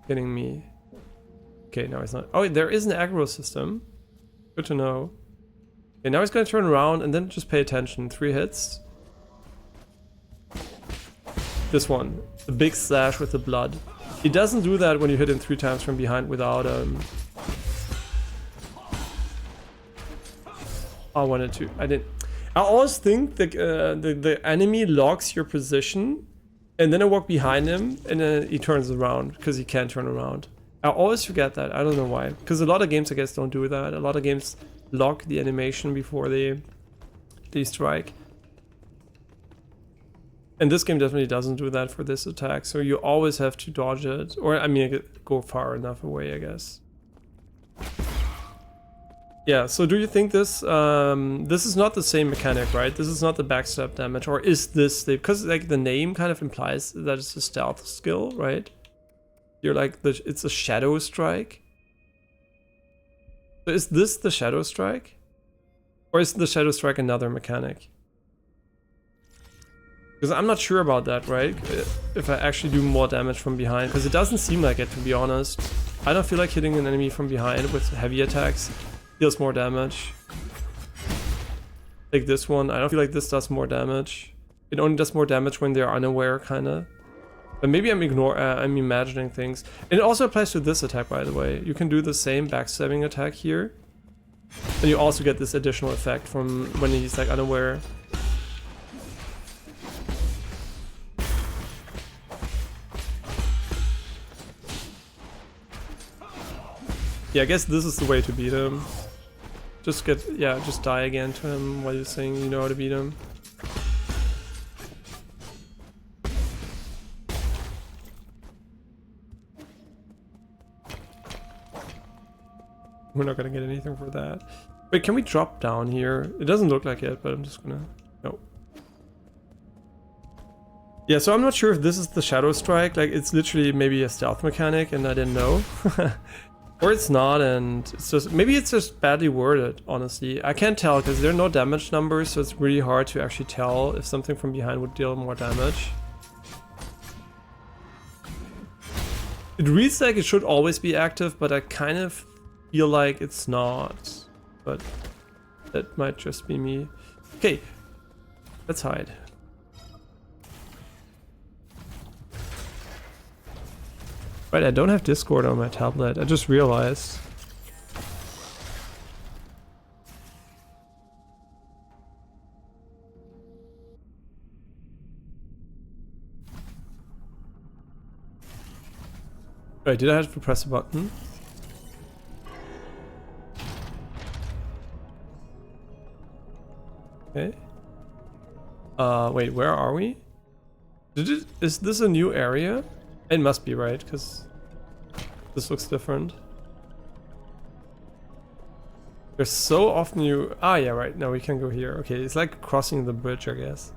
Speaker 1: Kidding me. Okay, now he's not. Oh, there is an aggro system. Good to know. Okay, now he's gonna turn around and then just pay attention. 3 hits. This one. The big slash with the blood. He doesn't do that when you hit him 3 times from behind without I wanted to. I didn't. I always think the enemy locks your position. And then I walk behind him, and then he turns around, because he can't turn around. I always forget that, I don't know why. Because a lot of games, I guess, don't do that. A lot of games lock the animation before they strike. And this game definitely doesn't do that for this attack, so you always have to dodge it. Or, I mean, go far enough away, I guess. Yeah, so do you think this this is not the same mechanic, right? This is not the backstab damage, or is this because like the name kind of implies that it's a stealth skill, right? You're like it's a shadow strike. So is this the shadow strike? Or is the shadow strike another mechanic? Because I'm not sure about that, right? If I actually do more damage from behind, because it doesn't seem like it, to be honest. I don't feel like hitting an enemy from behind with heavy attacks deals more damage. Like this one, I don't feel like this does more damage. It only does more damage when they're unaware, kinda. But maybe I'm imagining things. And it also applies to this attack, by the way. You can do the same backstabbing attack here. And you also get this additional effect from when he's like unaware. Yeah, I guess this is the way to beat him. Just die again to him while you're saying you know how to beat him. We're not gonna get anything for that. Wait, can we drop down here? It doesn't look like it, but I'm just gonna... No. Yeah, so I'm not sure if this is the Shadow Strike. Like, it's literally maybe a stealth mechanic and I didn't know. Or it's not, and it's just... Maybe it's just badly worded, honestly. I can't tell, because there are no damage numbers, so it's really hard to actually tell if something from behind would deal more damage. It reads like it should always be active, but I kind of feel like it's not. But that might just be me. Okay, let's hide. Right, I don't have Discord on my tablet. I just realized. Wait, did I have to press a button? Okay. Wait, where are we? Is this a new area? It must be, right? Because this looks different. There's so often you... Ah, yeah, right. Now we can go here. Okay, it's like crossing the bridge, I guess.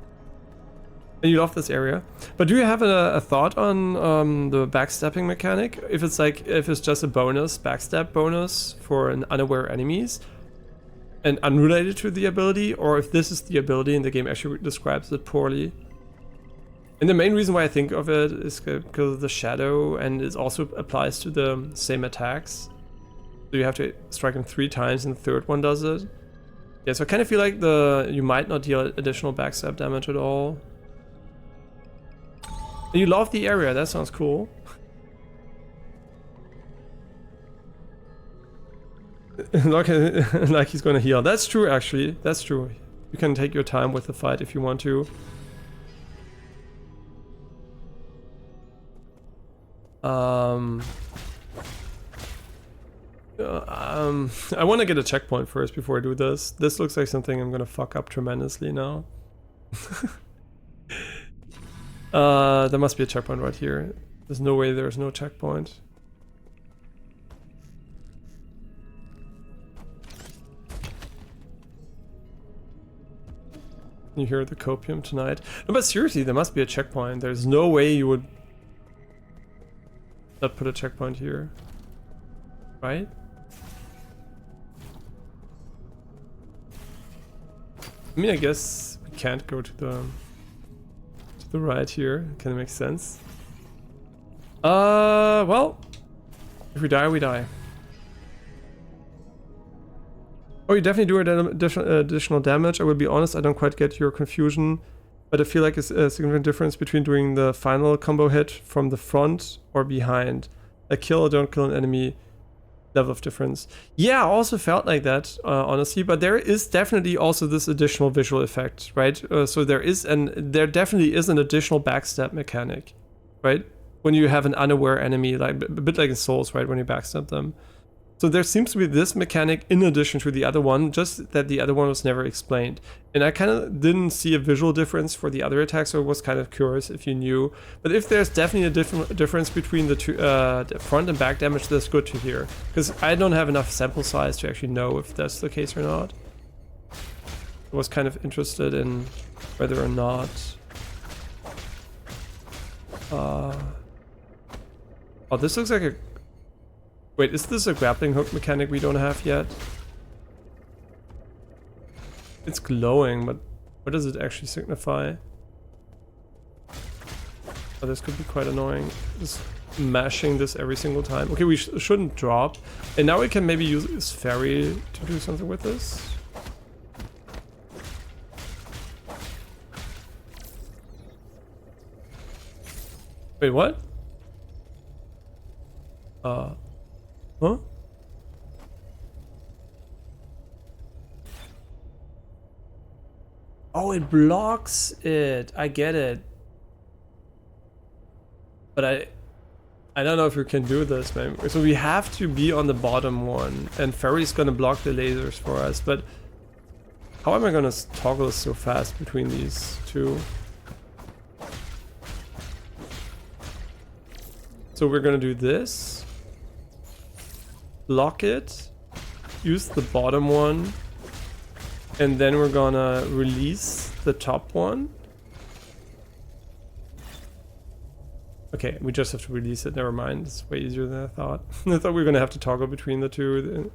Speaker 1: And you love this area. But do you have a thought on the backstabbing mechanic? If it's like, if it's just a bonus, backstab bonus for an unaware enemies, and unrelated to the ability, or if this is the ability and the game actually describes it poorly. And the main reason why I think of it is because of the shadow, and it also applies to the same attacks. So you have to strike them 3 times and the third one does it. Yeah, so I kind of feel like you might not deal additional backstab damage at all. And you love the area, that sounds cool. like he's gonna heal. That's true, actually. That's true. You can take your time with the fight if you want to. I want to get a checkpoint first before I do this. This looks like something I'm gonna fuck up tremendously now. There must be a checkpoint right here. There's no way there's no checkpoint. You hear the copium tonight? No, but seriously, there must be a checkpoint. There's no way you would not put a checkpoint here. Right? I mean, I guess we can't go to the right here. Kind of makes sense. Well, if we die, we die. Oh, you definitely do additional damage. I will be honest, I don't quite get your confusion, but I feel like it's a significant difference between doing the final combo hit from the front or behind. A kill or don't kill an enemy, level of difference. Yeah, I also felt like that, honestly, but there is definitely also this additional visual effect, right? So there definitely is an additional backstab mechanic, right? When you have an unaware enemy, like a bit like in Souls, right? When you backstab them. So there seems to be this mechanic in addition to the other one, just that the other one was never explained. And I kind of didn't see a visual difference for the other attacks, so I was kind of curious if you knew. But if there's definitely a difference between the two, the front and back damage, that's good to hear. Because I don't have enough sample size to actually know if that's the case or not. I was kind of interested in whether or not... Oh, this looks like a... Wait, is this a grappling hook mechanic we don't have yet? It's glowing, but what does it actually signify? Oh, this could be quite annoying. Just mashing this every single time. Okay, we shouldn't drop. And now we can maybe use this fairy to do something with this. Wait, what? Huh? Oh, it blocks it. I get it. But I don't know if we can do this, man. So we have to be on the bottom one, and Fairy's gonna block the lasers for us. But how am I gonna toggle so fast between these two? So we're gonna do this. Block it, use the bottom one, and then we're gonna release the top one. Okay, we just have to release it, never mind, it's way easier than I thought. I thought we were gonna have to toggle between the two.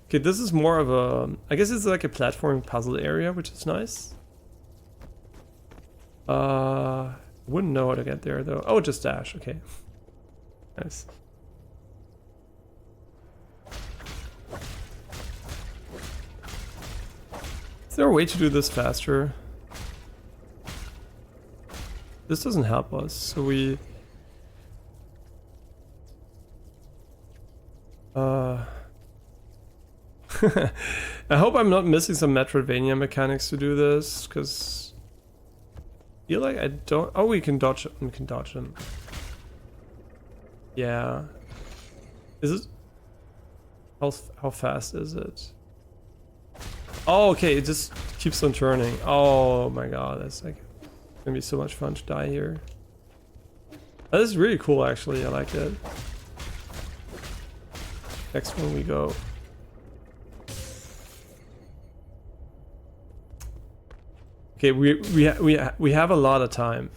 Speaker 1: Okay, this is more of a, I guess it's like a platforming puzzle area, which is nice. Wouldn't know how to get there though. Oh, just dash, okay. Nice. Is there a way to do this faster? This doesn't help us, so we... I hope I'm not missing some Metroidvania mechanics to do this, because... I feel like I don't... Oh, we can dodge them. We can dodge them. Yeah. Is it... How fast is it? Oh, okay, it just keeps on turning. Oh my god, that's like... gonna be so much fun to die here. That is really cool, actually. I like it. Next one we go. Okay, we have a lot of time.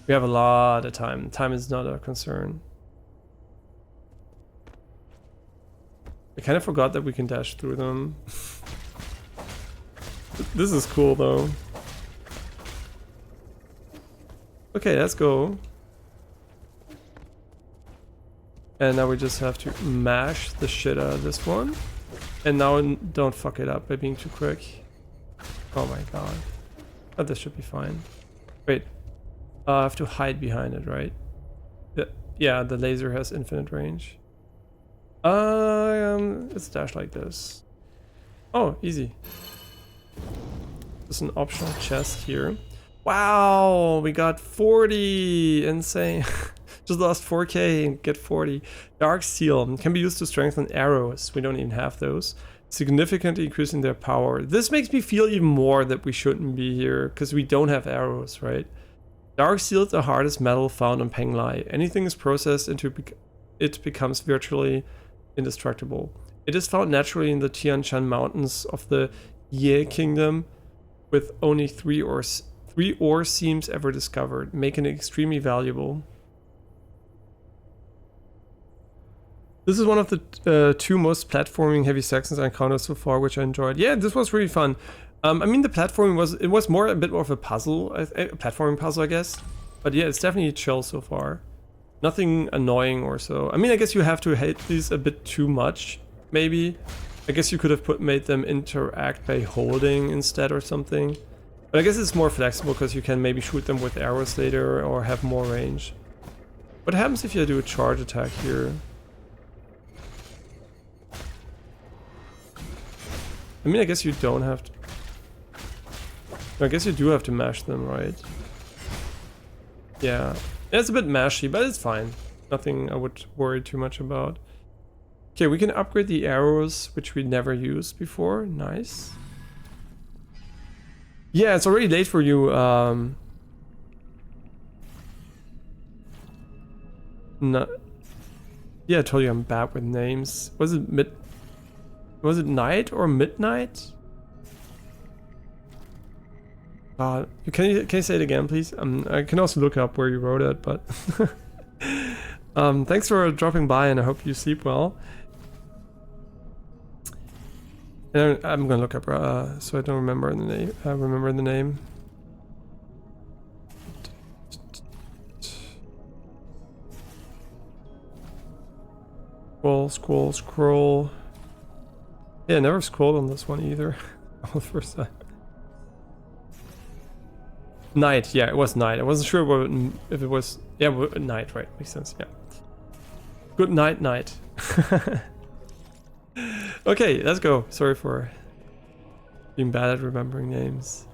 Speaker 1: We have a lot of time. Time is not a concern. I kind of forgot that we can dash through them. This is cool though. Okay, let's go. And now we just have to mash the shit out of this one. And now don't fuck it up by being too quick. Oh my god. Oh, this should be fine. Wait. I have to hide behind it, right? Yeah, the laser has infinite range. Let's dash like this. Oh, easy. There's an optional chest here. Wow, we got 40! Insane. Just lost 4k and get 40. Dark Seal can be used to strengthen arrows. We don't even have those. significantly increasing their power. This makes me feel even more that we shouldn't be here, because we don't have arrows, right? Dark steel is the hardest metal found on Penglai. Anything is processed into it becomes virtually indestructible. It is found naturally in the Tian Shan Mountains of the Ye Kingdom, with only three ore seams ever discovered, making it extremely valuable. This is one of the 2 most platforming heavy sections I encountered so far, which I enjoyed. Yeah, this was really fun. I mean, the platforming was more a bit more of a puzzle, a platforming puzzle, I guess. But yeah, it's definitely chill so far. Nothing annoying or so. I mean, I guess you have to hate these a bit too much, maybe. I guess you could have made them interact by holding instead or something. But I guess it's more flexible because you can maybe shoot them with arrows later or have more range. What happens if you do a charge attack here? I mean, I guess you don't have to... I guess you do have to mash them, right? Yeah. It's a bit mashy, but it's fine. Nothing I would worry too much about. Okay, we can upgrade the arrows, which we never used before. Nice. Yeah, it's already late for you. No. Yeah, I told you I'm bad with names. Was it night or midnight? Can you say it again, please? I can also look up where you wrote it, but thanks for dropping by, and I hope you sleep well. And I'm gonna look up so I don't remember the name. Remember the name. Scroll. Yeah, I never scrolled on this one either. The first time. Night, yeah, it was night. I wasn't sure if it was... Yeah, night, right, makes sense, yeah. Good night. Okay, let's go. Sorry for being bad at remembering names.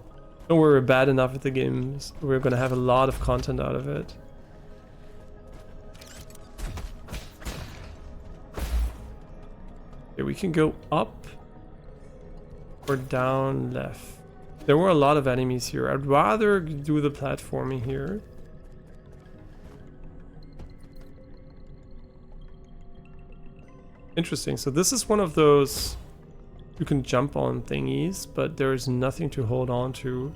Speaker 1: Don't worry, we're bad enough at the games. We're gonna have a lot of content out of it. Okay, we can go up or down left. There were a lot of enemies here. I'd rather do the platforming here. Interesting. So this is one of those you can jump on thingies, but there is nothing to hold on to.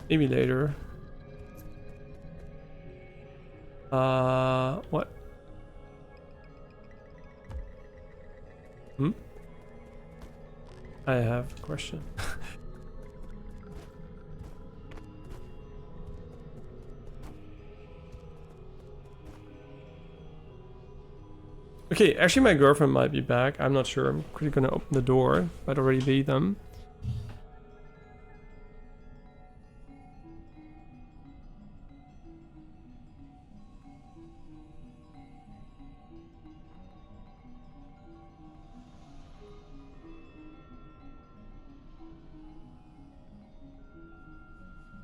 Speaker 1: Maybe later. What? I have a question. Okay, actually my girlfriend might be back. I'm not sure. I'm quickly gonna open the door. Might already be them.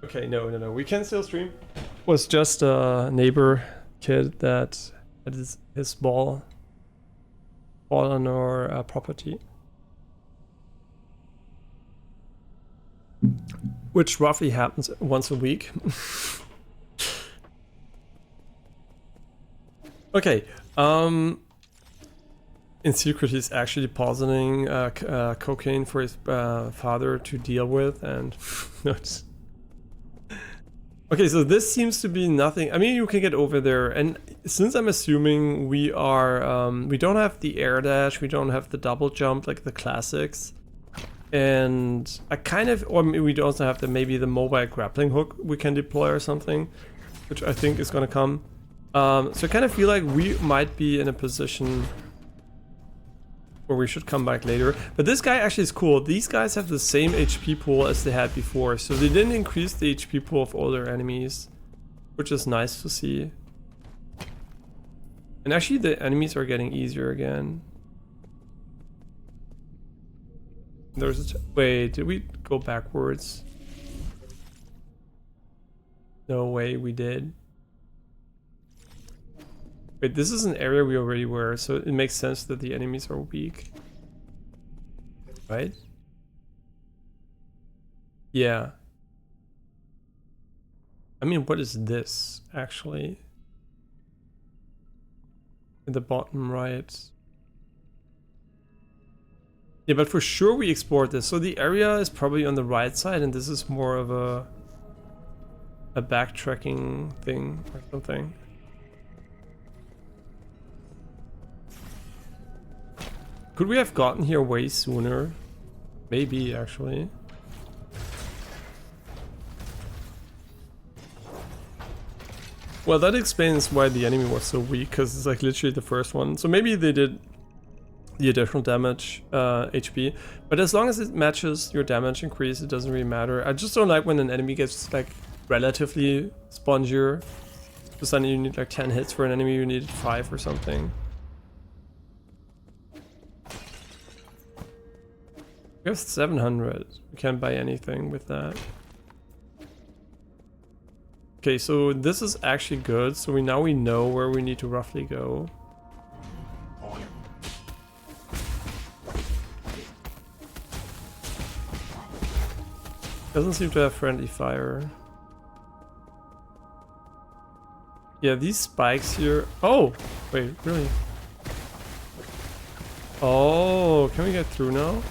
Speaker 1: Okay, no, we can still stream. Was just a neighbor kid that had his ball on our property, which roughly happens once a week. Okay, in secret he's actually depositing cocaine for his father to deal with, and no, okay, so this seems to be nothing. I mean, you can get over there, and since I'm assuming we are, we don't have the air dash, we don't have the double jump like the classics, and I kind of, or we also have maybe the mobile grappling hook we can deploy or something, which I think is gonna come. So I kind of feel like we might be in a position where we should come back later. But this guy actually is cool. These guys have the same HP pool as they had before, so they didn't increase the HP pool of all their enemies, which is nice to see. And actually the enemies are getting easier again. There's wait, did we go backwards? No way we did. Wait, this is an area we already were, so it makes sense that the enemies are weak. Right? Yeah. I mean, what is this, actually? In the bottom right. Yeah, but for sure we explored this. So the area is probably on the right side, and this is more of a backtracking thing or something. Could we have gotten here way sooner? Maybe, actually. Well, that explains why the enemy was so weak, because it's like literally the first one. So maybe they did the additional damage, HP. But as long as it matches your damage increase, it doesn't really matter. I just don't like when an enemy gets like relatively spongier. So suddenly you need like 10 hits for an enemy, you needed 5 or something. We have 700. We can't buy anything with that. Okay, so this is actually good. So now we know where we need to roughly go. Doesn't seem to have friendly fire. Yeah, these spikes here. Oh, wait, really? Oh, can we get through now?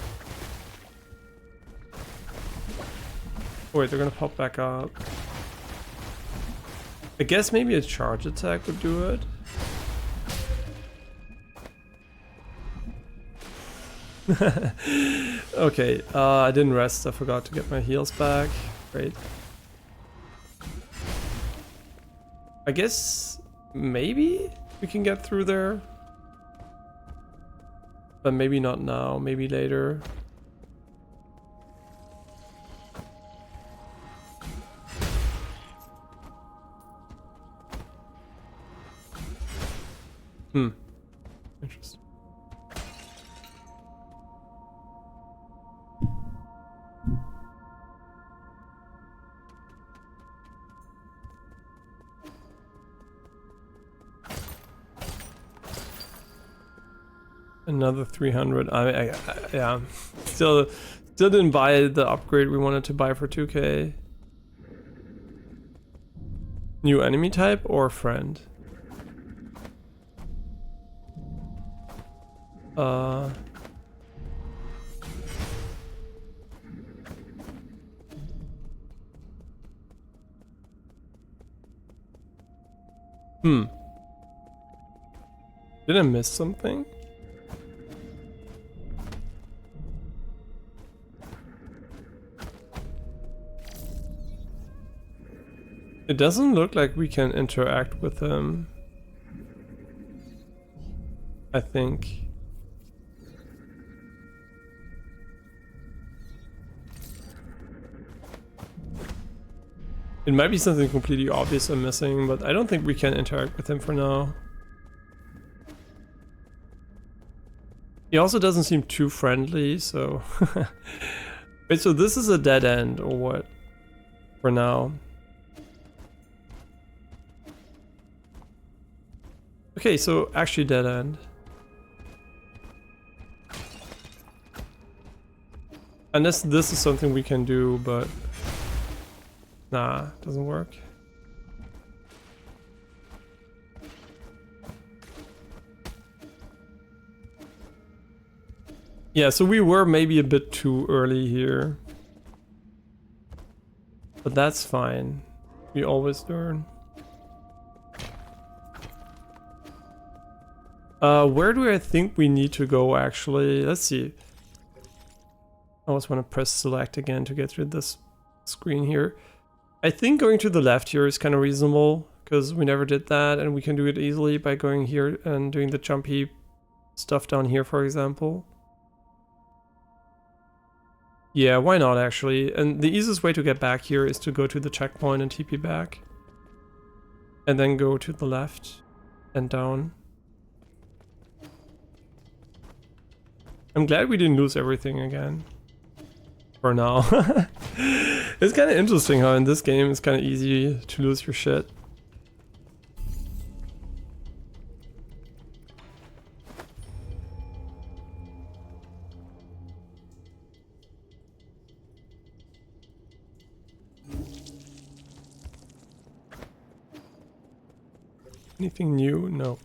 Speaker 1: Wait, they're gonna pop back up. I guess maybe a charge attack would do it. Okay, I didn't rest. I forgot to get my heals back. Great. I guess maybe we can get through there. But maybe not now, maybe later. Interesting. Another 300. Yeah. Still didn't buy the upgrade we wanted to buy for 2k. New enemy type or friend? Did I miss something? It doesn't look like we can interact with him. I think. It might be something completely obvious I'm missing, but I don't think we can interact with him for now. He also doesn't seem too friendly, so... Wait, so this is a dead end, or what? For now. Okay, so actually dead end. Unless this is something we can do, but... Nah, doesn't work. Yeah, so we were maybe a bit too early here. But that's fine. We always learn. Where do I think we need to go actually? Let's see. I always want to press select again to get through this screen here. I think going to the left here is kind of reasonable because we never did that and we can do it easily by going here and doing the jumpy stuff down here, for example. Yeah, why not actually? And the easiest way to get back here is to go to the checkpoint and TP back. And then go to the left and down. I'm glad we didn't lose everything again. For now. It's kind of interesting how in this game it's kind of easy to lose your shit. Anything new? No.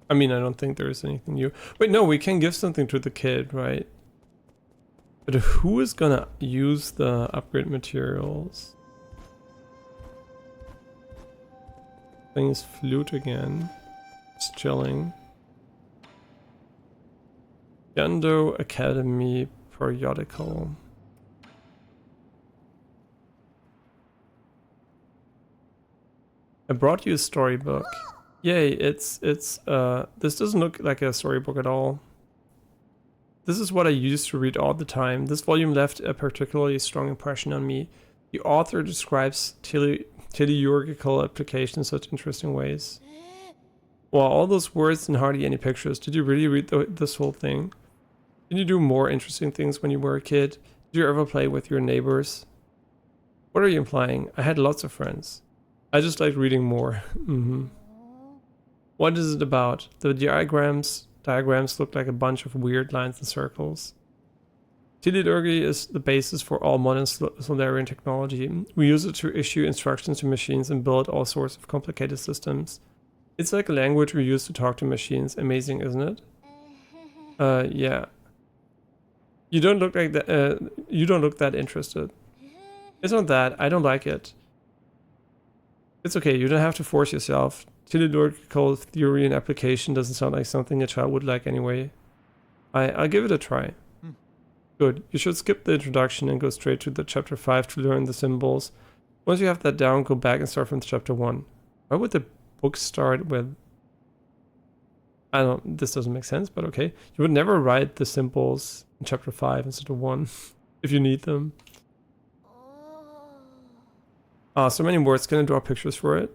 Speaker 1: I mean, I don't think there is anything new. Wait, no, we can give something to the kid, right? But who is gonna use the upgrade materials? Playing his flute again. Just chilling. Yando Academy periodical. I brought you a storybook. Yay, it's this doesn't look like a storybook at all. This is what I used to read all the time. This volume left a particularly strong impression on me. The author describes teleurgical application in such interesting ways. Wow, all those words and hardly any pictures. Did you really read this whole thing? Did you do more interesting things when you were a kid? Did you ever play with your neighbors? What are you implying? I had lots of friends. I just like reading more. What is it about? The diagrams look like a bunch of weird lines and circles. Teleurgy is the basis for all modern Solarian technology. We use it to issue instructions to machines and build all sorts of complicated systems. It's like a language we use to talk to machines. Amazing, isn't it? Yeah. You don't look like that. You don't look that interested. It's not that. I don't like it. It's okay, you don't have to force yourself. Teleological theory and application doesn't sound like something a child would like anyway. I'll give it a try. Good, you should skip the introduction and go straight to the chapter 5 to learn the symbols. Once you have that down, go back and start from chapter 1. Why would the book start with... I don't, this doesn't make sense, but okay. You would never write the symbols in chapter 5 instead of 1 if you need them. So many words. Can I draw pictures for it?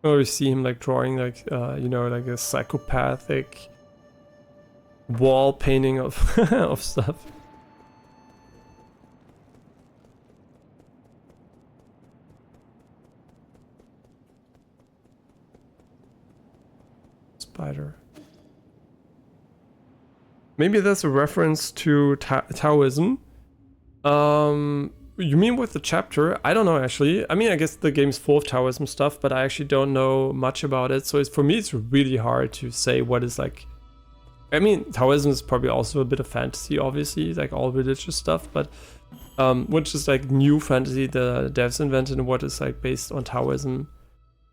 Speaker 1: Or you see him like drawing like, you know, like a psychopathic wall painting of, of stuff. Spider. Maybe that's a reference to Taoism. You mean with the chapter? I don't know actually. I mean, I guess the game's full of Taoism stuff, but I actually don't know much about it. So it's, for me, it's really hard to say what is like... I mean, Taoism is probably also a bit of fantasy, obviously, like all religious stuff, but which is like new fantasy the devs invented and what is like based on Taoism.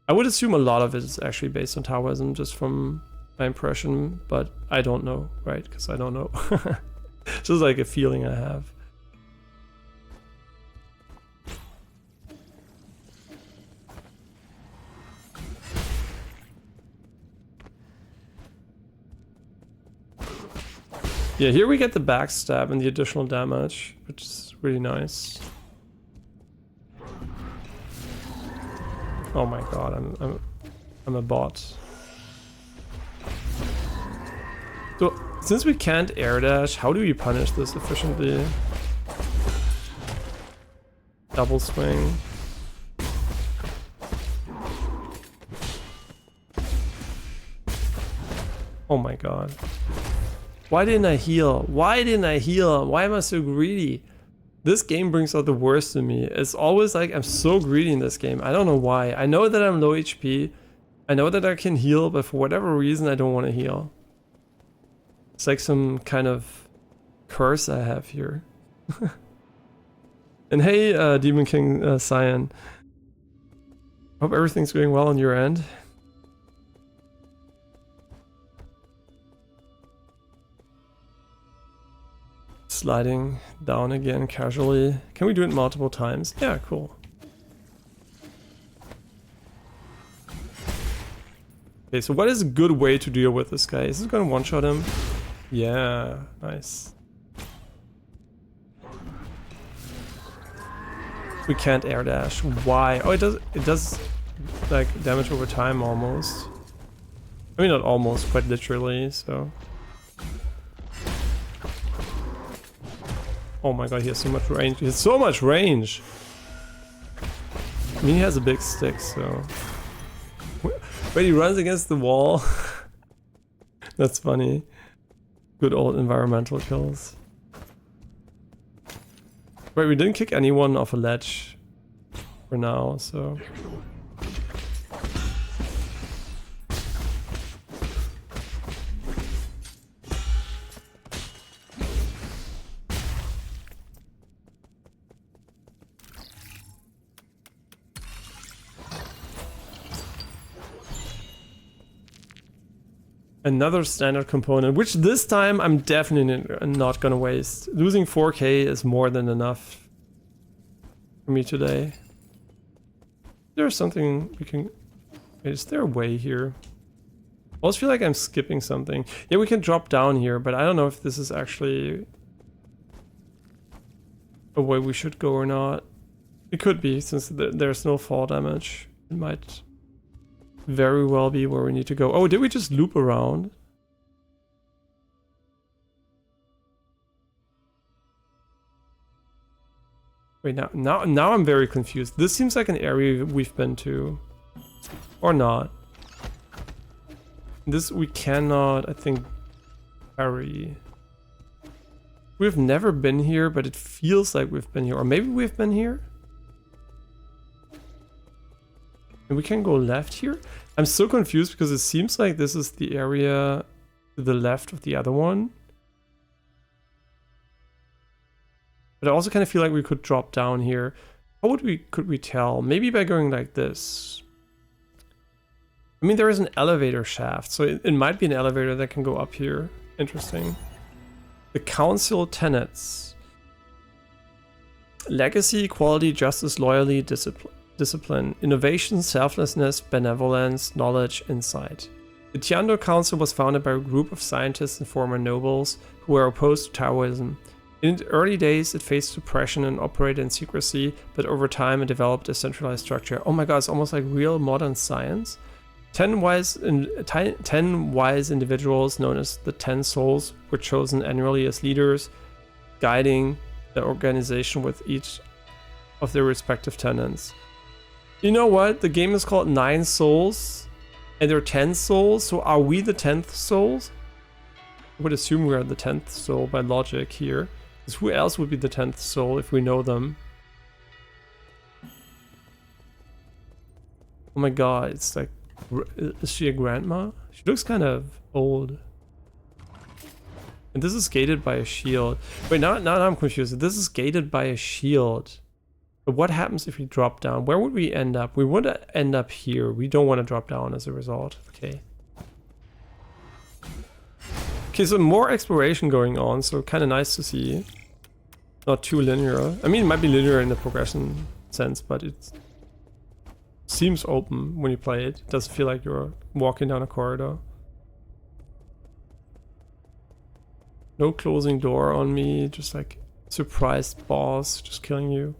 Speaker 1: I would assume a lot of it is actually based on Taoism, just from my impression, but I don't know, right? Because I don't know. Just like a feeling I have. Yeah, here we get the backstab and the additional damage, which is really nice. Oh my god, I'm a bot. So, since we can't air dash, how do we punish this efficiently? Double swing. Oh my god. Why didn't I heal? Why didn't I heal? Why am I so greedy? This game brings out the worst in me. It's always like I'm so greedy in this game. I don't know why. I know that I'm low HP. I know that I can heal, but for whatever reason I don't want to heal. It's like some kind of curse I have here. And hey, Demon King Cyan. Hope everything's going well on your end. Sliding down again casually. Can we do it multiple times? Yeah, cool. Okay, so what is a good way to deal with this guy? Is this gonna one-shot him? Yeah, nice. We can't air dash. Why? Oh, it does like damage over time almost. I mean, not almost, quite literally, so. Oh my god, he has so much range. He has so much range! I mean, he has a big stick, so... Wait, he runs against the wall? That's funny. Good old environmental kills. Wait, we didn't kick anyone off a ledge. for now, so. Another standard component, which this time I'm definitely not gonna waste. Losing 4K is more than enough for me today. There's something we can... Wait, is there a way here? I always feel like I'm skipping something. Yeah, we can drop down here, but I don't know if this is actually a way we should go or not. It could be, since there's no fall damage. It might very well be where we need to go. Oh, did we just loop around? Wait, now I'm very confused. This seems like an area we've been to. Or not. This we cannot, I think, parry. We've never been here, but it feels like we've been here. Or maybe we've been here? And we can go left here? I'm so confused because it seems like this is the area to the left of the other one. But I also kind of feel like we could drop down here. How could we tell? Maybe by going like this. I mean, there is an elevator shaft, so it might be an elevator that can go up here. Interesting. The council tenets. Legacy, equality, justice, loyalty, discipline, innovation, selflessness, benevolence, knowledge, insight. The Tiando Council was founded by a group of scientists and former nobles who were opposed to Taoism. In its early days, it faced suppression and operated in secrecy, but over time it developed a centralized structure. Oh my god, it's almost like real modern science. 10 wise individuals, known as the 10 Souls, were chosen annually as leaders, guiding the organization with each of their respective tenets. You know what? The game is called 9 Souls, and there are 10 souls, so are we the 10th souls? I would assume we are the 10th soul by logic here. Because who else would be the 10th soul if we know them? Oh my god, it's like... Is she a grandma? She looks kind of old. And this is gated by a shield. Wait, now I'm confused. This is gated by a shield. But what happens if we drop down? Where would we end up? We would end up here. We don't want to drop down as a result. Okay. Okay, so more exploration going on, so kind of nice to see. Not too linear. I mean, it might be linear in the progression sense, but it seems open when you play it. It doesn't feel like you're walking down a corridor. No closing door on me, just like surprised boss just killing you.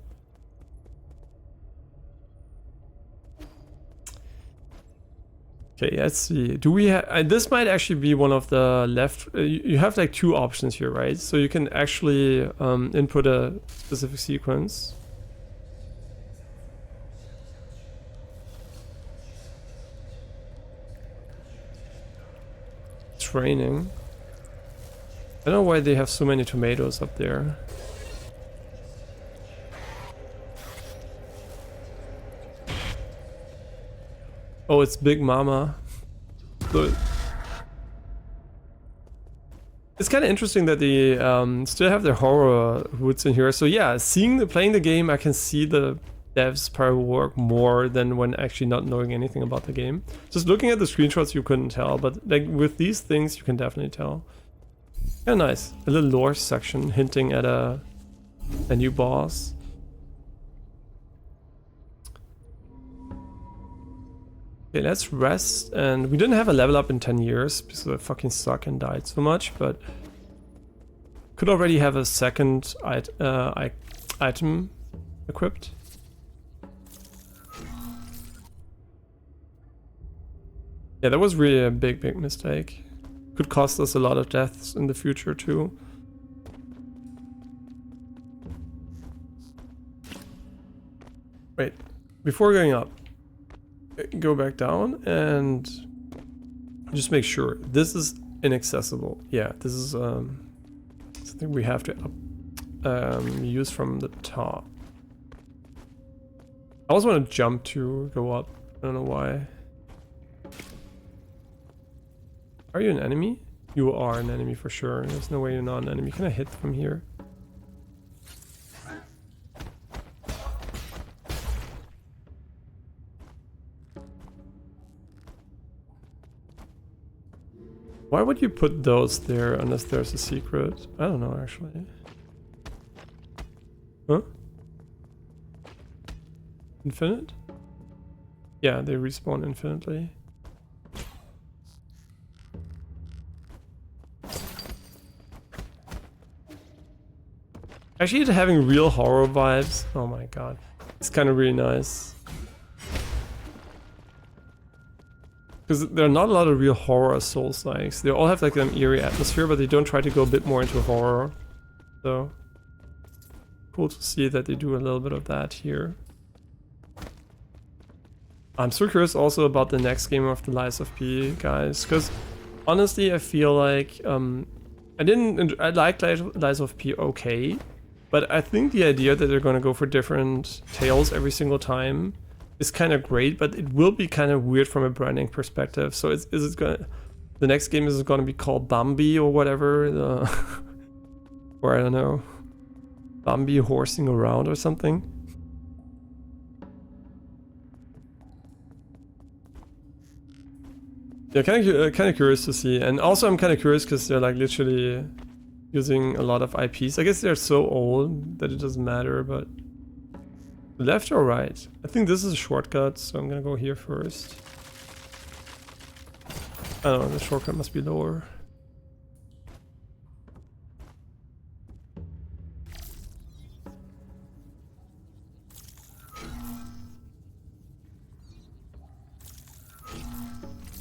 Speaker 1: Okay, let's see. Do we have... this might actually be one of the left... you have like 2 options here, right? So you can actually input a specific sequence. It's raining. I don't know why they have so many tomatoes up there. Oh, it's Big Mama. So it's kind of interesting that they still have their horror roots in here. So yeah, playing the game, I can see the devs probably work more than when actually not knowing anything about the game. Just looking at the screenshots, you couldn't tell, but like with these things, you can definitely tell. Yeah, nice. A little lore section hinting at a new boss. Okay, let's rest, and we didn't have a level up in 10 years because I fucking suck and died so much, but could already have a second item equipped. Yeah, that was really a big mistake. Could cost us a lot of deaths in the future too. Wait, before going up, go back down and just make sure this is inaccessible. Yeah, this is something we have to use from the top. I always want to jump to go up. I don't know why. Are you an enemy? You are an enemy for sure. There's no way you're not an enemy. Can I hit from here? Why would you put those there unless there's a secret? I don't know actually. Huh? Infinite? Yeah, they respawn infinitely. Actually, it's having real horror vibes. Oh my god. It's kind of really nice. Because there are not a lot of real horror Souls-likes. They all have like an eerie atmosphere, but they don't try to go a bit more into horror. So, cool to see that they do a little bit of that here. I'm so curious also about the next game of the Lies of P, guys, because honestly I feel like I like Lies of P okay, but I think the idea that they're going to go for different tales every single time is kind of great, but it will be kind of weird from a branding perspective. So the next game is going to be called Bambi or whatever, or I don't know, Bambi horsing around or something. Yeah, kind of curious to see, and also I'm kind of curious because they're like literally using a lot of IPs. I guess they're so old that it doesn't matter, but left or right? I think this is a shortcut, so I'm gonna go here first. I don't know, the shortcut must be lower.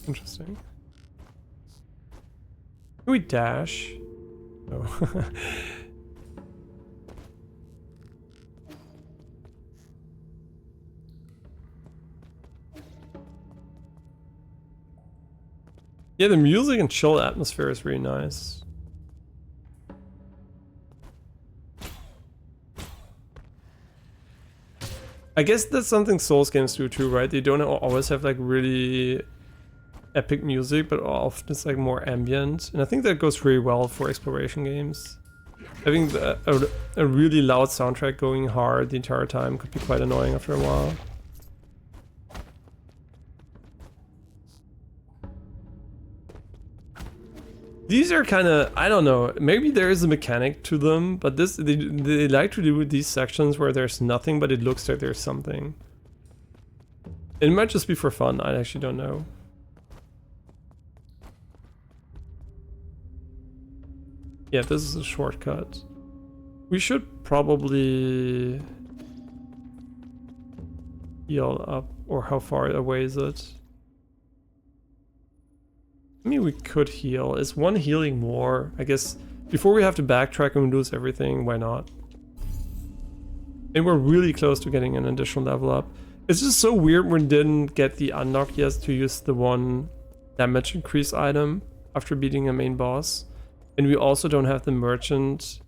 Speaker 1: Interesting. Can we dash? No. Yeah, the music and chill atmosphere is really nice. I guess that's something Souls games do too, right? They don't always have like really epic music, but often it's like more ambient. And I think that goes really well for exploration games. Having a really loud soundtrack going hard the entire time could be quite annoying after a while. These are kind of, I don't know, maybe there is a mechanic to them, but they like to do these sections where there's nothing, but it looks like there's something. It might just be for fun, I actually don't know. Yeah, this is a shortcut. We should probably heal up, or how far away is it? I mean, we could heal. Is one healing more? I guess before we have to backtrack and lose everything, why not? And we're really close to getting an additional level up. It's just so weird we didn't get the unlock yet to use the one damage increase item after beating a main boss. And we also don't have the merchant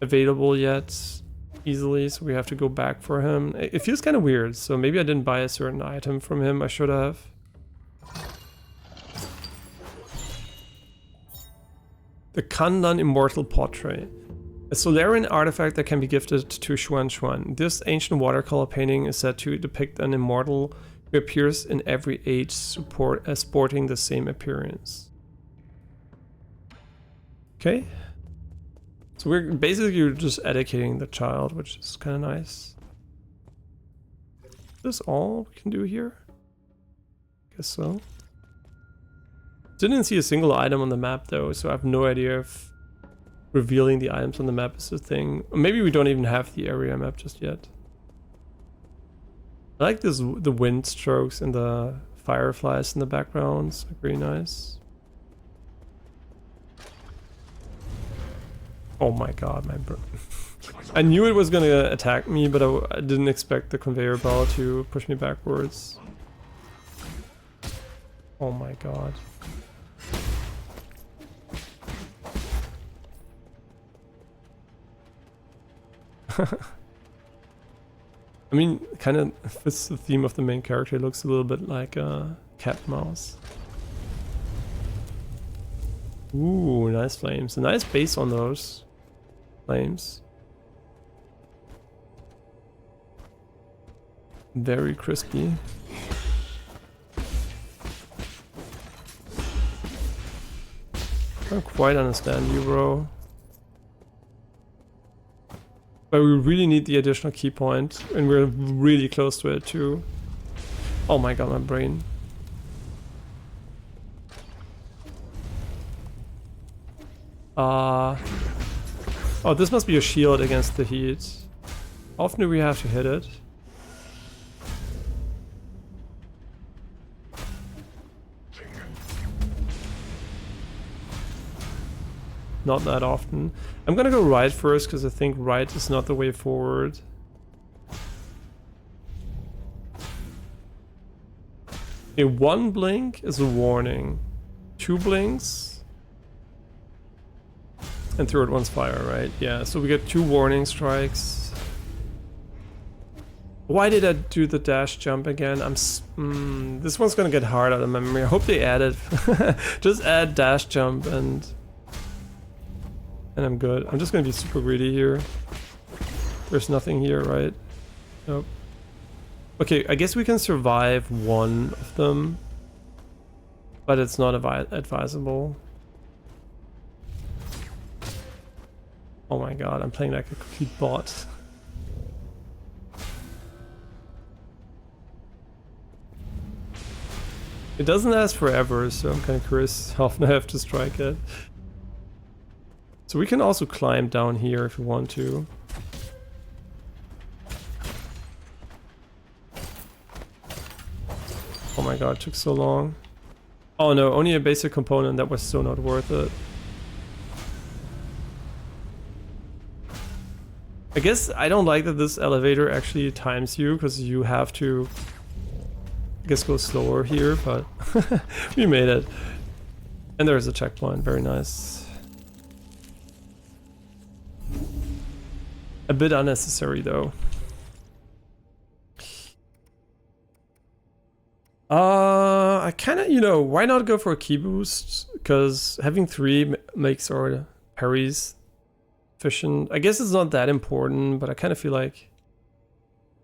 Speaker 1: available yet easily, so we have to go back for him. It feels kind of weird, so maybe I didn't buy a certain item from him I should have. The Kandan Immortal Portrait. A Solarian artifact that can be gifted to Xuan Xuan. This ancient watercolor painting is said to depict an immortal who appears in every age sporting the same appearance. Okay. So we're basically just educating the child, which is kind of nice. Is this all we can do here? Guess so. Didn't see a single item on the map though, so I have no idea if revealing the items on the map is a thing. Or maybe we don't even have the area map just yet. I like this, the wind strokes and the fireflies in the background. It's like really nice. Oh my god, my bro. I knew it was gonna attack me, but I didn't expect the conveyor belt to push me backwards. Oh my god. I mean, kind of fits the theme of the main character. It looks a little bit like a cat mouse. Ooh, nice flames. A nice base on those flames. Very crispy. I don't quite understand you, bro. But we really need the additional key point, and we're really close to it too. Oh my god, my brain. Oh, this must be a shield against the heat. How often do we have to hit it? Not that often. I'm gonna go right first because I think right is not the way forward. Okay, one blink is a warning. 2 blinks. And third one's fire, right? Yeah, so we get 2 warning strikes. Why did I do the dash jump again? This one's gonna get hard out of memory. I hope they add it. Just add dash jump and I'm good. I'm just gonna be super greedy here. There's nothing here, right? Nope. Okay, I guess we can survive one of them, but it's not advisable. Oh my god, I'm playing like a complete bot. It doesn't last forever, so I'm kind of curious how often I have to strike it. So we can also climb down here if we want to. Oh my god, it took so long. Oh no, only a basic component. That was so not worth it. I guess I don't like that this elevator actually times you, because you have to, I guess, go slower here, but we made it. And there's a checkpoint, very nice. A bit unnecessary though. I kind of, why not go for a key boost? Because having 3 makes our parries efficient. I guess it's not that important, but I kind of feel like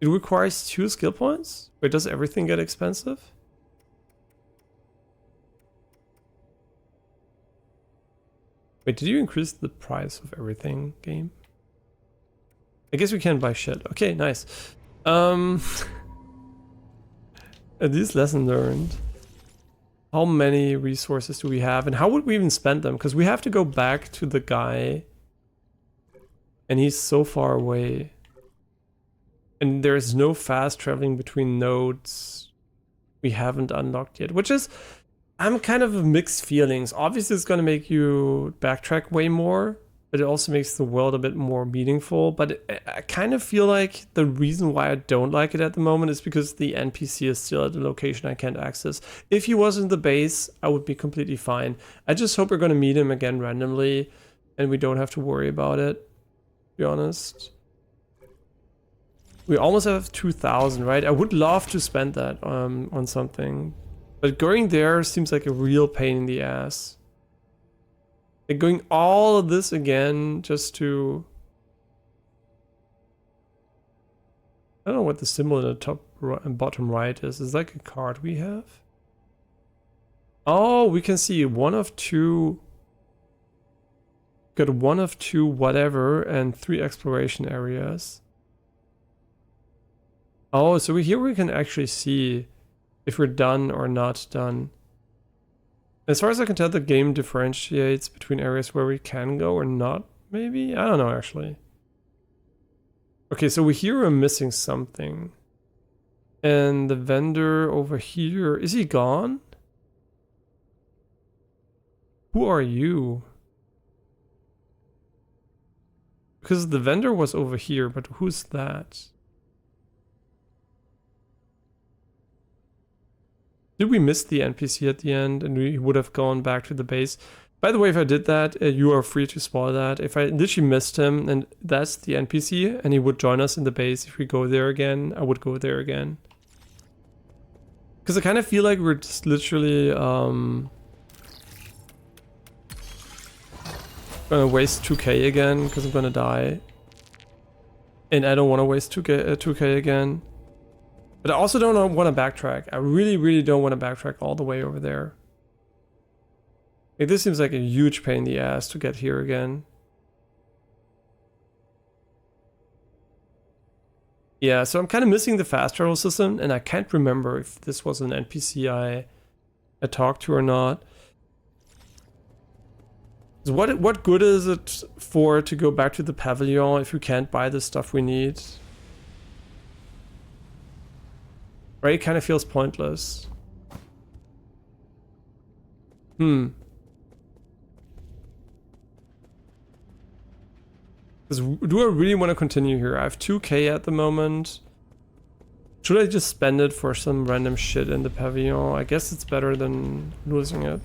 Speaker 1: it requires 2 skill points. Wait, does everything get expensive? Wait, did you increase the price of everything, game? I guess we can buy shit. Okay, nice. At least lesson learned. How many resources do we have, and how would we even spend them? Because we have to go back to the guy, and he's so far away. And there's no fast traveling between nodes we haven't unlocked yet, which is, I'm kind of mixed feelings. Obviously it's going to make you backtrack way more, but it also makes the world a bit more meaningful. But I kind of feel like the reason why I don't like it at the moment is because the NPC is still at a location I can't access. If he was in the base, I would be completely fine. I just hope we're going to meet him again randomly and we don't have to worry about it, to be honest. We almost have 2,000, right? I would love to spend that on something, but going there seems like a real pain in the ass. Like going all of this again just to... I don't know what the symbol in the top and bottom right is. Is like a card we have? Oh, we can see 1 of 2. Got 1 of 2 whatever and 3 exploration areas. Oh, so here we can actually see if we're done or not done. As far as I can tell, the game differentiates between areas where we can go or not, maybe? I don't know, actually. Okay, so here we're missing something. And the vendor over here, is he gone? Who are you? Because the vendor was over here, but who's that? Did we miss the NPC at the end and we would have gone back to the base? By the way, if I did that, you are free to spoil that. If I literally missed him and that's the NPC and he would join us in the base, if we go there again, I would go there again. Because I kind of feel like we're just literally gonna waste 2k again because I'm gonna die. And I don't want to waste 2k again. But I also don't want to backtrack. I really don't want to backtrack all the way over there. Like, this seems like a huge pain in the ass to get here again. Yeah, so I'm kind of missing the fast travel system, and I can't remember if this was an NPC I talked to or not. So what good is it for to go back to the pavilion if you can't buy the stuff we need? Right, it kind of feels pointless. Do I really want to continue here? I have 2k at the moment. Should I just spend it for some random shit in the pavilion? I guess it's better than losing it.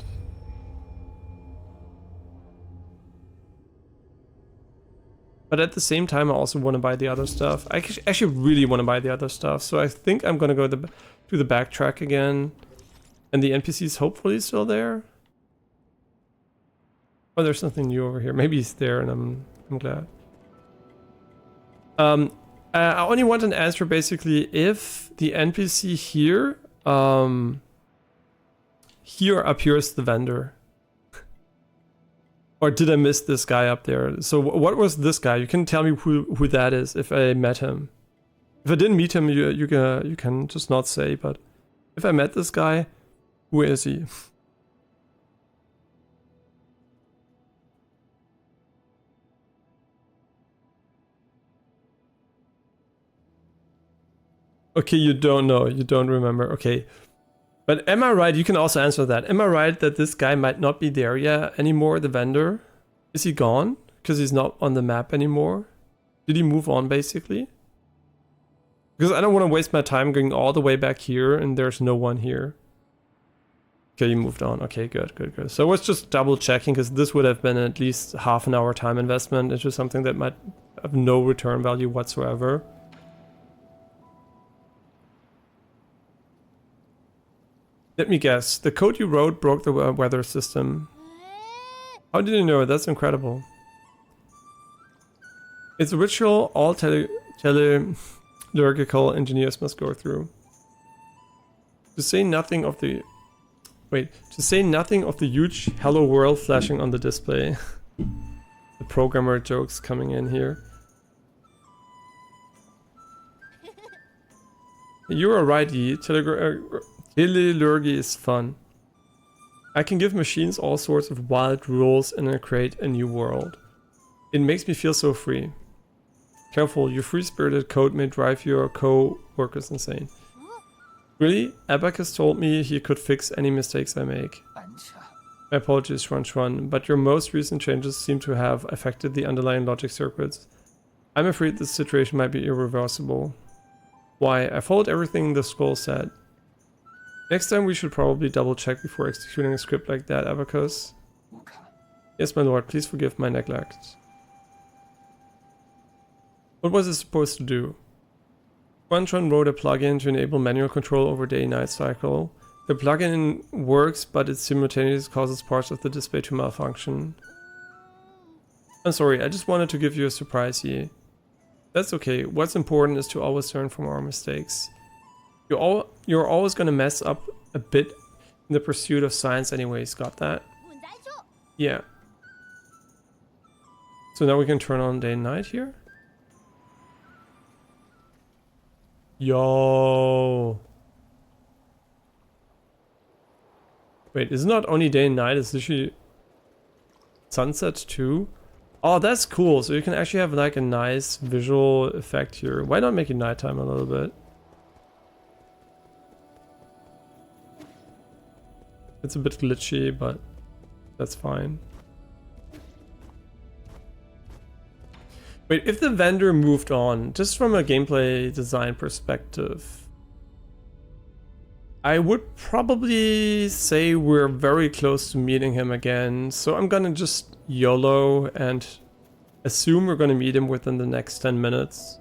Speaker 1: But at the same time, I also want to buy the other stuff. I actually really want to buy the other stuff. So I think I'm going to go to the backtrack again. And the NPC is hopefully still there. Oh, there's something new over here. Maybe he's there and I'm glad. I only want an answer basically if the NPC here here appears the vendor. Or did I miss this guy up there? So what was this guy? You can tell me who that is if I met him. If I didn't meet him, you can just not say, but if I met this guy, who is he? Okay, you don't know, you don't remember, okay. But am I right, you can also answer that. Am I right that this guy might not be there yet anymore, the vendor? Is he gone? Because he's not on the map anymore? Did he move on basically? Because I don't want to waste my time going all the way back here and there's no one here. Okay, he moved on. Okay, good. So I was just double checking because this would have been at least half an hour time investment into something that might have no return value whatsoever. Let me guess, the code you wrote broke the weather system. How did you know? That's incredible. It's a ritual all teleurgical engineers must go through. To say nothing of the huge hello world flashing on the display. The programmer jokes coming in here. You are right, Yi. Teleurgy is fun. I can give machines all sorts of wild rules and create a new world. It makes me feel so free. Careful, your free-spirited code may drive your co-workers insane. Really? Abacus told me he could fix any mistakes I make. My apologies, Shwan, but your most recent changes seem to have affected the underlying logic circuits. I'm afraid this situation might be irreversible. Why? I followed everything the scroll said. Next time we should probably double check before executing a script like that, Abacus. Yes, my lord, please forgive my neglect. What was it supposed to do? Quantron wrote a plugin to enable manual control over day-night cycle. The plugin works, but it simultaneously causes parts of the display to malfunction. I'm sorry, I just wanted to give you a surprise here. That's okay, what's important is to always learn from our mistakes. You're always gonna mess up a bit in the pursuit of science anyways, got that? Yeah. So now we can turn on day and night here? Yo. Wait, is it not only day and night, it's literally sunset too? Oh, that's cool. So you can actually have like a nice visual effect here. Why not make it nighttime a little bit? It's a bit glitchy, but that's fine. Wait, if the vendor moved on, just from a gameplay design perspective, I would probably say we're very close to meeting him again, so I'm gonna just YOLO and assume we're gonna meet him within the next 10 minutes.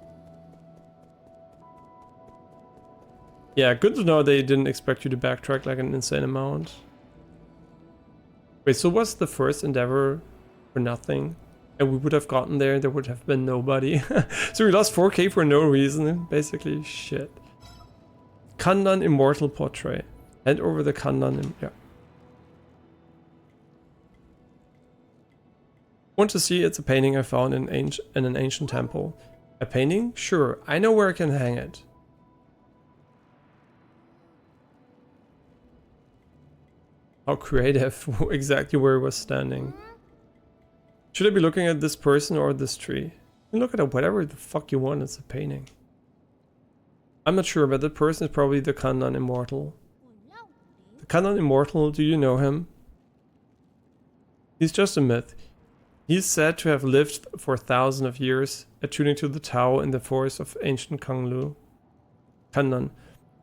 Speaker 1: Yeah, good to know they didn't expect you to backtrack like an insane amount. Wait, so what's the first endeavor for nothing? And we would have gotten there would have been nobody. So we lost 4k for no reason, basically. Shit. Kandan Immortal Portrait. Hand over the Kandan. Yeah. Want to see? It's a painting I found in an ancient temple. A painting? Sure. I know where I can hang it. How creative. Exactly where he was standing. Should I be looking at this person or this tree? You can look at whatever the fuck you want. It's a painting. I'm not sure, but the person is probably the Kandan Immortal. The Kandan Immortal, do you know him? He's just a myth. He's said to have lived for thousands of years, attuning to the Tao in the forest of ancient Kandan.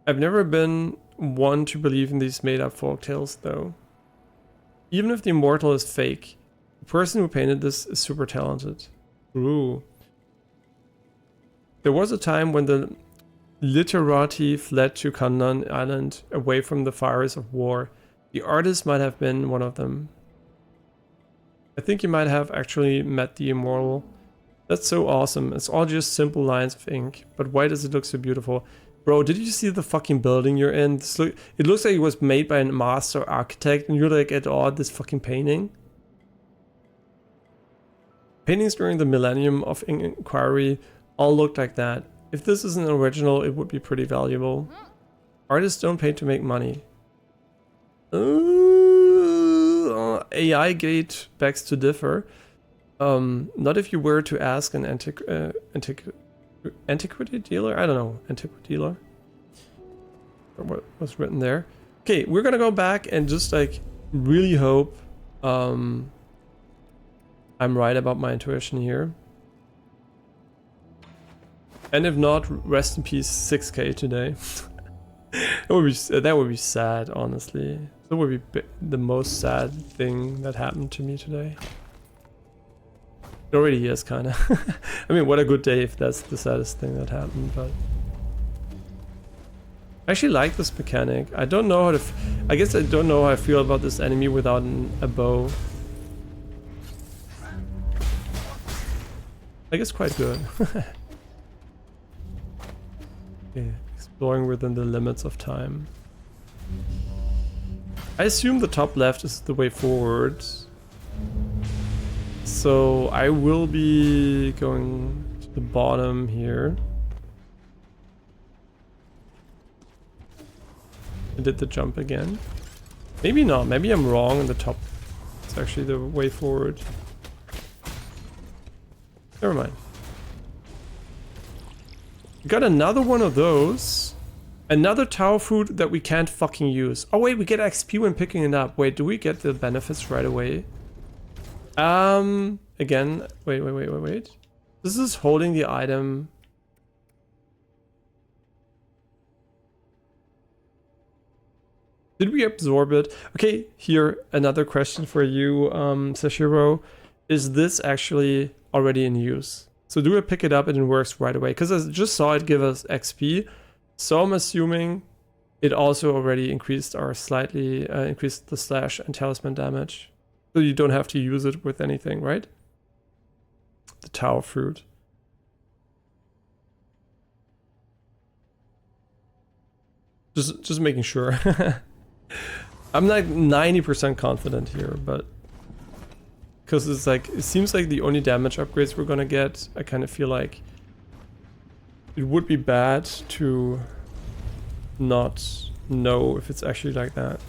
Speaker 1: I've never been one to believe in these made-up folktales, though. Even if the Immortal is fake, the person who painted this is super talented. Ooh. There was a time when the literati fled to Kandan Island away from the fires of war. The artist might have been one of them. I think you might have actually met the Immortal. That's so awesome. It's all just simple lines of ink, but why does it look so beautiful? Bro, did you see the fucking building you're in? It looks like it was made by a master architect and you're like at all this fucking painting. Paintings during the Millennium of Inquiry all looked like that. If this is an original, it would be pretty valuable. Artists don't paint to make money. AI gate begs to differ. Not if you were to ask an antiquity dealer? I don't know. Antiquity dealer? Or what was written there? Okay, we're gonna go back and just like really hope I'm right about my intuition here. And if not, rest in peace 6k today. that would be sad, honestly. That would be the most sad thing that happened to me today. It already is, kind of. I mean, what a good day if that's the saddest thing that happened, but... I actually like this mechanic. I don't know how to... I guess I don't know how I feel about this enemy without a bow. I guess quite good. Okay, exploring within the limits of time. I assume the top left is the way forward. So I will be going to the bottom here. I did the jump again. Maybe not, maybe I'm wrong and the top is actually the way forward. Never mind. We got another one of those. Another tower food that we can't fucking use. Oh wait, we get XP when picking it up. Wait, do we get the benefits right away? Again, wait. This is holding the item. Did we absorb it? Okay, here, another question for you, Sekiro. Is this actually already in use? So do I pick it up and it works right away? Because I just saw it give us XP. So I'm assuming it also already increased or slightly increased the slash and talisman damage. So you don't have to use it with anything, right? The tower fruit. Just making sure. I'm like 90% confident here, but because it's like it seems like the only damage upgrades we're gonna get, I kind of feel like it would be bad to not know if it's actually like that.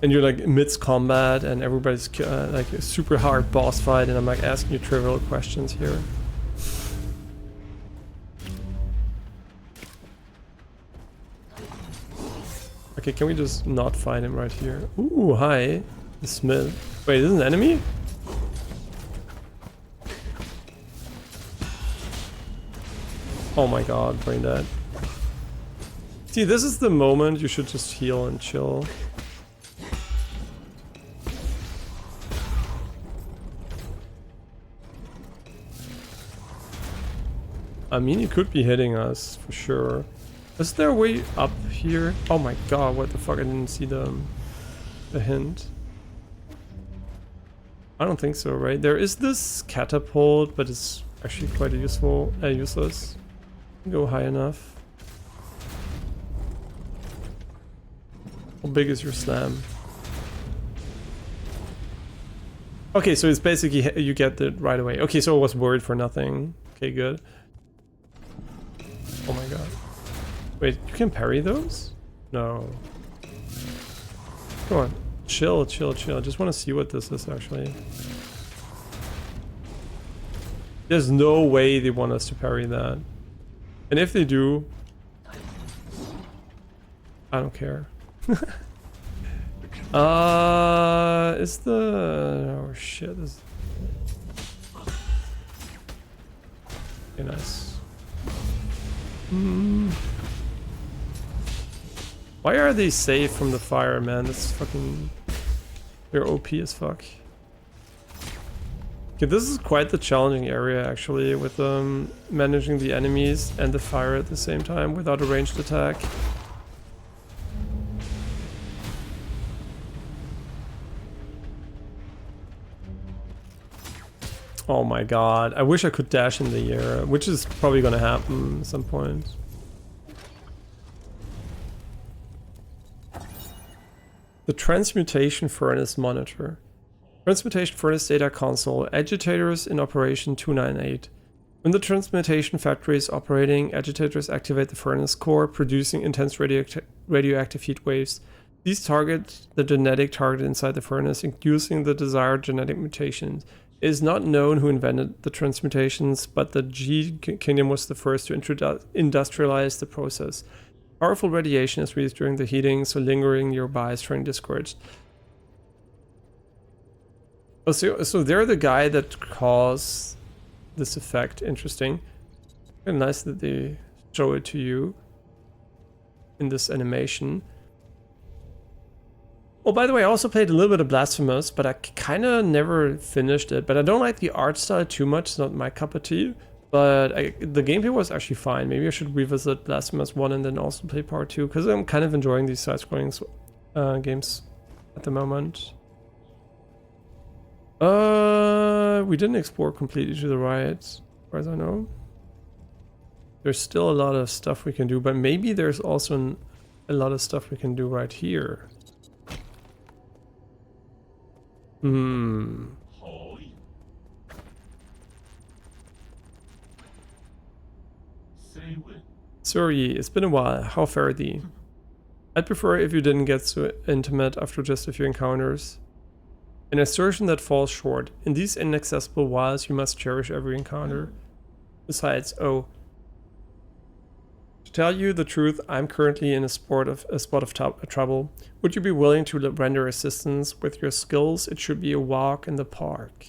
Speaker 1: And you're like midst combat and everybody's like a super hard boss fight and I'm like asking you trivial questions here. Okay, can we just not find him right here? Ooh, hi. The smith. Wait, is this an enemy? Oh my god, brain dead. See, this is the moment you should just heal and chill. I mean, he could be hitting us, for sure. Is there a way up here? Oh my god, what the fuck, I didn't see the hint. I don't think so, right? There is this catapult, but it's actually quite useless. Go high enough. How big is your slam? Okay, so it's basically you get it right away. Okay, so I was worried for nothing. Okay, good. Oh my god. Wait, you can parry those? No. Come on. Chill, chill, chill. I just want to see what this is actually. There's no way they want us to parry that. And if they do, I don't care. Is the... Oh shit. Okay, nice. Why are they safe from the fire, man? That's fucking... They're OP as fuck. Okay, this is quite the challenging area, actually, with managing the enemies and the fire at the same time without a ranged attack. Oh my god, I wish I could dash in the air, which is probably gonna happen at some point. The Transmutation Furnace Monitor. Transmutation Furnace Data Console. Agitators in operation 298. When the transmutation factory is operating, agitators activate the furnace core, producing intense radioactive heat waves. These target the genetic target inside the furnace, inducing the desired genetic mutations. It is not known who invented the transmutations, but the G Kingdom was the first to industrialize the process. Powerful radiation is released during the heating, so lingering nearby is trying discouraged. Oh, so they're the guy that caused this effect. Interesting. Very nice that they show it to you in this animation. Oh, by the way, I also played a little bit of Blasphemous, but I kind of never finished it. But I don't like the art style too much. It's not my cup of tea. But the gameplay was actually fine. Maybe I should revisit Blasphemous 1 and then also play part 2. Because I'm kind of enjoying these side-scrolling games at the moment. We didn't explore completely to the right, as far as I know. There's still a lot of stuff we can do, but maybe there's also a lot of stuff we can do right here. Sorry, it's been a while. How fare thee? I'd prefer if you didn't get so intimate after just a few encounters. An assertion that falls short. In these inaccessible wilds, you must cherish every encounter. Besides, oh. To tell you the truth, I'm currently in a spot of trouble. Would you be willing to render assistance? With your skills, it should be a walk in the park.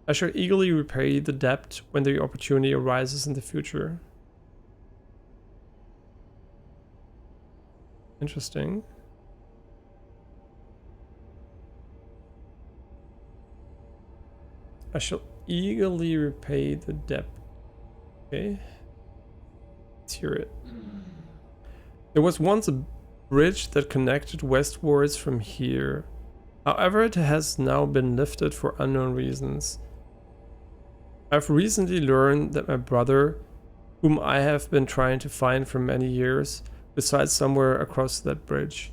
Speaker 1: I shall eagerly repay the debt when the opportunity arises in the future. Interesting. I shall eagerly repay the debt. Okay. Let's hear it. There was once a bridge that connected westwards from here. However, it has now been lifted for unknown reasons. I've recently learned that my brother, whom I have been trying to find for many years, resides somewhere across that bridge.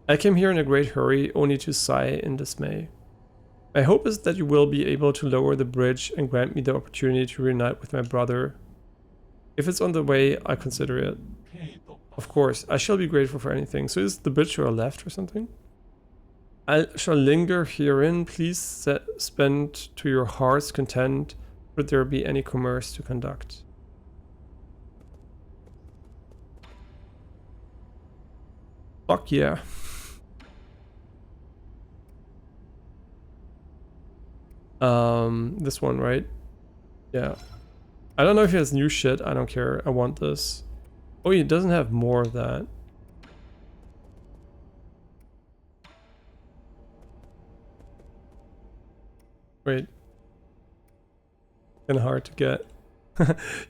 Speaker 1: I came here in a great hurry, only to sigh in dismay. My hope is that you will be able to lower the bridge and grant me the opportunity to reunite with my brother. If it's on the way, I'll consider it. Of course, I shall be grateful for anything. So is the bridge to our left or something? I shall linger herein. Please spend to your heart's content, should there be any commerce to conduct. Fuck yeah. This one, right? Yeah. I don't know if he has new shit. I don't care. I want this. Oh, he doesn't have more of that. Wait. Kinda hard to get.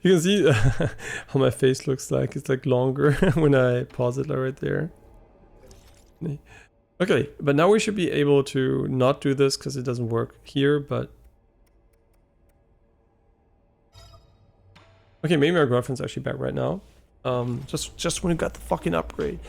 Speaker 1: You can see how my face looks like. It's like longer when I pause it right there. Okay, but now we should be able to not do this because it doesn't work here, but... Okay, maybe our girlfriend's actually back right now. Just when we got the fucking upgrade.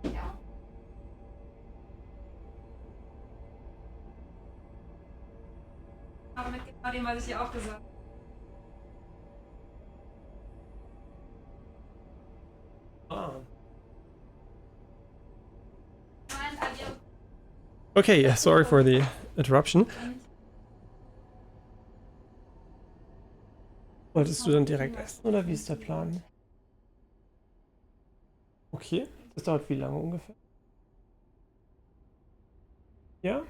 Speaker 2: Ja. Aber mit genau dem, was ich dir auch gesagt habe.
Speaker 1: Okay, yeah, sorry for the interruption. Wolltest du dann direkt essen oder wie ist der Plan? Okay, das dauert wie lange ungefähr? Yeah?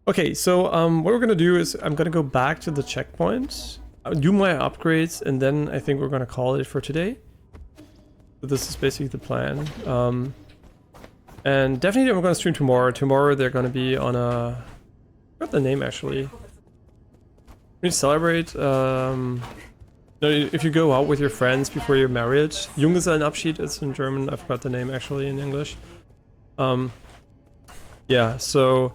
Speaker 1: Okay, so what we're gonna do is I'm gonna go back to the checkpoint, do my upgrades, and then I think we're gonna call it for today. So this is basically the plan. And definitely I'm gonna stream tomorrow. Tomorrow they're gonna be on a... I forgot the name actually. We celebrate, if you go out with your friends before your marriage. Junggesellenabschied is in German, I forgot the name actually in English. Yeah, so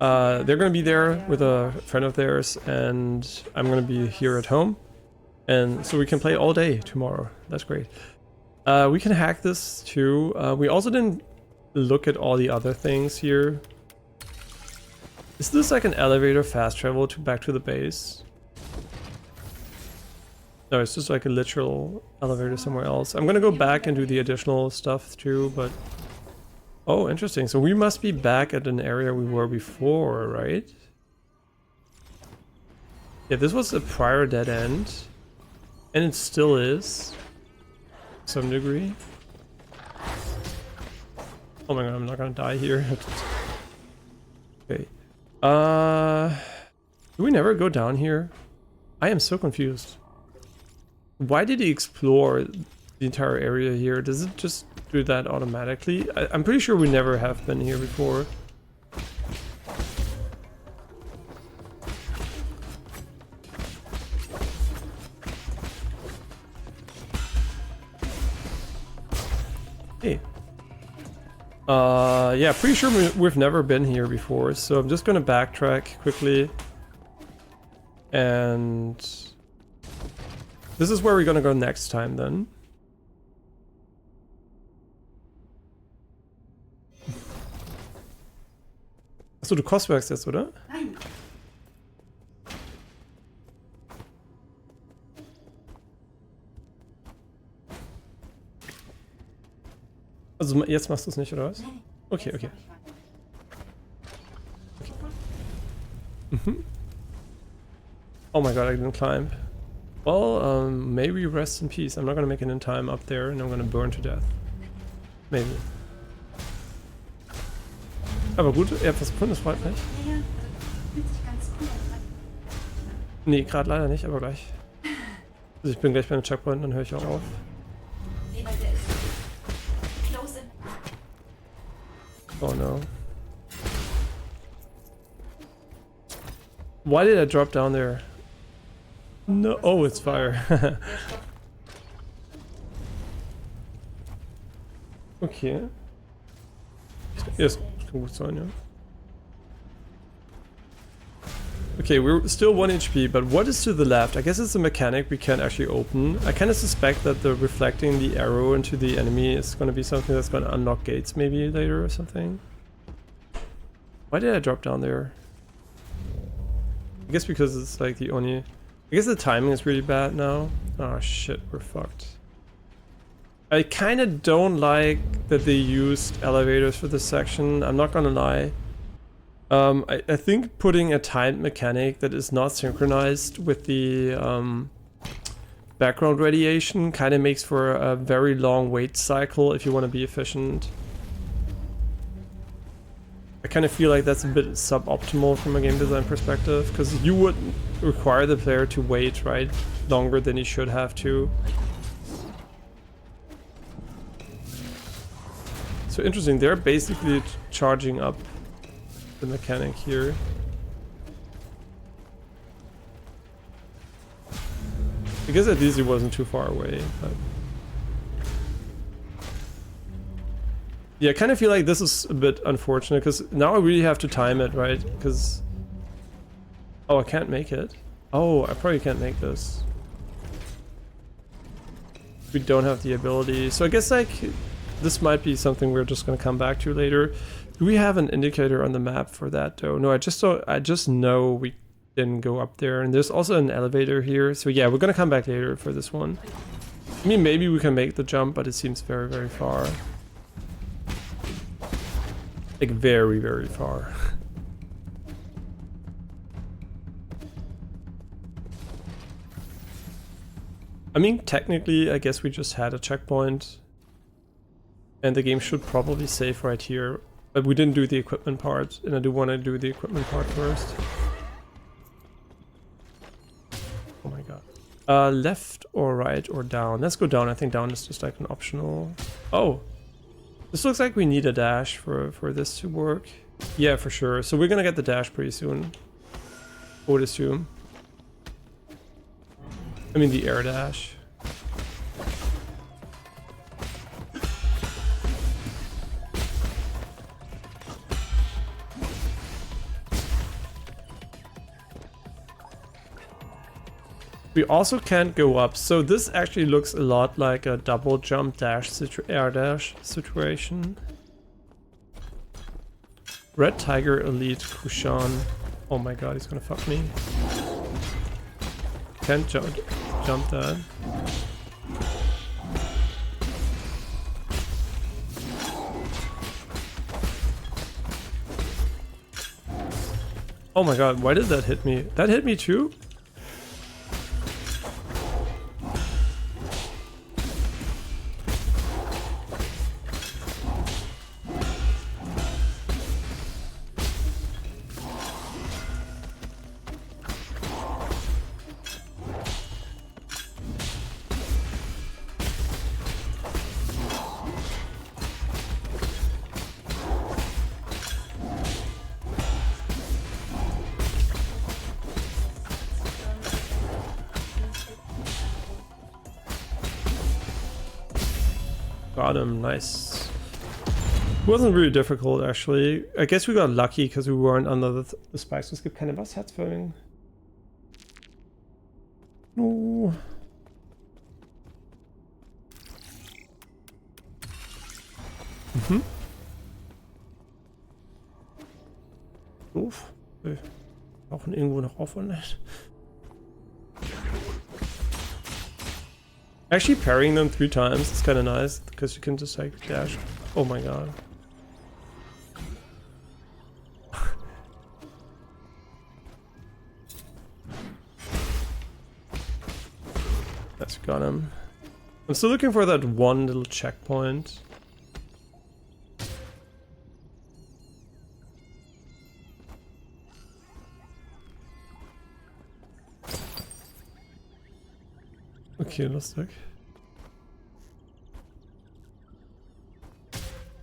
Speaker 1: they're gonna be there with a friend of theirs, and I'm gonna be here at home. And so we can play all day tomorrow. That's great. We can hack this too. We also didn't look at all the other things here. Is this like an elevator fast travel to back to the base? No, it's just like a literal elevator somewhere else. I'm gonna go back and do the additional stuff too, but... Oh, interesting. So we must be back at an area we were before, right? Yeah, this was a prior dead end. And it still is. To some degree. Oh my god, I'm not gonna die here. Okay. Do we never go down here? I am so confused. Why did he explore the entire area here? Does it just do that automatically? I'm pretty sure we never have been here before. Hey. Yeah, pretty sure we've never been here before, so I'm just gonna backtrack quickly. And this is where we're gonna go next time then. Achso, du Kostwerkst jetzt, oder?
Speaker 2: Nein.
Speaker 1: Also jetzt machst du es nicht, oder was?
Speaker 2: Nein.
Speaker 1: Okay, okay. Oh my god, I didn't climb. Well, maybe rest in peace. I'm not gonna make it in time up there, and I'm gonna burn to death. Maybe. Aber gut, ihr habt was gefunden, das freut mich.
Speaker 2: Ja, ja. Fühlt sich ganz cool an.
Speaker 1: Nee, gerade leider nicht, aber gleich. Also ich bin gleich bei einem Checkpoint, dann höre ich auch auf.
Speaker 2: Nee, weil der ist close in.
Speaker 1: Oh no. Why did I drop down there? No, oh, it's fire.
Speaker 2: Der Stoff.
Speaker 1: Okay. Yes, kann gut sein, ja. Okay, we're still 1 HP, but what is to the left? I guess it's a mechanic we can't actually open. I kind of suspect that the reflecting the arrow into the enemy is going to be something that's going to unlock gates maybe later or something. Why did I drop down there? I guess because it's like the only... I guess the timing is really bad now. Oh shit, we're fucked. I kind of don't like that they used elevators for this section, I'm not gonna lie. I think putting a timed mechanic that is not synchronized with the background radiation kind of makes for a very long wait cycle if you want to be efficient. I kind of feel like that's a bit suboptimal from a game design perspective, because you would require the player to wait, right, longer than he should have to. So interesting, they're basically charging up the mechanic here. I guess at least it wasn't too far away, but... Yeah, I kind of feel like this is a bit unfortunate, because now I really have to time it, right? Because... Oh, I can't make it. Oh, I probably can't make this. We don't have the ability. So I guess, like, this might be something we're just going to come back to later. Do we have an indicator on the map for that, though? No, I just know we didn't go up there. And there's also an elevator here. So yeah, we're going to come back later for this one. I mean, maybe we can make the jump, but it seems very, very far. Like, very, very far. I mean, technically, I guess we just had a checkpoint. And the game should probably save right here. But we didn't do the equipment part, and I do want to do the equipment part first. Oh my god. Left or right or down? Let's go down. I think down is just like an optional... Oh! This looks like we need a dash for this to work. Yeah, for sure. So we're gonna get the dash pretty soon. I would assume. I mean the air dash. We also can't go up, so this actually looks a lot like a double jump dash air dash situation. Red Tiger Elite Kushan. Oh my god, he's gonna fuck me. Can't jump that. Oh my god, why did that hit me? That hit me too? Got him, nice. It wasn't really difficult actually. I guess we got lucky because we weren't under the spikes. Es gibt keine Wasserherzfällen. No. Mhm. Doof. Wir brauchen irgendwo noch auf und nicht. Actually parrying them 3 times is kind of nice because you can just like dash. Oh my god. That's got him. I'm still looking for that one little checkpoint. Okay, lustig.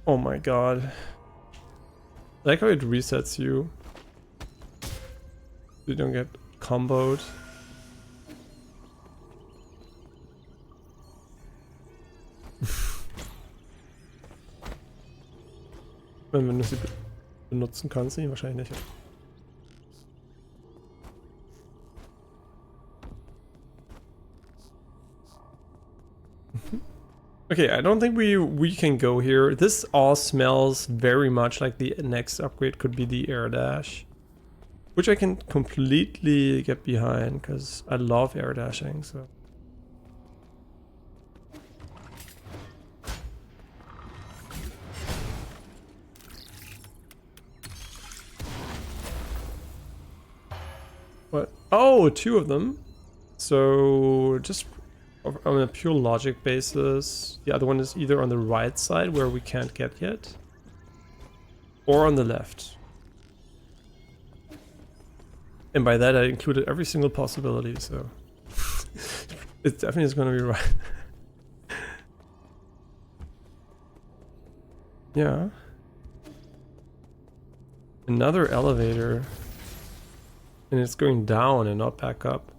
Speaker 1: Oh my god. I like how it resets you. You don't get comboed. Wenn du sie benutzen kannst, sie wahrscheinlich nicht. Okay, I don't think we can go here. This all smells very much like the next upgrade could be the air dash, which I can completely get behind because I love air dashing. So. What? Oh, 2 of them. So just on a pure logic basis, the other one is either on the right side where we can't get yet, or on the left. And by that I included every single possibility, so it definitely is going to be right. Yeah. Another elevator. And it's going down and not back up.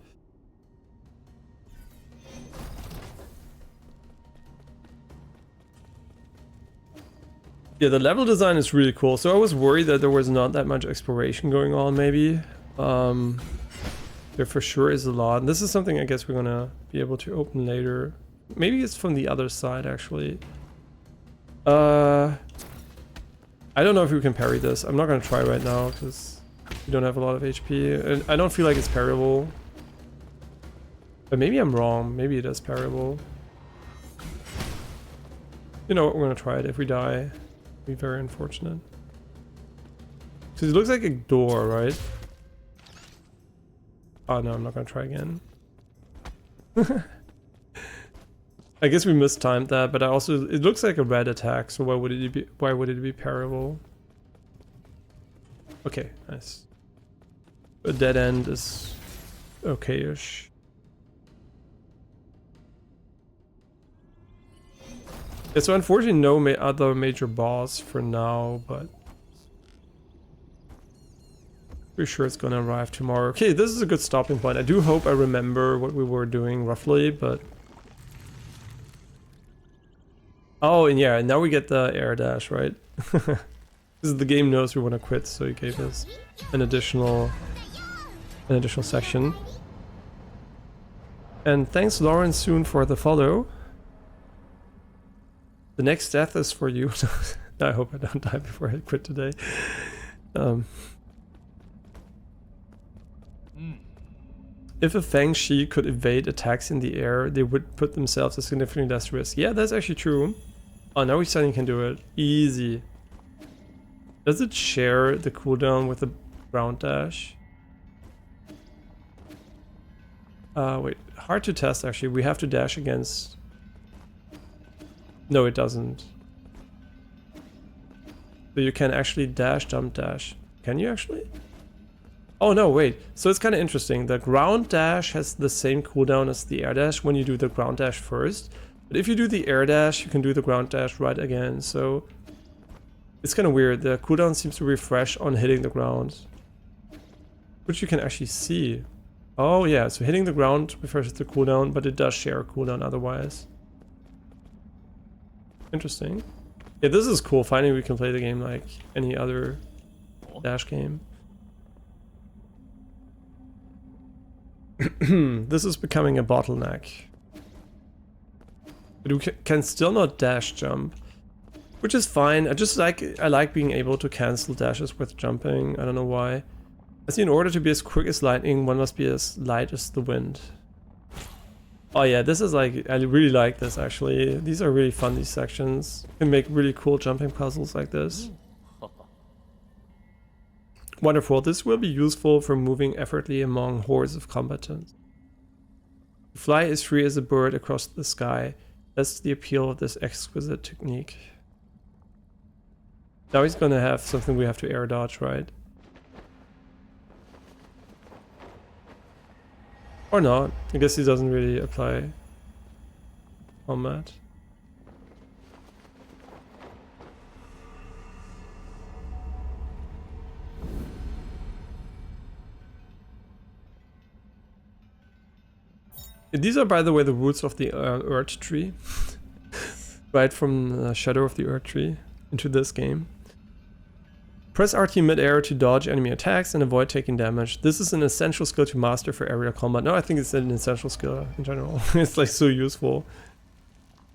Speaker 1: Yeah, the level design is really cool. So I was worried that there was not that much exploration going on, maybe. There for sure is a lot. And this is something I guess we're gonna be able to open later. Maybe it's from the other side, actually. I don't know if we can parry this. I'm not gonna try right now, because we don't have a lot of HP. And I don't feel like it's parryable. But maybe I'm wrong. Maybe it is parryable. You know what, we're gonna try it. If we die, be very unfortunate. Because it looks like a door, right? Oh no, I'm not gonna try again. I guess we mistimed that, but it looks like a red attack, so why would it be parryable? Okay, nice. A dead end is okay-ish. Yeah, so unfortunately no other major boss for now, but pretty sure it's gonna arrive tomorrow. Okay, this is a good stopping point. I do hope I remember what we were doing roughly, but... Oh, and yeah, now we get the air dash, right? Because the game knows we want to quit, so he gave us an additional section. And thanks Lauren Soon for the follow. The next death is for you. I hope I don't die before I quit today. If a Fang Shi could evade attacks in the air, they would put themselves at significantly less risk. Yeah, that's actually true. Oh, now we suddenly can do it. Easy. Does it share the cooldown with the ground dash? Wait. Hard to test, actually. We have to dash against... No, it doesn't. So you can actually dash, jump, dash. Can you actually? Oh no, wait. So it's kind of interesting. The ground dash has the same cooldown as the air dash when you do the ground dash first. But if you do the air dash, you can do the ground dash right again. So it's kind of weird. The cooldown seems to refresh on hitting the ground, which you can actually see. Oh yeah, so hitting the ground refreshes the cooldown, but it does share a cooldown otherwise. Interesting. Yeah, this is cool. Finally we can play the game like any other dash game. This is becoming a bottleneck. But we can still not dash jump, which is fine. I like being able to cancel dashes with jumping. I don't know why. I see in order to be as quick as lightning, one must be as light as the wind. Oh yeah, this is like, I really like this actually. These are really fun, these sections. You can make really cool jumping puzzles like this. Wonderful, this will be useful for moving effortlessly among hordes of combatants. Fly as free as a bird across the sky. That's the appeal of this exquisite technique. Now he's gonna have something we have to air dodge, right? Or not. I guess he doesn't really apply combat. These are, by the way, the roots of the Earth tree. Right from the Shadow of the Earth tree into this game. Press RT mid-air to dodge enemy attacks and avoid taking damage. This is an essential skill to master for aerial combat. No, I think it's an essential skill in general. It's like so useful.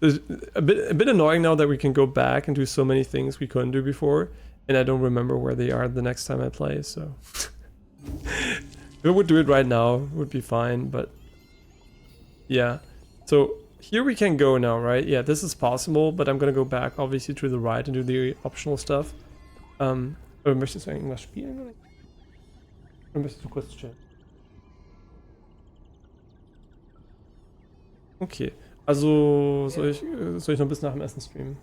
Speaker 1: It's a bit annoying now that we can go back and do so many things we couldn't do before, and I don't remember where they are the next time I play, so... If I would do it right now, it would be fine, but... Yeah. So, here we can go now, right? Yeah, this is possible, but I'm gonna go back, obviously, to the right and do the optional stuff. Möchtest du irgendwas spielen? Oder möchtest du kurz chillen? Okay, also soll ich noch bis nach dem Essen streamen?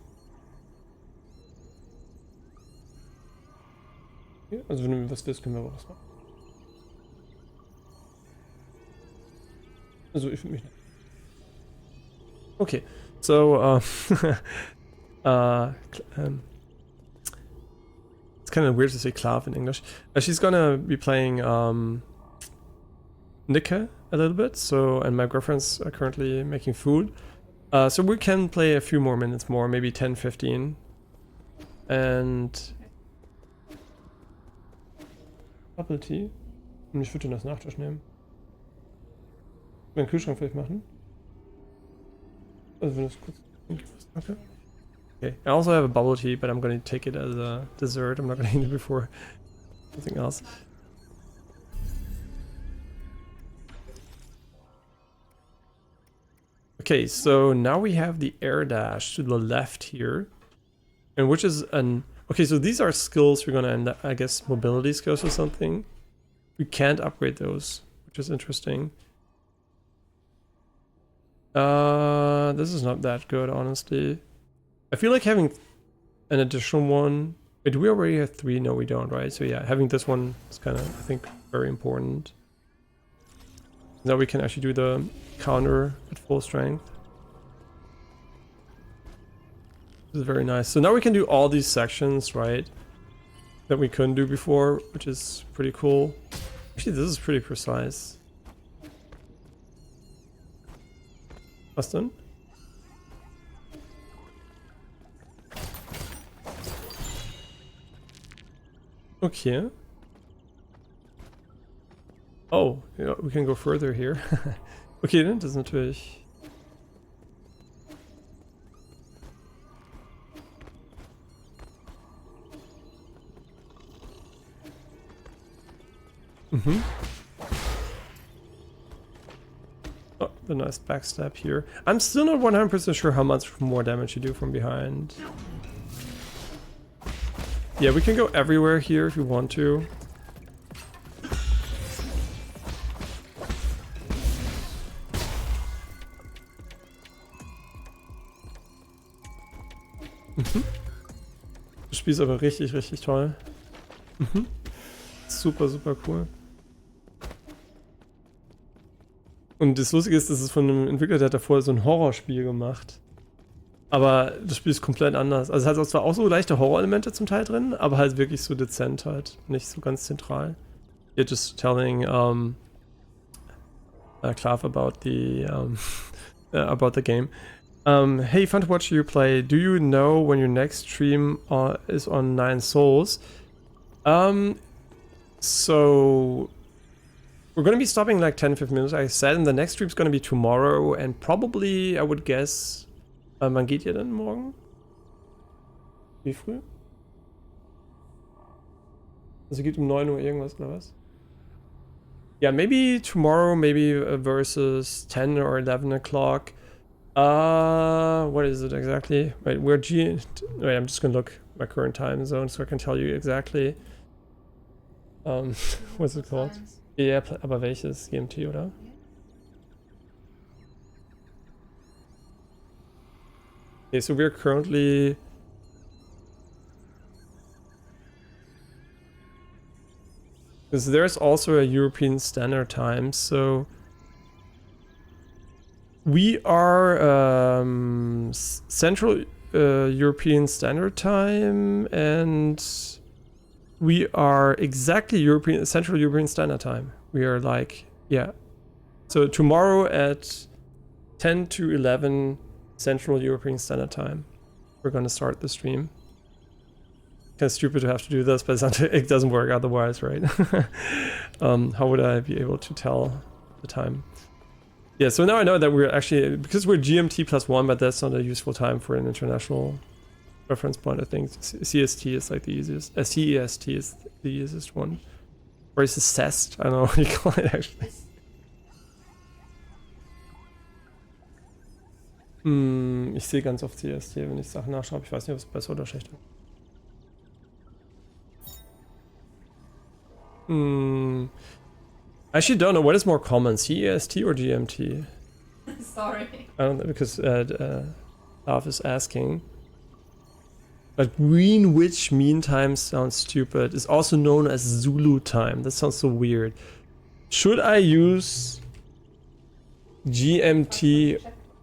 Speaker 1: Okay, also wenn du was willst, können wir auch was machen. Also ich finde mich nicht. Okay, so it's kind of weird to say Klav in English. She's gonna be playing Nika a little bit, so, and my girlfriend's currently making food. So we can play a few more minutes more, maybe 10, 15. And... Bubble Tea? Und ich würde den als Nachtisch nehmen. Meinen Kühlschrank vielleicht machen? Also wenn das kurz... Okay. Okay, I also have a bubble tea, but I'm going to take it as a dessert. I'm not going to eat it before something else. Okay, so now we have the air dash to the left here, and which is an... Okay, so these are skills we're going to end up, I guess, mobility skills or something. We can't upgrade those, which is interesting. This is not that good, honestly. I feel like having an additional one... Wait, do we already have 3? No, we don't, right? So yeah, having this one is kind of, I think, very important. Now we can actually do the counter at full strength. This is very nice. So now we can do all these sections, right? That we couldn't do before, which is pretty cool. Actually, this is pretty precise. Was denn? Okay. Oh, ja, we can go further here. Okay, dann das ist natürlich... Mhm. Oh, the nice backstab here. I'm still not 100% sure how much more damage you do from behind. Yeah, we can go everywhere here if you want to. Mhm. Das Spiel ist aber richtig, richtig toll. Mhm. Super, super cool. Und das Lustige ist, das ist von einem Entwickler, der hat davor so ein Horrorspiel gemacht. Aber das Spiel ist komplett anders. Also es hat zwar auch so leichte Horror-Elemente zum Teil drin, aber halt wirklich so dezent halt. Nicht so ganz zentral. You're just telling Klav about the game. Hey, fun to watch you play. Do you know when your next stream is on 9 Souls? So we're gonna be stopping in like 10-15 minutes, I said, and the next stream's gonna be tomorrow, and probably, I would guess, wann geht ihr denn morgen? Wie früh? Also geht um 9 Uhr irgendwas oder was? Yeah, maybe tomorrow, maybe versus 10 or 11 o'clock. What is it exactly? Wait, wait, I'm just gonna look my current time zone so I can tell you exactly. What's it called? Ja, aber welches? GMT, oder? Okay, so we're currently... Because there's also a European Standard Time, so... We are Central European Standard Time, and we are exactly Central European Standard Time. We are like, yeah. So tomorrow at 10 to 11 Central European Standard Time, we're gonna start the stream. Kind of stupid to have to do this, but it doesn't work otherwise, right? How would I be able to tell the time? Yeah, so now I know that we're actually, because we're GMT +1, but that's not a useful time for an international reference point, I think. CST is like the easiest. CEST is the easiest one. Or is it CEST? I don't know what you call it actually. Ich sehe ganz oft CST, wenn ich Sachen nachschaue. Ich weiß nicht, ob es besser oder schlechter ist. I actually don't know what is more common, CEST or GMT?
Speaker 2: Sorry.
Speaker 1: I don't know, because Alf is asking. But Greenwich Mean Time sounds stupid. It's also known as Zulu time. That sounds so weird. Should I use GMT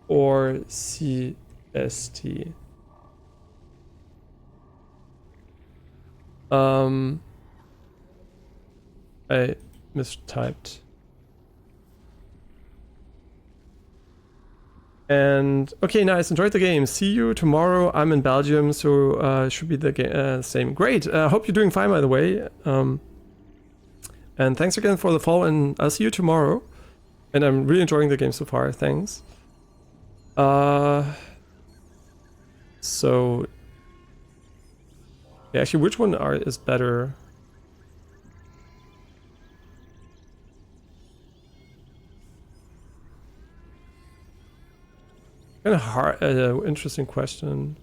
Speaker 1: or CST? I mistyped. And okay, nice. Enjoyed the game. See you tomorrow. I'm in Belgium, so should be the same. Great. Hope you're doing fine, by the way. And thanks again for the follow. And I'll see you tomorrow. And I'm really enjoying the game so far. Thanks. So yeah, actually, which one is better? Kind of hard, interesting question.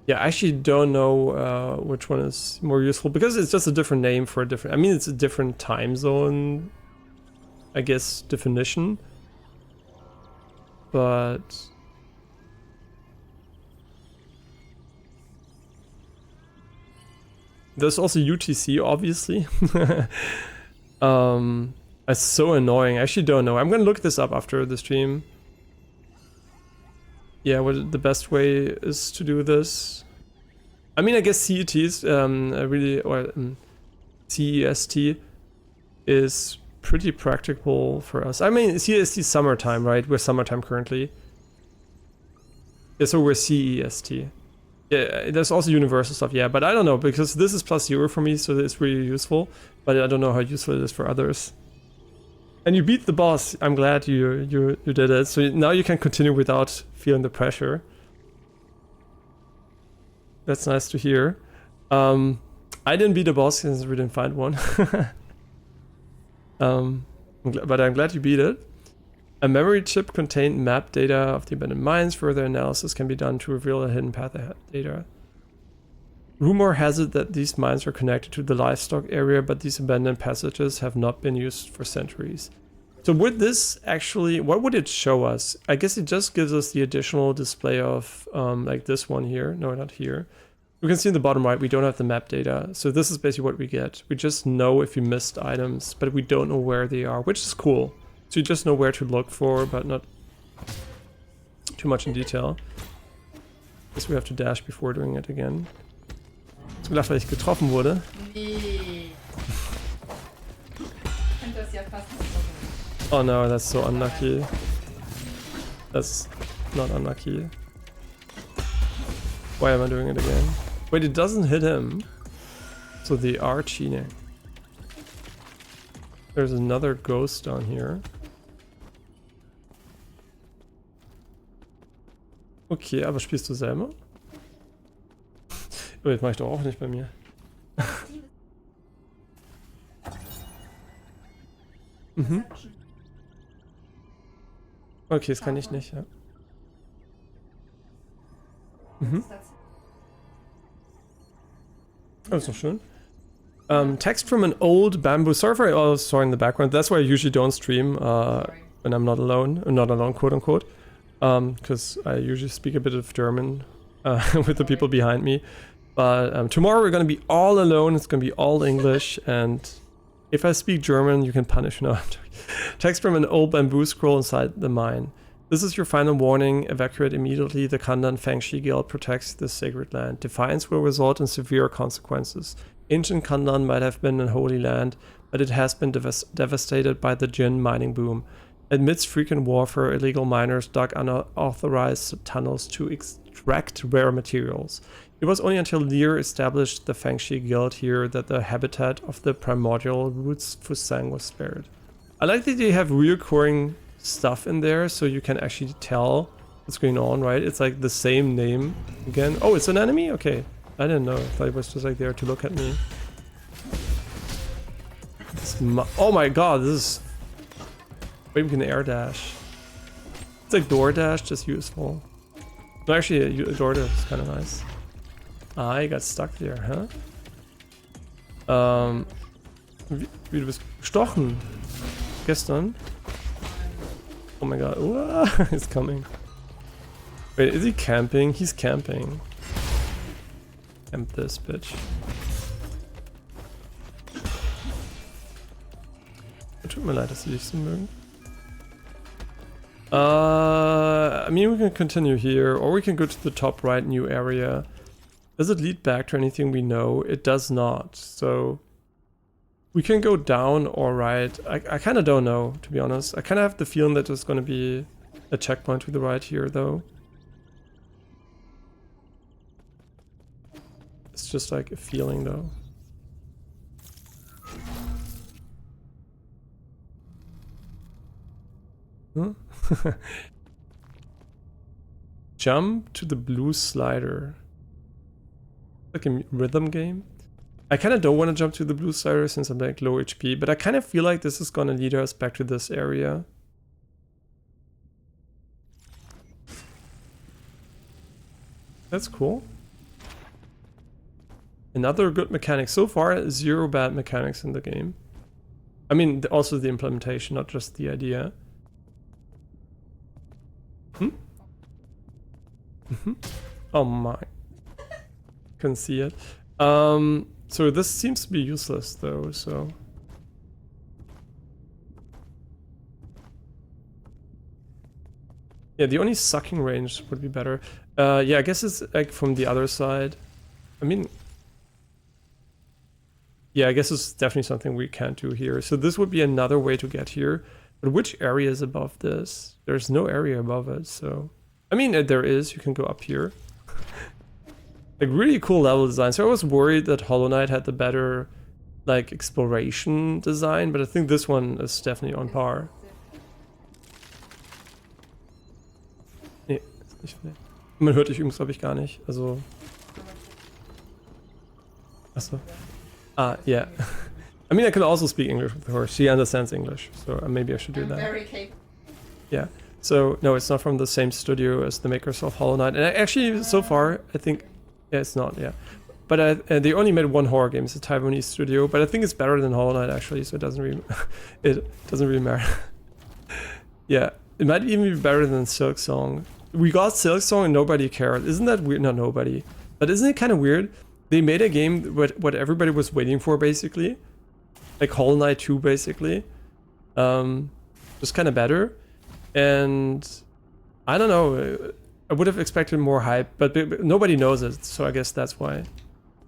Speaker 1: Yeah, I actually don't know which one is more useful because it's just a different name for a different. I mean, it's a different time zone, I guess, definition. But there's also UTC, obviously. It's so annoying. I actually don't know. I'm gonna look this up after the stream. Yeah, what the best way is to do this. I mean, I guess CET is CEST is pretty practical for us. I mean, CEST is summertime, right? We're summertime currently. Yeah, so we're CEST. Yeah, there's also universal stuff, yeah, but I don't know, because this is +0 for me, so it's really useful, but I don't know how useful it is for others. And you beat the boss. I'm glad you did it. So now you can continue without feeling the pressure. That's nice to hear. I didn't beat the boss since we didn't find one. But I'm glad you beat it. A memory chip contained map data of the abandoned mines. Further analysis can be done to reveal a hidden path data. Rumor has it that these mines are connected to the livestock area, but these abandoned passages have not been used for centuries. So would this actually, what would it show us? I guess it just gives us the additional display of like this one here. No, not here. We can see in the bottom right, we don't have the map data. So this is basically what we get. We just know if you missed items, but we don't know where they are, which is cool. So you just know where to look for, but not too much in detail. Guess we have to dash before doing it again. Ist mir gedacht, weil ich getroffen wurde.
Speaker 2: Nee. Könnte es ja fast nicht so.
Speaker 1: Oh no, that's so unlucky. That's not unlucky. Why am I doing it again? Wait, it doesn't hit him. So they are cheating. There's another ghost down here. Okay, aber spielst du selber? Oh, das mach ich doch auch nicht bei mir. Mhm. Okay, das kann ich nicht, ja. Mhm. Oh, ist doch schön. Text from an old bamboo. Sorry for all the sawing in the background. That's why I usually don't stream when I'm not alone, quote unquote. Because I usually speak a bit of German with the people behind me. But tomorrow we're going to be all alone. It's going to be all English. And if I speak German, you can punish me. No, I'm joking. Text from an old bamboo scroll inside the mine. This is your final warning. Evacuate immediately. The Kandan Fangshi Guild protects this sacred land. Defiance will result in severe consequences. Ancient Kandan might have been a holy land, but it has been devastated by the Jin mining boom. Amidst frequent warfare, illegal miners dug unauthorized tunnels to extract rare materials. It was only until Lear established the Fangshi Guild here that the habitat of the primordial roots Fusang was spared. I like that they have reoccurring stuff in there so you can actually tell what's going on, right? It's like the same name again. Oh, it's an enemy? Okay. I didn't know. I thought it was just like there to look at me. Oh my god, this is... Wait, we can air dash. It's like door dash, just useful. No, actually, a door dash is kind of nice. Ah, you got stuck there, huh? Wie du bist gestochen. Gestern. Oh my god. He's coming. Wait, is he camping? He's camping. Camp this bitch. Tut mir leid, dass sie dich so mögen. I mean, we can continue here, or we can go to the top right new area. Does it lead back to anything we know? It does not, so... We can go down or right. I kind of don't know, to be honest. I kind of have the feeling that there's going to be a checkpoint to the right here, though. It's just like a feeling, though. Huh? Jump to the blue slider. Like a rhythm game. I kind of don't want to jump to the blue slider since I'm like low HP, but I kind of feel like this is going to lead us back to this area. That's cool. Another good mechanic. So far, 0 bad mechanics in the game. I mean, also the implementation, not just the idea. Oh my. Couldn't see it. So this seems to be useless though, so... Yeah, the only sucking range would be better. Yeah, I guess it's like from the other side. I mean... Yeah, I guess it's definitely something we can't do here. So this would be another way to get here. But which area is above this? There's no area above it, so... I mean, there is. You can go up here. Like, really cool level design. So I was worried that Hollow Knight had the better, like, exploration design, but I think this one is definitely on par. Nee, ist nicht nee. Man hört dich übrigens, glaube ich, gar nicht. Also... Achso. Ah, yeah. I mean, I can also speak English with her. She understands English, so maybe I should do that.
Speaker 2: Very capable.
Speaker 1: Yeah. So, no, it's not from the same studio as the makers of Hollow Knight. And actually, so far, I think... Yeah, it's not, yeah. But they only made one horror game. It's a Taiwanese studio, but I think it's better than Hollow Knight, actually, so it doesn't really matter. Yeah, it might even be better than Silk Song. We got Silk Song and nobody cared. Isn't that weird? Not nobody. But isn't it kind of weird? They made a game what everybody was waiting for, basically. Like Hollow Knight 2, basically. Just kind of better. And I don't know. I would have expected more hype, but nobody knows it, so I guess that's why.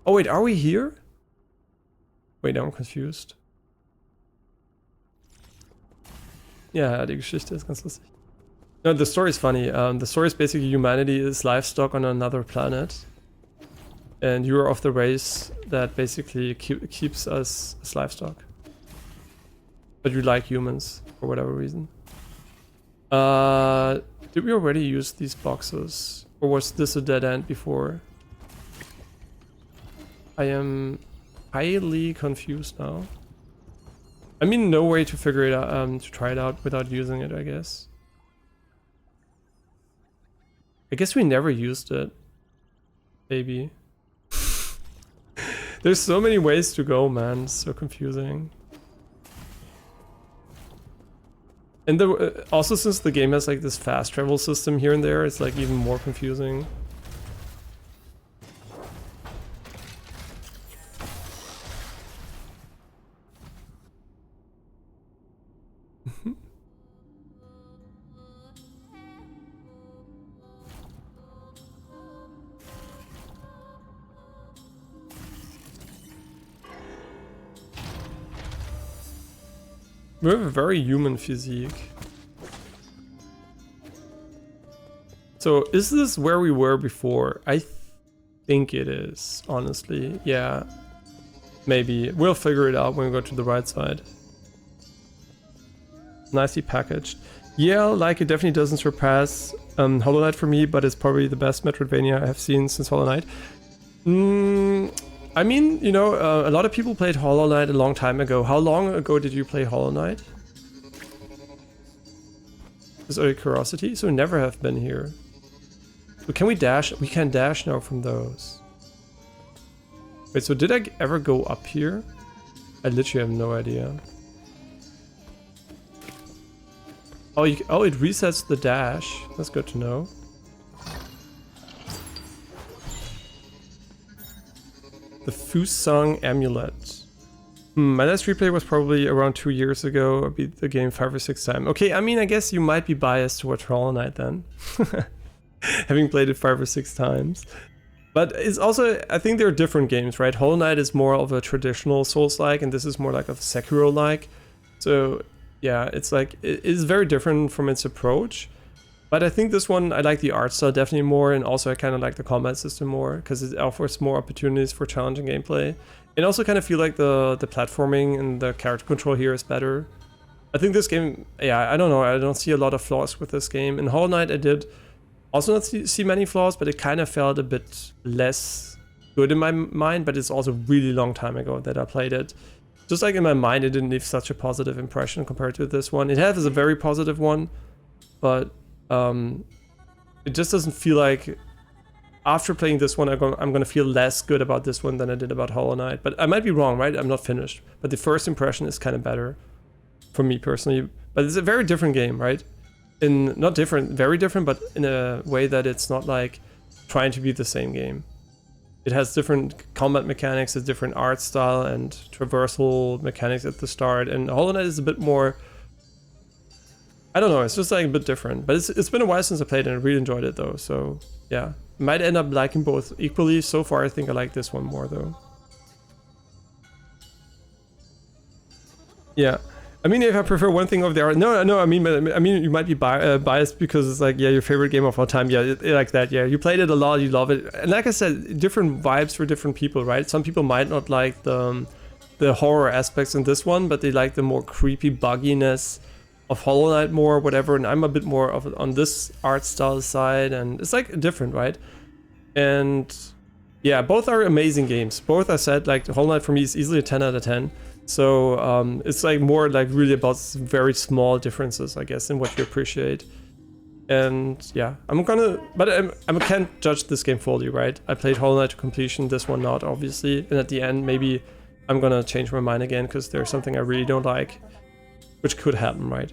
Speaker 1: Oh wait, are we here? Wait, I'm confused. Ja, die Geschichte ist ganz lustig. No, the story is funny. The story is basically humanity is livestock on another planet. And you are of the race that basically keeps us as livestock. But you like humans, for whatever reason. Did we already use these boxes? Or was this a dead end before? I am highly confused now. I mean, no way to figure it out, to try it out without using it, I guess. I guess we never used it. Maybe. There's so many ways to go, man. It's so confusing. And also, since the game has like this fast travel system here and there, it's like even more confusing. We have a very human physique. So is this where we were before? I think it is, honestly. Yeah, maybe. We'll figure it out when we go to the right side. Nicely packaged. Yeah, like it definitely doesn't surpass Hollow Knight for me, but it's probably the best Metroidvania I have seen since Hollow Knight. I mean, you know, a lot of people played Hollow Knight a long time ago. How long ago did you play Hollow Knight? Just out of curiosity? So we never have been here. But can we dash? We can dash now from those. Wait, so did I ever go up here? I literally have no idea. Oh, oh, it resets the dash. That's good to know. The Fusang Amulet. My last replay was probably around 2 years ago. I beat the game 5 or 6 times. Okay, I mean, I guess you might be biased towards Hollow Knight then. Having played it 5 or 6 times. But it's also, I think they're different games, right? Hollow Knight is more of a traditional Souls-like, and this is more like a Sekiro-like. So yeah, it's like, it is very different from its approach. But I think this one, I like the art style definitely more, and also I kind of like the combat system more, because it offers more opportunities for challenging gameplay. And also kind of feel like the platforming and the character control here is better. I think this game, yeah, I don't know, I don't see a lot of flaws with this game. In Hollow Knight I did also not see many flaws, but it kind of felt a bit less good in my mind, but it's also a really long time ago that I played it. Just like in my mind, it didn't leave such a positive impression compared to this one. It has a very positive one, but it just doesn't feel like after playing this one, I'm gonna feel less good about this one than I did about Hollow Knight. But I might be wrong, right? I'm not finished. But the first impression is kind of better for me personally. But it's a very different game, right? Not different, very different, but in a way that it's not like trying to be the same game. It has different combat mechanics, a different art style and traversal mechanics at the start. And Hollow Knight is a bit more, I don't know, it's just like a bit different. But it's been a while since I played it and I really enjoyed it though. So yeah, might end up liking both equally. So far I think I like this one more though. Yeah. I mean, if I prefer one thing over the other, no. I mean, you might be biased because it's like, yeah, your favorite game of all time. Yeah, like that. Yeah, you played it a lot, you love it, and like I said, different vibes for different people, right? Some people might not like the horror aspects in this one, but they like the more creepy bugginess of Hollow Knight more, whatever. And I'm a bit more of on this art style side, and it's like different, right? And yeah, both are amazing games. Both, I said, like Hollow Knight for me is easily a 10 out of 10. So it's like more like really about very small differences, I guess, in what you appreciate. And yeah, I can't judge this game fully, right? I played Hollow Knight to completion, this one not, obviously. And at the end, maybe I'm gonna change my mind again because there's something I really don't like, which could happen, right?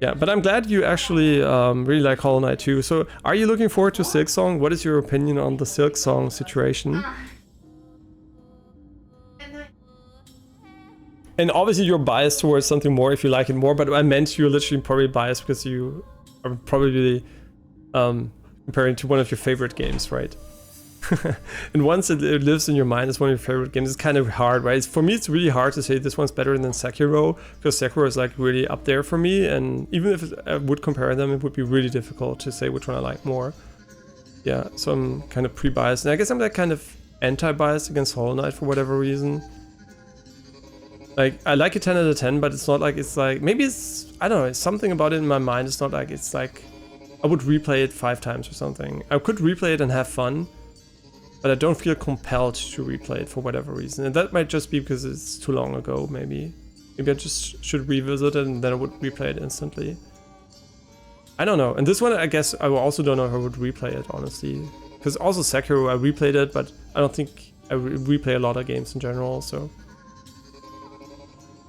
Speaker 1: Yeah, but I'm glad you actually really like Hollow Knight too. So are you looking forward to Silksong? What is your opinion on the Silksong situation? And obviously you're biased towards something more if you like it more, but I meant you're literally probably biased because you are probably comparing to one of your favorite games, right? And once it lives in your mind as one of your favorite games, it's kind of hard, right? For me, it's really hard to say this one's better than Sekiro, because Sekiro is like really up there for me, and even if I would compare them, it would be really difficult to say which one I like more. Yeah, so I'm kind of pre-biased, and I guess I'm like kind of anti-biased against Hollow Knight for whatever reason. Like, I like it 10 out of 10, but it's not like, it's like, maybe it's, I don't know, it's something about it in my mind. It's not like, it's like, I would replay it 5 times or something. I could replay it and have fun, but I don't feel compelled to replay it for whatever reason. And that might just be because it's too long ago, maybe. Maybe I just should revisit it and then I would replay it instantly. I don't know. And this one, I guess, I also don't know if I would replay it, honestly. Because also Sekiro, I replayed it, but I don't think I replay a lot of games in general, so.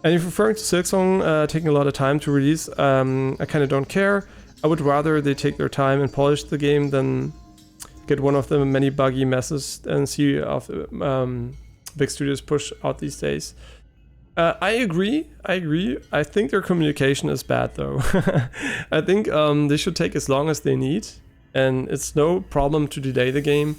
Speaker 1: And if referring to Silksong taking a lot of time to release, I kind of don't care. I would rather they take their time and polish the game than get one of the many buggy messes and see of big studios push out these days. I agree. I think their communication is bad though. I think they should take as long as they need, and it's no problem to delay the game.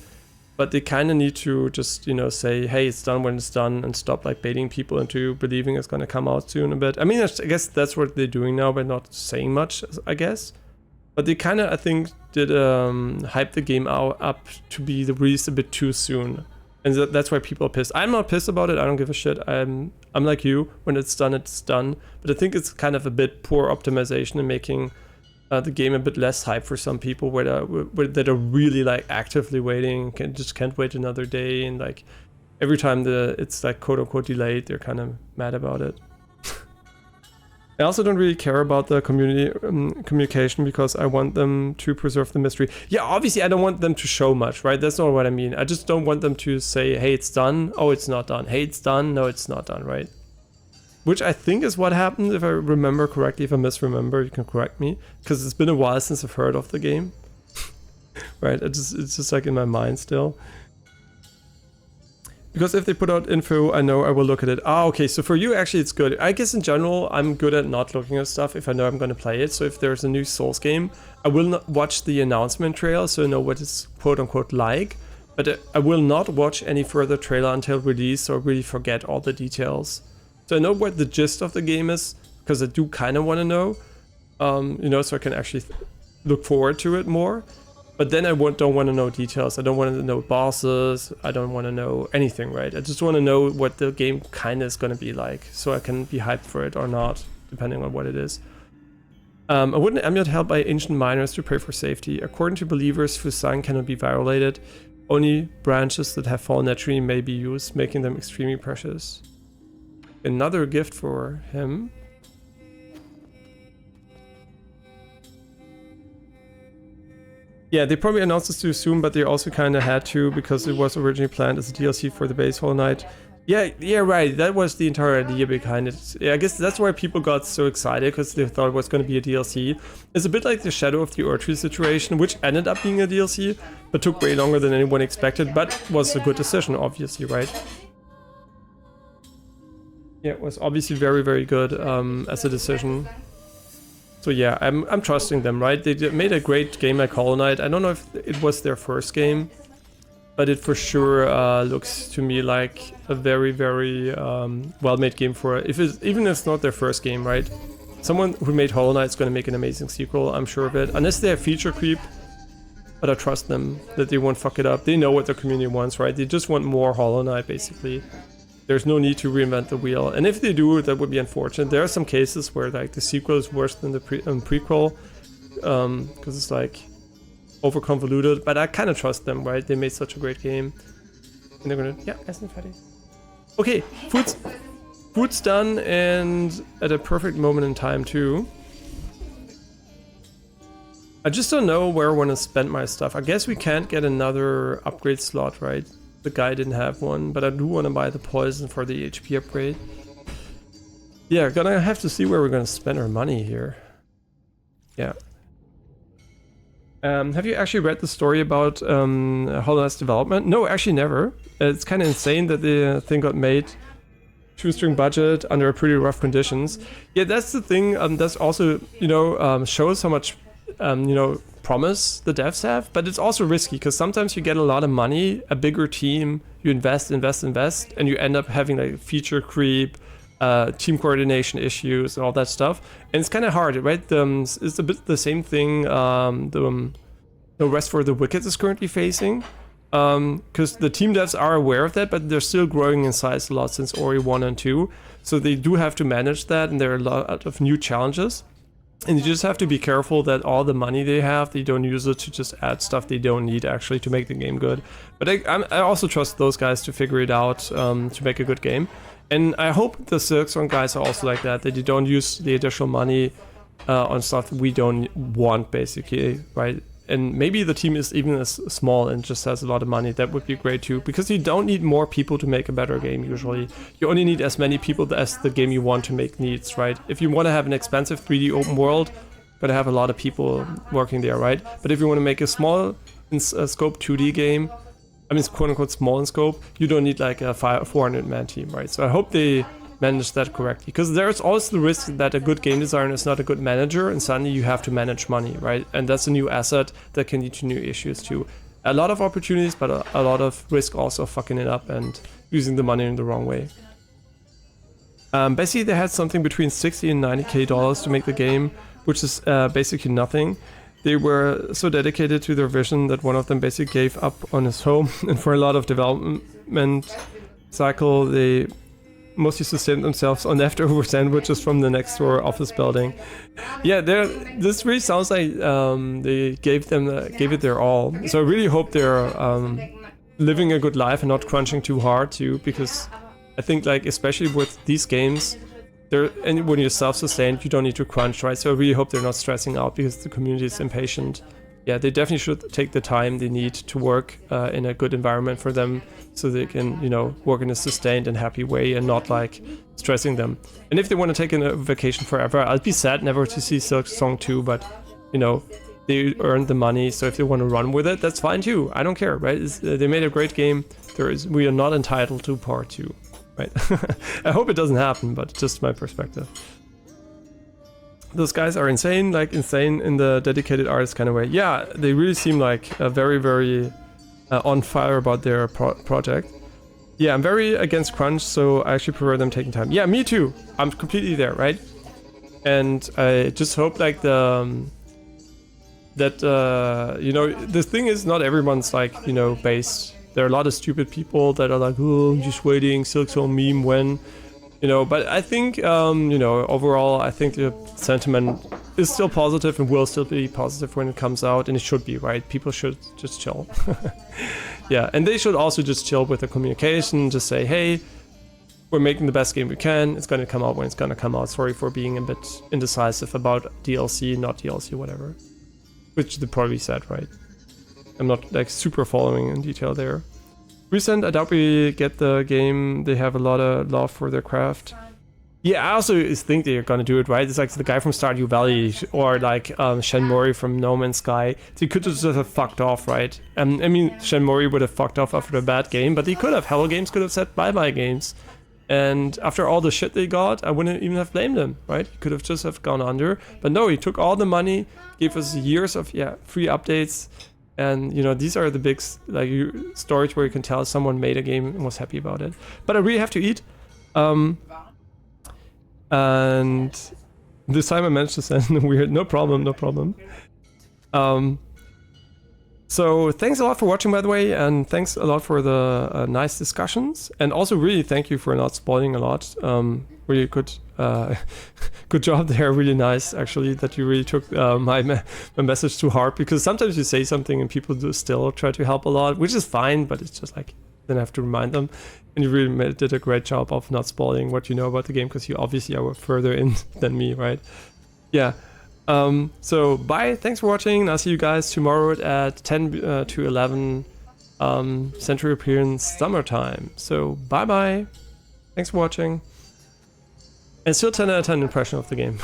Speaker 1: but they kind of need to just, you know, say, hey, it's done when it's done, and stop like baiting people into believing it's going to come out soon a bit. I mean, I guess that's what they're doing now by not saying much, I guess. But they kind of, I think, did hype the game out up to be the release a bit too soon. And that's why people are pissed. I'm not pissed about it. I don't give a shit. I'm like you. When it's done, it's done. But I think it's kind of a bit poor optimization and making the game a bit less hype for some people that are really like actively waiting, just can't wait another day, and like every time it's like quote unquote delayed, they're kind of mad about it. I also don't really care about the community communication because I want them to preserve the mystery. Yeah, obviously I don't want them to show much, right? That's not what I mean. I just don't want them to say, hey, it's done. Oh, it's not done. Hey, it's done. No, it's not done, right? Which I think is what happened, if I remember correctly. If I misremember, you can correct me, because it's been a while since I've heard of the game. Right, it's just like in my mind still. Because if they put out info, I know I will look at it. Ah, okay, so for you, actually, it's good. I guess in general, I'm good at not looking at stuff if I know I'm going to play it. So if there's a new Souls game, I will not watch the announcement trailer, so I know what it's quote-unquote like. But I will not watch any further trailer until release, or really forget all the details. So I know what the gist of the game is, because I do kind of want to know, you know, so I can actually look forward to it more. But then I don't want to know details. I don't want to know bosses. I don't want to know anything, right? I just want to know what the game kind of is going to be like, so I can be hyped for it or not, depending on what it is. I wouldn't amulet held by ancient miners to pray for safety. According to believers, whose sign cannot be violated, only branches that have fallen naturally may be used, making them extremely precious. Another gift for him. Yeah, they probably announced this too soon, but they also kind of had to, because it was originally planned as a DLC for the base Hollow Knight. Yeah, right. That was the entire idea behind it. Yeah, I guess that's why people got so excited, because they thought it was going to be a DLC. It's a bit like the Shadow of the Erdtree situation, which ended up being a DLC, but took way longer than anyone expected, but was a good decision, obviously, right? Yeah, it was obviously very, very good as a decision. So yeah, I'm trusting them, right? They made a great game like Hollow Knight. I don't know if it was their first game, but it for sure looks to me like a very, very well-made game for even if it's not their first game, right? Someone who made Hollow Knight is going to make an amazing sequel, I'm sure of it. Unless they have feature creep, but I trust them that they won't fuck it up. They know what their community wants, right? They just want more Hollow Knight, basically. There's no need to reinvent the wheel, and if they do, that would be unfortunate. There are some cases where like the sequel is worse than the prequel, because it's like over convoluted. But I kind of trust them, right? They made such a great game, and they're gonna essen fertig. Okay, food's done, and at a perfect moment in time too. I just don't know where I want to spend my stuff. I guess we can't get another upgrade slot, right? The guy didn't have one, but I do want to buy the poison for the HP upgrade. Yeah, gonna have to see where we're gonna spend our money here. Yeah. Have you actually read the story about Hollow Knight's development? No, actually never. It's kind of insane that the thing got made shoestring budget under pretty rough conditions. Yeah, that's the thing. That's also, you know, shows how much, you know, promise the devs have, but it's also risky, because sometimes you get a lot of money, a bigger team, you invest, and you end up having like feature creep, team coordination issues, and all that stuff. And it's kind of hard, right? It's a bit the same thing the Rest for the Wicked is currently facing, because the team devs are aware of that, but they're still growing in size a lot since Ori 1 and 2, so they do have to manage that, and there are a lot of new challenges. And you just have to be careful that all the money they have, they don't use it to just add stuff they don't need actually to make the game good. But I also trust those guys to figure it out to make a good game. And I hope the Silksong guys are also like that they don't use the additional money on stuff we don't want, basically, right? And maybe the team is even as small and just has a lot of money. That would be great too, because you don't need more people to make a better game usually. You only need as many people as the game you want to make needs, right? If you want to have an expensive 3D open world, gotta have a lot of people working there, right? But if you want to make a small in scope 2D game, I mean, quote unquote small in scope, you don't need like a 400-man team, right? So I hope they manage that correctly, because there's also the risk that a good game designer is not a good manager, and suddenly you have to manage money, right? And that's a new asset that can lead to new issues too. a lot of opportunities, but a lot of risk also of fucking it up and using the money in the wrong way. Basically, they had something between 60 and 90k dollars to make the game, which is basically nothing. They were so dedicated to their vision that one of them basically gave up on his home, and for a lot of development cycle, they mostly sustained themselves on leftover sandwiches from the next door office building. Yeah, this really sounds like they gave it their all. So I really hope they're living a good life and not crunching too hard too, because I think like especially with these games, and when you're self-sustained, you don't need to crunch, right? So I really hope they're not stressing out because the community is impatient. Yeah, they definitely should take the time they need to work in a good environment for them, so they can, you know, work in a sustained and happy way and not like stressing them. And if they want to take a vacation forever, I'd be sad never to see Silksong 2, but you know, they earned the money, so if they want to run with it, that's fine too. I don't care, right? They made a great game. We are not entitled to part 2. Right. I hope it doesn't happen, but just my perspective. Those guys are insane in the dedicated artist kind of way. Yeah, they really seem like very, very on fire about their project. Yeah, I'm very against crunch, so I actually prefer them taking time. Yeah, me too. I'm completely there, right? And I just hope like you know, the thing is not everyone's like, you know, based. There are a lot of stupid people that are like, oh, I'm just waiting, Silksong meme when, you know, but I think, you know, overall, I think the sentiment is still positive and will still be positive when it comes out, and it should be, right? People should just chill. Yeah, and they should also just chill with the communication, just say, hey, we're making the best game we can, it's going to come out when it's going to come out, sorry for being a bit indecisive about DLC, not DLC, whatever. Which they probably said, right? I'm not like super following in detail there. Recent, I doubt we get the game. They have a lot of love for their craft. Yeah, I also think they're gonna do it, right? It's like the guy from Stardew Valley or like Shen Mori from No Man's Sky. They could just have fucked off, right? I mean, Shen Mori would have fucked off after a bad game, but they could have. Hello Games could have said bye-bye games. And after all the shit they got, I wouldn't even have blamed him, right? He could have just have gone under. But no, he took all the money, gave us years of free updates. And, you know, these are the big like stories where you can tell someone made a game and was happy about it. But I really have to eat. And this time I managed to send weird. No problem, no problem. So thanks a lot for watching, by the way. And thanks a lot for the nice discussions. And also really thank you for not spoiling a lot. Really good. Good job there, really nice actually that you really took my message to heart, because sometimes you say something and people do still try to help a lot, which is fine, but it's just like then I have to remind them. And you really did a great job of not spoiling what you know about the game, because you obviously are further in than me, right? Yeah. So bye, thanks for watching. I'll see you guys tomorrow at 10 to 11 Central European summertime. So bye bye, thanks for watching. And still 10 out of 10 impression of the game.